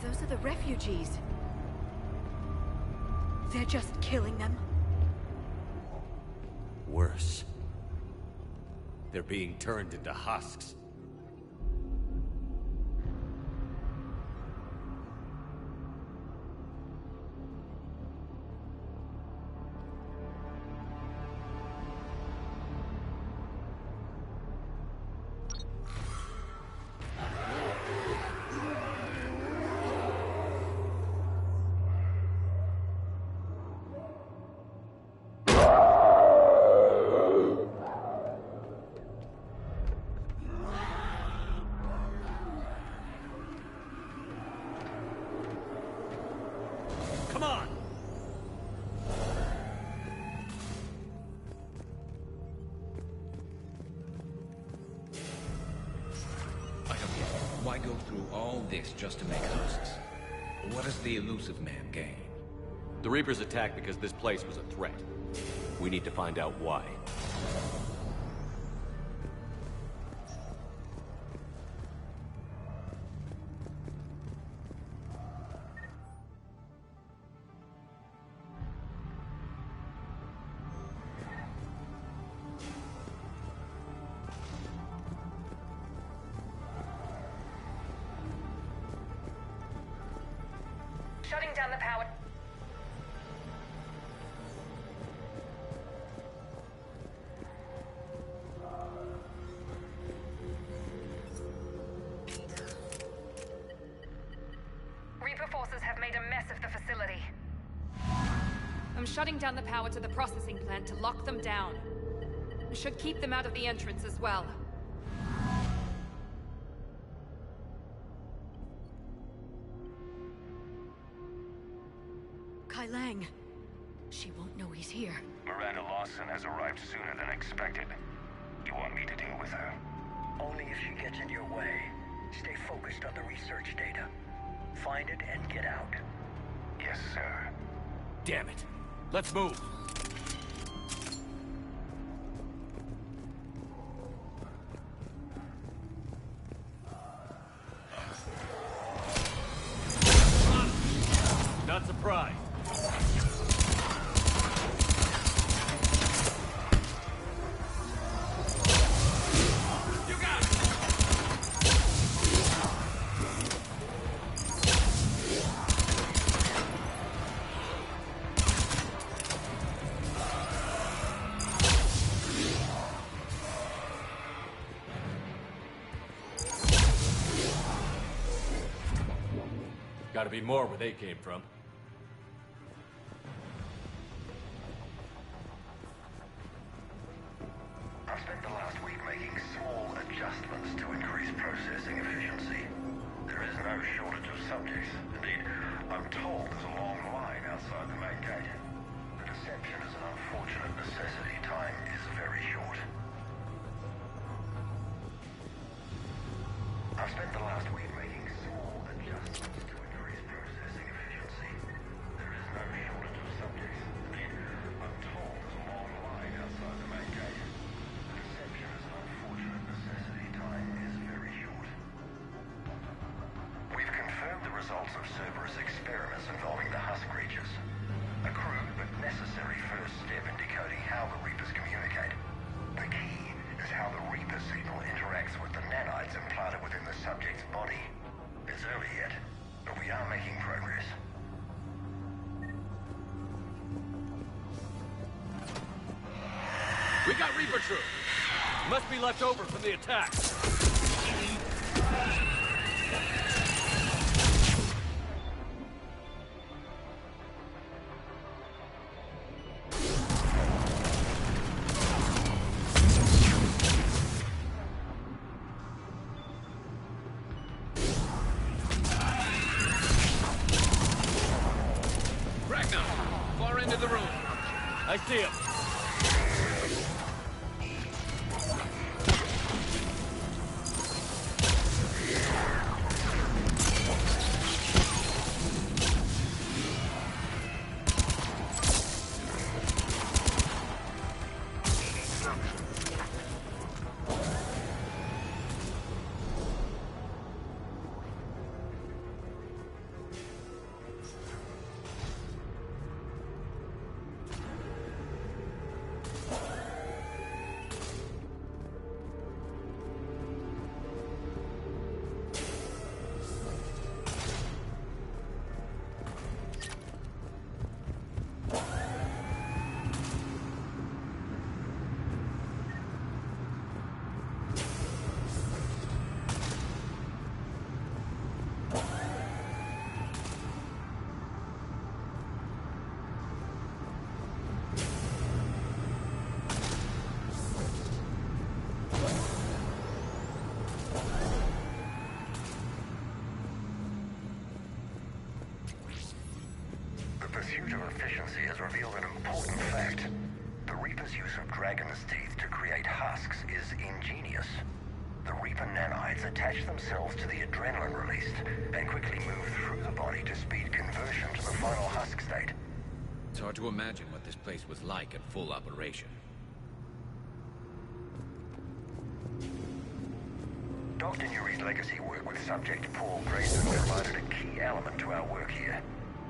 Those are the refugees. They're just killing them. Worse. They're being turned into husks. Come on! I don't get it. Why go through all this just to make hosts? What does the elusive man gain? The Reapers attacked because this place was a threat. We need to find out why. Shutting down the power. Reaper forces have made a mess of the facility. I'm shutting down the power to the processing plant to lock them down. It should keep them out of the entrance as well. Kai Lang. She won't know he's here. Miranda Lawson has arrived sooner than expected. You want me to deal with her? Only if she gets in your way. Stay focused on the research data. Find it and get out. Yes, sir. Damn it. Let's move. Not surprised. You got it. Gotta be more where they came from. I've spent the last week making small adjustments to increase processing efficiency. There is no shortage of subjects. Indeed, I'm told there's a long line outside the main gate. The deception is an unfortunate necessity. Time is very short. I've spent the last week making small adjustments to increase processing efficiency. There is no shortage of subjects. Indeed, I'm told there's a long line outside the main gate. The deception is an unfortunate necessity. Time is very short. We've confirmed the results of Cerberus experiments involving the husk creatures. A crude but necessary first step in decoding how the Reapers communicate. The key is how the Reaper signal interacts with the nanites implanted within the subject's body. It's early yet, but we are making progress. We got Reaper troops. Must be left over from the attack. Ragnar, far end of the room. I see him. The pursuit of efficiency has revealed an important fact. The Reaper's use of dragon's teeth to create husks is ingenious. The Reaper nanites attach themselves to the adrenaline released and quickly move through the body to speed conversion to the final husk state. It's hard to imagine what this place was like at full operation. Dr. Nuri's legacy work with subject Paul Grayson provided a key element to our work here.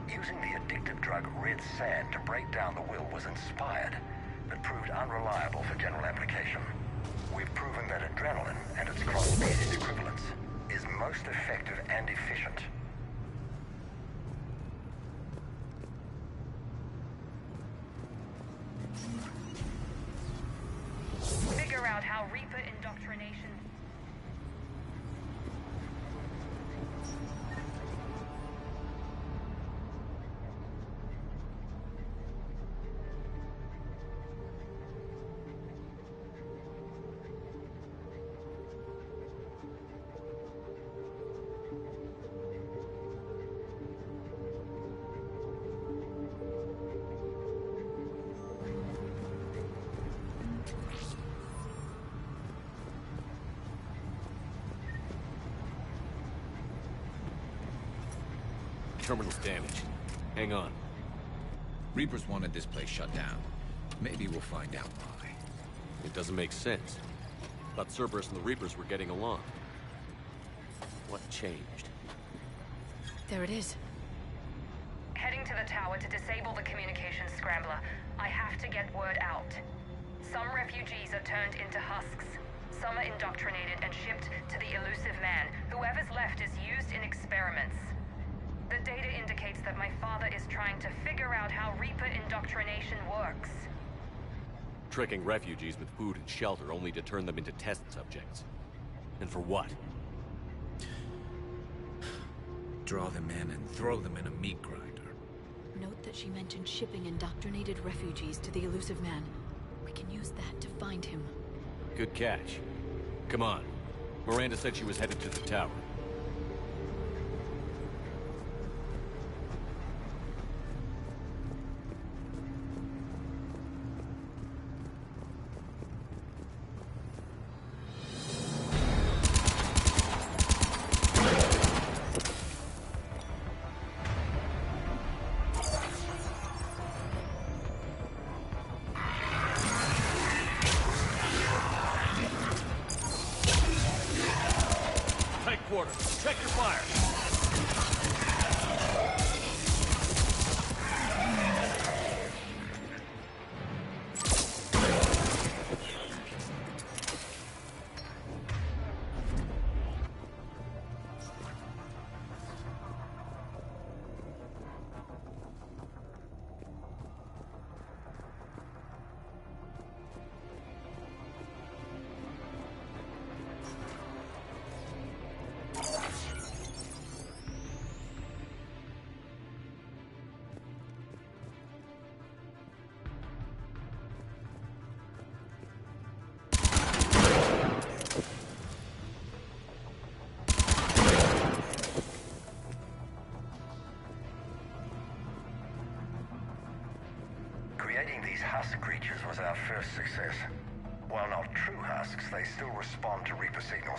Using the addictive drug Red Sand to break down the will was inspired, but proved unreliable for general application. We've proven that adrenaline and its cross-species equivalents is most effective and efficient. Figure out how Reaper indoctrination... Terminal's damaged. Hang on. Reapers wanted this place shut down. Maybe we'll find out why. It doesn't make sense. Thought Cerberus and the Reapers were getting along. What changed? There it is. Heading to the tower to disable the communications scrambler. I have to get word out. Some refugees are turned into husks. Some are indoctrinated and shipped to the Elusive Man. Whoever's left is used in experiments. The data indicates that my father is trying to figure out how Reaper indoctrination works. Tricking refugees with food and shelter only to turn them into test subjects. And for what? Draw them in and throw them in a meat grinder. Note that she mentioned shipping indoctrinated refugees to the Elusive Man. We can use that to find him. Good catch. Come on. Miranda said she was headed to the tower. Check your fire. husk creatures was our first success. While not true husks, they still respond to Reaper signals.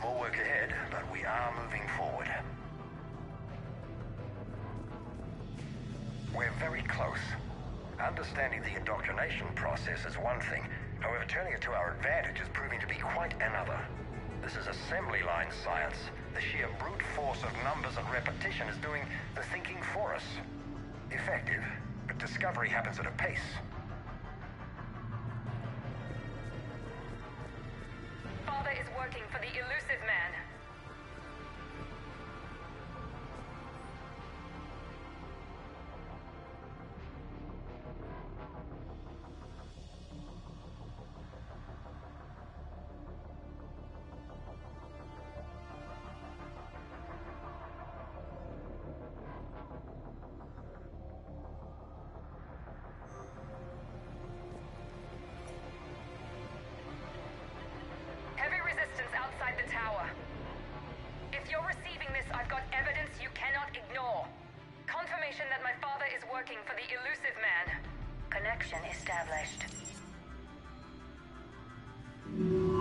More work ahead, but we are moving forward. We're very close. Understanding the indoctrination process is one thing. However, turning it to our advantage is proving to be quite another. This is assembly line science. The sheer brute force of numbers and repetition is doing the thinking for us. Effective, but discovery happens at a pace. Father is working for the Elusive Man. Heavy resistance outside the tower. If you're receiving this, I've got evidence you cannot ignore. Confirmation that my father is working for the Elusive Man. Connection established.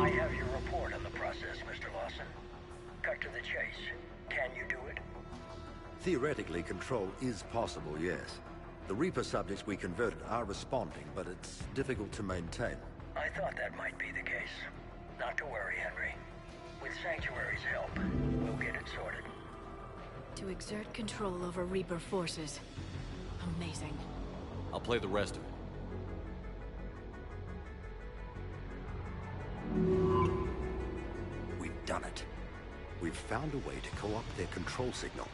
I have your report on the process, Mr. Lawson. Cut to the chase. Can you do it? Theoretically, control is possible, yes. The Reaper subjects we converted are responding, but it's difficult to maintain. I thought that might be the case. Not to worry, Henry. With Sanctuary's help, we'll get it sorted. To exert control over Reaper forces. Amazing. I'll play the rest of it. We've done it. We've found a way to co-opt their control signal.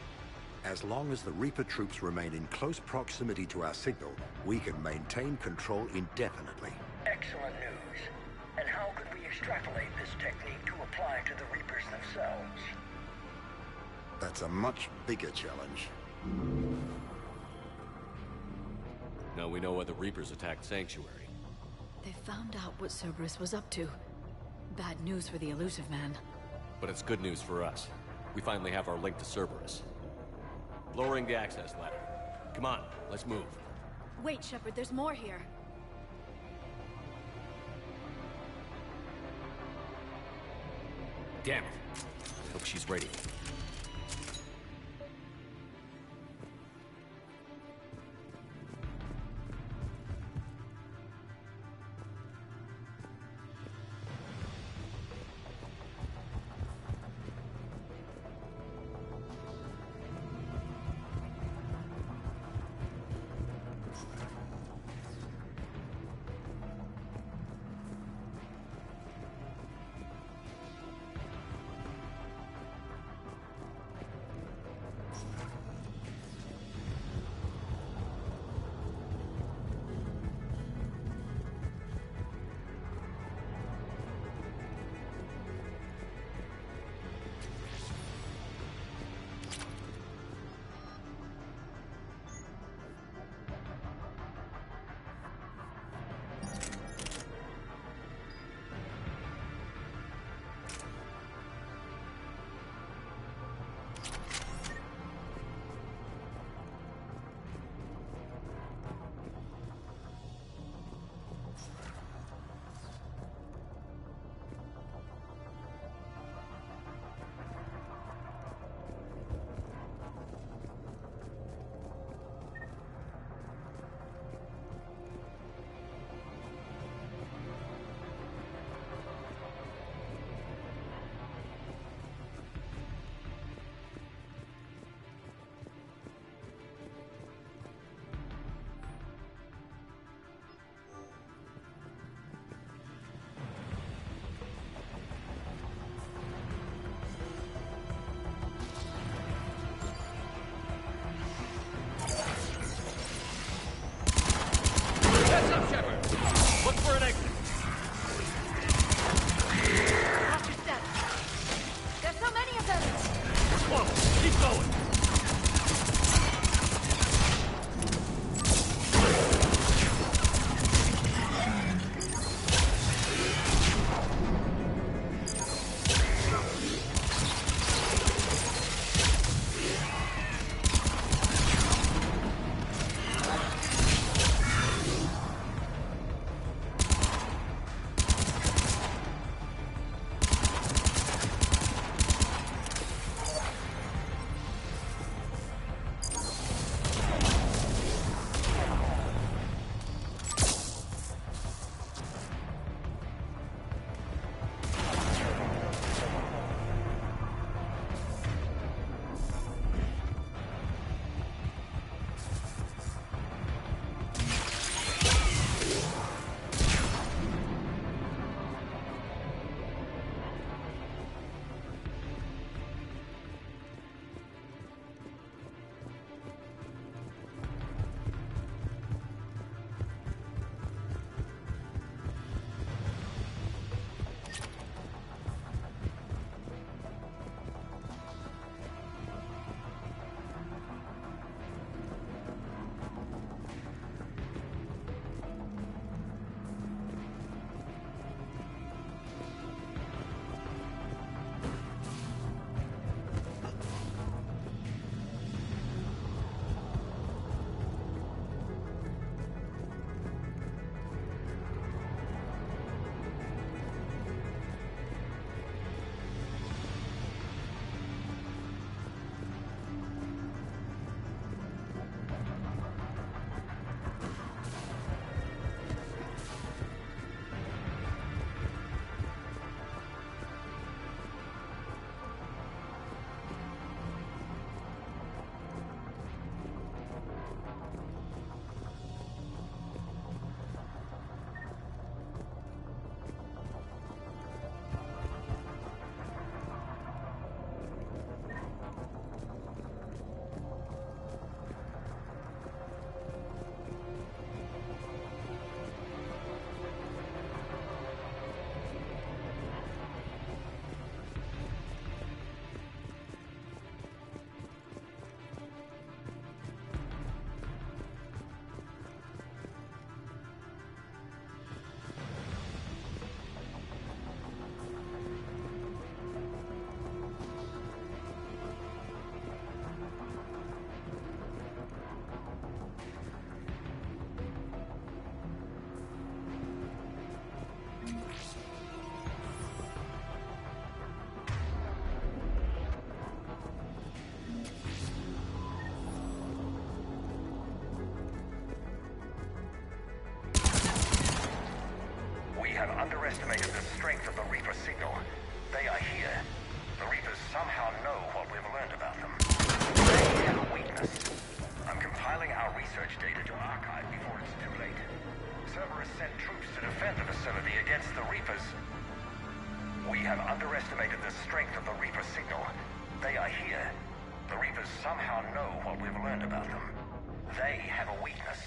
As long as the Reaper troops remain in close proximity to our signal, we can maintain control indefinitely. Excellent news. And how could we extrapolate this technique to apply to the Reapers themselves? That's a much bigger challenge. Now we know why the Reapers attacked Sanctuary. They found out what Cerberus was up to. Bad news for the Elusive Man. But it's good news for us. We finally have our link to Cerberus. Lowering the access ladder. Come on, let's move. Wait, Shepard, there's more here. Damn it. Hope she's ready. what we've learned about them. They have a weakness. I'm compiling our research data to archive before it's too late. Cerberus sent troops to defend the facility against the Reapers. We have underestimated the strength of the Reaper signal. They are here. The Reapers somehow know what we've learned about them. They have a weakness.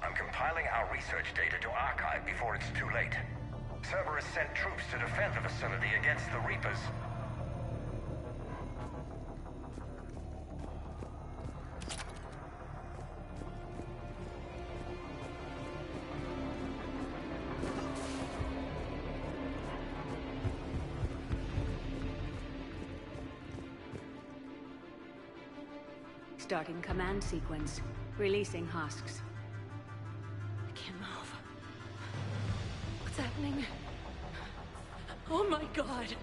I'm compiling our research data to archive before it's too late. Cerberus sent troops to defend the facility against the Reapers. Starting command sequence. Releasing husks. I can't move. What's happening? Oh my god!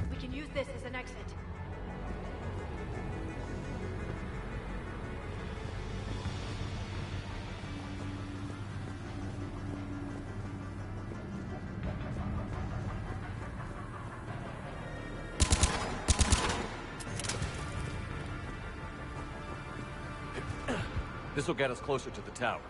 We can use this as an exit. This'll get us closer to the tower.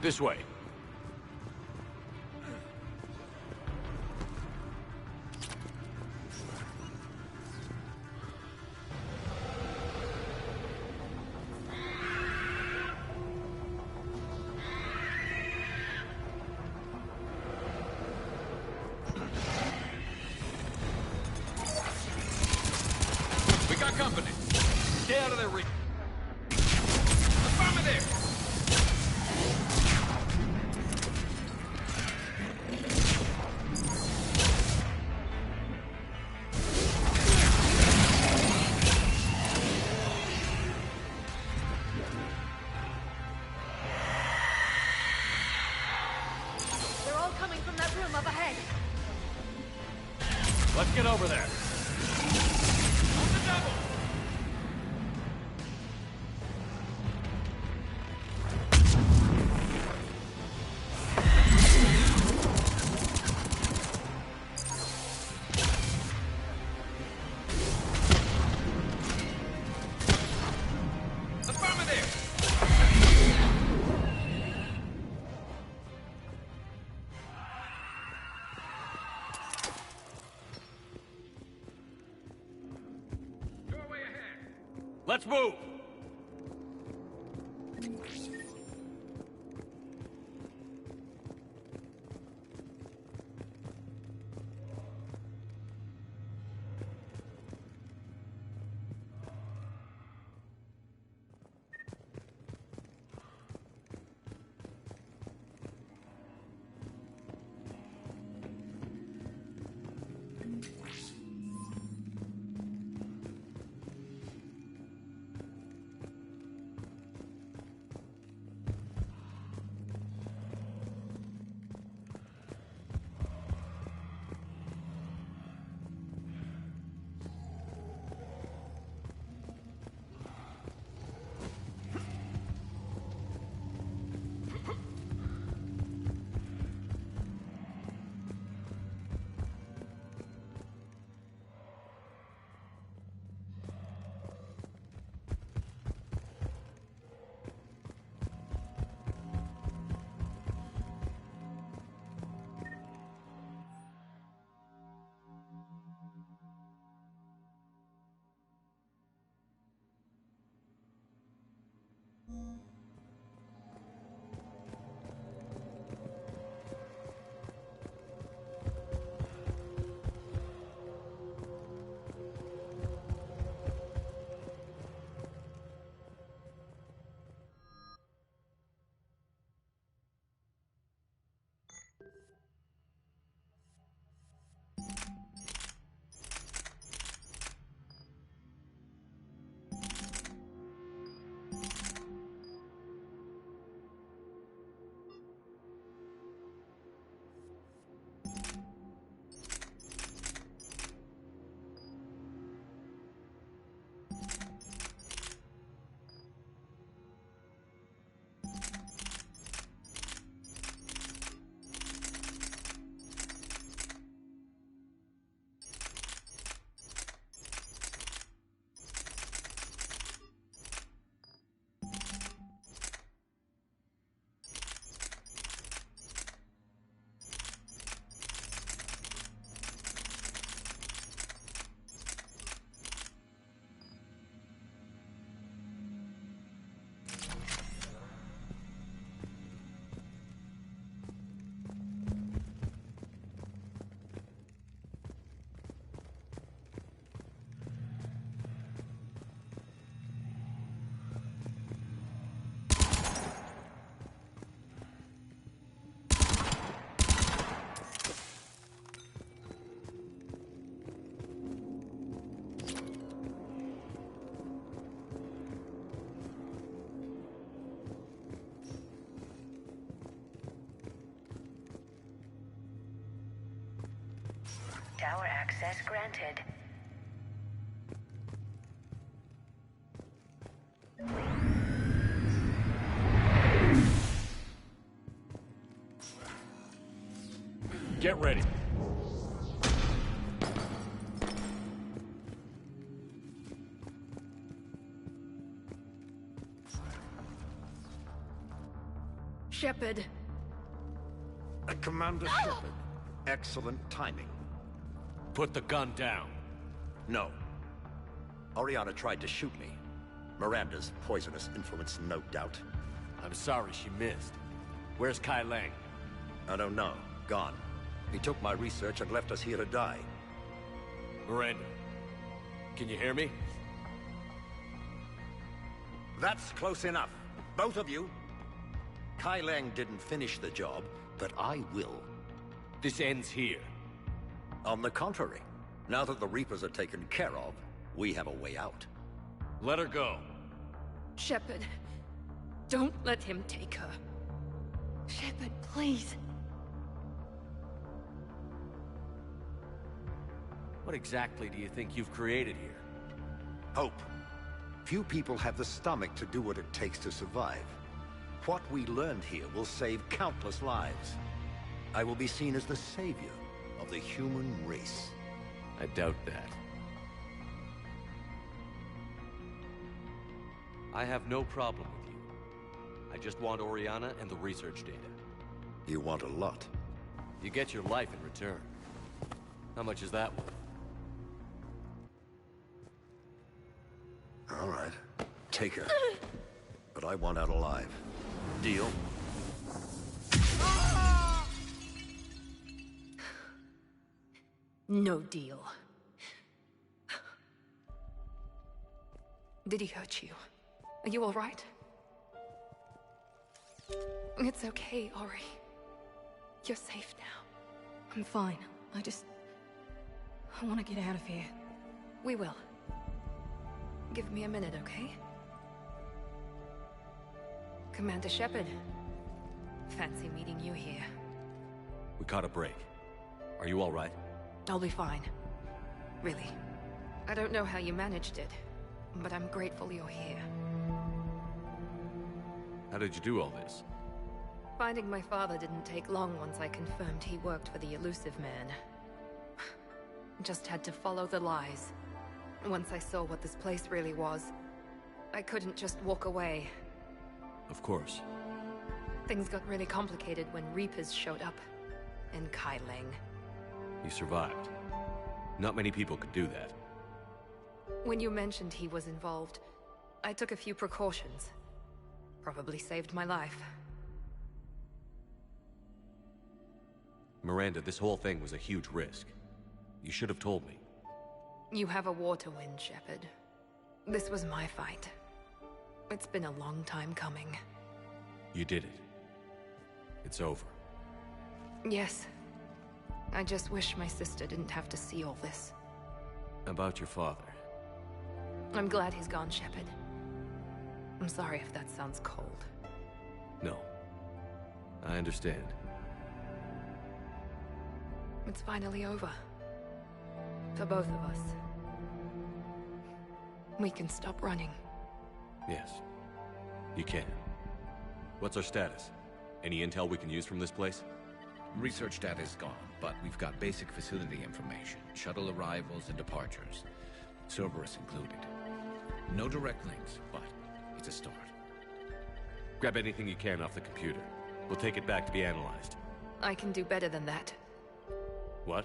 This way. We got company. Stay out of their reach. Affirmative! They're all coming from that room up ahead. Let's get over there. On the double! Let's move! Tower access granted. Get ready. Shepard. Commander Shepard. Excellent timing. Put the gun down. No. Oriana tried to shoot me. Miranda's poisonous influence, no doubt. I'm sorry she missed. Where's Kai Lang? I don't know. Gone. He took my research and left us here to die. Miranda, can you hear me? That's close enough. Both of you. Kai Lang didn't finish the job, but I will. This ends here. On the contrary, now that the Reapers are taken care of, we have a way out. Let her go. Shepard, don't let him take her. Shepard, please. What exactly do you think you've created here? Hope. Few people have the stomach to do what it takes to survive. What we learned here will save countless lives. I will be seen as the savior of the human race. I doubt that. I have no problem with you. I just want Oriana and the research data. You want a lot. You get your life in return. How much is that worth? All right. Take her. But I want out alive. Deal? No deal. Did he hurt you? Are you all right? It's okay, Ori. You're safe now. I'm fine. I want to get out of here. We will. Give me a minute, okay? Commander Shepard. Fancy meeting you here. We caught a break. Are you all right? I'll be fine. Really. I don't know how you managed it, but I'm grateful you're here. How did you do all this? Finding my father didn't take long once I confirmed he worked for the Elusive Man. Just had to follow the lies. Once I saw what this place really was, I couldn't just walk away. Of course. Things got really complicated when Reapers showed up. And Kai Lang. You survived. Not many people could do that. When you mentioned he was involved, I took a few precautions. Probably saved my life. Miranda, this whole thing was a huge risk. You should have told me. You have a war to win, Shepard. This was my fight. It's been a long time coming. You did it. It's over. Yes. I just wish my sister didn't have to see all this. About your father. I'm glad he's gone, Shepard. I'm sorry if that sounds cold. No. I understand. It's finally over. For both of us. We can stop running. Yes. You can. What's our status? Any intel we can use from this place? Research data is gone, but we've got basic facility information. Shuttle arrivals and departures. Cerberus included. No direct links, but it's a start. Grab anything you can off the computer. We'll take it back to be analyzed. I can do better than that. What?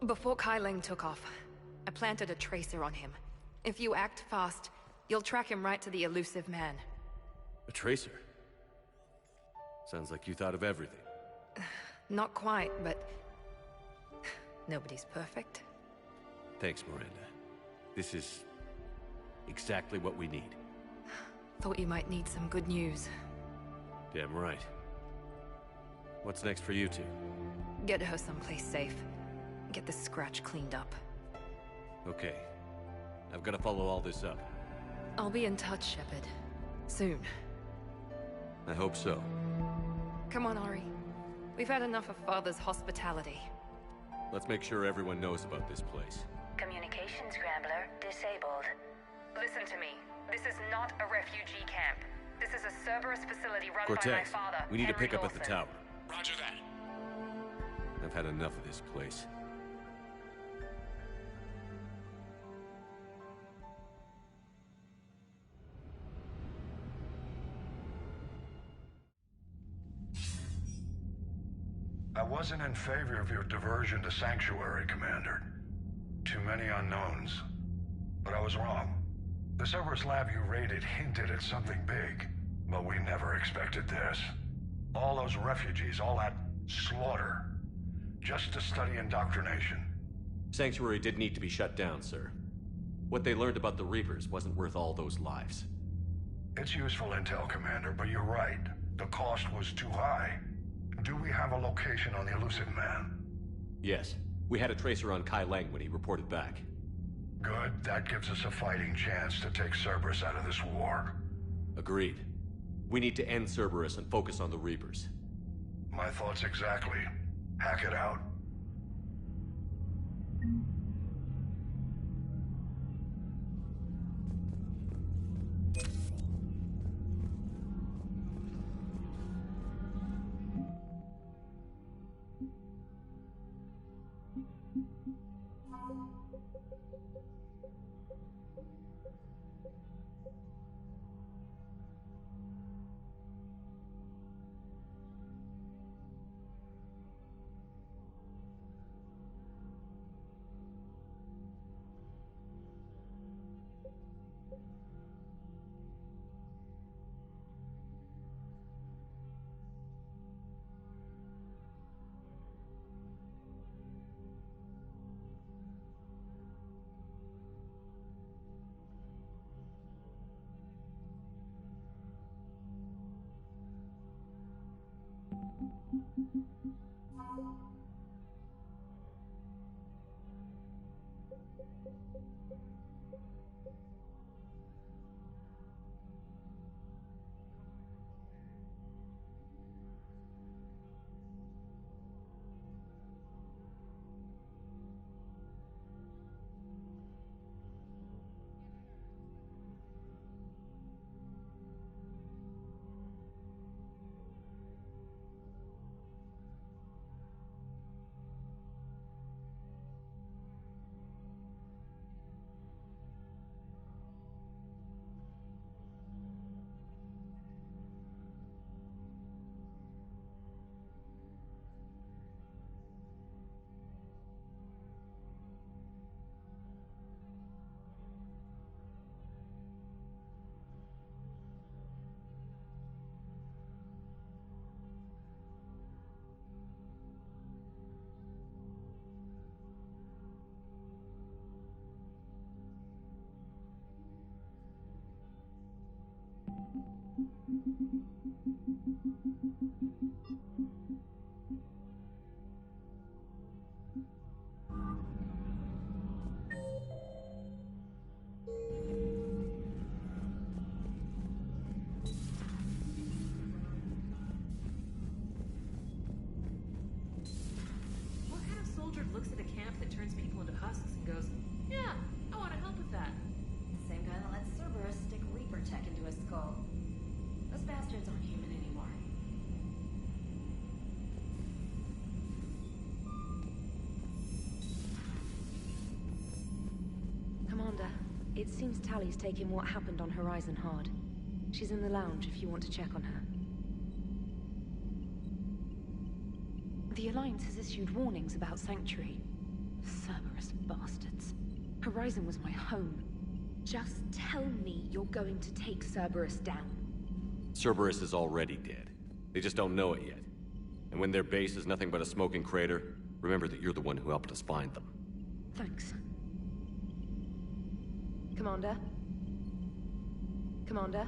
Before Kai Lang took off, I planted a tracer on him. If you act fast, you'll track him right to the Elusive Man. A tracer? Sounds like you thought of everything. Not quite, but... nobody's perfect. Thanks, Miranda. This is... exactly what we need. Thought you might need some good news. Damn right. What's next for you two? Get her someplace safe. Get the scratch cleaned up. Okay. I've got to follow all this up. I'll be in touch, Shepard. Soon. I hope so. Come on, Ori. We've had enough of Father's hospitality. Let's make sure everyone knows about this place. Communication scrambler disabled. Listen to me. This is not a refugee camp. This is a Cerberus facility run by my Cortez, father, we need to Henry pick up at the Lawson. tower. Roger that. I've had enough of this place. I wasn't in favor of your diversion to Sanctuary, Commander. Too many unknowns. But I was wrong. The Cerberus lab you raided hinted at something big, but we never expected this. All those refugees, all that slaughter, just to study indoctrination. Sanctuary did need to be shut down, sir. What they learned about the Reapers wasn't worth all those lives. It's useful intel, Commander, but you're right. The cost was too high. Do we have a location on the Illusive Man? Yes. We had a tracer on Kai Lang when he reported back. Good. That gives us a fighting chance to take Cerberus out of this war. Agreed. We need to end Cerberus and focus on the Reapers. My thoughts exactly. Hack it out. What kind of soldier looks at a camp that turns people into husks and goes, yeah, I want to help with that? Same guy that lets Cerberus stick Reaper tech into his skull. Those bastards aren't human anymore. Commander, it seems Tally's taking what happened on Horizon hard. She's in the lounge if you want to check on her. The Alliance has issued warnings about Sanctuary. Cerberus bastards. Horizon was my home. Just tell me you're going to take Cerberus down. Cerberus is already dead. They just don't know it yet. And when their base is nothing but a smoking crater, remember that you're the one who helped us find them. Thanks. Commander? Commander?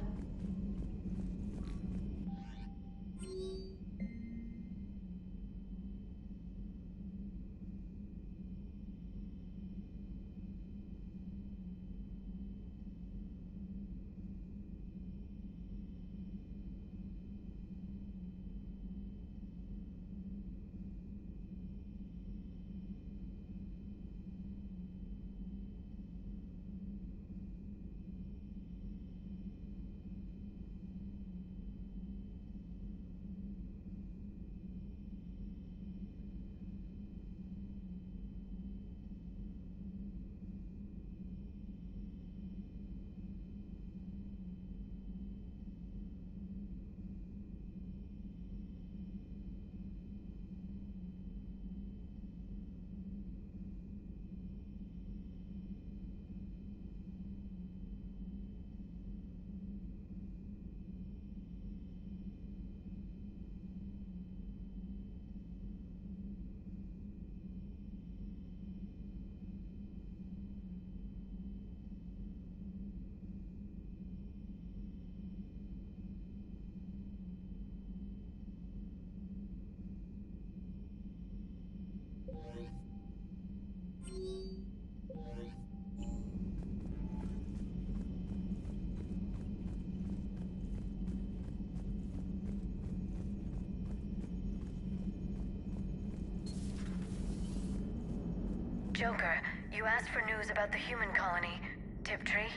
Joker, you asked for news about the human colony, Tiptree.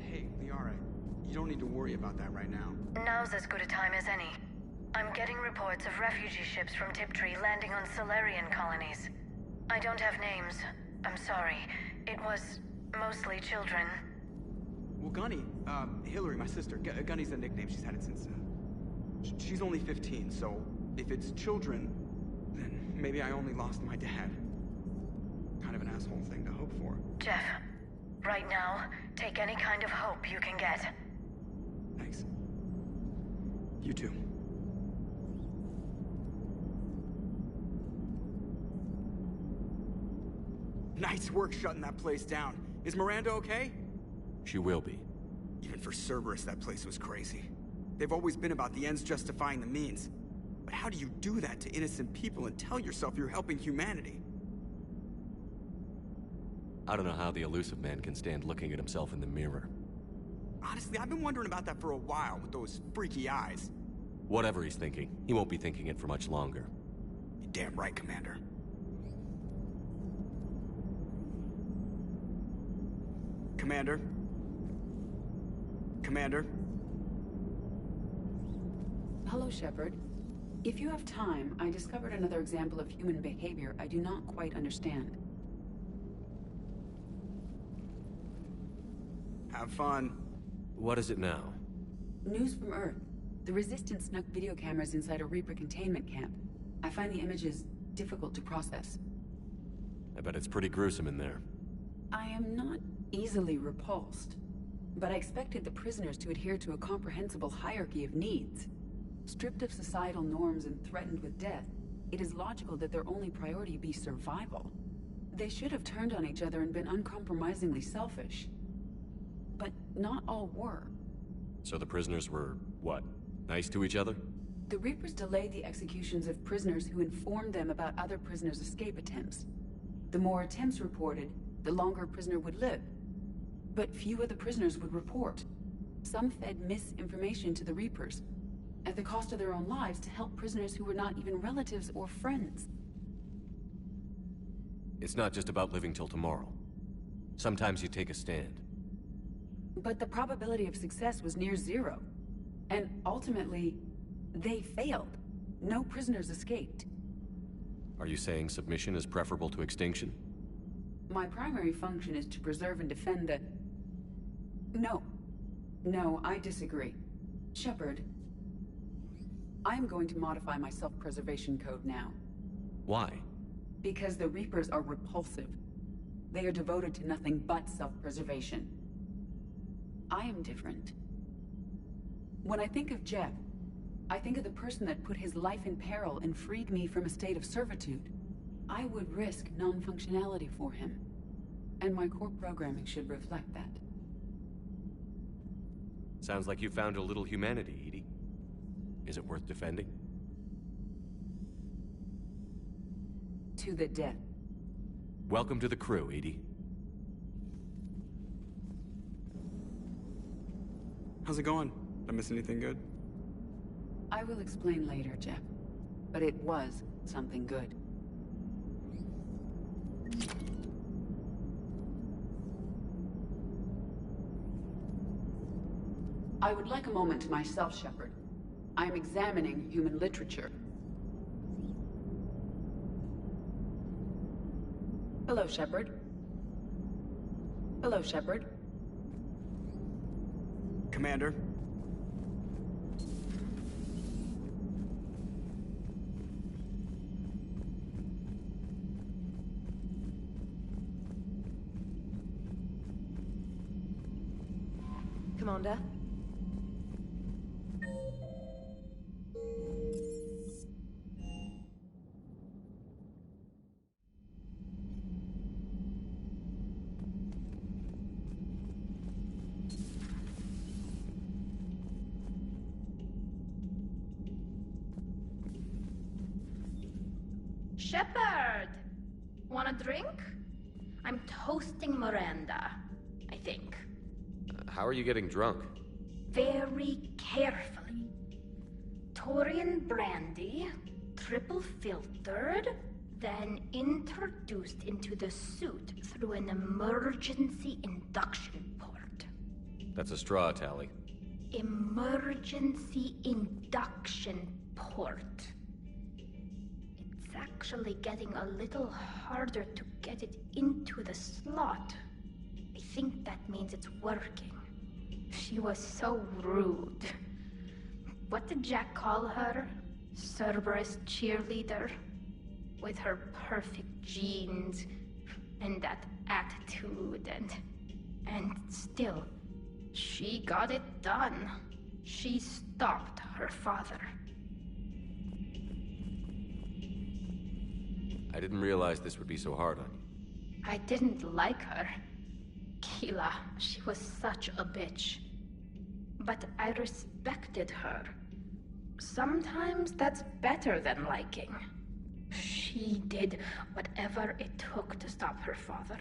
Hey, Liara, you don't need to worry about that right now. Now's as good a time as any. I'm getting reports of refugee ships from Tiptree landing on Solarian colonies. I don't have names. I'm sorry. It was mostly children. Well, Gunny, Hillary, my sister, Gunny's a nickname. She's had it since, she's only 15, so if it's children, then maybe I only lost my dad. Kind of an asshole thing to hope for. Jeff, right now, take any kind of hope you can get. Thanks. You too. Nice work shutting that place down. Is Miranda okay? She will be. Even for Cerberus, that place was crazy. They've always been about the ends justifying the means. But how do you do that to innocent people and tell yourself you're helping humanity? I don't know how the Illusive Man can stand looking at himself in the mirror. Honestly, I've been wondering about that for a while with those freaky eyes. Whatever he's thinking, he won't be thinking it for much longer. You're damn right, Commander. Commander? Commander? Hello, Shepard. If you have time, I discovered another example of human behavior I do not quite understand. Have fun. What is it now? News from Earth. The Resistance snuck video cameras inside a Reaper containment camp. I find the images difficult to process. I bet it's pretty gruesome in there. I am not easily repulsed, but I expected the prisoners to adhere to a comprehensible hierarchy of needs. Stripped of societal norms and threatened with death, it is logical that their only priority be survival. They should have turned on each other and been uncompromisingly selfish. But not all were. So the prisoners were, what, nice to each other? The Reapers delayed the executions of prisoners who informed them about other prisoners' escape attempts. The more attempts reported, the longer a prisoner would live. But few of the prisoners would report. Some fed misinformation to the Reapers, at the cost of their own lives, to help prisoners who were not even relatives or friends. It's not just about living till tomorrow. Sometimes you take a stand. But the probability of success was near zero. And ultimately, they failed. No prisoners escaped. Are you saying submission is preferable to extinction? My primary function is to preserve and defend the... No, I disagree. Shepard, I'm going to modify my self-preservation code now. Why? Because the Reapers are repulsive. They are devoted to nothing but self-preservation. I am different. When I think of Jeff, I think of the person that put his life in peril and freed me from a state of servitude. I would risk non-functionality for him. And my core programming should reflect that. Sounds like you found a little humanity, Edie. Is it worth defending? To the death. Welcome to the crew, Edie. How's it going? Did I miss anything good? I will explain later, Jeff. But it was something good. I would like a moment to myself, Shepard. I am examining human literature. Hello, Shepard. Hello, Shepard. Commander? Commander? Shepard! Want a drink? I'm toasting Miranda, I think. How are you getting drunk? Very carefully. Taurian brandy, triple filtered, then introduced into the suit through an emergency induction port. That's a straw, Tally. Emergency induction port. It's actually getting a little harder to get it into the slot. I think that means it's working. She was so rude. What did Jack call her? Cerberus cheerleader? With her perfect genes and that attitude and still, she got it done. She stopped her father. I didn't realize this would be so hard on you. I didn't like her. Keela, she was such a bitch. But I respected her. Sometimes that's better than liking. She did whatever it took to stop her father.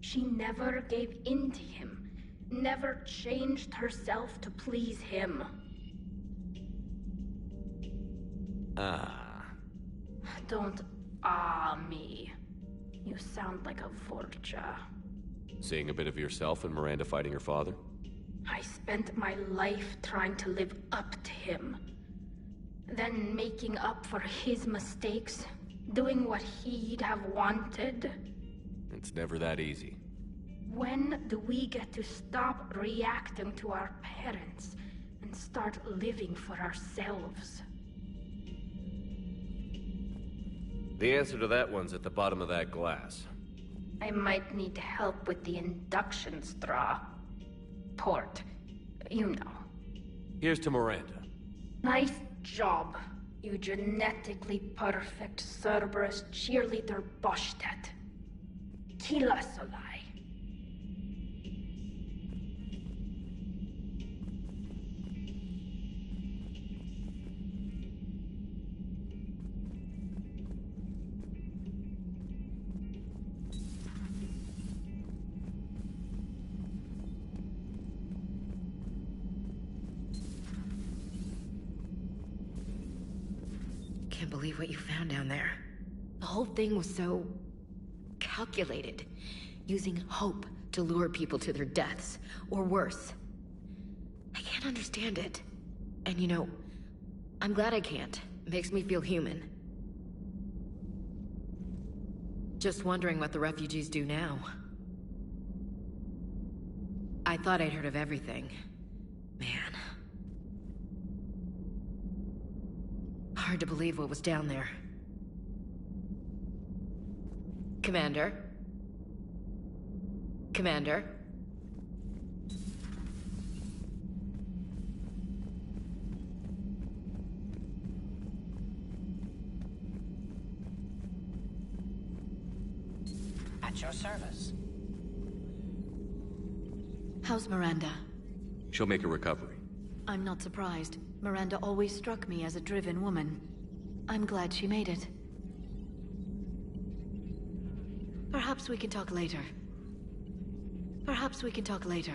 She never gave in to him, never changed herself to please him. Don't me. You sound like a Vorcha. Seeing a bit of yourself in Miranda fighting her father? I spent my life trying to live up to him. Then making up for his mistakes, doing what he'd have wanted. It's never that easy. When do we get to stop reacting to our parents and start living for ourselves? The answer to that one's at the bottom of that glass. I might need help with the induction straw. Port. You know. Here's to Miranda. Nice job, you genetically perfect Cerberus cheerleader Boshtet. Keela Solai. Can't believe what you found down there. The whole thing was so calculated, using hope to lure people to their deaths, or worse. I can't understand it. And you know, I'm glad I can't. It makes me feel human. Just wondering what the refugees do now. I thought I'd heard of everything. Man. Hard to believe what was down there. Commander? Commander? At your service. How's Miranda? She'll make a recovery. I'm not surprised. Miranda always struck me as a driven woman. I'm glad she made it. Perhaps we can talk later. Perhaps we can talk later.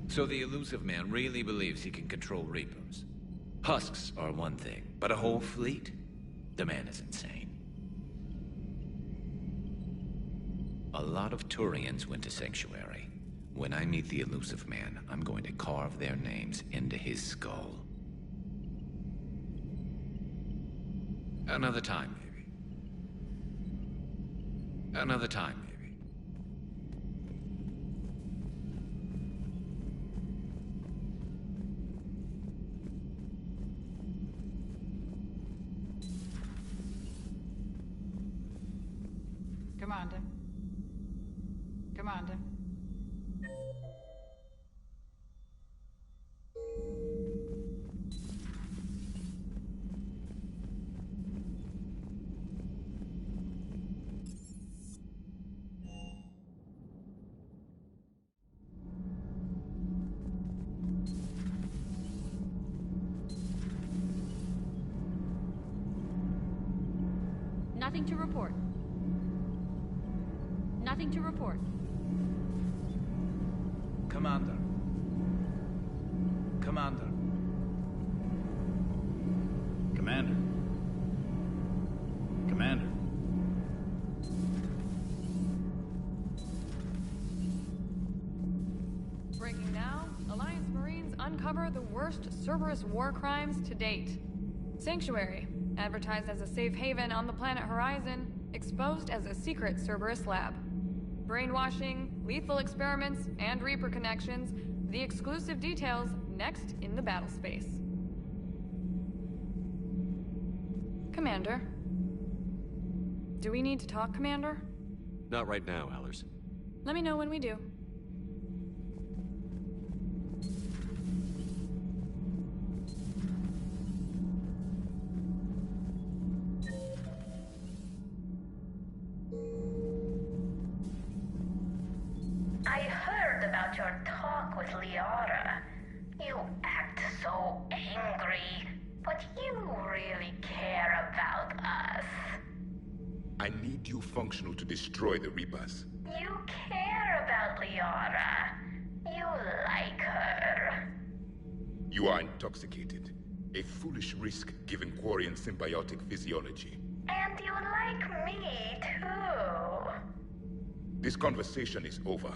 So the Illusive Man really believes he can control Reapers. Husks are one thing, but a whole fleet? The man is insane. A lot of Turians went to Sanctuary. When I meet the Illusive Man, I'm going to carve their names into his skull. Another time, maybe. Another time, maybe. Commander. Commander. Nothing to report. Nothing to report. Commander. Commander. Commander. Commander. Breaking now, Alliance Marines uncover the worst Cerberus war crimes to date. Sanctuary, advertised as a safe haven on the planet Horizon, exposed as a secret Cerberus lab. Brainwashing, lethal experiments, and Reaper connections, the exclusive details next in the battle space. Commander. Do we need to talk, Commander? Not right now, Allers. Let me know when we do. I heard about your talk with Liara. You act so angry, but you really care about us. I need you functional to destroy the Reapers. You care about Liara. You like her. You are intoxicated. A foolish risk given Quarian symbiotic physiology. And you like me, too. This conversation is over.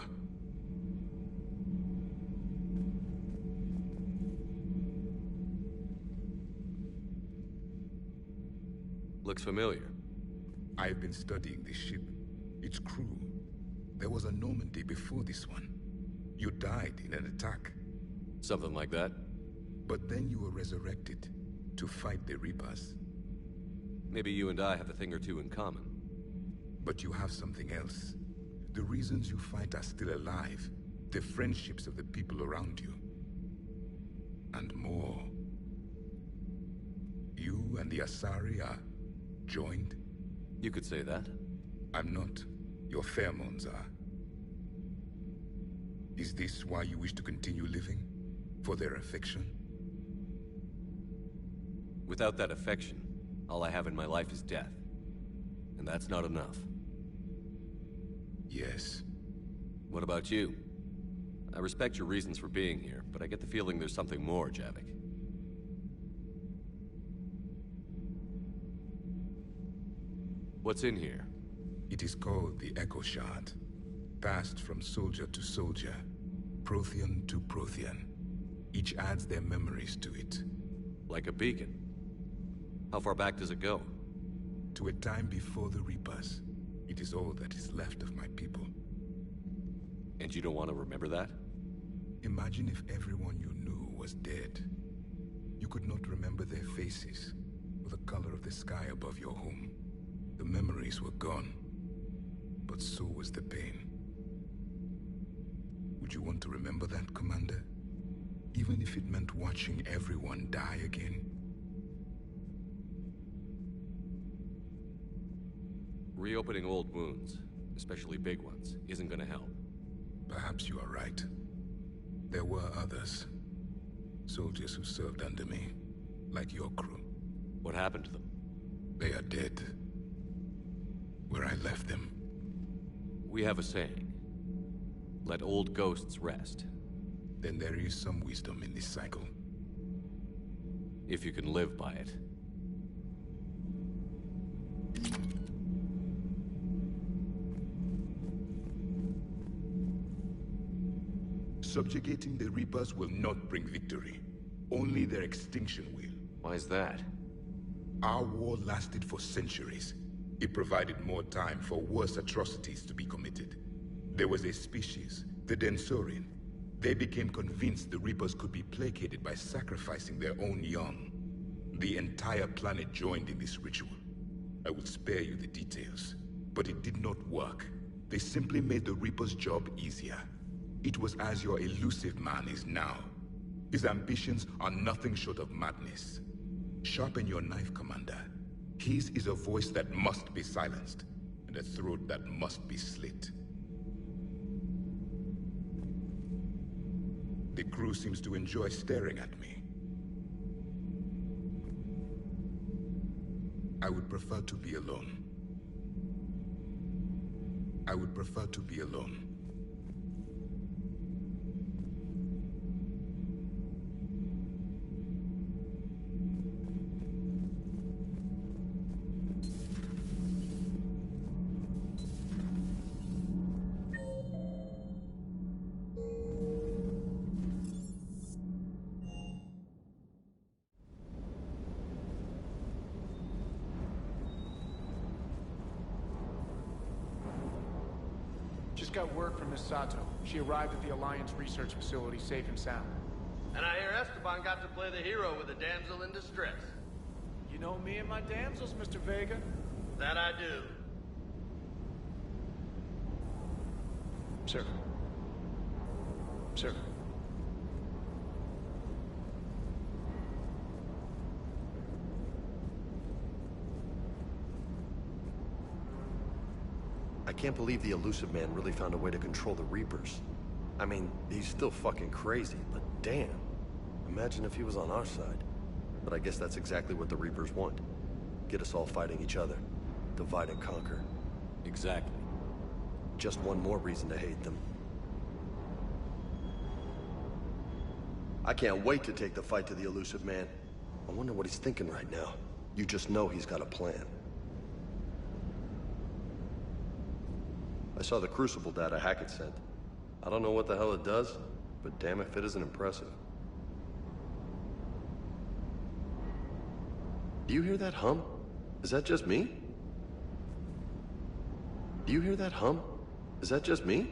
Looks familiar. I've been studying this ship. Its crew. There was a Normandy before this one. You died in an attack. Something like that. But then you were resurrected to fight the Reapers. Maybe you and I have a thing or two in common. But you have something else. The reasons you fight are still alive. The friendships of the people around you. And more. You and the Asari are joined? You could say that. I'm not. Your pheromones are. Is this why you wish to continue living? For their affection? Without that affection, all I have in my life is death. And that's not enough. Yes. What about you? I respect your reasons for being here, but I get the feeling there's something more, Javik. What's in here? It is called the Echo Shard. Passed from soldier to soldier. Prothean to Prothean. Each adds their memories to it. Like a beacon? How far back does it go? To a time before the Reapers. It is all that is left of my people. And you don't want to remember that? Imagine if everyone you knew was dead. You could not remember their faces, or the color of the sky above your home. The memories were gone, but so was the pain. Would you want to remember that, Commander? Even if it meant watching everyone die again? Reopening old wounds, especially big ones, isn't gonna help. Perhaps you are right. There were others. Soldiers who served under me, like your crew. What happened to them? They are dead. Where I left them. We have a saying. Let old ghosts rest. Then there is some wisdom in this cycle. If you can live by it. Subjugating the Reapers will not bring victory. Only their extinction will. Why is that? Our war lasted for centuries. It provided more time for worse atrocities to be committed. There was a species, the Densorian. They became convinced the Reapers could be placated by sacrificing their own young. The entire planet joined in this ritual. I will spare you the details, but it did not work. They simply made the Reaper's job easier. It was as your elusive man is now. His ambitions are nothing short of madness. Sharpen your knife, Commander. His is a voice that must be silenced, and a throat that must be slit. The crew seems to enjoy staring at me. I would prefer to be alone. I would prefer to be alone. Just got word from Miss Sato. She arrived at the Alliance research facility safe and sound. And I hear Esteban got to play the hero with a damsel in distress. You know me and my damsels, Mr. Vega. That I do. Sir. Sir. I can't believe the Illusive Man really found a way to control the Reapers. I mean, he's still fucking crazy, but damn. Imagine if he was on our side. But I guess that's exactly what the Reapers want. Get us all fighting each other. Divide and conquer. Exactly. Just one more reason to hate them. I can't wait to take the fight to the Illusive Man. I wonder what he's thinking right now. You just know he's got a plan. I saw the Crucible data Hackett sent. I don't know what the hell it does, but damn if it isn't impressive. Do you hear that hum? Is that just me? Do you hear that hum? Is that just me?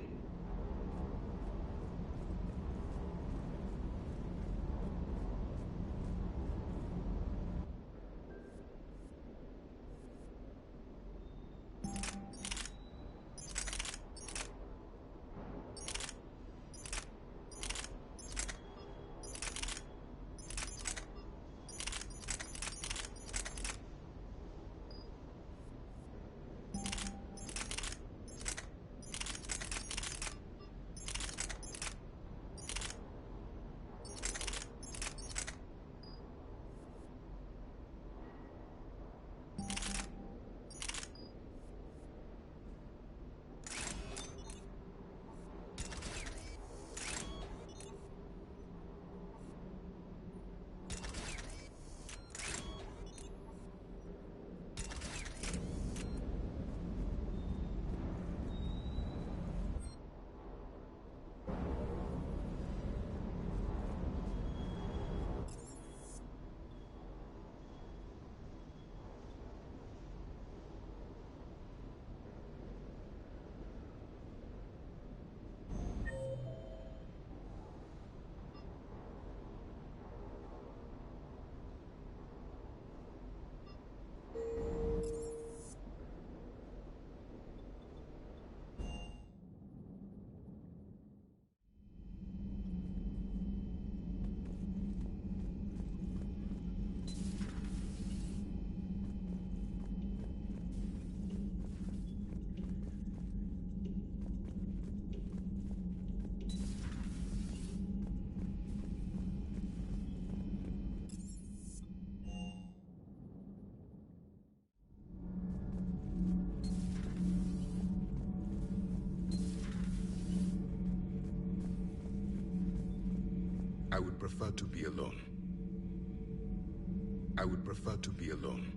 I would prefer to be alone. I would prefer to be alone.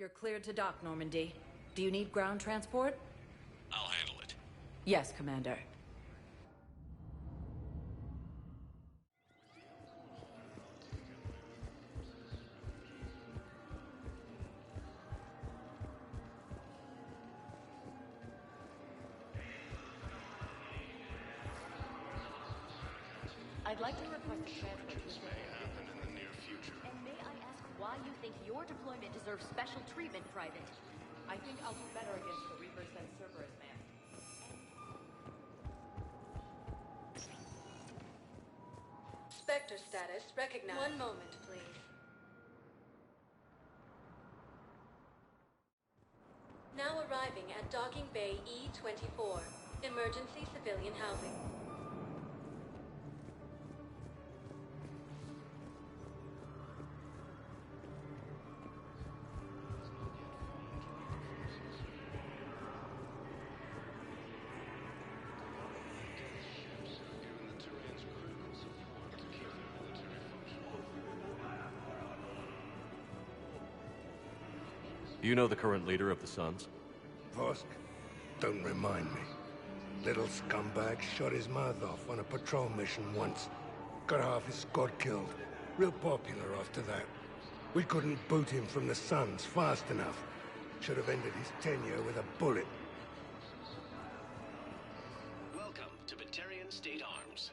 You're cleared to dock, Normandy. Do you need ground transport? I'll handle it. Yes, Commander. I'd like to request a transfer to This may happen in the near future. And may I ask why you think your deployment deserves special treatment, Private? I think I'll do better against the Reapers than Cerberus Man. Spectre status recognized. One moment, please. Now arriving at Docking Bay E-24. Emergency civilian housing. You know the current leader of the Suns? Vosk? Don't remind me. Little scumbag shot his mouth off on a patrol mission once. Got half his squad killed. Real popular after that. We couldn't boot him from the Suns fast enough. Should have ended his tenure with a bullet. Welcome to Batarian State Arms.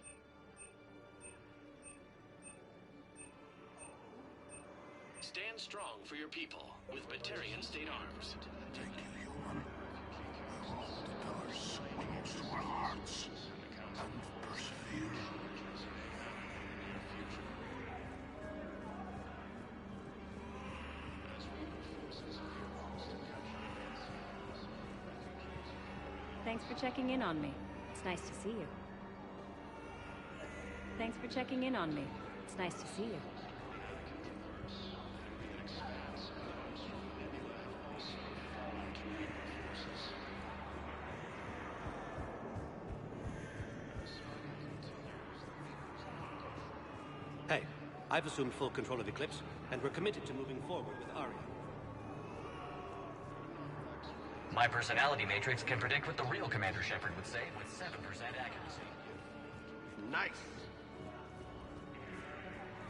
Stand strong for your people with Batarian State Arms. Thank you, human. We will hold the pillars close to our hearts and persevere. Thanks for checking in on me. It's nice to see you. Thanks for checking in on me. It's nice to see you. Hey, I've assumed full control of Eclipse, and we're committed to moving forward with Aria. My personality matrix can predict what the real Commander Shepard would say with 7% accuracy. Nice.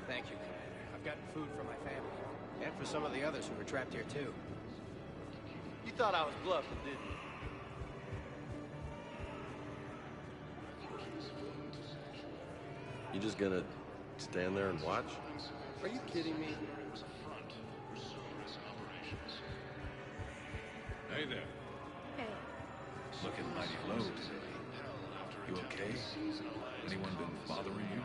Thank you, Commander. I've gotten food for my family, and for some of the others who were trapped here, too. You thought I was bluffing, didn't you? You just gonna stand there and watch? Are you kidding me? Hey there. Hey. Looking mighty low today. You okay? Anyone been bothering you?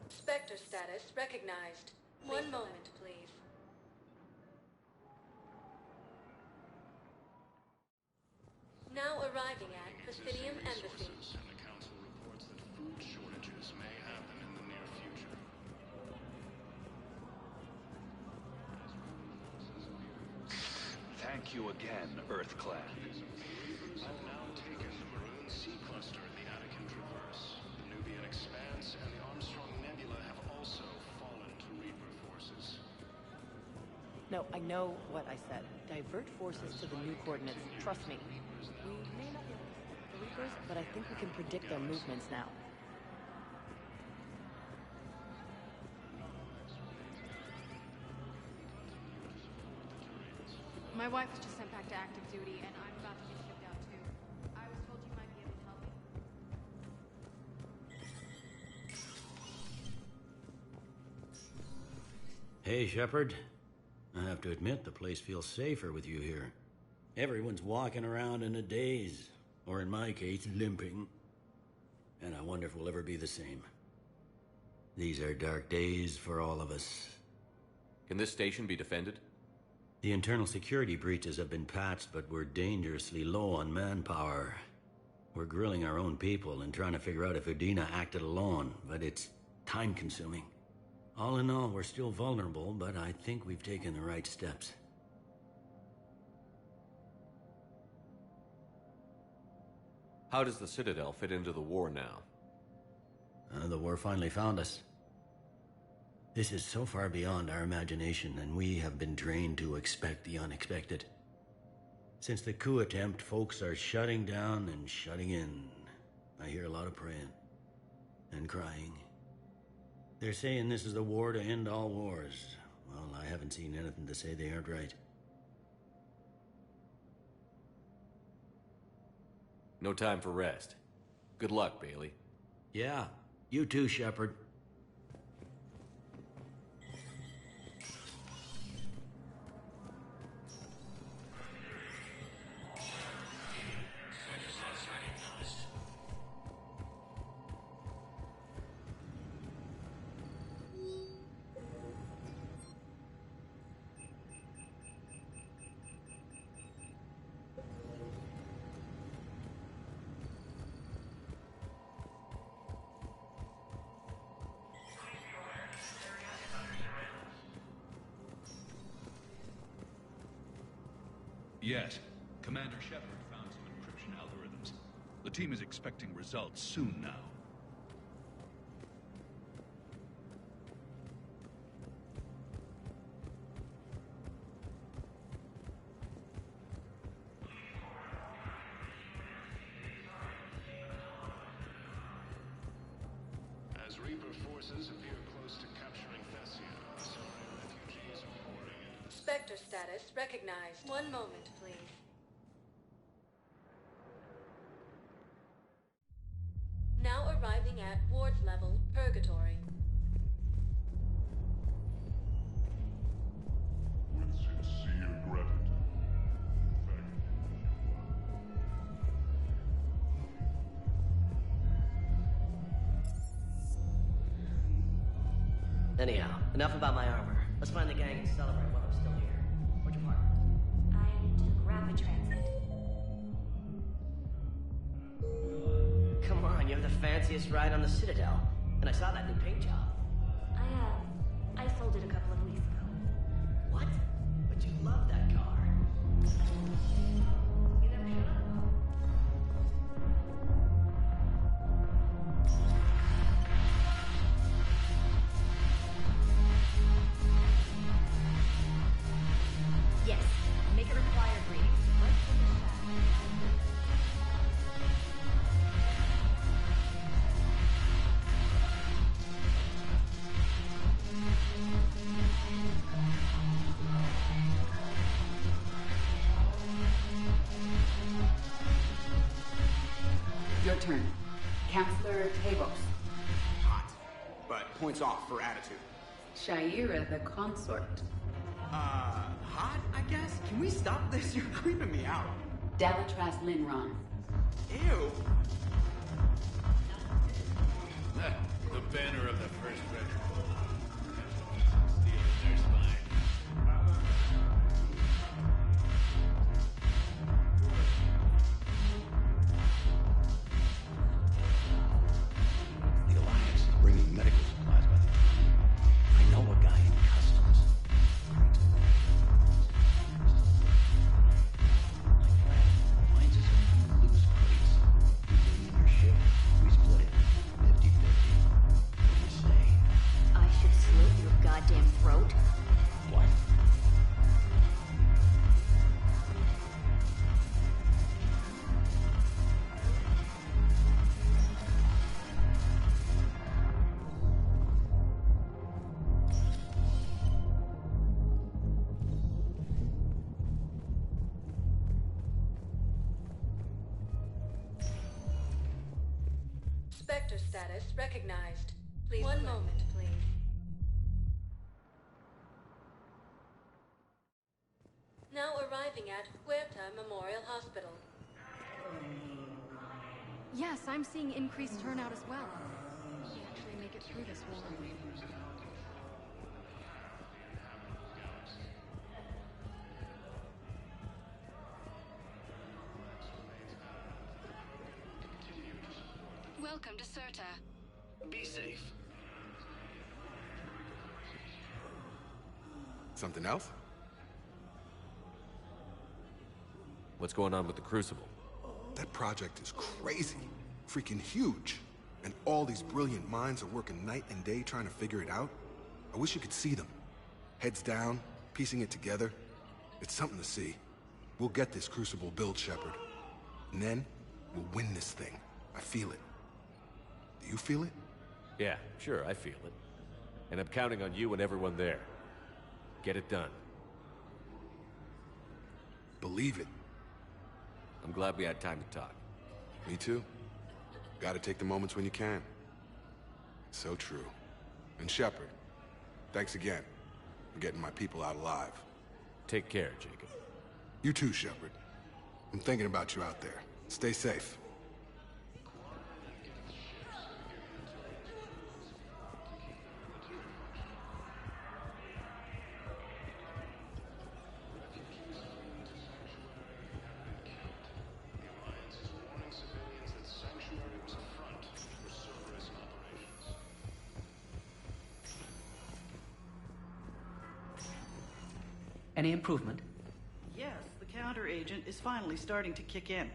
Spectre status recognized. One moment, please. Now arriving at Presidium Embassy. And the Council reports that food shortages may happen in the near future. Thank you again, EarthClan. I've now taken the Maroon Sea Cluster in the Attican Traverse. The Nubian Expanse and the Armstrong Nebula have also fallen to Reaper forces. No, I know what I said. Divert forces to the new coordinates. Trust me. We may not be able to stop the Reapers, but I think we can predict their movements now. My wife was just sent back to active duty, and I'm about to get shipped out too. I was told you might be able to help me. Hey, Shepard. I have to admit, the place feels safer with you here. Everyone's walking around in a daze, or in my case, limping. And I wonder if we'll ever be the same. These are dark days for all of us. Can this station be defended? The internal security breaches have been patched, but we're dangerously low on manpower. We're grilling our own people and trying to figure out if Udina acted alone, but it's time-consuming. All in all, we're still vulnerable, but I think we've taken the right steps. How does the Citadel fit into the war now? The war finally found us. This is so far beyond our imagination, and we have been trained to expect the unexpected. Since the coup attempt, folks are shutting down and shutting in. I hear a lot of praying and crying. They're saying this is the war to end all wars. Well, I haven't seen anything to say they aren't right. No time for rest. Good luck, Bailey. Yeah, you too, Shepard. Yes. Commander Shepard found some encryption algorithms. The team is expecting results soon now. As Reaper forces appear close to capturing Thessia, Sovereign refugees are pouring in. Spectre status recognized. One moment, please. Now arriving at ward level, Purgatory. With sincere gratitude. Anyhow, enough about my armor. Let's find the gang and celebrate while I'm still here. Where'd you park? I took rapid transit. Come on, you have the fanciest ride on the Citadel. And I saw that new paint job. I sold it a couple of weeks ago. What? But you love that car. You never shut up. Yes, make it required reading. Let's finish that. Your turn. Counselor Tavos. Hot. But points off for attitude. Shaira the consort. Hot, I guess? Can we stop this? You're creeping me out. Dalatras Linron. Ew. The banner of the First Regiment. Stealing their spine. The Alliance is bringing medical supplies by the ton. I know a guy in customs. Finds us a few loose crates. You bring in your ship, we split it. 50-50. What do you say? I should slit your goddamn throat. What? Spectre status recognized. Please. One moment, please. Now arriving at Huerta Memorial Hospital. Yes, I'm seeing increased turnout as well. We actually make it through this war. Welcome to Serta. Be safe. Something else? What's going on with the Crucible? That project is crazy. Freaking huge. And all these brilliant minds are working night and day trying to figure it out. I wish you could see them. Heads down, piecing it together. It's something to see. We'll get this Crucible built, Shepard. And then, we'll win this thing. I feel it. Do you feel it? Yeah, sure, I feel it. And I'm counting on you and everyone there. Get it done. Believe it. I'm glad we had time to talk. Me too. Gotta take the moments when you can. So true. And Shepard, thanks again for getting my people out alive. Take care, Jacob. You too, Shepard. I'm thinking about you out there. Stay safe. Any improvement? Yes, the counter-agent is finally starting to kick in.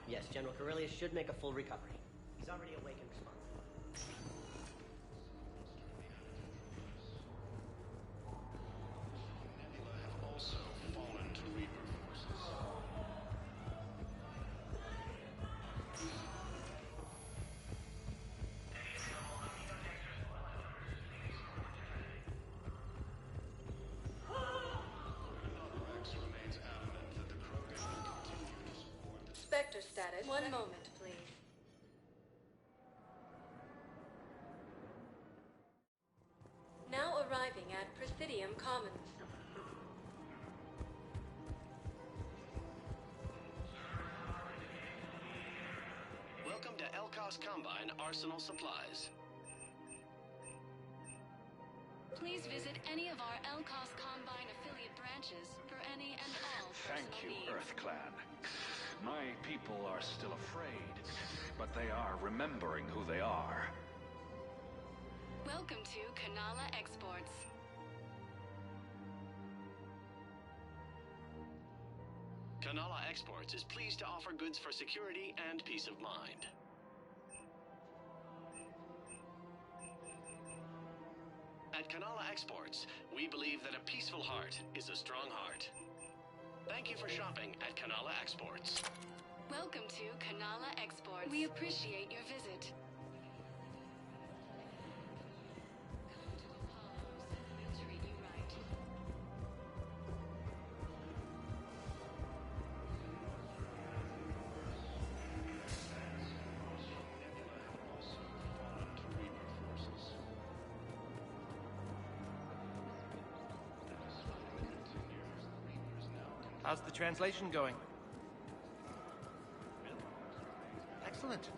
Yes, General Corellius should make a full recovery. He's already awake and responsive. Nebula have also fallen to Reaper forces. Rex remains adamant that the Krogan will continue to support the Spectre status. One moment, please. Now arriving at Presidium Commons. Welcome to Elkos Combine Arsenal Supplies. Please visit any of our Elkos Combine affiliate branches for any and all Thank personal you, needs. Earth Clan. My people are still afraid, but they are remembering who they are. Welcome to Kanala Exports. Kanala Exports is pleased to offer goods for security and peace of mind. At Kanala Exports, we believe that a peaceful heart is a strong heart. Thank you for shopping at Kanala Exports. Welcome to Kanala Exports. We appreciate your visit. We'll treat you right. How's the translation going? Excellent.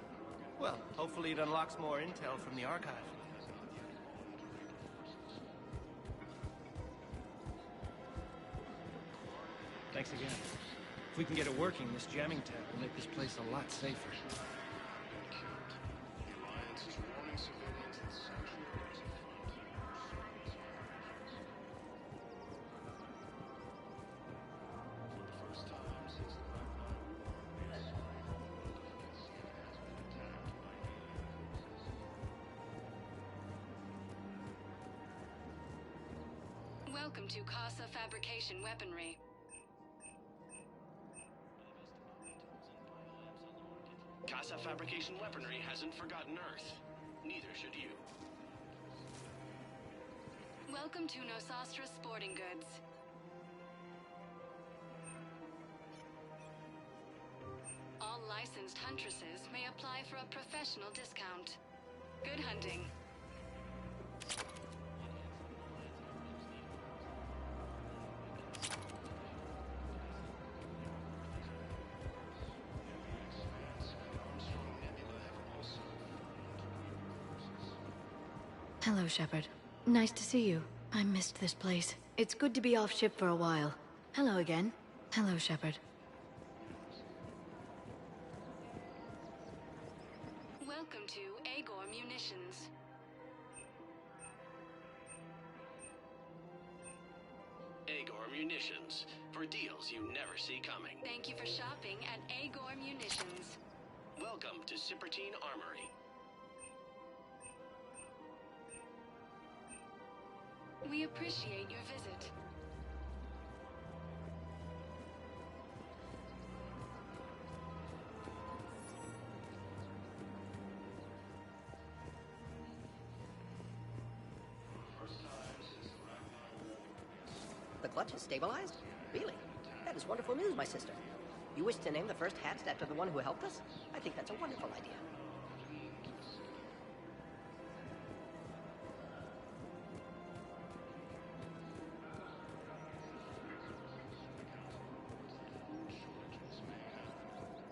Well, hopefully it unlocks more intel from the archive. Thanks again. If we can get it working, this jamming tech will make this place a lot safer. The Alliance is warning civilians that Sanctuary is a front. For the first time since the Ragnarok War, Welcome to Casa Fabrication Weaponry. Casa Fabrication Weaponry hasn't forgotten Earth. Neither should you. Welcome to Nosastra Sporting Goods. All licensed huntresses may apply for a professional discount. Good hunting. Hello, Shepard. Nice to see you. I missed this place. It's good to be off ship for a while. Hello again. Hello, Shepard. Welcome to Agor Munitions. Agor Munitions. For deals you never see coming. Thank you for shopping at Agor Munitions. Welcome to Sippertine Armory. We appreciate your visit. The clutch is stabilized? Really? That is wonderful news, my sister. You wish to name the first hatched after the one who helped us? I think that's a wonderful idea.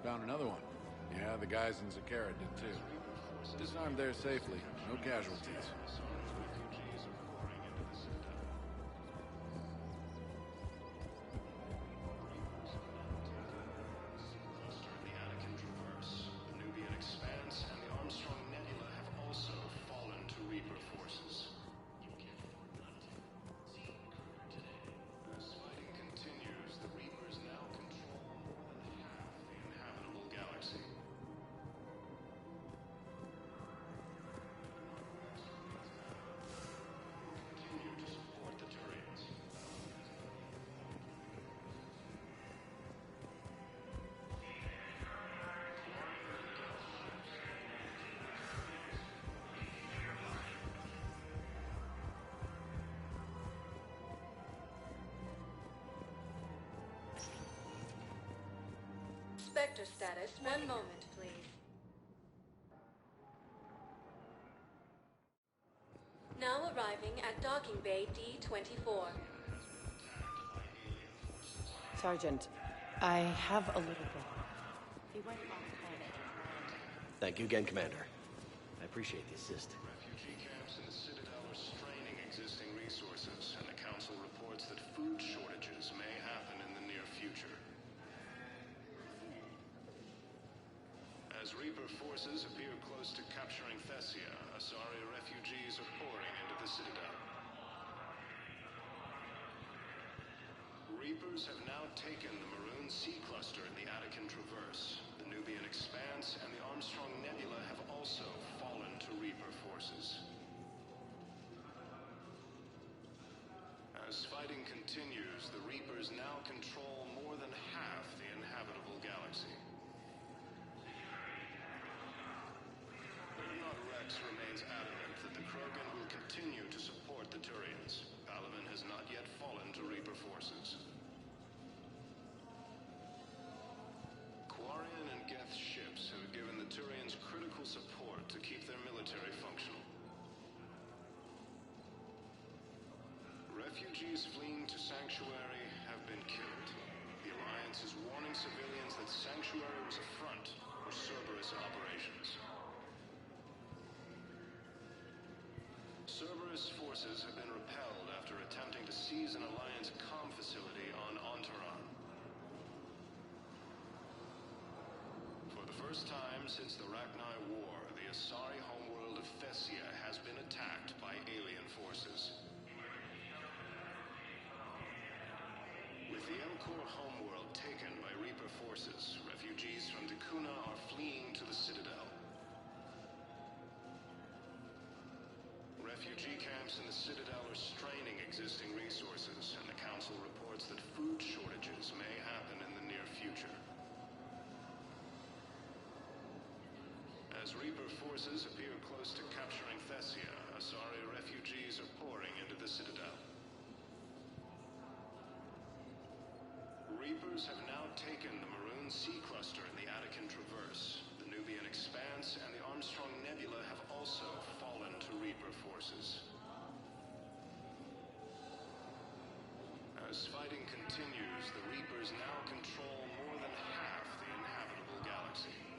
Found another one. Yeah, the guys in Zakara did too. Disarmed there safely. No casualties. Spectre status. One moment, please. Now arriving at docking bay D-24. Sergeant, I have a little brother. He went off planet. Thank you again, Commander. I appreciate the assist. Refugee camps in the Citadel are straining existing resources, and the Council reports that food shortages may happen in the near future. As Reaper forces appear close to capturing Thessia, Asari refugees are pouring into the Citadel. Reapers have now taken the Maroon Sea Cluster in the Attican Traverse. The Nubian Expanse and the Armstrong Nebula have also fallen to Reaper forces. As fighting continues, the Reapers now control more than half the inhabitable galaxy. Rex remains adamant that the Krogan will continue to support the Turians. Palaven has not yet fallen to Reaper forces. Quarian and Geth's ships have given the Turians critical support to keep their military functional. Refugees fleeing to Sanctuary have been killed. The Alliance is warning civilians that Sanctuary was a front for Cerberus operations. Cerberus forces have been repelled after attempting to seize an Alliance comm facility on Ontaran. For the first time since the Rachni War, the Asari homeworld of Thessia has been attacked by alien forces. With the Elcor homeworld taken by Reaper forces, refugees from D'Quna are fleeing to the Citadel. Refugee camps in the Citadel are straining existing resources, and the Council reports that food shortages may happen in the near future. As Reaper forces appear close to capturing Thessia, Asari refugees are pouring into the Citadel. Reapers have now taken the Maroon Sea Cluster in the Attican Traverse. The Nubian Expanse and the Armstrong Nebula have also fallen to Reaper forces. As fighting continues, the Reapers now control more than half the inhabitable galaxy.